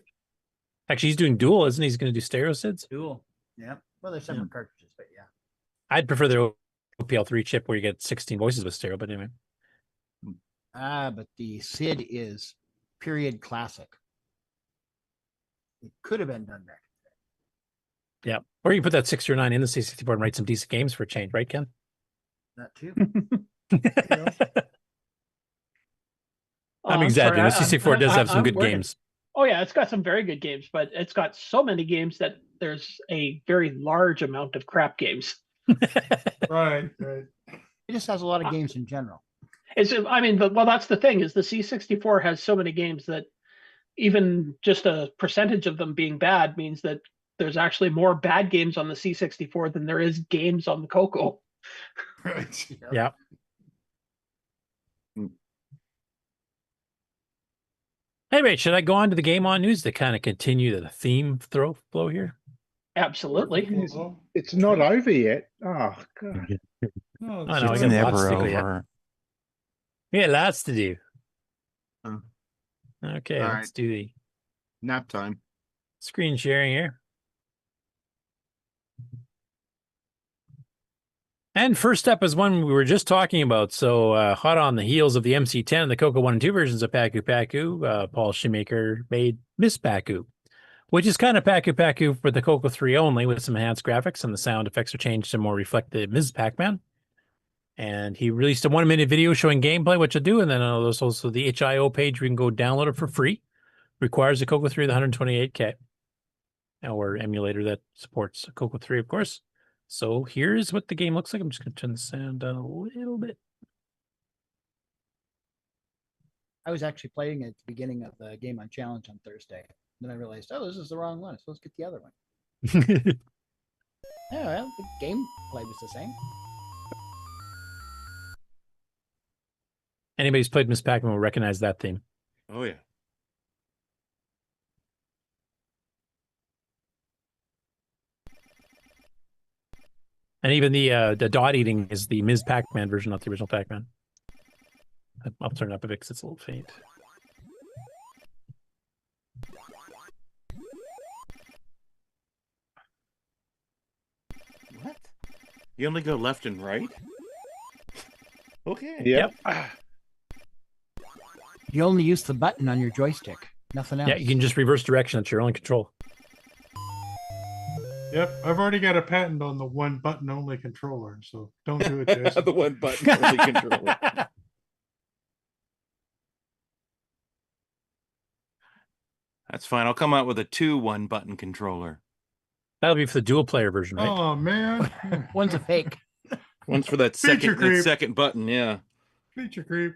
Actually, he's doing dual, isn't he? He's going to do stereo Sids. Dual. Yeah. Well, they're separate cartridges, but yeah. I'd prefer the OPL3 chip where you get 16 voices with stereo, but anyway. But the Sid is period classic. It could have been done back. Yeah. Or you can put that 609 in the C64 and write some decent games for a change, right, Ken? That too. I'm exaggerating. The C64 does have some good games. Oh, yeah, it's got some very good games, but it's got so many games that there's a very large amount of crap games. Right. It just has a lot of games in general. Well, that's the thing, is the C64 has so many games that even just a percentage of them being bad means that there's actually more bad games on the C64 than there is games on the Coco. Right. Yeah. Anyway, should I go on to the game on news to kind of continue the theme flow here? Absolutely. It's not over yet. Oh, God. Oh, no, it's never over. Yeah, lots to do. Okay, All let's do the nap time. Screen sharing here. And first up is one we were just talking about. So hot on the heels of the MC10 and the Coco 1 and 2 versions of Paku Paku, Paul Shoemaker made Miss Paku, which is kind of Paku Paku for the Coco 3 only with some enhanced graphics, and the sound effects are changed to more reflect the Ms. Pac-Man. And he released a 1-minute video showing gameplay, which I'll do, and then there's also the HIO page where you can go download it for free. Requires a Coco 3 with 128K. Or emulator that supports Coco 3, of course. So here's what the game looks like. I'm just going to turn the sound down a little bit. I was actually playing at the beginning of the Game on Challenge on Thursday. Then I realized, oh, this is the wrong one. So let's get the other one. Yeah, well, the gameplay was the same. Anybody who's played Miss Pac-Man will recognize that theme. Oh, yeah. And even the dot eating is the Ms. Pac-Man version, not the original Pac-Man. I'll turn it up a bit because it's a little faint. What? You only go left and right? Okay. Yep. You only use the button on your joystick. Nothing else. Yeah, you can just reverse direction. It's your own control. Yep, I've already got a patent on the one button only controller, so don't do it, Jason. The one button only controller. That's fine. I'll come out with a 2 1-button controller. That'll be for the dual player version, right? Oh man. One's a fake. One's for that second button, yeah. Feature creep.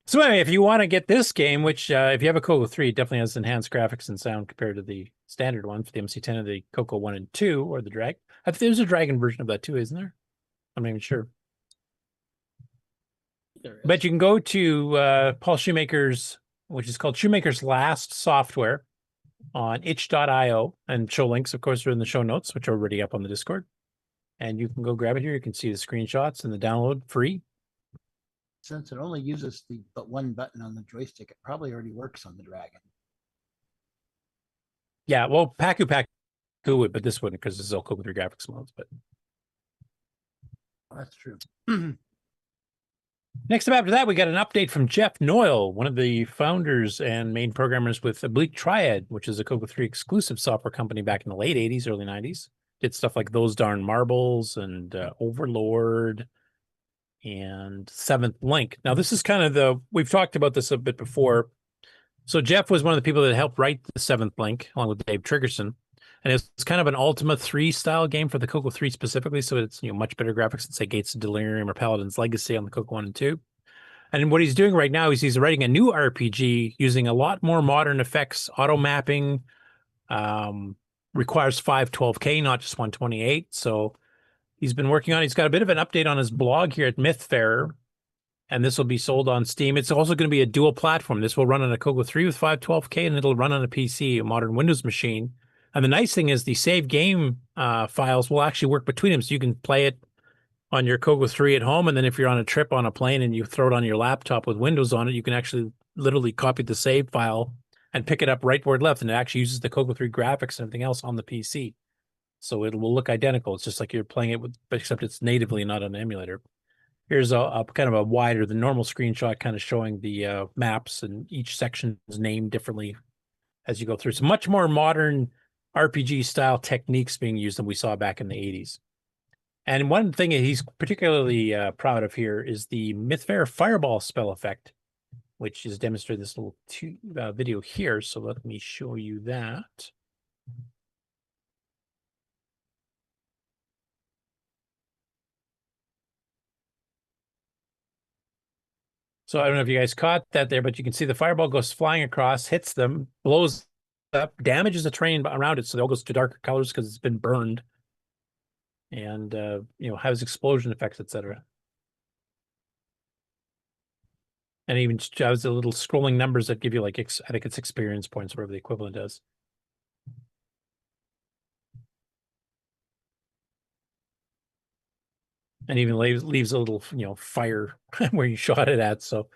So anyway, if you want to get this game, which if you have a Coco 3, it definitely has enhanced graphics and sound compared to the standard one for the MC10 and the Coco 1 and 2, or the Dragon. I think there's a Dragon version of that too, isn't there? I'm not even sure. But you can go to Paul Shoemaker's, which is called Shoemaker's Last Software on itch.io, and show links, of course, are in the show notes, which are already up on the Discord. And you can go grab it here. You can see the screenshots and the download free. Since it only uses the one button on the joystick, it probably already works on the Dragon. Yeah, well, Paku Paku would, but this wouldn't because this is all Coco 3 graphics modes. But that's true. Next up after that, we got an update from Jeff Noyle, one of the founders and main programmers with Oblique Triad, which is a Coco 3 exclusive software company back in the late 80s, early 90s. Did stuff like Those Darn Marbles and Overlord and Seventh Link. Now, this is kind of we've talked about this a bit before. So Jeff was one of the people that helped write the Seventh Link, along with Dave Triggerson. And it's kind of an Ultima 3 style game for the Coco 3 specifically. So it's much better graphics than, say, Gates of Delirium or Paladin's Legacy on the Coco 1 and 2. And what he's doing right now is he's writing a new RPG using a lot more modern effects, auto mapping, requires 512K, not just 128. So he's been working on, he's got a bit of an update on his blog here at Mythfarer, and this will be sold on Steam. It's also going to be a dual platform. This will run on a Coco 3 with 512K, and it'll run on a PC, a modern Windows machine. And the nice thing is the save game files will actually work between them. So you can play it on your Coco 3 at home, and then if you're on a trip on a plane and you throw it on your laptop with Windows on it, you can actually literally copy the save file and pick it up right where it left, and it actually uses the Coco 3 graphics and everything else on the PC. So it will look identical. It's just like you're playing it with, except it's natively, not an emulator. Here's a kind of a wider than normal screenshot, kind of showing the maps, and each section is named differently as you go through. So much more modern RPG style techniques being used than we saw back in the 80s. And one thing that he's particularly proud of here is the Mythfarer Fireball spell effect, which is demonstrated in this little video here. So let me show you that. So I don't know if you guys caught that there, but you can see the fireball goes flying across, hits them, blows up, damages the terrain around it, so it all goes to darker colors because it's been burned, and has explosion effects, etc. And even has the little scrolling numbers that give you like, I think it's experience points, whatever the equivalent is. And even leaves a little, fire where you shot it at. So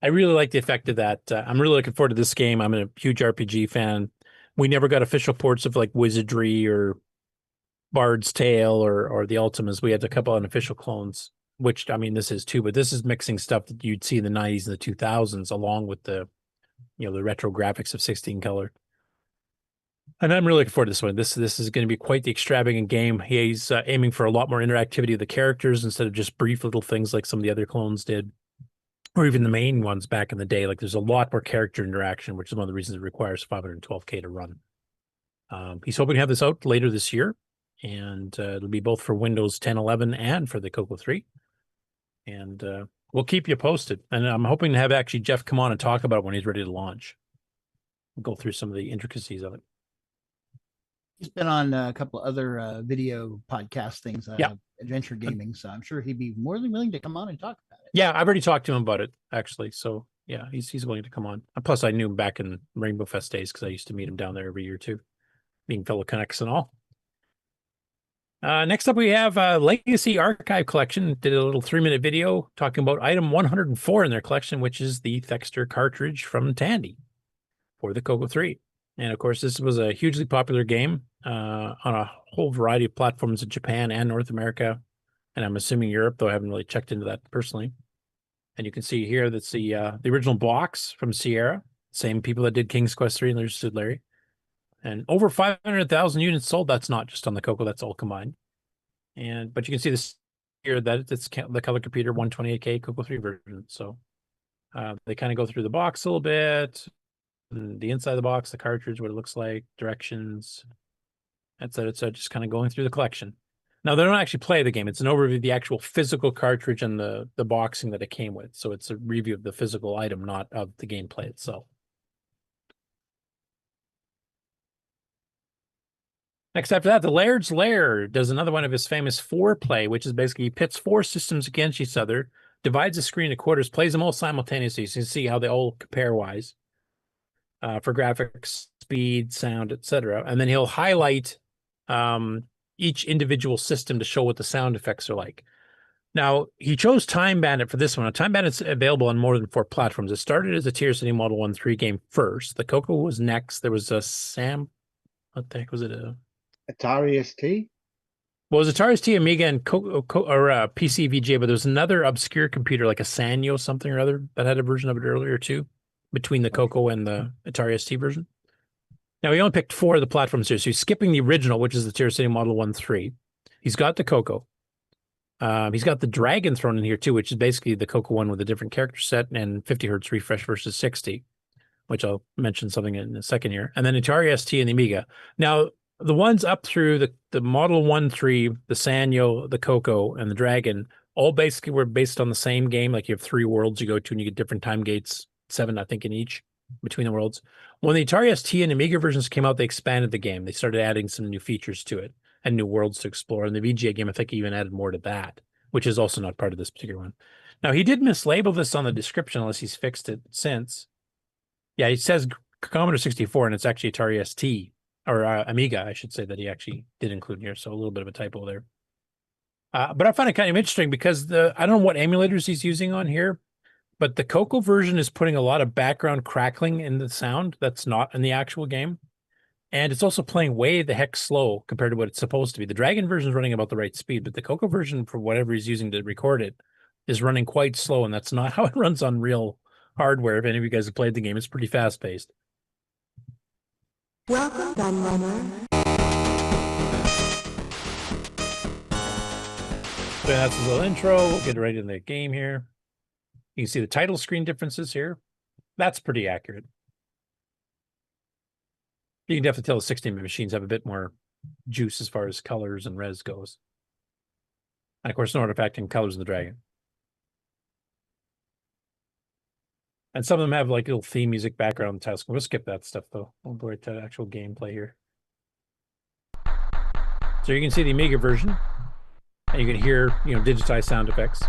I really like the effect of that. I'm really looking forward to this game. I'm a huge RPG fan. We never got official ports of like Wizardry or Bard's Tale or the Ultimas. We had a couple unofficial clones, which, I mean, this is too, but this is mixing stuff that you'd see in the 90s and the 2000s along with the, the retro graphics of 16 color. And I'm really looking forward to this one. This is going to be quite the extravagant game. He's aiming for a lot more interactivity of the characters instead of just brief little things like some of the other clones did, or even the main ones back in the day. Like there's a lot more character interaction, which is one of the reasons it requires 512K to run. He's hoping to have this out later this year, and it'll be both for Windows 10, 11, and for the Coco 3. And we'll keep you posted. And I'm hoping to have actually Jeff come on and talk about it when he's ready to launch. We'll go through some of the intricacies of it. He's been on a couple other video podcast things, adventure gaming. So I'm sure he'd be more than willing to come on and talk about it. Yeah, I've already talked to him about it, actually. So yeah, he's willing to come on. Plus, I knew him back in Rainbow Fest days because I used to meet him down there every year too, being fellow connects and all. Next up, we have Legacy Archive Collection. Did a little 3-minute video talking about item 104 in their collection, which is the Thexter cartridge from Tandy for the Coco 3. And of course, this was a hugely popular game on a whole variety of platforms in Japan and North America, and I'm assuming Europe, though I haven't really checked into that personally. And you can see here that's the original box from Sierra, same people that did King's Quest 3 and There's Stood Larry. And over 500,000 units sold. That's not just on the Coco, that's all combined. But you can see this here that it's the color computer 128K Coco 3 version. So they kind of go through the box a little bit, the inside of the box, the cartridge, what it looks like, directions, etc. Just kind of going through the collection. Now, they don't actually play the game. It's an overview of the actual physical cartridge and the boxing that it came with. So it's a review of the physical item, not of the gameplay itself. Next after that, the Laird's Lair does another one of his famous 4-play, which is basically he pits 4 systems against each other, divides the screen into quarters, plays them all simultaneously, so you can see how they all compare wise for graphics, speed, sound, etc. And then he'll highlight each individual system to show what the sound effects are like. Now, he chose Time Bandit for this one. Now, Time Bandit's available on more than 4 platforms. It started as a Tier City Model 1-3 game first. The Coco was next. There was a what the heck was it? Atari ST? Well, it was Atari ST, Amiga, and PC VGA, but there was another obscure computer like a Sanyo something or other that had a version of it earlier too, between the Coco and the Atari ST version. Now, he only picked 4 of the platforms here, so he's skipping the original, which is the Tier City Model 1-3. He's got the Coco. He's got the Dragon thrown in here too, which is basically the Coco one with a different character set and 50 hertz refresh versus 60, which I'll mention something in a second here. And then Atari ST and the Amiga. Now, the ones up through the Model 1-3, the Sanyo, the Coco, and the Dragon, all basically were based on the same game. Like you have 3 worlds you go to and you get different time gates, 7, I think, in each between the worlds. When the Atari ST and Amiga versions came out, they expanded the game. They started adding some new features to it and new worlds to explore. And the VGA game, I think, even added more to that, which is also not part of this particular one. Now, he did mislabel this on the description unless he's fixed it since. Yeah, it says Commodore 64, and it's actually Atari ST, or Amiga, I should say, that he actually did include here. So a little bit of a typo there. But I find it kind of interesting because I don't know what emulators he's using on here, but the Coco version is putting a lot of background crackling in the sound that's not in the actual game. And it's also playing way the heck slow compared to what it's supposed to be. The Dragon version is running about the right speed, but the Coco version, for whatever he's using to record it, is running quite slow, and that's not how it runs on real hardware. If any of you guys have played the game, it's pretty fast-paced. Welcome, Gunrunner. So that's a little intro. We'll get right into the game here. You can see the title screen differences here. That's pretty accurate. You can definitely tell the 16-bit machines have a bit more juice as far as colors and res goes. And of course, no artifacting colors in the Dragon. And some of them have like little theme music background on the title screen. We'll skip that stuff though. We'll go right to actual gameplay here. So you can see the Amiga version, and you can hear, digitized sound effects.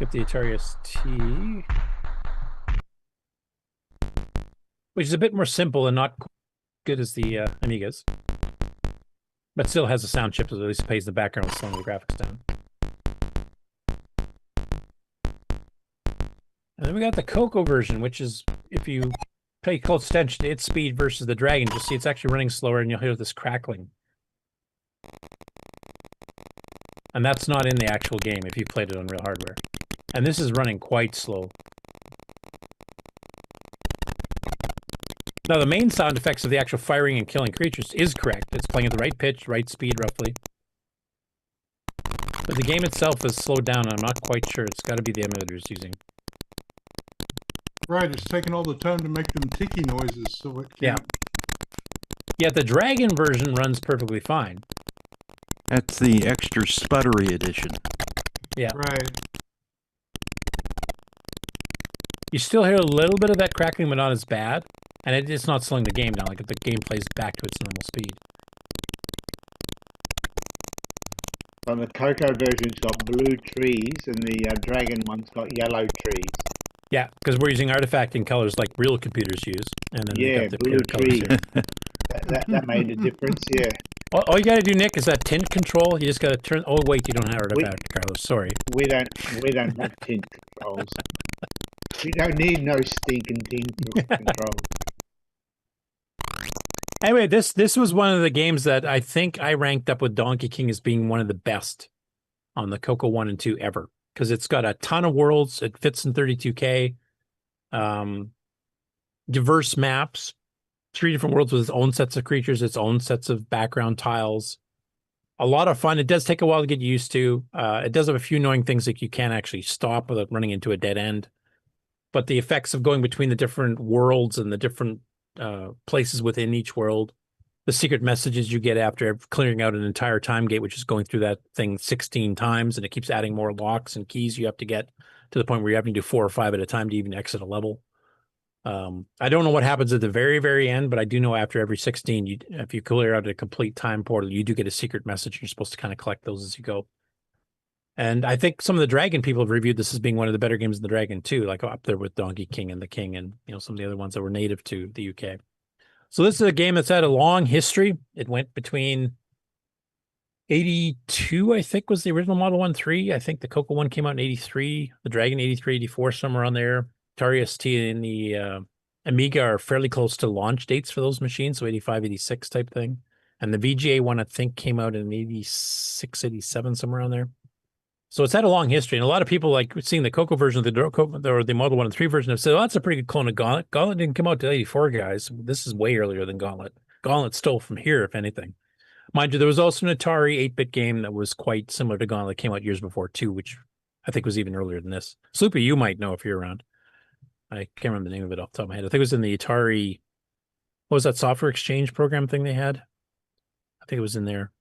skip the Atari ST, which is a bit more simple and not good as the Amigas, but still has a sound chip that at least plays the background with slowing the graphics down. And then we got the Coco version, which is, if you pay close attention to its speed versus the Dragon, you'll see it's actually running slower and you'll hear this crackling. And that's not in the actual game if you played it on real hardware. And this is running quite slow. Now, the main sound effects of the actual firing and killing creatures is correct. It's playing at the right pitch, right speed, roughly. But the game itself is slowed down, and I'm not quite sure. It's got to be the emulator it's using. Right, it's taking all the time to make them tiki noises, so it Yeah. can't. Yeah, the Dragon version runs perfectly fine. That's the extra sputtery edition. Yeah. Right. You still hear a little bit of that crackling, but not as bad. And it's not slowing the game down. Like, the game plays back to its normal speed. On the Coco version's got blue trees, and the Dragon one's got yellow trees. Yeah, because we're using artifacting colors like real computers use. And then Yeah, they got the blue pure colors trees. here. that made a difference, yeah. All you got to do, Nick, is that tint control. You just got to turn. Oh wait, you don't have artifact, Carlos. Sorry. We don't have tint controls. We don't need no stinking tint controls. Anyway, this was one of the games that I think I ranked up with Donkey King as being one of the best on the Coco 1 and 2 ever, because it's got a ton of worlds. It fits in 32K, diverse maps, 3 different worlds with its own sets of creatures, its own sets of background tiles. A lot of fun. It does take a while to get used to. It does have a few annoying things like you can't actually stop without running into a dead end. But the effects of going between the different worlds and the different places within each world, the secret messages you get after clearing out an entire time gate, which is going through that thing 16 times, and it keeps adding more locks and keys you have to get to the point where you have to do 4 or 5 at a time to even exit a level. I don't know what happens at the very, very end, but I do know after every 16, if you clear out a complete time portal, you do get a secret message. You're supposed to kind of collect those as you go. And I think some of the Dragon people have reviewed this as being one of the better games in the Dragon too, like up there with Donkey King and the King and some of the other ones that were native to the UK. So this is a game that's had a long history. It went between 82, I think, was the original Model 1.3. I think the Coco 1 came out in 83, the Dragon 83, 84, somewhere on there. Atari ST and the Amiga are fairly close to launch dates for those machines, so 85, 86 type thing. And the VGA one, I think, came out in 86, 87, somewhere on there. So it's had a long history, and a lot of people, like seeing the Coco version of the Model 1 and 3 version, have said, "Oh, that's a pretty good clone of Gauntlet." Gauntlet didn't come out till 84, guys. This is way earlier than Gauntlet. Gauntlet stole from here, if anything. Mind you, there was also an Atari 8-bit game that was quite similar to Gauntlet, came out years before too, which I think was even earlier than this. Sloopy, you might know if you're around. I can't remember the name of it off the top of my head. I think it was in the Atari, what was that software exchange program thing they had? I think it was in there,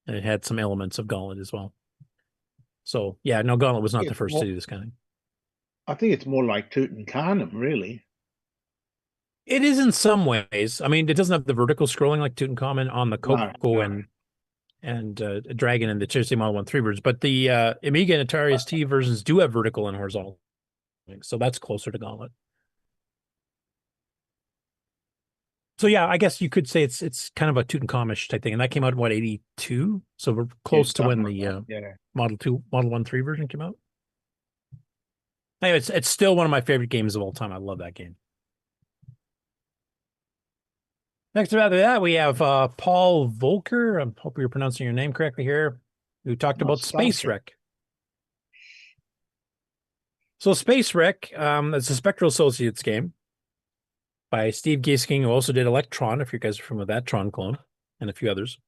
and it had some elements of Gauntlet as well. So, yeah, no, Gauntlet was not the first to do this kind of thing. I think it's more like Tutankhamun, really. It is in some ways. I mean, it doesn't have the vertical scrolling like Tutankhamun on the Coco and Dragon and the Chelsea Model 1.3 versions, but the Amiga and Atari ST versions do have vertical and horizontal. So that's closer to Gauntlet. So yeah, I guess you could say it's kind of a Tutankhamun type thing, and that came out in what, 82? So we're close to when the Model 1.3 version came out. Anyway, it's still one of my favorite games of all time. I love that game. Next about that, we have Paul Volker. I hope you're pronouncing your name correctly here, who talked about Space Wreck. So Space Wreck, it's a Spectral Associates game by Steve Giesking, who also did Electron, if you guys are familiar with that Tron clone, and a few others.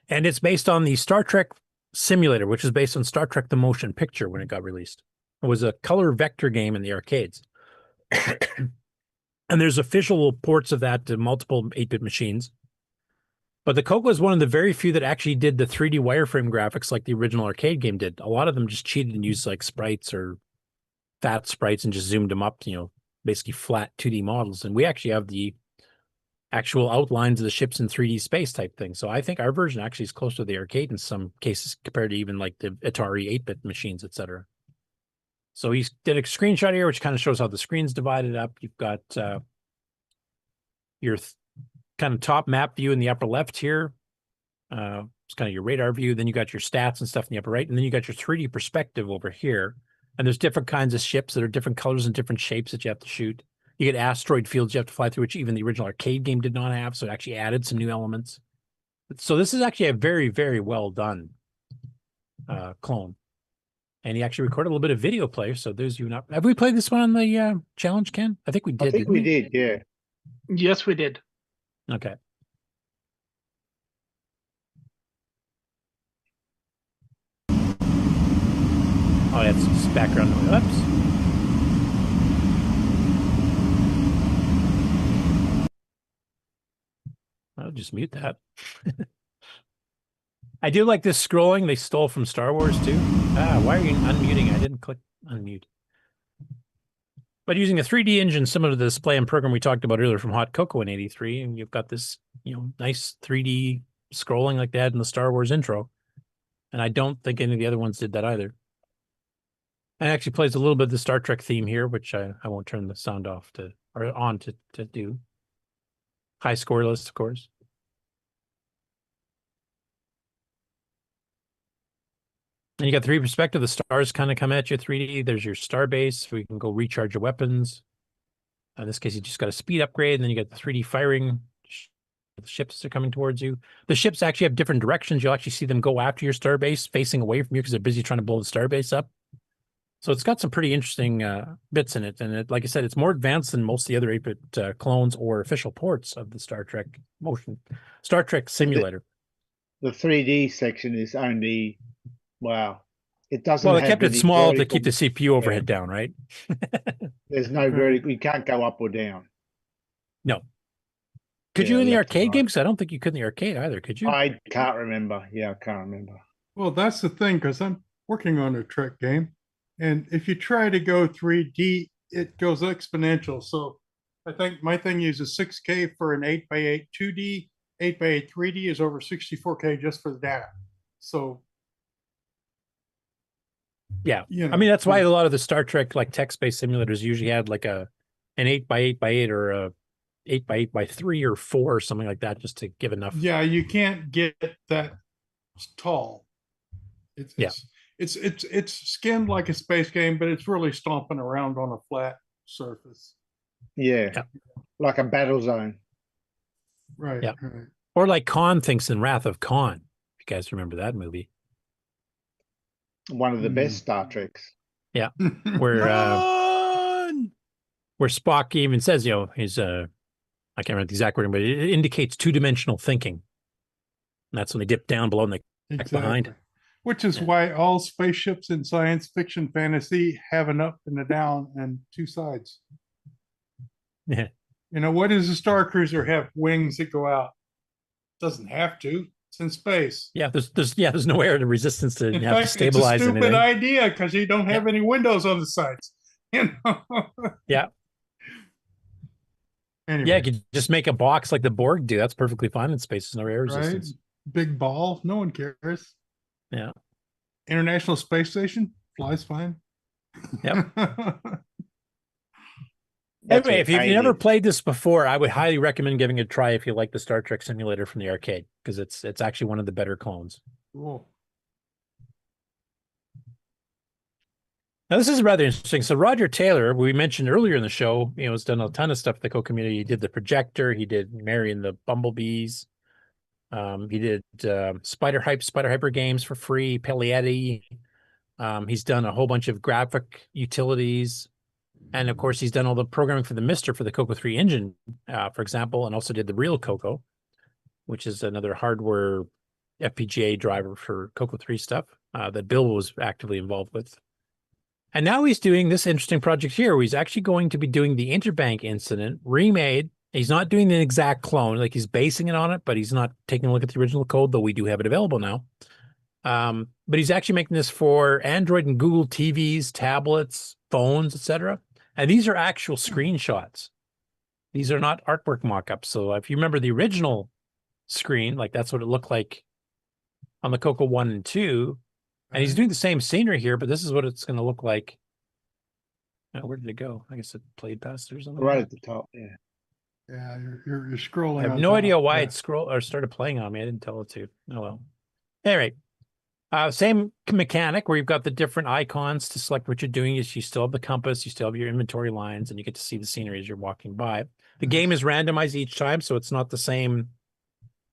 And it's based on the Star Trek simulator, which is based on Star Trek The Motion Picture when it got released. It was a color vector game in the arcades. And there's official ports of that to multiple 8-bit machines. But the Coco is one of the very few that actually did the 3D wireframe graphics like the original arcade game did. A lot of them just cheated and used like sprites or fat sprites and just zoomed them up, basically flat 2D models. And we actually have the actual outlines of the ships in 3D space type thing. So I think our version actually is closer to the arcade in some cases compared to even like the Atari 8-bit machines, etc. So he did a screenshot here, which kind of shows how the screen's divided up. You've got your kind of top map view in the upper left here. It's kind of your radar view. Then you got your stats and stuff in the upper right. And then you got your 3D perspective over here. And there's different kinds of ships that are different colors and different shapes that you have to shoot. You get asteroid fields you have to fly through, which even the original arcade game did not have. So it actually added some new elements. So this is actually a very, very well done clone. And he actually recorded a little bit of video play. So there's you not. Have we played this one on the challenge, Ken? I think we did. I think we did, yeah. Yes, we did. Okay. Oh, that's just background noise. Oops. I'll just mute that. I do like this scrolling. They stole from Star Wars too. Why are you unmuting? I didn't click unmute. But using a 3D engine similar to the display and program we talked about earlier from Hot Cocoa in '83, and you've got this, nice 3D scrolling like they had in the Star Wars intro. And I don't think any of the other ones did that either. And it actually plays a little bit of the Star Trek theme here, which I won't turn the sound off or on to do. High score list, of course. And you got 3D perspective. The stars kind of come at you 3D. There's your star base where you can go recharge your weapons. In this case, you just got a speed upgrade, and then you got the 3D firing. The ships are coming towards you. The ships actually have different directions. You'll actually see them go after your star base, facing away from you because they're busy trying to blow the star base up. So it's got some pretty interesting bits in it. And like I said, it's more advanced than most of the other 8-bit clones or official ports of the Star Trek simulator. The 3D section is only, wow. It doesn't. Well, they kept it small to keep the CPU overhead down, right? There's no vertical. You can't go up or down. No. Could you in the arcade games? I don't think you could in the arcade either. Could you? I can't remember. Yeah, I can't remember. Well, that's the thing, because I'm working on a Trek game. And if you try to go 3D, it goes exponential. So I think my thing uses 6K for an 8x8 2D. 8x8 3D is over 64K just for the data. So yeah, I mean, that's why a lot of the Star Trek like text-based simulators usually had like an 8x8x8 or a 8x8x3 or 4 or something like that, just to give enough. Yeah, you can't get that tall. It's skinned like a space game, but it's really stomping around on a flat surface. Yeah. Like a battle zone. Right. Yeah. Right. Or like Khan thinks in Wrath of Khan. If you guys remember that movie. One of the best Star Treks. Yeah. Where Spock even says, he's I can't remember the exact wording, but it indicates two-dimensional thinking. And that's when they dip down below and they back behind. Which is why all spaceships in science fiction fantasy have an up and a down and two sides. Yeah. What does a Star Cruiser have? Wings that go out. Doesn't have to. It's in space. Yeah, there's no air to resistance to have to stabilize it's a stupid anything. idea because you don't have any windows on the sides. Yeah. Anyway. Yeah, you could just make a box like the Borg do. That's perfectly fine in space. There's no air resistance. Right? Big ball. No one cares. Yeah. International Space Station flies fine. Yep. Anyway, if you've never played this before, I would highly recommend giving it a try if you like the Star Trek simulator from the arcade, because it's actually one of the better clones. Cool. Now, this is rather interesting. So Roger Taylor, we mentioned earlier in the show, has done a ton of stuff for the Coco community. He did the projector. He did Mary and the Bumblebees. He did Spider Hyper games for free, Pelietti. He's done a whole bunch of graphic utilities. And of course, he's done all the programming for the Mister for the Coco 3 engine, for example, and also did the real Coco, which is another hardware FPGA driver for Coco 3 stuff that Bill was actively involved with. And now he's doing this interesting project here where he's actually going to be doing the Interbank incident remade. He's not doing the exact clone, like he's basing it on it, but he's not taking a look at the original code, though we do have it available now. But he's actually making this for Android and Google TVs, tablets, phones, etc. And these are actual screenshots. These are not artwork mock-ups. So if you remember the original screen, like that's what it looked like on the Coco 1 and 2. And he's doing the same scenery here, but this is what it's going to look like Where did it go? I guess it played past or something. Right at the top, yeah. Yeah, you're scrolling. I have on no top. idea why Yeah. it scrolled or started playing on me. I didn't tell it to. Oh well. Anyway, same mechanic where you've got the different icons to select what you're doing. Is you still have the compass, you still have your inventory lines, and you get to see the scenery as you're walking by. The game is randomized each time, so it's not the same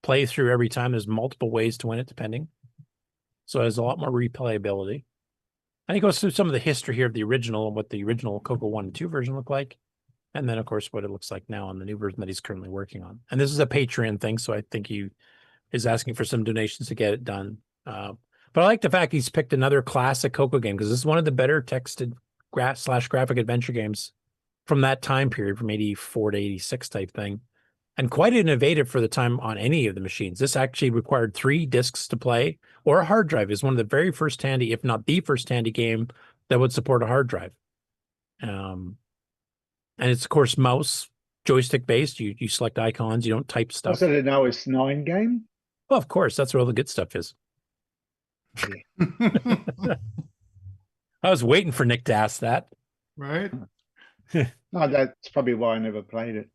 playthrough every time. There's multiple ways to win it, depending. So it has a lot more replayability. And he goes through some of the history here of the original and what the original Coco 1 and 2 version looked like. And then, of course, what it looks like now on the new version that he's currently working on. And this is a Patreon thing, so I think he is asking for some donations to get it done. But I like the fact he's picked another classic Coco game, because this is one of the better texted / graphic adventure games from that time period, from 84 to 86 type thing. And quite innovative for the time on any of the machines. This actually required 3 discs to play, or a hard drive. Is one of the very first Tandy, if not the first Tandy game that would support a hard drive. And it's, of course, mouse, joystick based. You select icons, you don't type stuff. Was it an OS9 game? Well, of course, that's where all the good stuff is. Yeah. I was waiting for Nick to ask that. Right? No, that's probably why I never played it.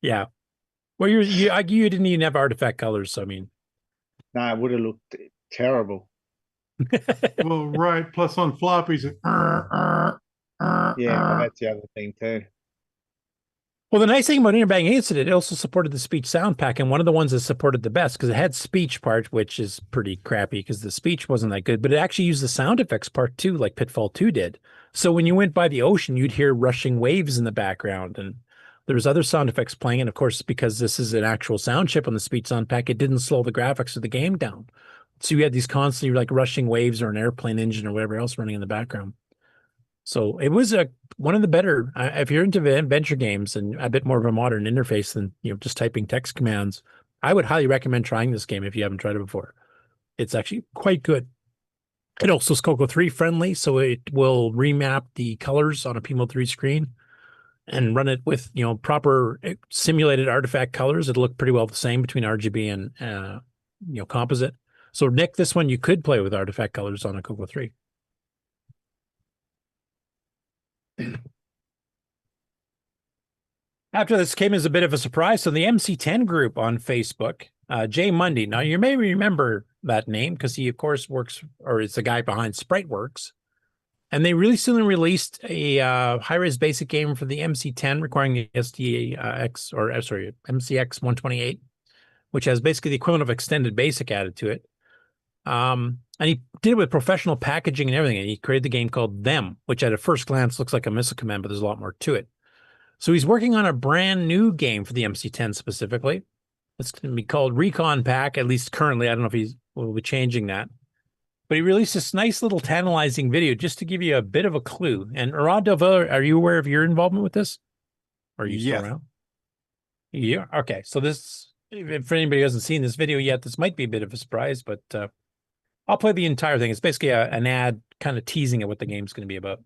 Yeah. Well, you didn't even have artifact colors, so I mean. No, it would have looked terrible. Well, right. Plus on floppies, Yeah, well, that's the other thing too. Well, the nice thing about Interbang Incident, it also supported the speech sound pack, and one of the ones that supported the best, because it had speech part, which is pretty crappy because the speech wasn't that good, but it actually used the sound effects part too, like Pitfall 2 did. So when you went by the ocean, you'd hear rushing waves in the background, and there was other sound effects playing. And of course, because this is an actual sound chip on the speech sound pack, it didn't slow the graphics of the game down. So you had these constantly like rushing waves or an airplane engine or whatever else running in the background. So it was one of the better, if you're into adventure games and a bit more of a modern interface than just typing text commands, I would highly recommend trying this game if you haven't tried it before. It's actually quite good. It also is Coco 3 friendly, so it will remap the colors on a PMO 3 screen and run it with proper simulated artifact colors. It'll look pretty well the same between RGB and composite. So Nick, this one you could play with artifact colors on a Coco 3. After this came as a bit of a surprise, so the MC10 group on Facebook, Jay Mundy. Now you may remember that name because he, of course, works or is the guy behind SpriteWorks. And they recently released a high-res basic game for the MC10 requiring the MCX 128, which has basically the equivalent of extended basic added to it. And he did it with professional packaging and everything. And he created the game called Them, which at a first glance looks like a missile command, but there's a lot more to it. So he's working on a brand new game for the MC10 specifically. It's going to be called Recon Pack, at least currently. I don't know if he will be changing that. But he released this nice little tantalizing video just to give you a bit of a clue. And Rod Delville, are you aware of your involvement with this? Or are you still around? Yeah. Okay. So this, if anybody hasn't seen this video yet, this might be a bit of a surprise, but I'll play the entire thing. It's basically an ad kind of teasing at what the game's going to be about.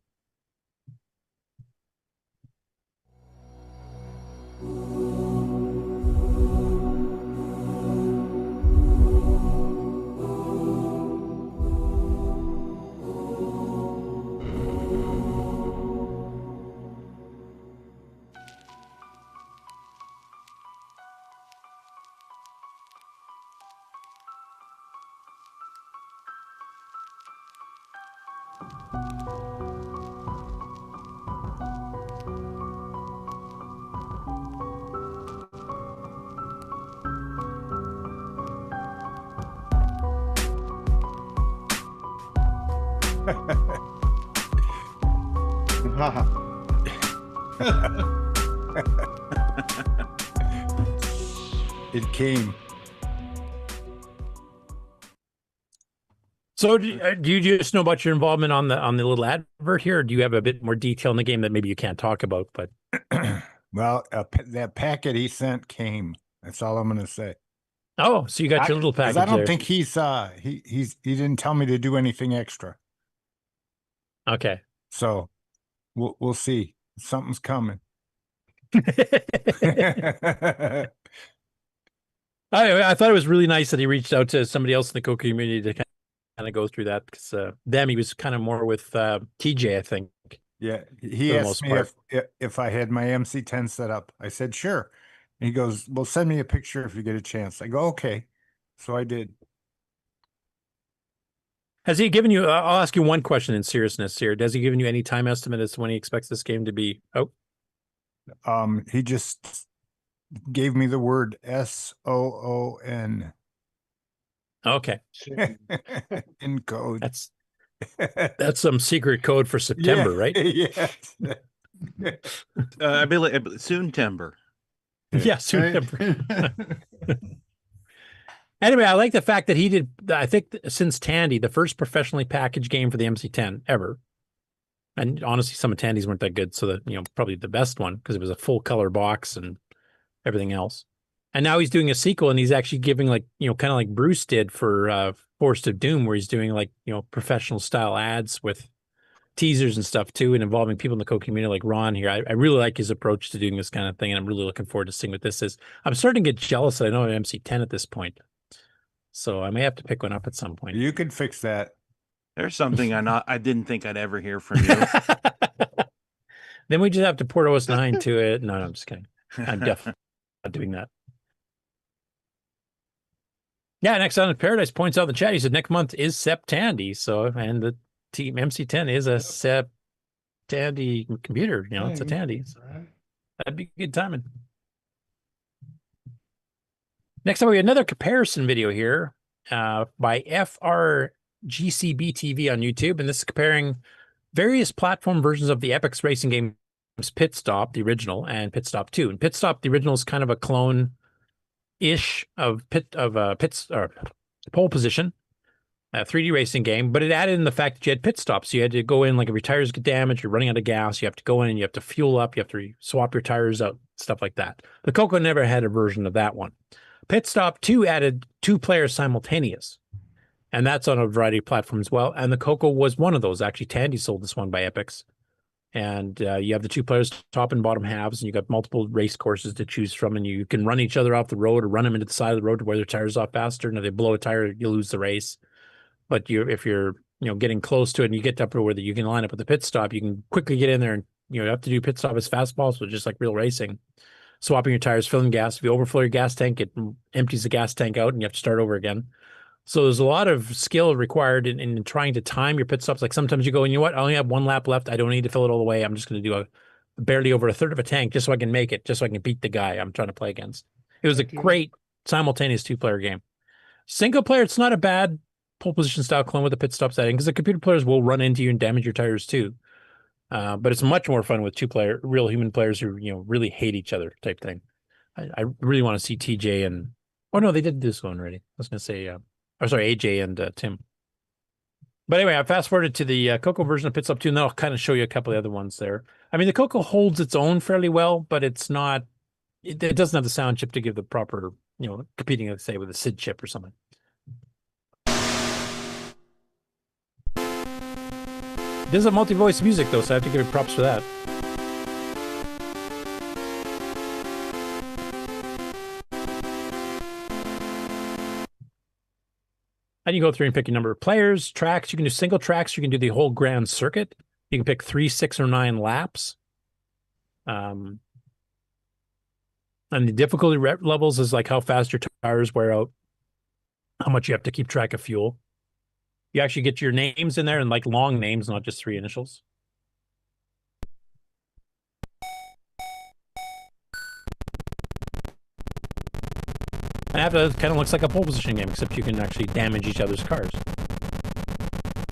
It came. So do you just know about your involvement on the little advert here, or do you have a bit more detail in the game that maybe you can't talk about? But well, that packet he sent came. That's all I'm going to say. Oh, so you got your little package. I don't think he didn't tell me to do anything extra. Okay. So we'll see. Something's coming. I thought it was really nice that he reached out to somebody else in the Coco community to kind of go through that, because he was kind of more with TJ, I think. Yeah, he For the asked most me part. if I had my MC10 set up. I said sure. And he goes, "Well, send me a picture if you get a chance." I go, "Okay." So I did. Has he given you? I'll ask you one question in seriousness here. Has he given you any time estimate as to when he expects this game to be out? He just gave me the word SOON. Okay. In code. That's some secret code for September, right? Yeah. I believe soon timber. Yeah, soon timber. Anyway, I like the fact that he did, I think since Tandy, the first professionally packaged game for the MC10 ever. And honestly, some of Tandy's weren't that good. So that, probably the best one because it was a full color box and everything else. And now he's doing a sequel and he's actually giving kind of like Bruce did for Forest of Doom, where he's doing professional style ads with teasers and stuff too, and involving people in the Coco community like Ron here. I really like his approach to doing this kind of thing. And I'm really looking forward to seeing what this is. I'm starting to get jealous that I know an MC10 at this point. So I may have to pick one up at some point. You can fix that. There's something I didn't think I'd ever hear from you. Then we just have to port OS 9 to it. No, I'm just kidding. I'm definitely not doing that. Yeah, next on Paradise points out in the chat, he said next month is Sep Tandy. So, and the team MC10 is a Sep Tandy computer. It's a Tandy. So that'd be good timing. Next up, we have another comparison video here by FRGCB TV on YouTube. And this is comparing various platform versions of the Epix racing games Pit Stop, the original, and Pit Stop 2. And Pit Stop, the original, is kind of a clone-ish of Pole Position, a 3D racing game, but it added in the fact that you had pit stops. So you had to go in, like if your tires get damaged, you're running out of gas, you have to go in and you have to fuel up, you have to swap your tires out, stuff like that. The Coco never had a version of that one. Pit Stop 2 added 2 players simultaneous, and that's on a variety of platforms as well. And the Coco was one of those. Actually, Tandy sold this one by Epix. And you have the 2 players, top and bottom halves, and you got multiple race courses to choose from, and you can run each other off the road or run them into the side of the road to wear their tires off faster. And if they blow a tire, you lose the race. But if you're getting close to it and you get up to where you can line up with the pit stop, you can quickly get in there and you have to do pit stop as fast as possible, just like real racing. Swapping your tires, filling gas. If you overflow your gas tank, it empties the gas tank out and you have to start over again. So there's a lot of skill required in trying to time your pit stops. Like sometimes you go, and you know what? I only have 1 lap left. I don't need to fill it all the way. I'm just going to do barely over a third of a tank just so I can make it, just so I can beat the guy I'm trying to play against. It was a great simultaneous 2-player game. Single player, it's not a bad pole position style clone with a pit stop setting because the computer players will run into you and damage your tires too. But it's much more fun with 2-player, real human players who really hate each other type thing. I really want to see TJ and no, they did this one already. I was going to say. AJ and Tim. But anyway, I fast forwarded to the Coco version of Pit Stop 2, and then I'll kind of show you a couple of the other ones there. I mean, the Coco holds its own fairly well, but it's not, it doesn't have the sound chip to give the proper, competing, let's say, with a SID chip or something. It does have multi-voice music, though, so I have to give it props for that. And you go through and pick your number of players, tracks. You can do single tracks. You can do the whole grand circuit. You can pick 3, 6, or 9 laps. And the difficulty levels is like how fast your tires wear out, how much you have to keep track of fuel. You actually get your names in there and like long names, not just 3 initials. And after that, it kind of looks like a pole position game, except you can actually damage each other's cars.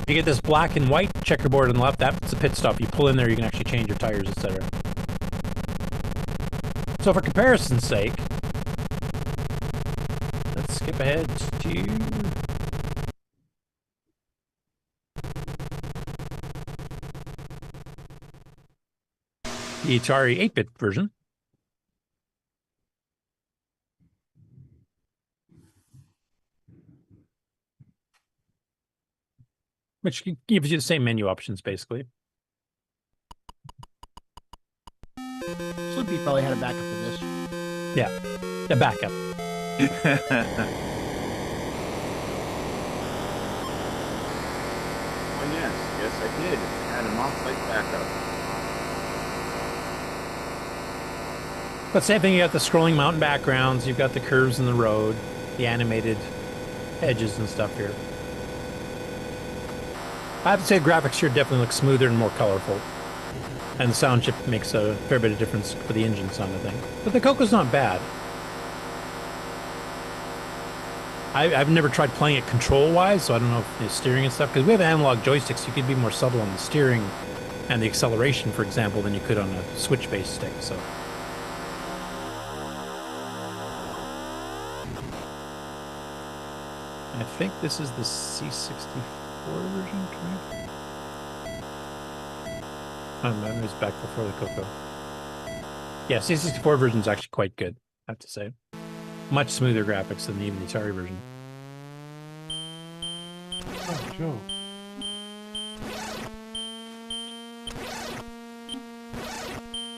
You get this black and white checkerboard on the left. That's a pit stop. You pull in there, you can actually change your tires, etc. So for comparison's sake, let's skip ahead to the Atari 8-bit version. Which gives you the same menu options, basically. Sloopy probably had a backup for this. Yeah, a backup. Oh, yes, I did. I had an off-site backup. But same thing, you got the scrolling mountain backgrounds, you've got the curves in the road, the animated edges and stuff here. I have to say graphics here definitely look smoother and more colorful. And the sound chip makes a fair bit of difference for the engine sound, I think. But the Coco's not bad. I've never tried playing it control-wise, so I don't know if the steering and stuff, because we have analog joysticks, you could be more subtle on the steering and the acceleration, for example, than you could on a switch-based stick, so. I think this is the C64 version, correct? That was back before the Coco. Yeah, C64 version is actually quite good, I have to say. Much smoother graphics than even the Atari version. Oh, Joe.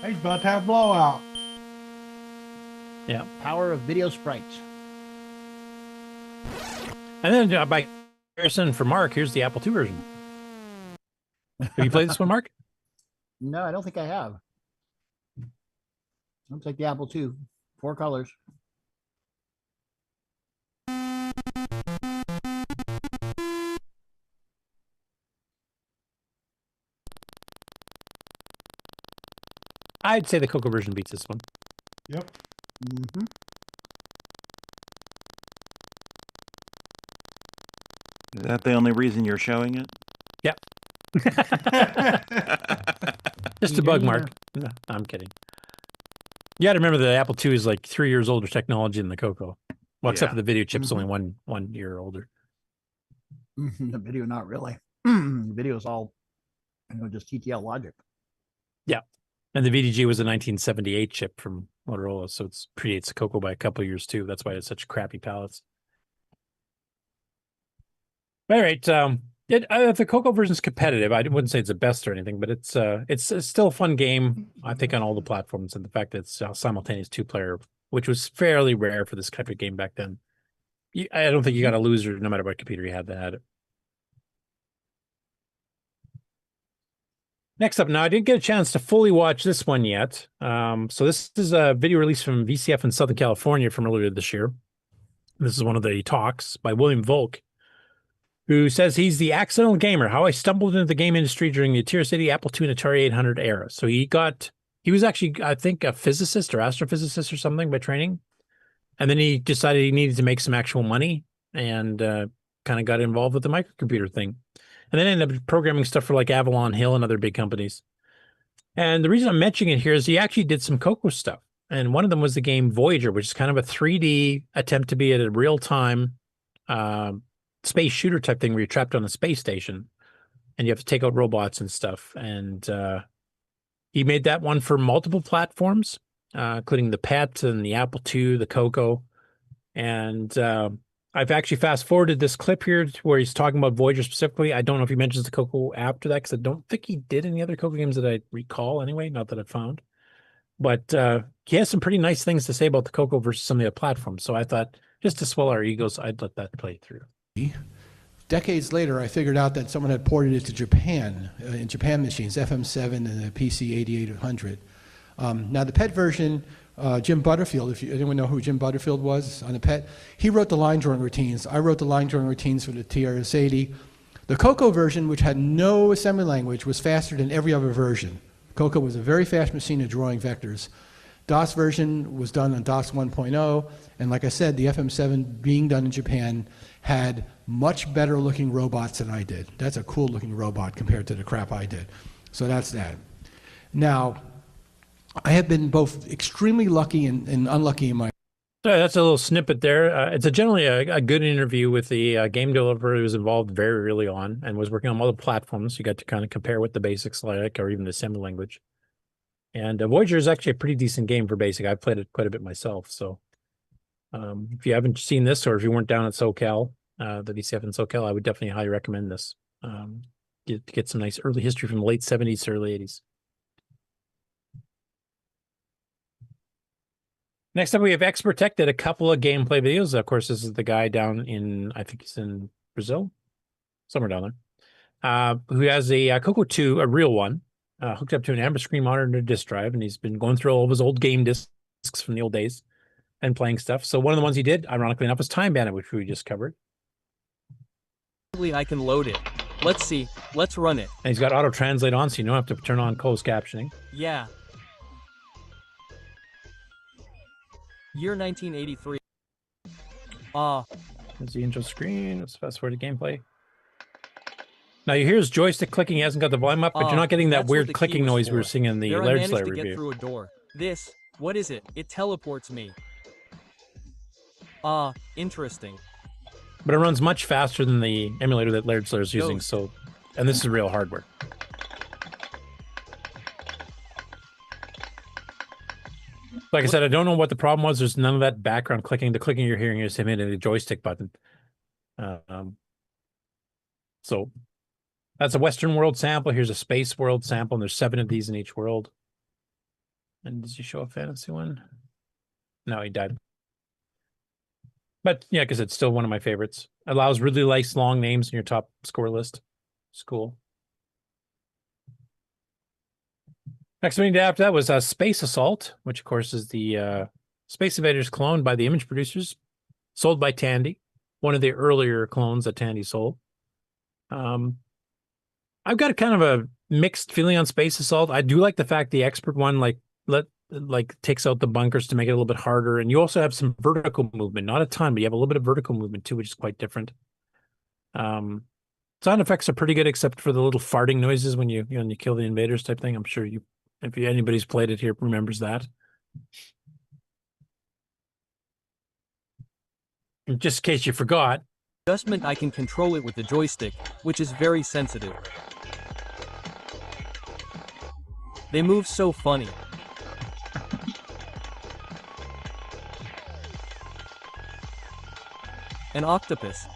He's about to have blowout. Yeah. Power of video sprites. And then by comparison for Mark, here's the Apple II version. Have you played this one, Mark? No, I don't think I have. Looks like the Apple II. 4 colors. I'd say the Coco version beats this one. Yep. Mm-hmm. Is that the only reason you're showing it? Yeah. Just a bug, Mark. No, I'm kidding. You got to remember that the Apple II is like 3 years older technology than the Coco. Well, except for the video chip's only one year older. The video, not really. The video is all, just TTL logic. Yeah. And the VDG was a 1978 chip from Motorola, so it predates the Coco by a couple of years too. That's why it's such crappy palettes. All right. The Coco version is competitive. I wouldn't say it's the best or anything, but it's still a fun game, I think, on all the platforms. And the fact that it's simultaneous 2-player, which was fairly rare for this type of game back then. I don't think you got a loser no matter what computer you had that had it. Next up, now I didn't get a chance to fully watch this one yet. So this is a video release from VCF in Southern California from earlier this year. This is one of the talks by William Volk, who says he's the accidental gamer, how I stumbled into the game industry during the Tier City Apple II and Atari 800 era. So he was actually, I think, a physicist or astrophysicist or something by training. And then he decided he needed to make some actual money and kind of got involved with the microcomputer thing. And then ended up programming stuff for like Avalon Hill and other big companies. And the reason I'm mentioning it here is he actually did some Coco stuff. And one of them was the game Voyager, which is kind of a 3D attempt to be at a real-time space shooter type thing where you're trapped on a space station and you have to take out robots and stuff. And he made that one for multiple platforms, including the PET and the Apple II, the Coco. And I've actually fast forwarded this clip here to where he's talking about Voyager specifically. I don't know if he mentions the Coco after that, because I don't think he did any other Coco games that I recall anyway, not that I've found. But he has some pretty nice things to say about the Coco versus some of the other platforms. So I thought, just to swell our egos, I'd let that play through. Decades later, I figured out that someone had ported it to Japan, in Japan machines, FM7 and the PC 8800. Now the PET version, Jim Butterfield, if anyone know who Jim Butterfield was on the PET, he wrote the line drawing routines. I wrote the line drawing routines for the TRS-80. The Coco version, which had no assembly language, was faster than every other version. Coco was a very fast machine at drawing vectors. DOS version was done on DOS 1.0, and like I said, the FM7 being done in Japan had much better looking robots than I did. That's a cool looking robot compared to the crap I did. So that's that. Now, I have been both extremely lucky and unlucky in my. So that's a little snippet there. It's generally a good interview with the game developer who was involved very early on and was working on other platforms. You got to kind of compare what the BASICs like, or even the assembly language. And Voyager is actually a pretty decent game for BASIC. I've played it quite a bit myself. So if you haven't seen this, or if you weren't down at SoCal, the VCF in SoCal, I would definitely highly recommend this. Get some nice early history from the late 70s to early 80s. Next up, we have Expertech did a couple of gameplay videos. Of course, this is the guy down in, I think he's in Brazil, somewhere down there, who has a Coco 2, a real one, hooked up to an Amber Screen monitor and a disk drive, and he's been going through all of his old game disks discs from the old days and playing stuff. So one of the ones he did, ironically enough, was Time Bandit, which we just covered. I can load it. Let's see. Let's run it. And he's got auto translate on, so you don't have to turn on closed captioning. Yeah. Year 1983. There's the intro screen. Let's fast forward to gameplay. Now you hear his joystick clicking. He hasn't got the volume up, but you're not getting that weird clicking noise we were seeing in the Laird Slayer review. Get through a door. This, what is it? It teleports me. Interesting. But it runs much faster than the emulator that Laird Slayer is using. So, and this is real hardware. Like I said, I don't know what the problem was. There's none of that background clicking. The clicking you're hearing is him hitting the joystick button. So that's a Western world sample. Here's a space world sample, and there's 7 of these in each world. And does he show a fantasy one? No, he died. But yeah, because it's still one of my favorites. Allows really nice long names in your top score list. It's cool. Next one after that was Space Assault, which of course is the Space Invaders clone by the image producers, sold by Tandy, one of the earlier clones that Tandy sold. I've got a kind of a mixed feeling on Space Assault. I do like the fact the expert one takes out the bunkers to make it a little bit harder, and you also have some vertical movement, not a ton, but you have a little bit of vertical movement too, which is quite different. Sound effects are pretty good, except for the little farting noises when you kill the invaders type thing. I'm sure if anybody's played it here remembers that. And just in case you forgot. Adjustment, I can control it with the joystick, which is very sensitive. They move so funny. An octopus.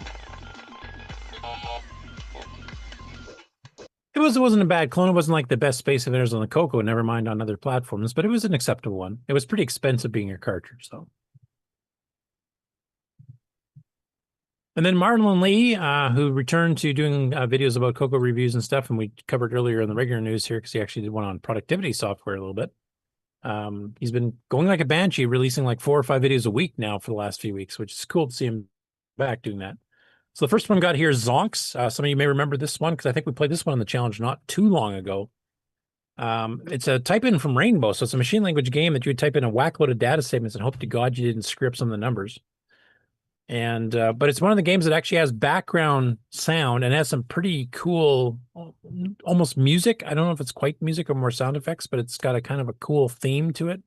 It wasn't a bad clone. It wasn't like the best Space Invaders on the Coco, never mind on other platforms, but it was an acceptable one. It was pretty expensive being your cartridge, though. And then Marlin Lee, who returned to doing videos about Coco reviews and stuff, and we covered earlier in the regular news here because he actually did one on productivity software a little bit. He's been going like a banshee, releasing like 4 or 5 videos a week now for the last few weeks, which is cool to see him back doing that. So the first one we got here is Zonks. Some of you may remember this one because I think we played this one on the challenge not too long ago. It's a type-in from Rainbow, so it's a machine language game that you would type in a whack load of data statements and hope to God you didn't screw up some of the numbers. And but it's one of the games that actually has background sound and has some pretty cool, almost music. I don't know if it's quite music or more sound effects, but it's got a kind of a cool theme to it,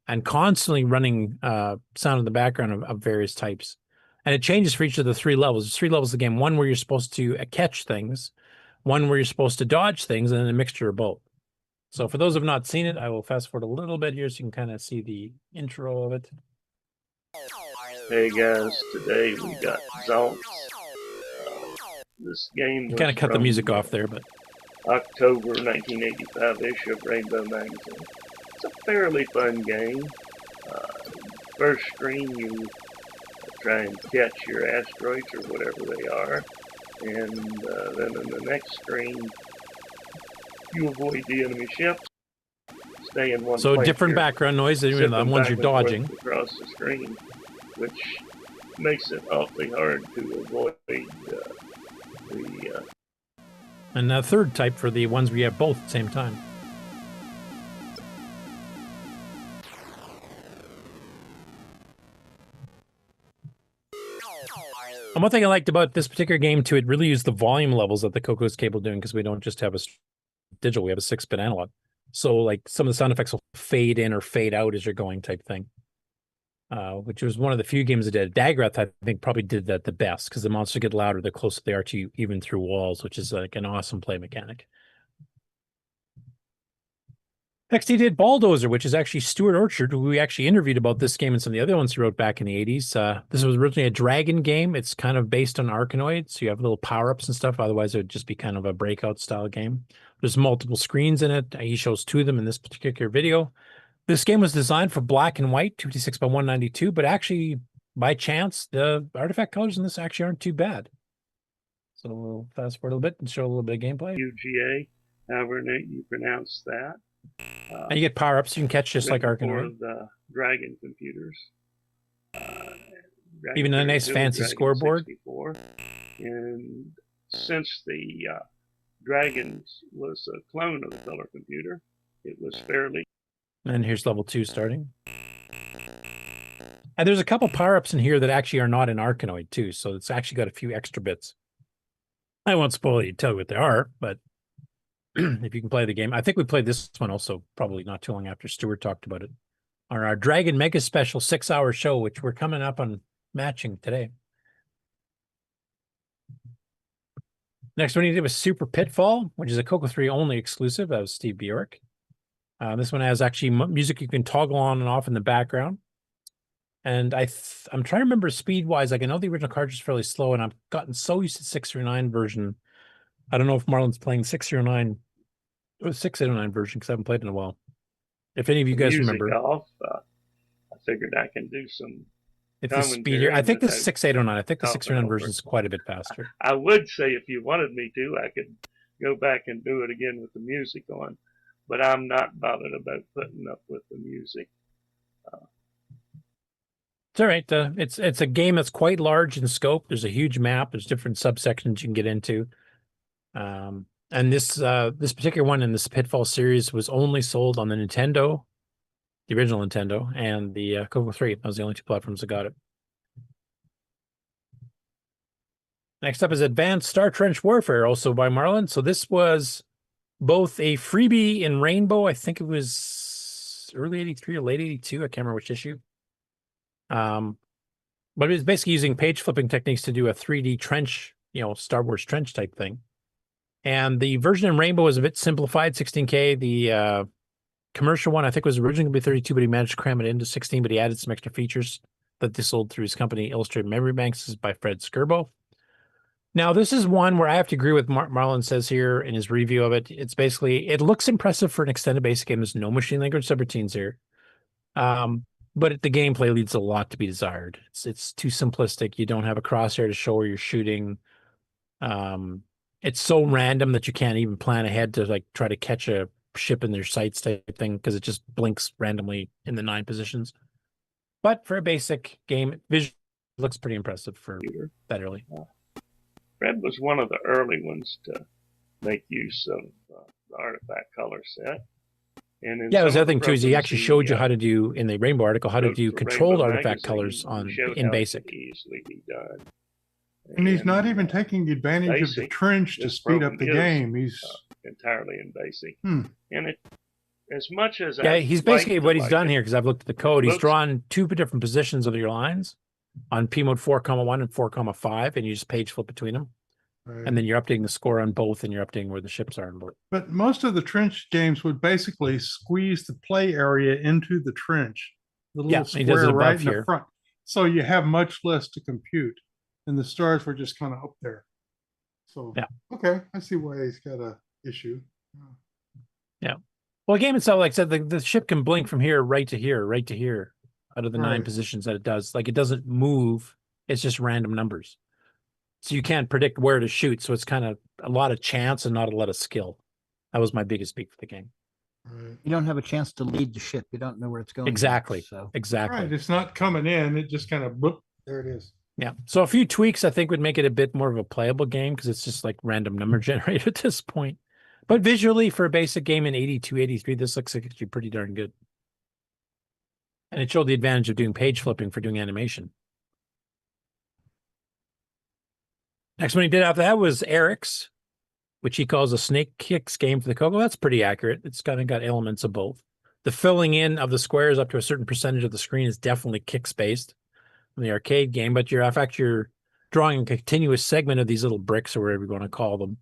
and constantly running sound in the background of various types. And it changes for each of the 3 levels. There's 3 levels of the game: one where you're supposed to catch things, one where you're supposed to dodge things, and then a mixture of both. So for those who have not seen it, I will fast forward a little bit here so you can kind of see the intro of it. Hey guys, today we got Zonks. This game You kind of cut the music off there, but October 1985 issue of Rainbow magazine. It's a fairly fun game. First screen, you try and catch your asteroids or whatever they are, and then in the next screen, you avoid the enemy ships. Stay in one so place different here, background noise than the ones you're dodging across the screen, which makes it awfully hard to avoid and a third type for the ones where you have both at the same time. And one thing I liked about this particular game too, it really used the volume levels that the Coco's capable of doing, because we don't just have a digital, we have a 6-bit analog. So like some of the sound effects will fade in or fade out as you're going type thing. Which was one of the few games that did. Dagrath, I think, probably did that the best, because the monsters get louder the closer they are to you, even through walls, which is like an awesome play mechanic. Next, he did Balldozer, which is actually Stuart Orchard, who we actually interviewed about this game and some of the other ones he wrote back in the 80s. This was originally a dragon game. It's kind of based on Arkanoid, so you have little power-ups and stuff. Otherwise, it would just be kind of a breakout style game. There's multiple screens in it. He shows 2 of them in this particular video. This game was designed for black and white, 256 by 192, but actually, by chance, the artifact colors in this actually aren't too bad. So we'll fast forward a little bit and show a little bit of gameplay. UGA, however you pronounce that. And you get power-ups you can catch just like written Arkanoid. for the Dragon computers. Dragon Even a nice 32 and fancy Dragon scoreboard. 64. And since the Dragon was a clone of the color computer, it was fairly. And here's level 2 starting. And there's a couple power-ups in here that actually are not in Arkanoid too, so it's actually got a few extra bits. I won't spoil you, tell you what they are, but if you can play the game. I think we played this one also probably not too long after Stuart talked about it. On our Dragon Mega Special 6-hour show, which we're coming up on matching today. Next one you did was Super Pitfall, which is a Coco 3 only exclusive. That was Steve Bjork. This one has actually music you can toggle on and off in the background. And I'm trying to remember speed-wise. Like I know the original cartridge is fairly slow, and I've gotten so used to 609 version. I don't know if Marlin's playing 609 or 609 version because I haven't played in a while. If any of you guys remember. Off, I figured I can do some. If the speed here, I think the 6809. I think the 609 version is quite a bit faster. I would say if you wanted me to, I could go back and do it again with the music on, but I'm not bothered about putting up with the music. It's all right. It's a game that's quite large in scope. There's a huge map. There's different subsections you can get into. And this particular one in this Pitfall series was only sold on the Nintendo, the original Nintendo, and the Coco 3. That was the only two platforms that got it. Next up is Advanced Star Trench Warfare, also by Marlin. So this was both a freebie in Rainbow. I think it was early 83 or late 82. I can't remember which issue. But it was basically using page flipping techniques to do a 3D trench, Star Wars trench type thing. And the version in Rainbow was a bit simplified, 16K. The commercial one, I think, was originally going to be 32, but he managed to cram it into 16, but he added some extra features that they sold through his company, Illustrated Memory Banks. This is by Fred Skirbo. Now, this is one where I have to agree with Marlin says here in his review of it. It's basically, it looks impressive for an extended basic game. There's no machine language subroutines here. But the gameplay leaves a lot to be desired. It's too simplistic. You don't have a crosshair to show where you're shooting. It's so random that you can't even plan ahead to like try to catch a ship in their sights type thing because it just blinks randomly in the 9 positions. But for a basic game, visually looks pretty impressive for that early. Fred was one of the early ones to make use of the artifact color set. And yeah, it was the other thing too is he actually showed you how to do in the Rainbow article how to do controlled artifact colors in basic. Easily be done. And he's not even taking advantage of the trench to speed up the game. He's entirely in basic. And it, as much as he's basically what he's done here because I've looked at the code. He's drawn 2 different positions of your lines on P mode 4,1 and 4,5, and you just page flip between them. Right. And then you're updating the score on both, and you're updating where the ships are on both. But most of the trench games would basically squeeze the play area into the trench, the little square right in the front. So you have much less to compute, and the stars were just kind of up there. So okay, I see why he's got a issue. Yeah. Well, the game itself, like I said, the ship can blink from here right to here, right to here, out of the 9 positions that it does. Like it doesn't move; it's just random numbers. So you can't predict where to shoot. So it's kind of a lot of chance and not a lot of skill. That was my biggest beat for the game. You don't have a chance to lead the ship. You don't know where it's going. Exactly. So. Exactly. Right. It's not coming in. It just kind of, boop, there it is. Yeah. So a few tweaks, I think, would make it a bit more of a playable game because it's just like random number generator at this point. But visually, for a basic game in 82, 83, this looks like actually pretty darn good. And it showed the advantage of doing page flipping for doing animation. Next one he did after that was Eric's, which he calls a snake kicks game for the Coco. That's pretty accurate. It's kind of got elements of both. The filling in of the squares up to a certain percentage of the screen is definitely kicks based in the arcade game, but in fact you're drawing a continuous segment of these little bricks or whatever you want to call them.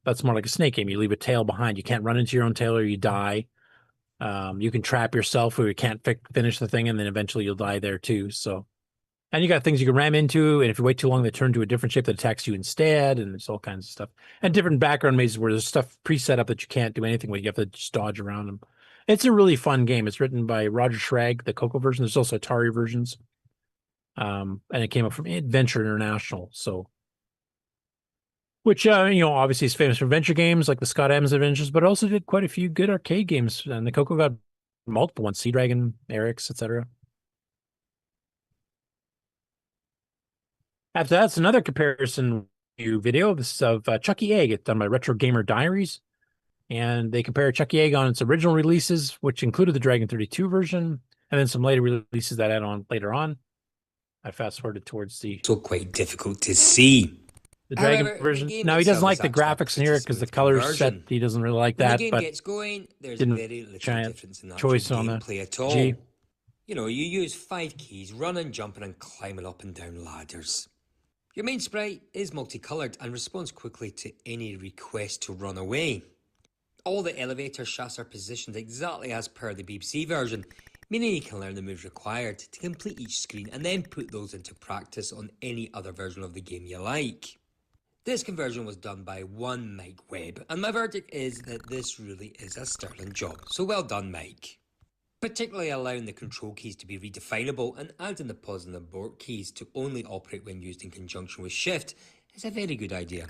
That's more like a snake game. You leave a tail behind. You can't run into your own tail or you die. You can trap yourself or you can't finish the thing, and then eventually you'll die there too. So. And you got things you can ram into, and if you wait too long, they turn to a different shape that attacks you instead, and there's all kinds of stuff. And different background mazes where there's stuff pre-set up that you can't do anything with. You have to just dodge around them. It's a really fun game. It's written by Roger Schrag, the Coco version. There's also Atari versions. And it came up from Adventure International. So Which, obviously is famous for adventure games like the Scott Adams Adventures, but also did quite a few good arcade games. And the Coco got multiple ones, Sea Dragon, Eric's, etc. After that's another comparison video. This is of Chucky Egg. It's done by Retro Gamer Diaries. And they compare Chucky Egg on its original releases, which included the Dragon 32 version, and then some later releases that add on later on. I fast-forwarded towards the... So quite difficult to see. The Dragon version. Now, he doesn't like the graphics in here because the color set, he doesn't really like that, when the game but gets going, there's didn't very little giant difference in choice actual on the gameplay at all. G. You know, you use 5 keys, running, jumping, and climbing up and down ladders. Your main sprite is multicolored and responds quickly to any request to run away. All the elevator shafts are positioned exactly as per the BBC version, meaning you can learn the moves required to complete each screen and then put those into practice on any other version of the game you like. This conversion was done by one Mike Webb, and my verdict is that this really is a sterling job, so well done, Mike. Particularly allowing the control keys to be redefinable and adding the pause and abort keys to only operate when used in conjunction with shift is a very good idea.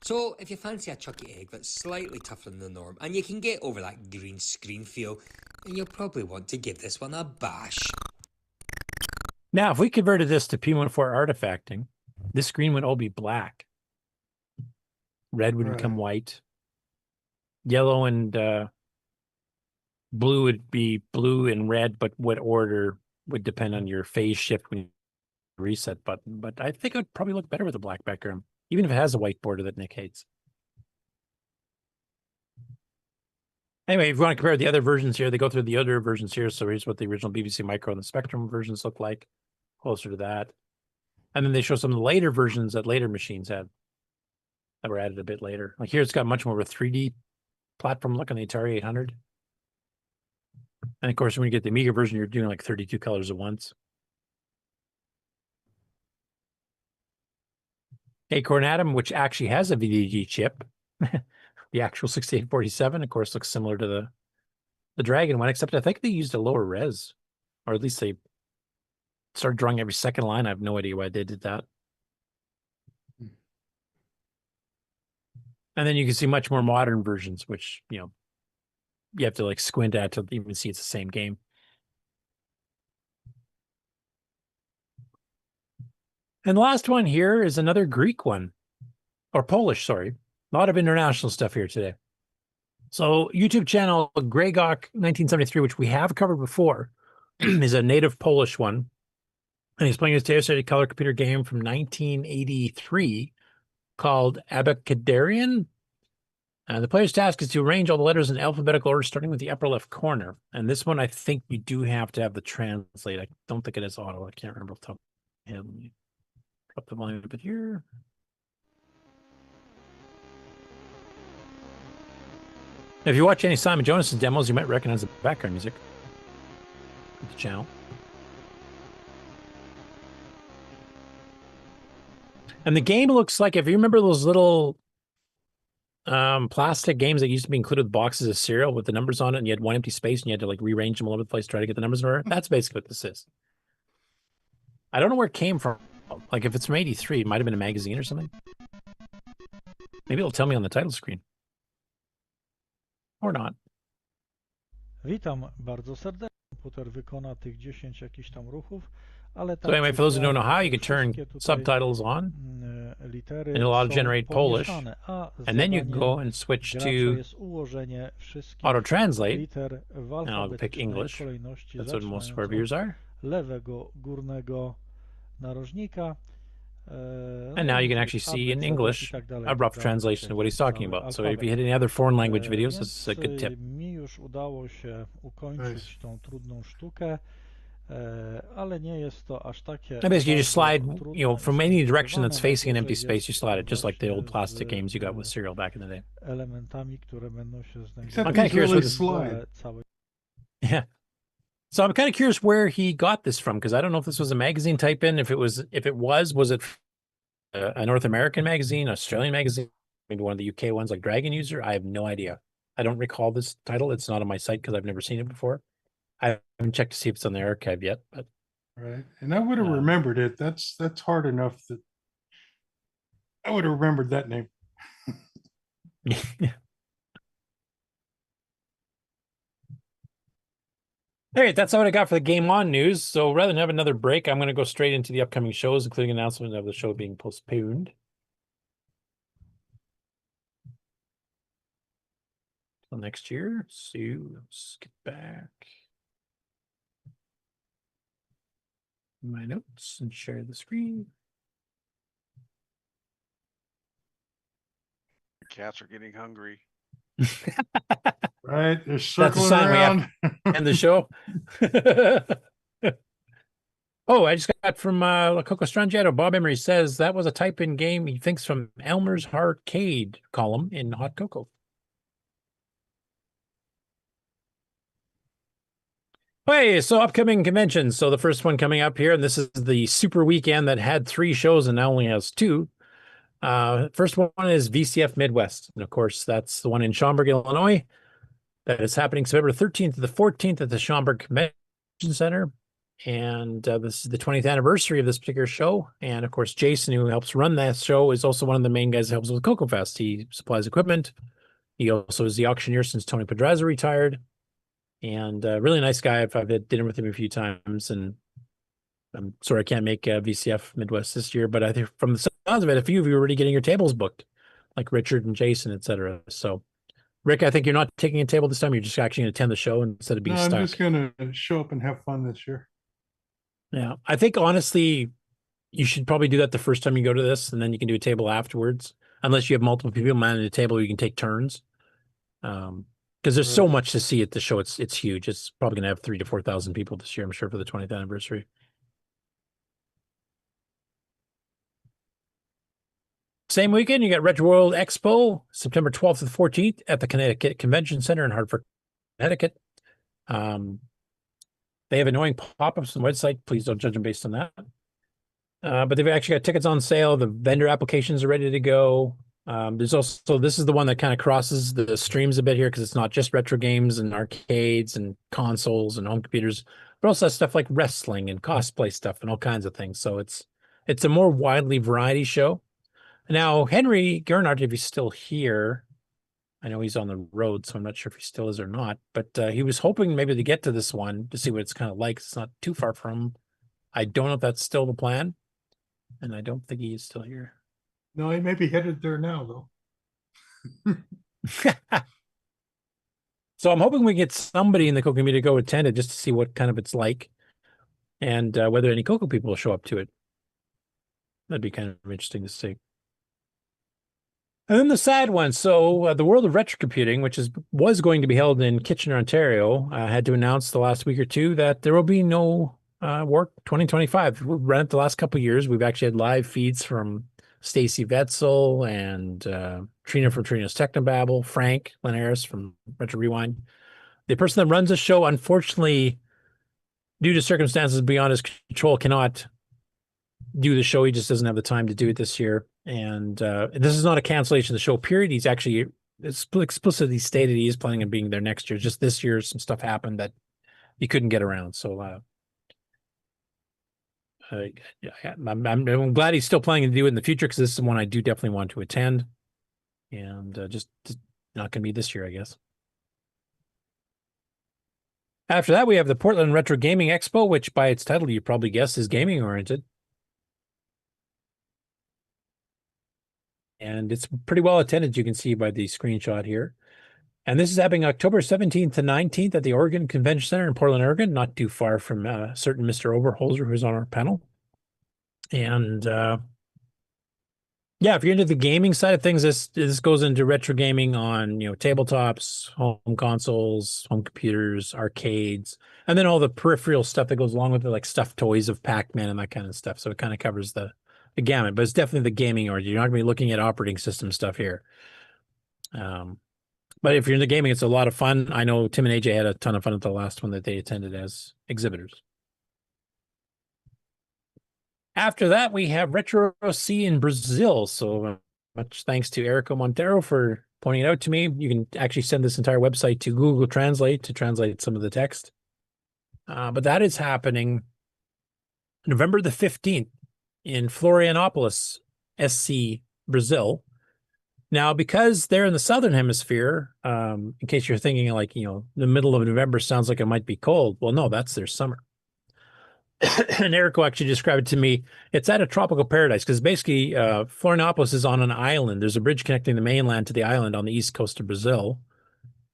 So if you fancy a Chucky Egg that's slightly tougher than the norm and you can get over that green screen feel, then you'll probably want to give this one a bash. Now, if we converted this to P14 artifacting, this screen would all be black. Red would become white. Yellow and blue would be blue and red, but what order would depend on your phase shift when you reset button. But I think it would probably look better with a black background, even if it has a white border that Nick hates. Anyway, if you want to compare the other versions here, they go through the other versions here. So here's what the original BBC Micro and the Spectrum versions look like, closer to that. And then they show some of the later versions that later machines had that were added a bit later. Like here, it's got much more of a 3D platform look on the Atari 800. And of course, when you get the Amiga version, you're doing like 32 colors at once. Acorn Atom, which actually has a VDG chip, the actual 6847, of course, looks similar to the Dragon one, except I think they used a lower res, or at least they started drawing every second line. I have no idea why they did that. And then you can see much more modern versions, which, you have to like squint at to even see it's the same game. And the last one here is another Greek one, or Polish, sorry. A lot of international stuff here today. So YouTube channel Gregok 1973, which we have covered before, is a native Polish one. And he's playing his illustrated color computer game from 1983 called Abecadarian. The player's task is to arrange all the letters in alphabetical order, starting with the upper left corner. And this one, I think you do have to have the translate. I don't think it is auto. I can't remember off the top of my head. Let me up the volume a bit here. If you watch any Simon Jonas's demos, you might recognize the background music of the channel. And the game looks like, if you remember those little plastic games that used to be included with boxes of cereal with the numbers on it, and you had one empty space and you had to like rearrange them all over the place, try to get the numbers in order. That's basically what this is. I don't know where it came from. Like if it's from 83, it might have been a magazine or something. Maybe it'll tell me on the title screen. Or not. Witam bardzo serdecznie. Komputer wykona tych 10 jakichś tam ruchów, ale So anyway, for those who don't know how, you can turn subtitles on, and it'll auto-generate Polish, and then you can go and switch to auto-translate, and I'll pick English. That's what most of our viewers are. Lewego górnego narożnika. And now you can actually see in English a rough translation of what he's talking about. So if you hit any other foreign language videos, this is a good tip. Mi już udało się ukończyć tą trudną sztukę, ale nie jest to aż takie. And basically, you just slide, from any direction that's facing an empty space, you slide it, just like the old plastic games you got with cereal back in the day. Elementami, które będą się I'm kind of curious where this. Yeah. So I'm kind of curious where he got this from, because I don't know if this was a magazine type in. If it was it a North American magazine, Australian magazine, maybe one of the UK ones like Dragon User? I have no idea. I don't recall this title. It's not on my site because I've never seen it before. I haven't checked to see if it's on the archive yet. But right, and I would have remembered it. That's hard enough that I would have remembered that name. All right, that's all I got for the Game On news. So rather than have another break, I'm going to go straight into the upcoming shows, including announcement of the show being postponed. Till next year. So let's get back my notes and share the screen. Cats are getting hungry. Right, they're That's a circling sign around. we have to end the show. Oh, I just got from Coco Strangetto. Bob Emery says that was a type-in game he thinks from Elmer's Arcade column in Hot Cocoa. Hey, so upcoming conventions. So the first one coming up here, and this is the super weekend that had 3 shows and now only has 2. First one is VCF Midwest. And of course, that's the one in Schaumburg, Illinois. That is happening September 13th to the 14th at the Schaumburg Convention Center. And this is the 20th anniversary of this particular show. And of course, Jason, who helps run that show, is also one of the main guys that helps with Coco Fest. He supplies equipment. He also is the auctioneer since Tony Pedraza retired. And really nice guy. I've had dinner with him a few times. And I'm sorry I can't make VCF Midwest this year, but I think from the sounds of it, a few of you are already getting your tables booked, like Richard and Jason, etc. So, Rick, I think you're not taking a table this time. You're just actually going to attend the show instead of being No, I'm stuck. just going to show up and have fun this year. Yeah, I think honestly, you should probably do that the first time you go to this, and then you can do a table afterwards. Unless you have multiple people managing a table, you can take turns. Because there's so much to see at the show. It's huge. It's probably going to have 3,000 to 4,000 people this year, I'm sure, for the 20th anniversary. Same weekend, you got Retro World Expo, September 12th to the 14th at the Connecticut Convention Center in Hartford, Connecticut. They have annoying pop-ups on the website. Please don't judge them based on that. But they've actually got tickets on sale. The vendor applications are ready to go. There's also, this is the one that kind of crosses the streams a bit here because it's not just retro games and arcades and consoles and home computers, but also has stuff like wrestling and cosplay stuff and all kinds of things. So it's a more widely variety show. Now, Henry Gernhardt, if he's still here, I know he's on the road, so I'm not sure if he still is or not, but he was hoping maybe to get to this one to see what it's kind of like. It's not too far from him. I don't know if that's still the plan, and I don't think he is still here. No, he may be headed there now, though. So I'm hoping we get somebody in the Coco community to go attend it just to see what kind of it's like and whether any Coco people will show up to it. That'd be kind of interesting to see. And then the sad one. So the World of Retro Computing, which was going to be held in Kitchener, Ontario, had to announce the last week or two that there will be no work 2025. We've run it the last couple of years. We've actually had live feeds from Stacy Vetzel and Trina from Trina's Technobabble, Frank Linares from Retro Rewind. The person that runs the show, unfortunately, due to circumstances beyond his control, cannot do the show. He just doesn't have the time to do it this year. And this is not a cancellation of the show, period. He's actually explicitly stated he is planning on being there next year. Just this year, some stuff happened that he couldn't get around. So I'm glad he's still planning to do it in the future because this is one I do definitely want to attend. And just not going to be this year, I guess. After that, we have the Portland Retro Gaming Expo, which by its title, you probably guess is gaming oriented. And it's pretty well attended, you can see by the screenshot here. And this is happening October 17th to 19th at the Oregon Convention Center in Portland, Oregon, not too far from a certain Mr. Oberholzer who's on our panel. And yeah, if you're into the gaming side of things, this goes into retro gaming on, tabletops, home consoles, home computers, arcades, and then all the peripheral stuff that goes along with it, like stuffed toys of Pac-Man and that kind of stuff. So it kind of covers the gamut, but it's definitely the gaming order. You're not going to be looking at operating system stuff here. But if you're into gaming, it's a lot of fun. I know Tim and AJ had a ton of fun at the last one that they attended as exhibitors. After that, we have Retro C in Brazil. So much thanks to Erico Monteiro for pointing it out to me. You can actually send this entire website to Google Translate to translate some of the text. But that is happening November the 15th in Florianópolis, SC, Brazil. Now, because they're in the southern hemisphere, in case you're thinking like, the middle of November sounds like it might be cold. Well, no, that's their summer. And Erico actually described it to me. It's at a tropical paradise because basically Florianopolis is on an island. There's a bridge connecting the mainland to the island on the east coast of Brazil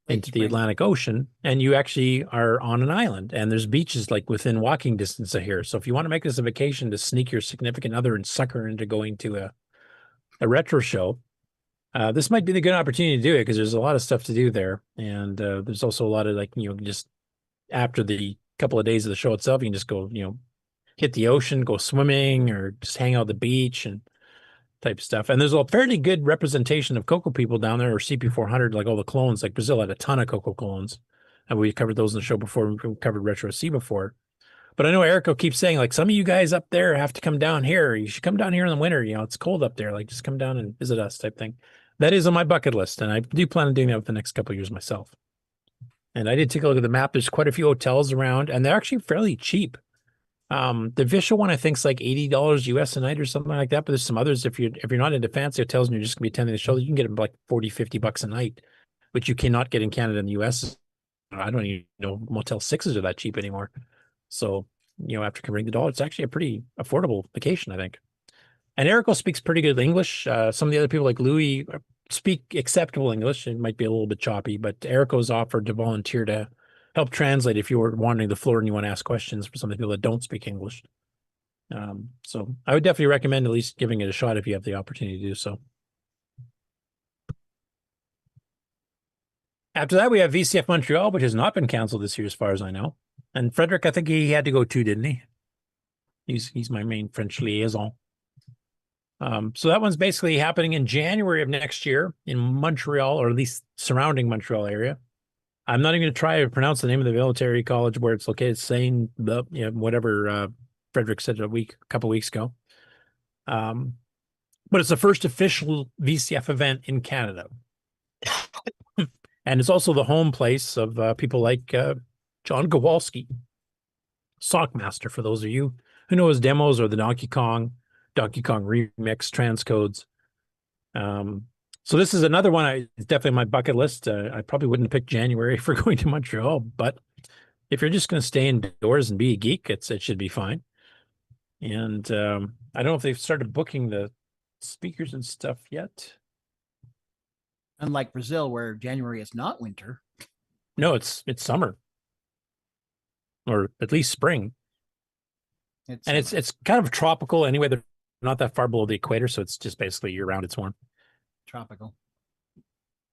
into the Atlantic Ocean. And you actually are on an island, and there's beaches like within walking distance of here. So if you want to make this a vacation to sneak your significant other and suck her into going to a retro show, this might be the good opportunity to do it because there's a lot of stuff to do there. And there's also a lot of just after the couple of days of the show itself, you can just go, hit the ocean, go swimming, or just hang out at the beach and type stuff. And there's a fairly good representation of Coco people down there, or CP400, like all the clones. Like Brazil had a ton of Coco clones, and we covered those in the show before. We covered Retro C before. But I know Erico keeps saying, like, some of you guys up there have to come down here. You should come down here in the winter. It's cold up there. Like, just come down and visit us type thing. That is on my bucket list, and I do plan on doing that with the next couple of years myself. And I did take a look at the map. There's quite a few hotels around, and they're actually fairly cheap. The Visual one, I think, is like $80 US a night or something like that. But there's some others. If you're not into fancy hotels and you're just gonna be attending the show, you can get them like $40-50 a night, which you cannot get in Canada and the US. I don't even know Motel 6s are that cheap anymore. So, after converting the dollar, it's actually a pretty affordable vacation, I think. And Erico speaks pretty good English. Some of the other people like Louis speak acceptable English. It might be a little bit choppy, but Erico's offered to volunteer to help translate if you were wandering the floor and you want to ask questions for some of the people that don't speak English. So I would definitely recommend at least giving it a shot if you have the opportunity to do so. After that, we have VCF Montreal, which has not been canceled this year as far as I know. And Frederic, I think he had to go too, didn't he? He's my main French liaison. So that one's basically happening in January of next year in Montreal, or at least surrounding Montreal area. I'm not even going to try to pronounce the name of the military college where it's located, saying the whatever Frederic said a couple weeks ago. But it's the first official VCF event in Canada. And it's also the home place of people like John Kowalski, Sockmaster, for those of you who know his demos, or the Donkey Kong Remix transcodes. So this is another one. It's definitely on my bucket list. I probably wouldn't pick January for going to Montreal, but if you're just going to stay indoors and be a geek, it should be fine. And I don't know if they've started booking the speakers and stuff yet. Unlike Brazil, where January is not winter. No, it's summer, or at least spring. It's kind of tropical anyway. They're not that far below the equator, so it's just basically year round. It's warm. Tropical.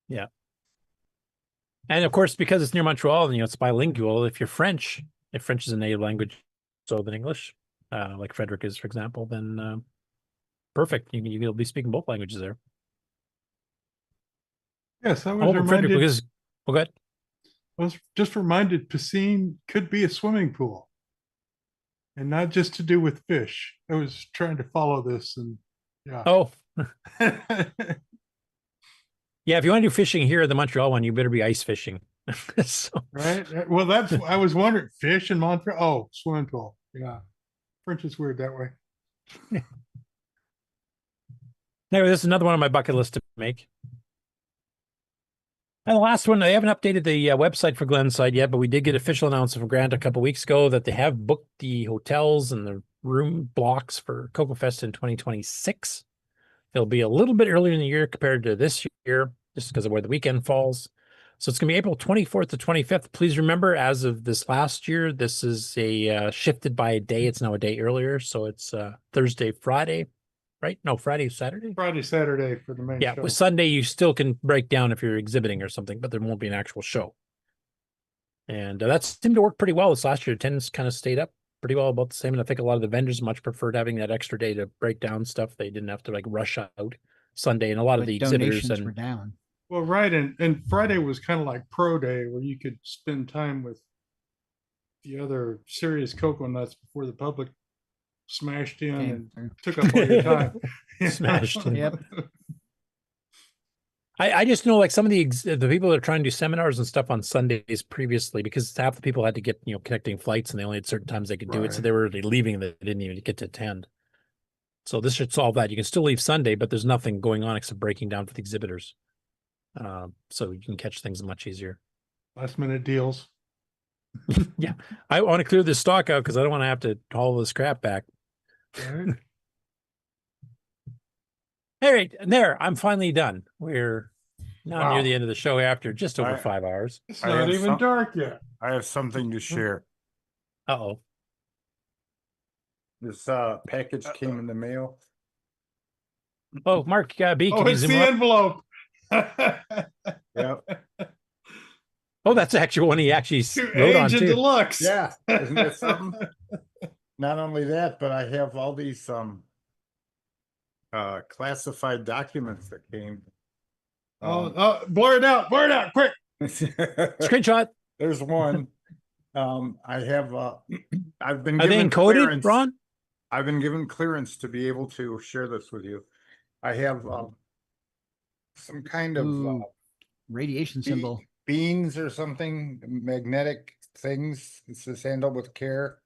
Yeah. And of course, because it's near Montreal, and it's bilingual. If French is a native language, so than English, like Frederic is, for example, then perfect. You'll be speaking both languages there. Yes, I was reminded. Go ahead. I was just reminded piscine could be a swimming pool, and not just to do with fish. I was trying to follow this, and yeah. Oh. Yeah, if you want to do fishing here at the Montreal one, you better be ice fishing. Right. Well, that's, I was wondering, fish in Montreal. Oh, swimming pool. Yeah. French is weird that way. Anyway, this is another one on my bucket list to make. And the last one, they haven't updated the website for Glenside yet, but we did get official announcement from Grant a couple weeks ago that they have booked the hotels and the room blocks for Coco Fest in 2026. It'll be a little bit earlier in the year compared to this year, just because of where the weekend falls. So it's going to be April 24th to 25th. Please remember, as of this last year, this is a shifted by a day. It's now a day earlier. So it's Thursday, Friday, right? No, Friday, Saturday? Friday, Saturday for the main show. With Sunday, you still can break down if you're exhibiting or something, but there won't be an actual show. And that seemed to work pretty well. This last year, attendance kind of stayed up pretty well, about the same. And I think a lot of the vendors much preferred having that extra day to break down stuff. They didn't have to rush out Sunday, and a lot of the exhibitors were down. Well, right, and Friday was kind of like pro day, where you could spend time with the other serious cocoa nuts before the public smashed in and took up all your time. Smashed in. Yep. I just know, like, some of the people that are trying to do seminars and stuff on Sundays previously, because half the people had to get connecting flights, and they only had certain times they could do it, so they were already leaving. They didn't even get to attend. So this should solve that. You can still leave Sunday, but there's nothing going on except breaking down for the exhibitors. So you can catch things much easier. Last minute deals. Yeah, I want to clear this stock out because I don't want to have to haul this crap back. Right. All right, and there, I'm finally done. We're now near Wow. the end of the show after just over 5 hours. It's not even dark yet. I have something to share. Uh-oh. This package came in the mail. Oh, Mark B, can Oh, you it's zoom the up? envelope. Yep. Oh, that's actually one he actually wrote on Agent too. Deluxe. Yeah, isn't that something? Not only that, but I have all these classified documents that came. Blur it out, quick. Screenshot. There's one. I have I've been Are they given encoded, clearance. Ron? I've been given clearance to be able to share this with you. I have some kind of Ooh, radiation symbol. beans or something, magnetic things. It says handle with care.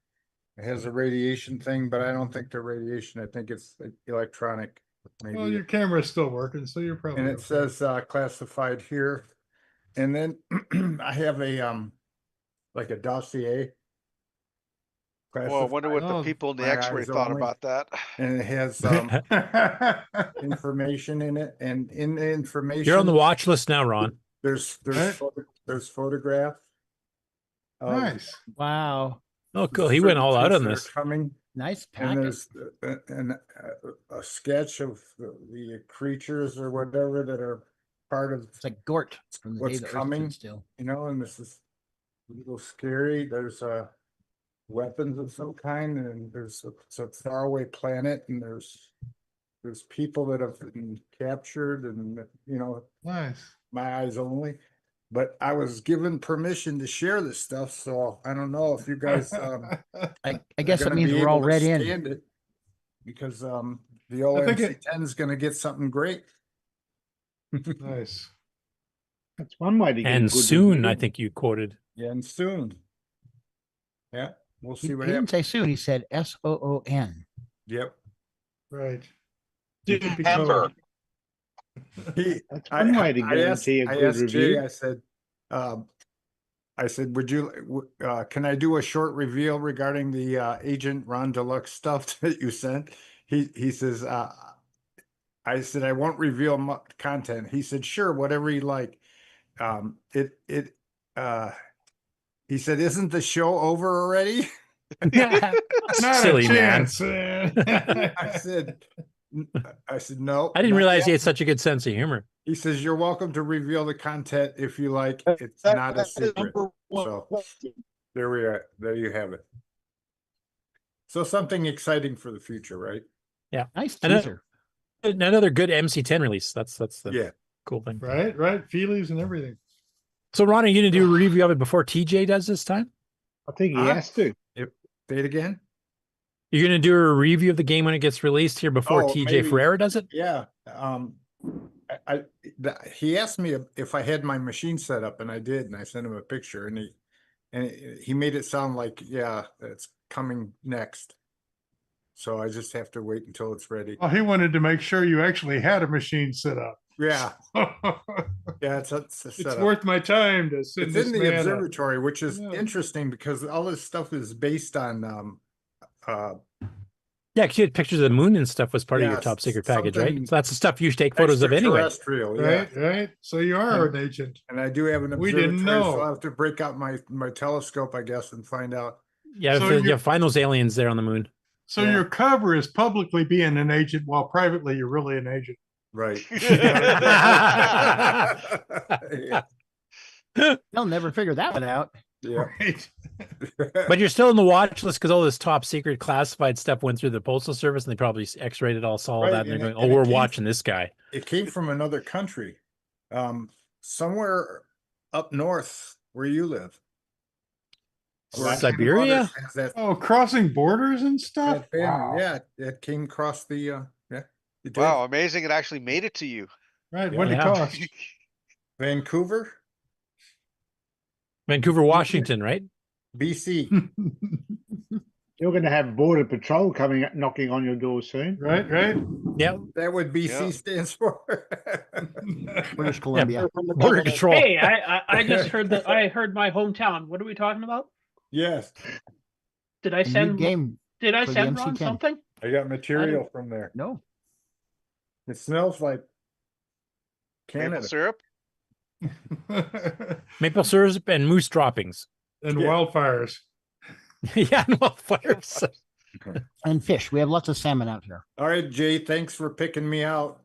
It has a radiation thing, but I don't think they're radiation. I think it's electronic. Maybe. Well, your camera's still working, so you're probably. And it okay. says classified here. And then I have a like a dossier. Well, I wonder what the people in the X-ray thought about that. And it has information in it, and in the information You're on the watch list now, Ron. there's photographs. of- Nice. Wow. Oh, cool. He went all out on that are this. Coming. Nice And package. there's a sketch of the creatures or whatever that are part of It's like Gort from the what's day the Earth coming, stood still. you know, and this is a little scary. There's weapons of some kind, and there's it's a faraway planet, and there's people that have been captured, and you know, Nice. my eyes only. But I was given permission to share this stuff, so I don't know if you guys. I guess are that gonna means be we're all able to read in. stand it, because the old I think MC10 is going to get something great. Nice. That's one way to get And good soon, review. I think you quoted. Yeah, and soon. Yeah, we'll He see what didn't happens. say soon. He said SOON. Yep. Right. December. That's one way to guarantee a I good asked review. Jay, I said, would you, can I do a short reveal regarding the Agent Ron Deluxe stuff that you sent? He says, I said, I won't reveal content. He said, sure, whatever you like. He said, isn't the show over already? Not Silly a man. chance, man. I said, no. I didn't not realize yet." he had such a good sense of humor. He says, you're welcome to reveal the content if you like. It's not a secret. So there we are. There you have it. So something exciting for the future, right? Yeah. Nice Another- teaser. Another good MC10 release. That's the Yeah. cool thing. Right. Feelies and everything. So, Ron, are you going to do a review of it before TJ does this time? I think he has to. Say it again. You're going to do a review of the game when it gets released here before Oh, TJ maybe. Ferreira does it? Yeah. He asked me if I had my machine set up, and I did, and I sent him a picture, and he made it sound like, yeah, it's coming next. So I just have to wait until it's ready. Oh, he wanted to make sure you actually had a machine set up. Yeah. Yeah, it's It's worth my time to send It's this in the man up. observatory, which is Yeah. interesting because all this stuff is based on Yeah, 'cause you had pictures of the moon and stuff was part of your Yes, top secret package, right? something So that's the stuff you take photos of anyway. extraterrestrial, yeah. Right. So you are an agent. And I do have an We observatory, didn't so know. I'll have to break out my telescope, I guess, and find out. Yeah, So you find those aliens there on the moon. So your cover is publicly being an agent, while privately you're really an agent. Right. They'll never figure that one out. Yeah. Right. But you're still in the watch list because all this top secret classified stuff went through the postal service and they probably X-rated all saw Right, that and they're and going, it "Oh, we're came- watching this guy." It came from another country, somewhere up north where you live. Where Siberia? has that Oh, crossing borders and stuff. that banner. Wow. Yeah, it came across the yeah. It did. Wow, amazing! It actually made it to you. Right. Yeah. What did it Yeah. cost? Vancouver, Vancouver, Washington, right? BC. You're going to have Border Patrol coming knocking on your door soon. Right, right. Yep. That would BC stands for. British Columbia. Border Control. Hey, I just heard that. I heard my hometown. What are we talking about? Yes. Did I send game? Did I for the send Ron MC10. something? I got material from there. No. It smells like Canada. Maple syrup. Maple syrup and moose droppings. And wildfires. Yeah, and wildfires. And fish. We have lots of salmon out here. All right, Jay, thanks for picking me out.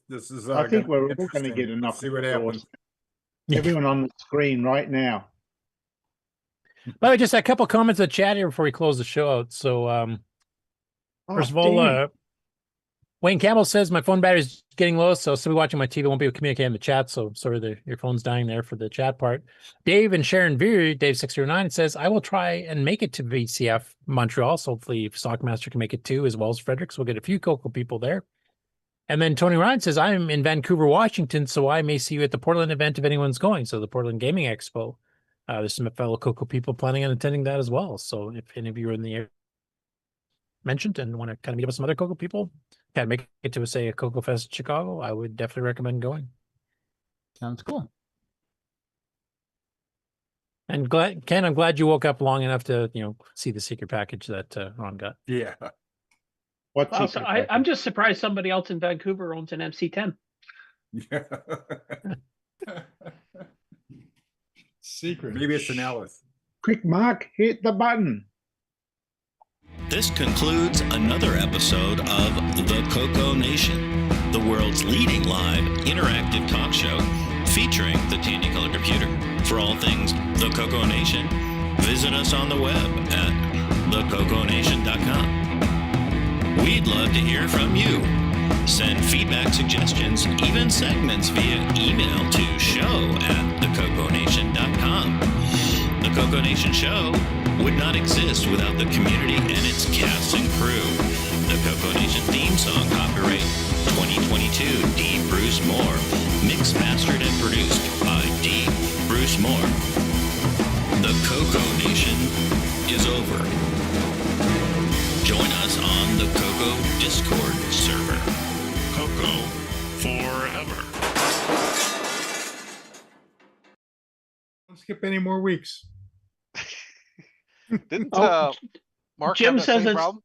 This is. I think we're all going to interesting. get enough. Let's see what happens. Everyone on the screen right now. By the way, just a couple comments in the chat here before we close the show out. So, first of all, Wayne Campbell says my phone battery is getting low, so somebody watching my TV won't be able to communicate in the chat. So, sorry, your phone's dying there for the chat part. Dave and Sharon Veer, Dave609 says, I will try and make it to VCF Montreal. So, hopefully, Stockmaster can make it too, as well as Frederic. So, we'll get a few Coco people there. And then Tony Ryan says, I'm in Vancouver, Washington, so I may see you at the Portland event if anyone's going. So, the Portland Gaming Expo. There's some fellow Coco people planning on attending that as well. So if any of you are in the area mentioned and want to kind of meet up with some other Coco people, can't make it to, say, a Coco Fest Chicago, I would definitely recommend going. Sounds cool. And Ken, I'm glad you woke up long enough to, see the secret package that Ron got. Yeah. Wow, so I'm just surprised somebody else in Vancouver owns an MC10. Yeah. Secret. Maybe it's an Alice. Quick, Mark, hit the button. This concludes another episode of the CoCoNation, the world's leading live interactive talk show featuring the Tandy Color Computer. For all things the CoCoNation, visit us on the web at thecoconation.com. We'd love to hear from you. Send feedback, suggestions, even segments via email to show@thecoconation.com. The CoCoNation show would not exist without the community and its cast and crew. The CoCoNation theme song, copyright 2022 D. Bruce Moore, mixed, mastered, and produced by D. Bruce Moore. The CoCoNation is over. Join us on the Coco Discord server. Coco forever. Don't skip any more weeks. Didn't Mark Jim have that says same it's problem?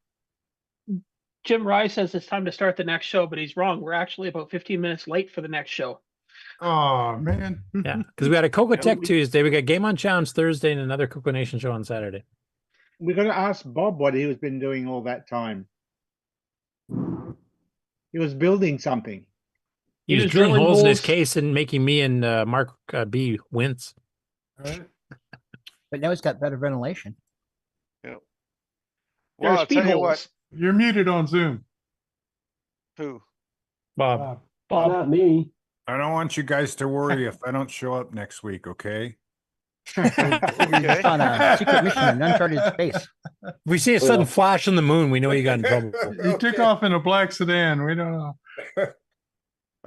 Jim Rye says it's time to start the next show, but he's wrong. We're actually about 15 minutes late for the next show. Oh man. Yeah, because we had a CoCoTECH Tuesday, we got Game on Challenge Thursday, and another CoCoNation show on Saturday. We're going to ask Bob what he was been doing all that time. He was building something. He was drilling holes in his case and making me and Mark B wince. Right. But now it's got better ventilation. Yeah. There Well, are I'll speed tell you holes. what. You're muted on Zoom. Who? Bob. Not me. I don't want you guys to worry if I don't show up next week, okay? It's on a secret mission in uncharted space. If we see a sudden flash on the moon, we know you got in trouble. You took off in a black sedan. We don't know. All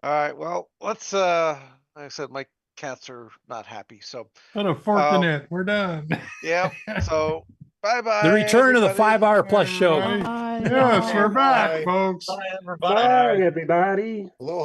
right. Well, let's. Like I said, my cats are not happy. So Put a fork in it. We're done. yeah. So bye bye. The return of the everybody. 5 hour plus show. Yes, we're back, folks. Bye, everybody. Aloha.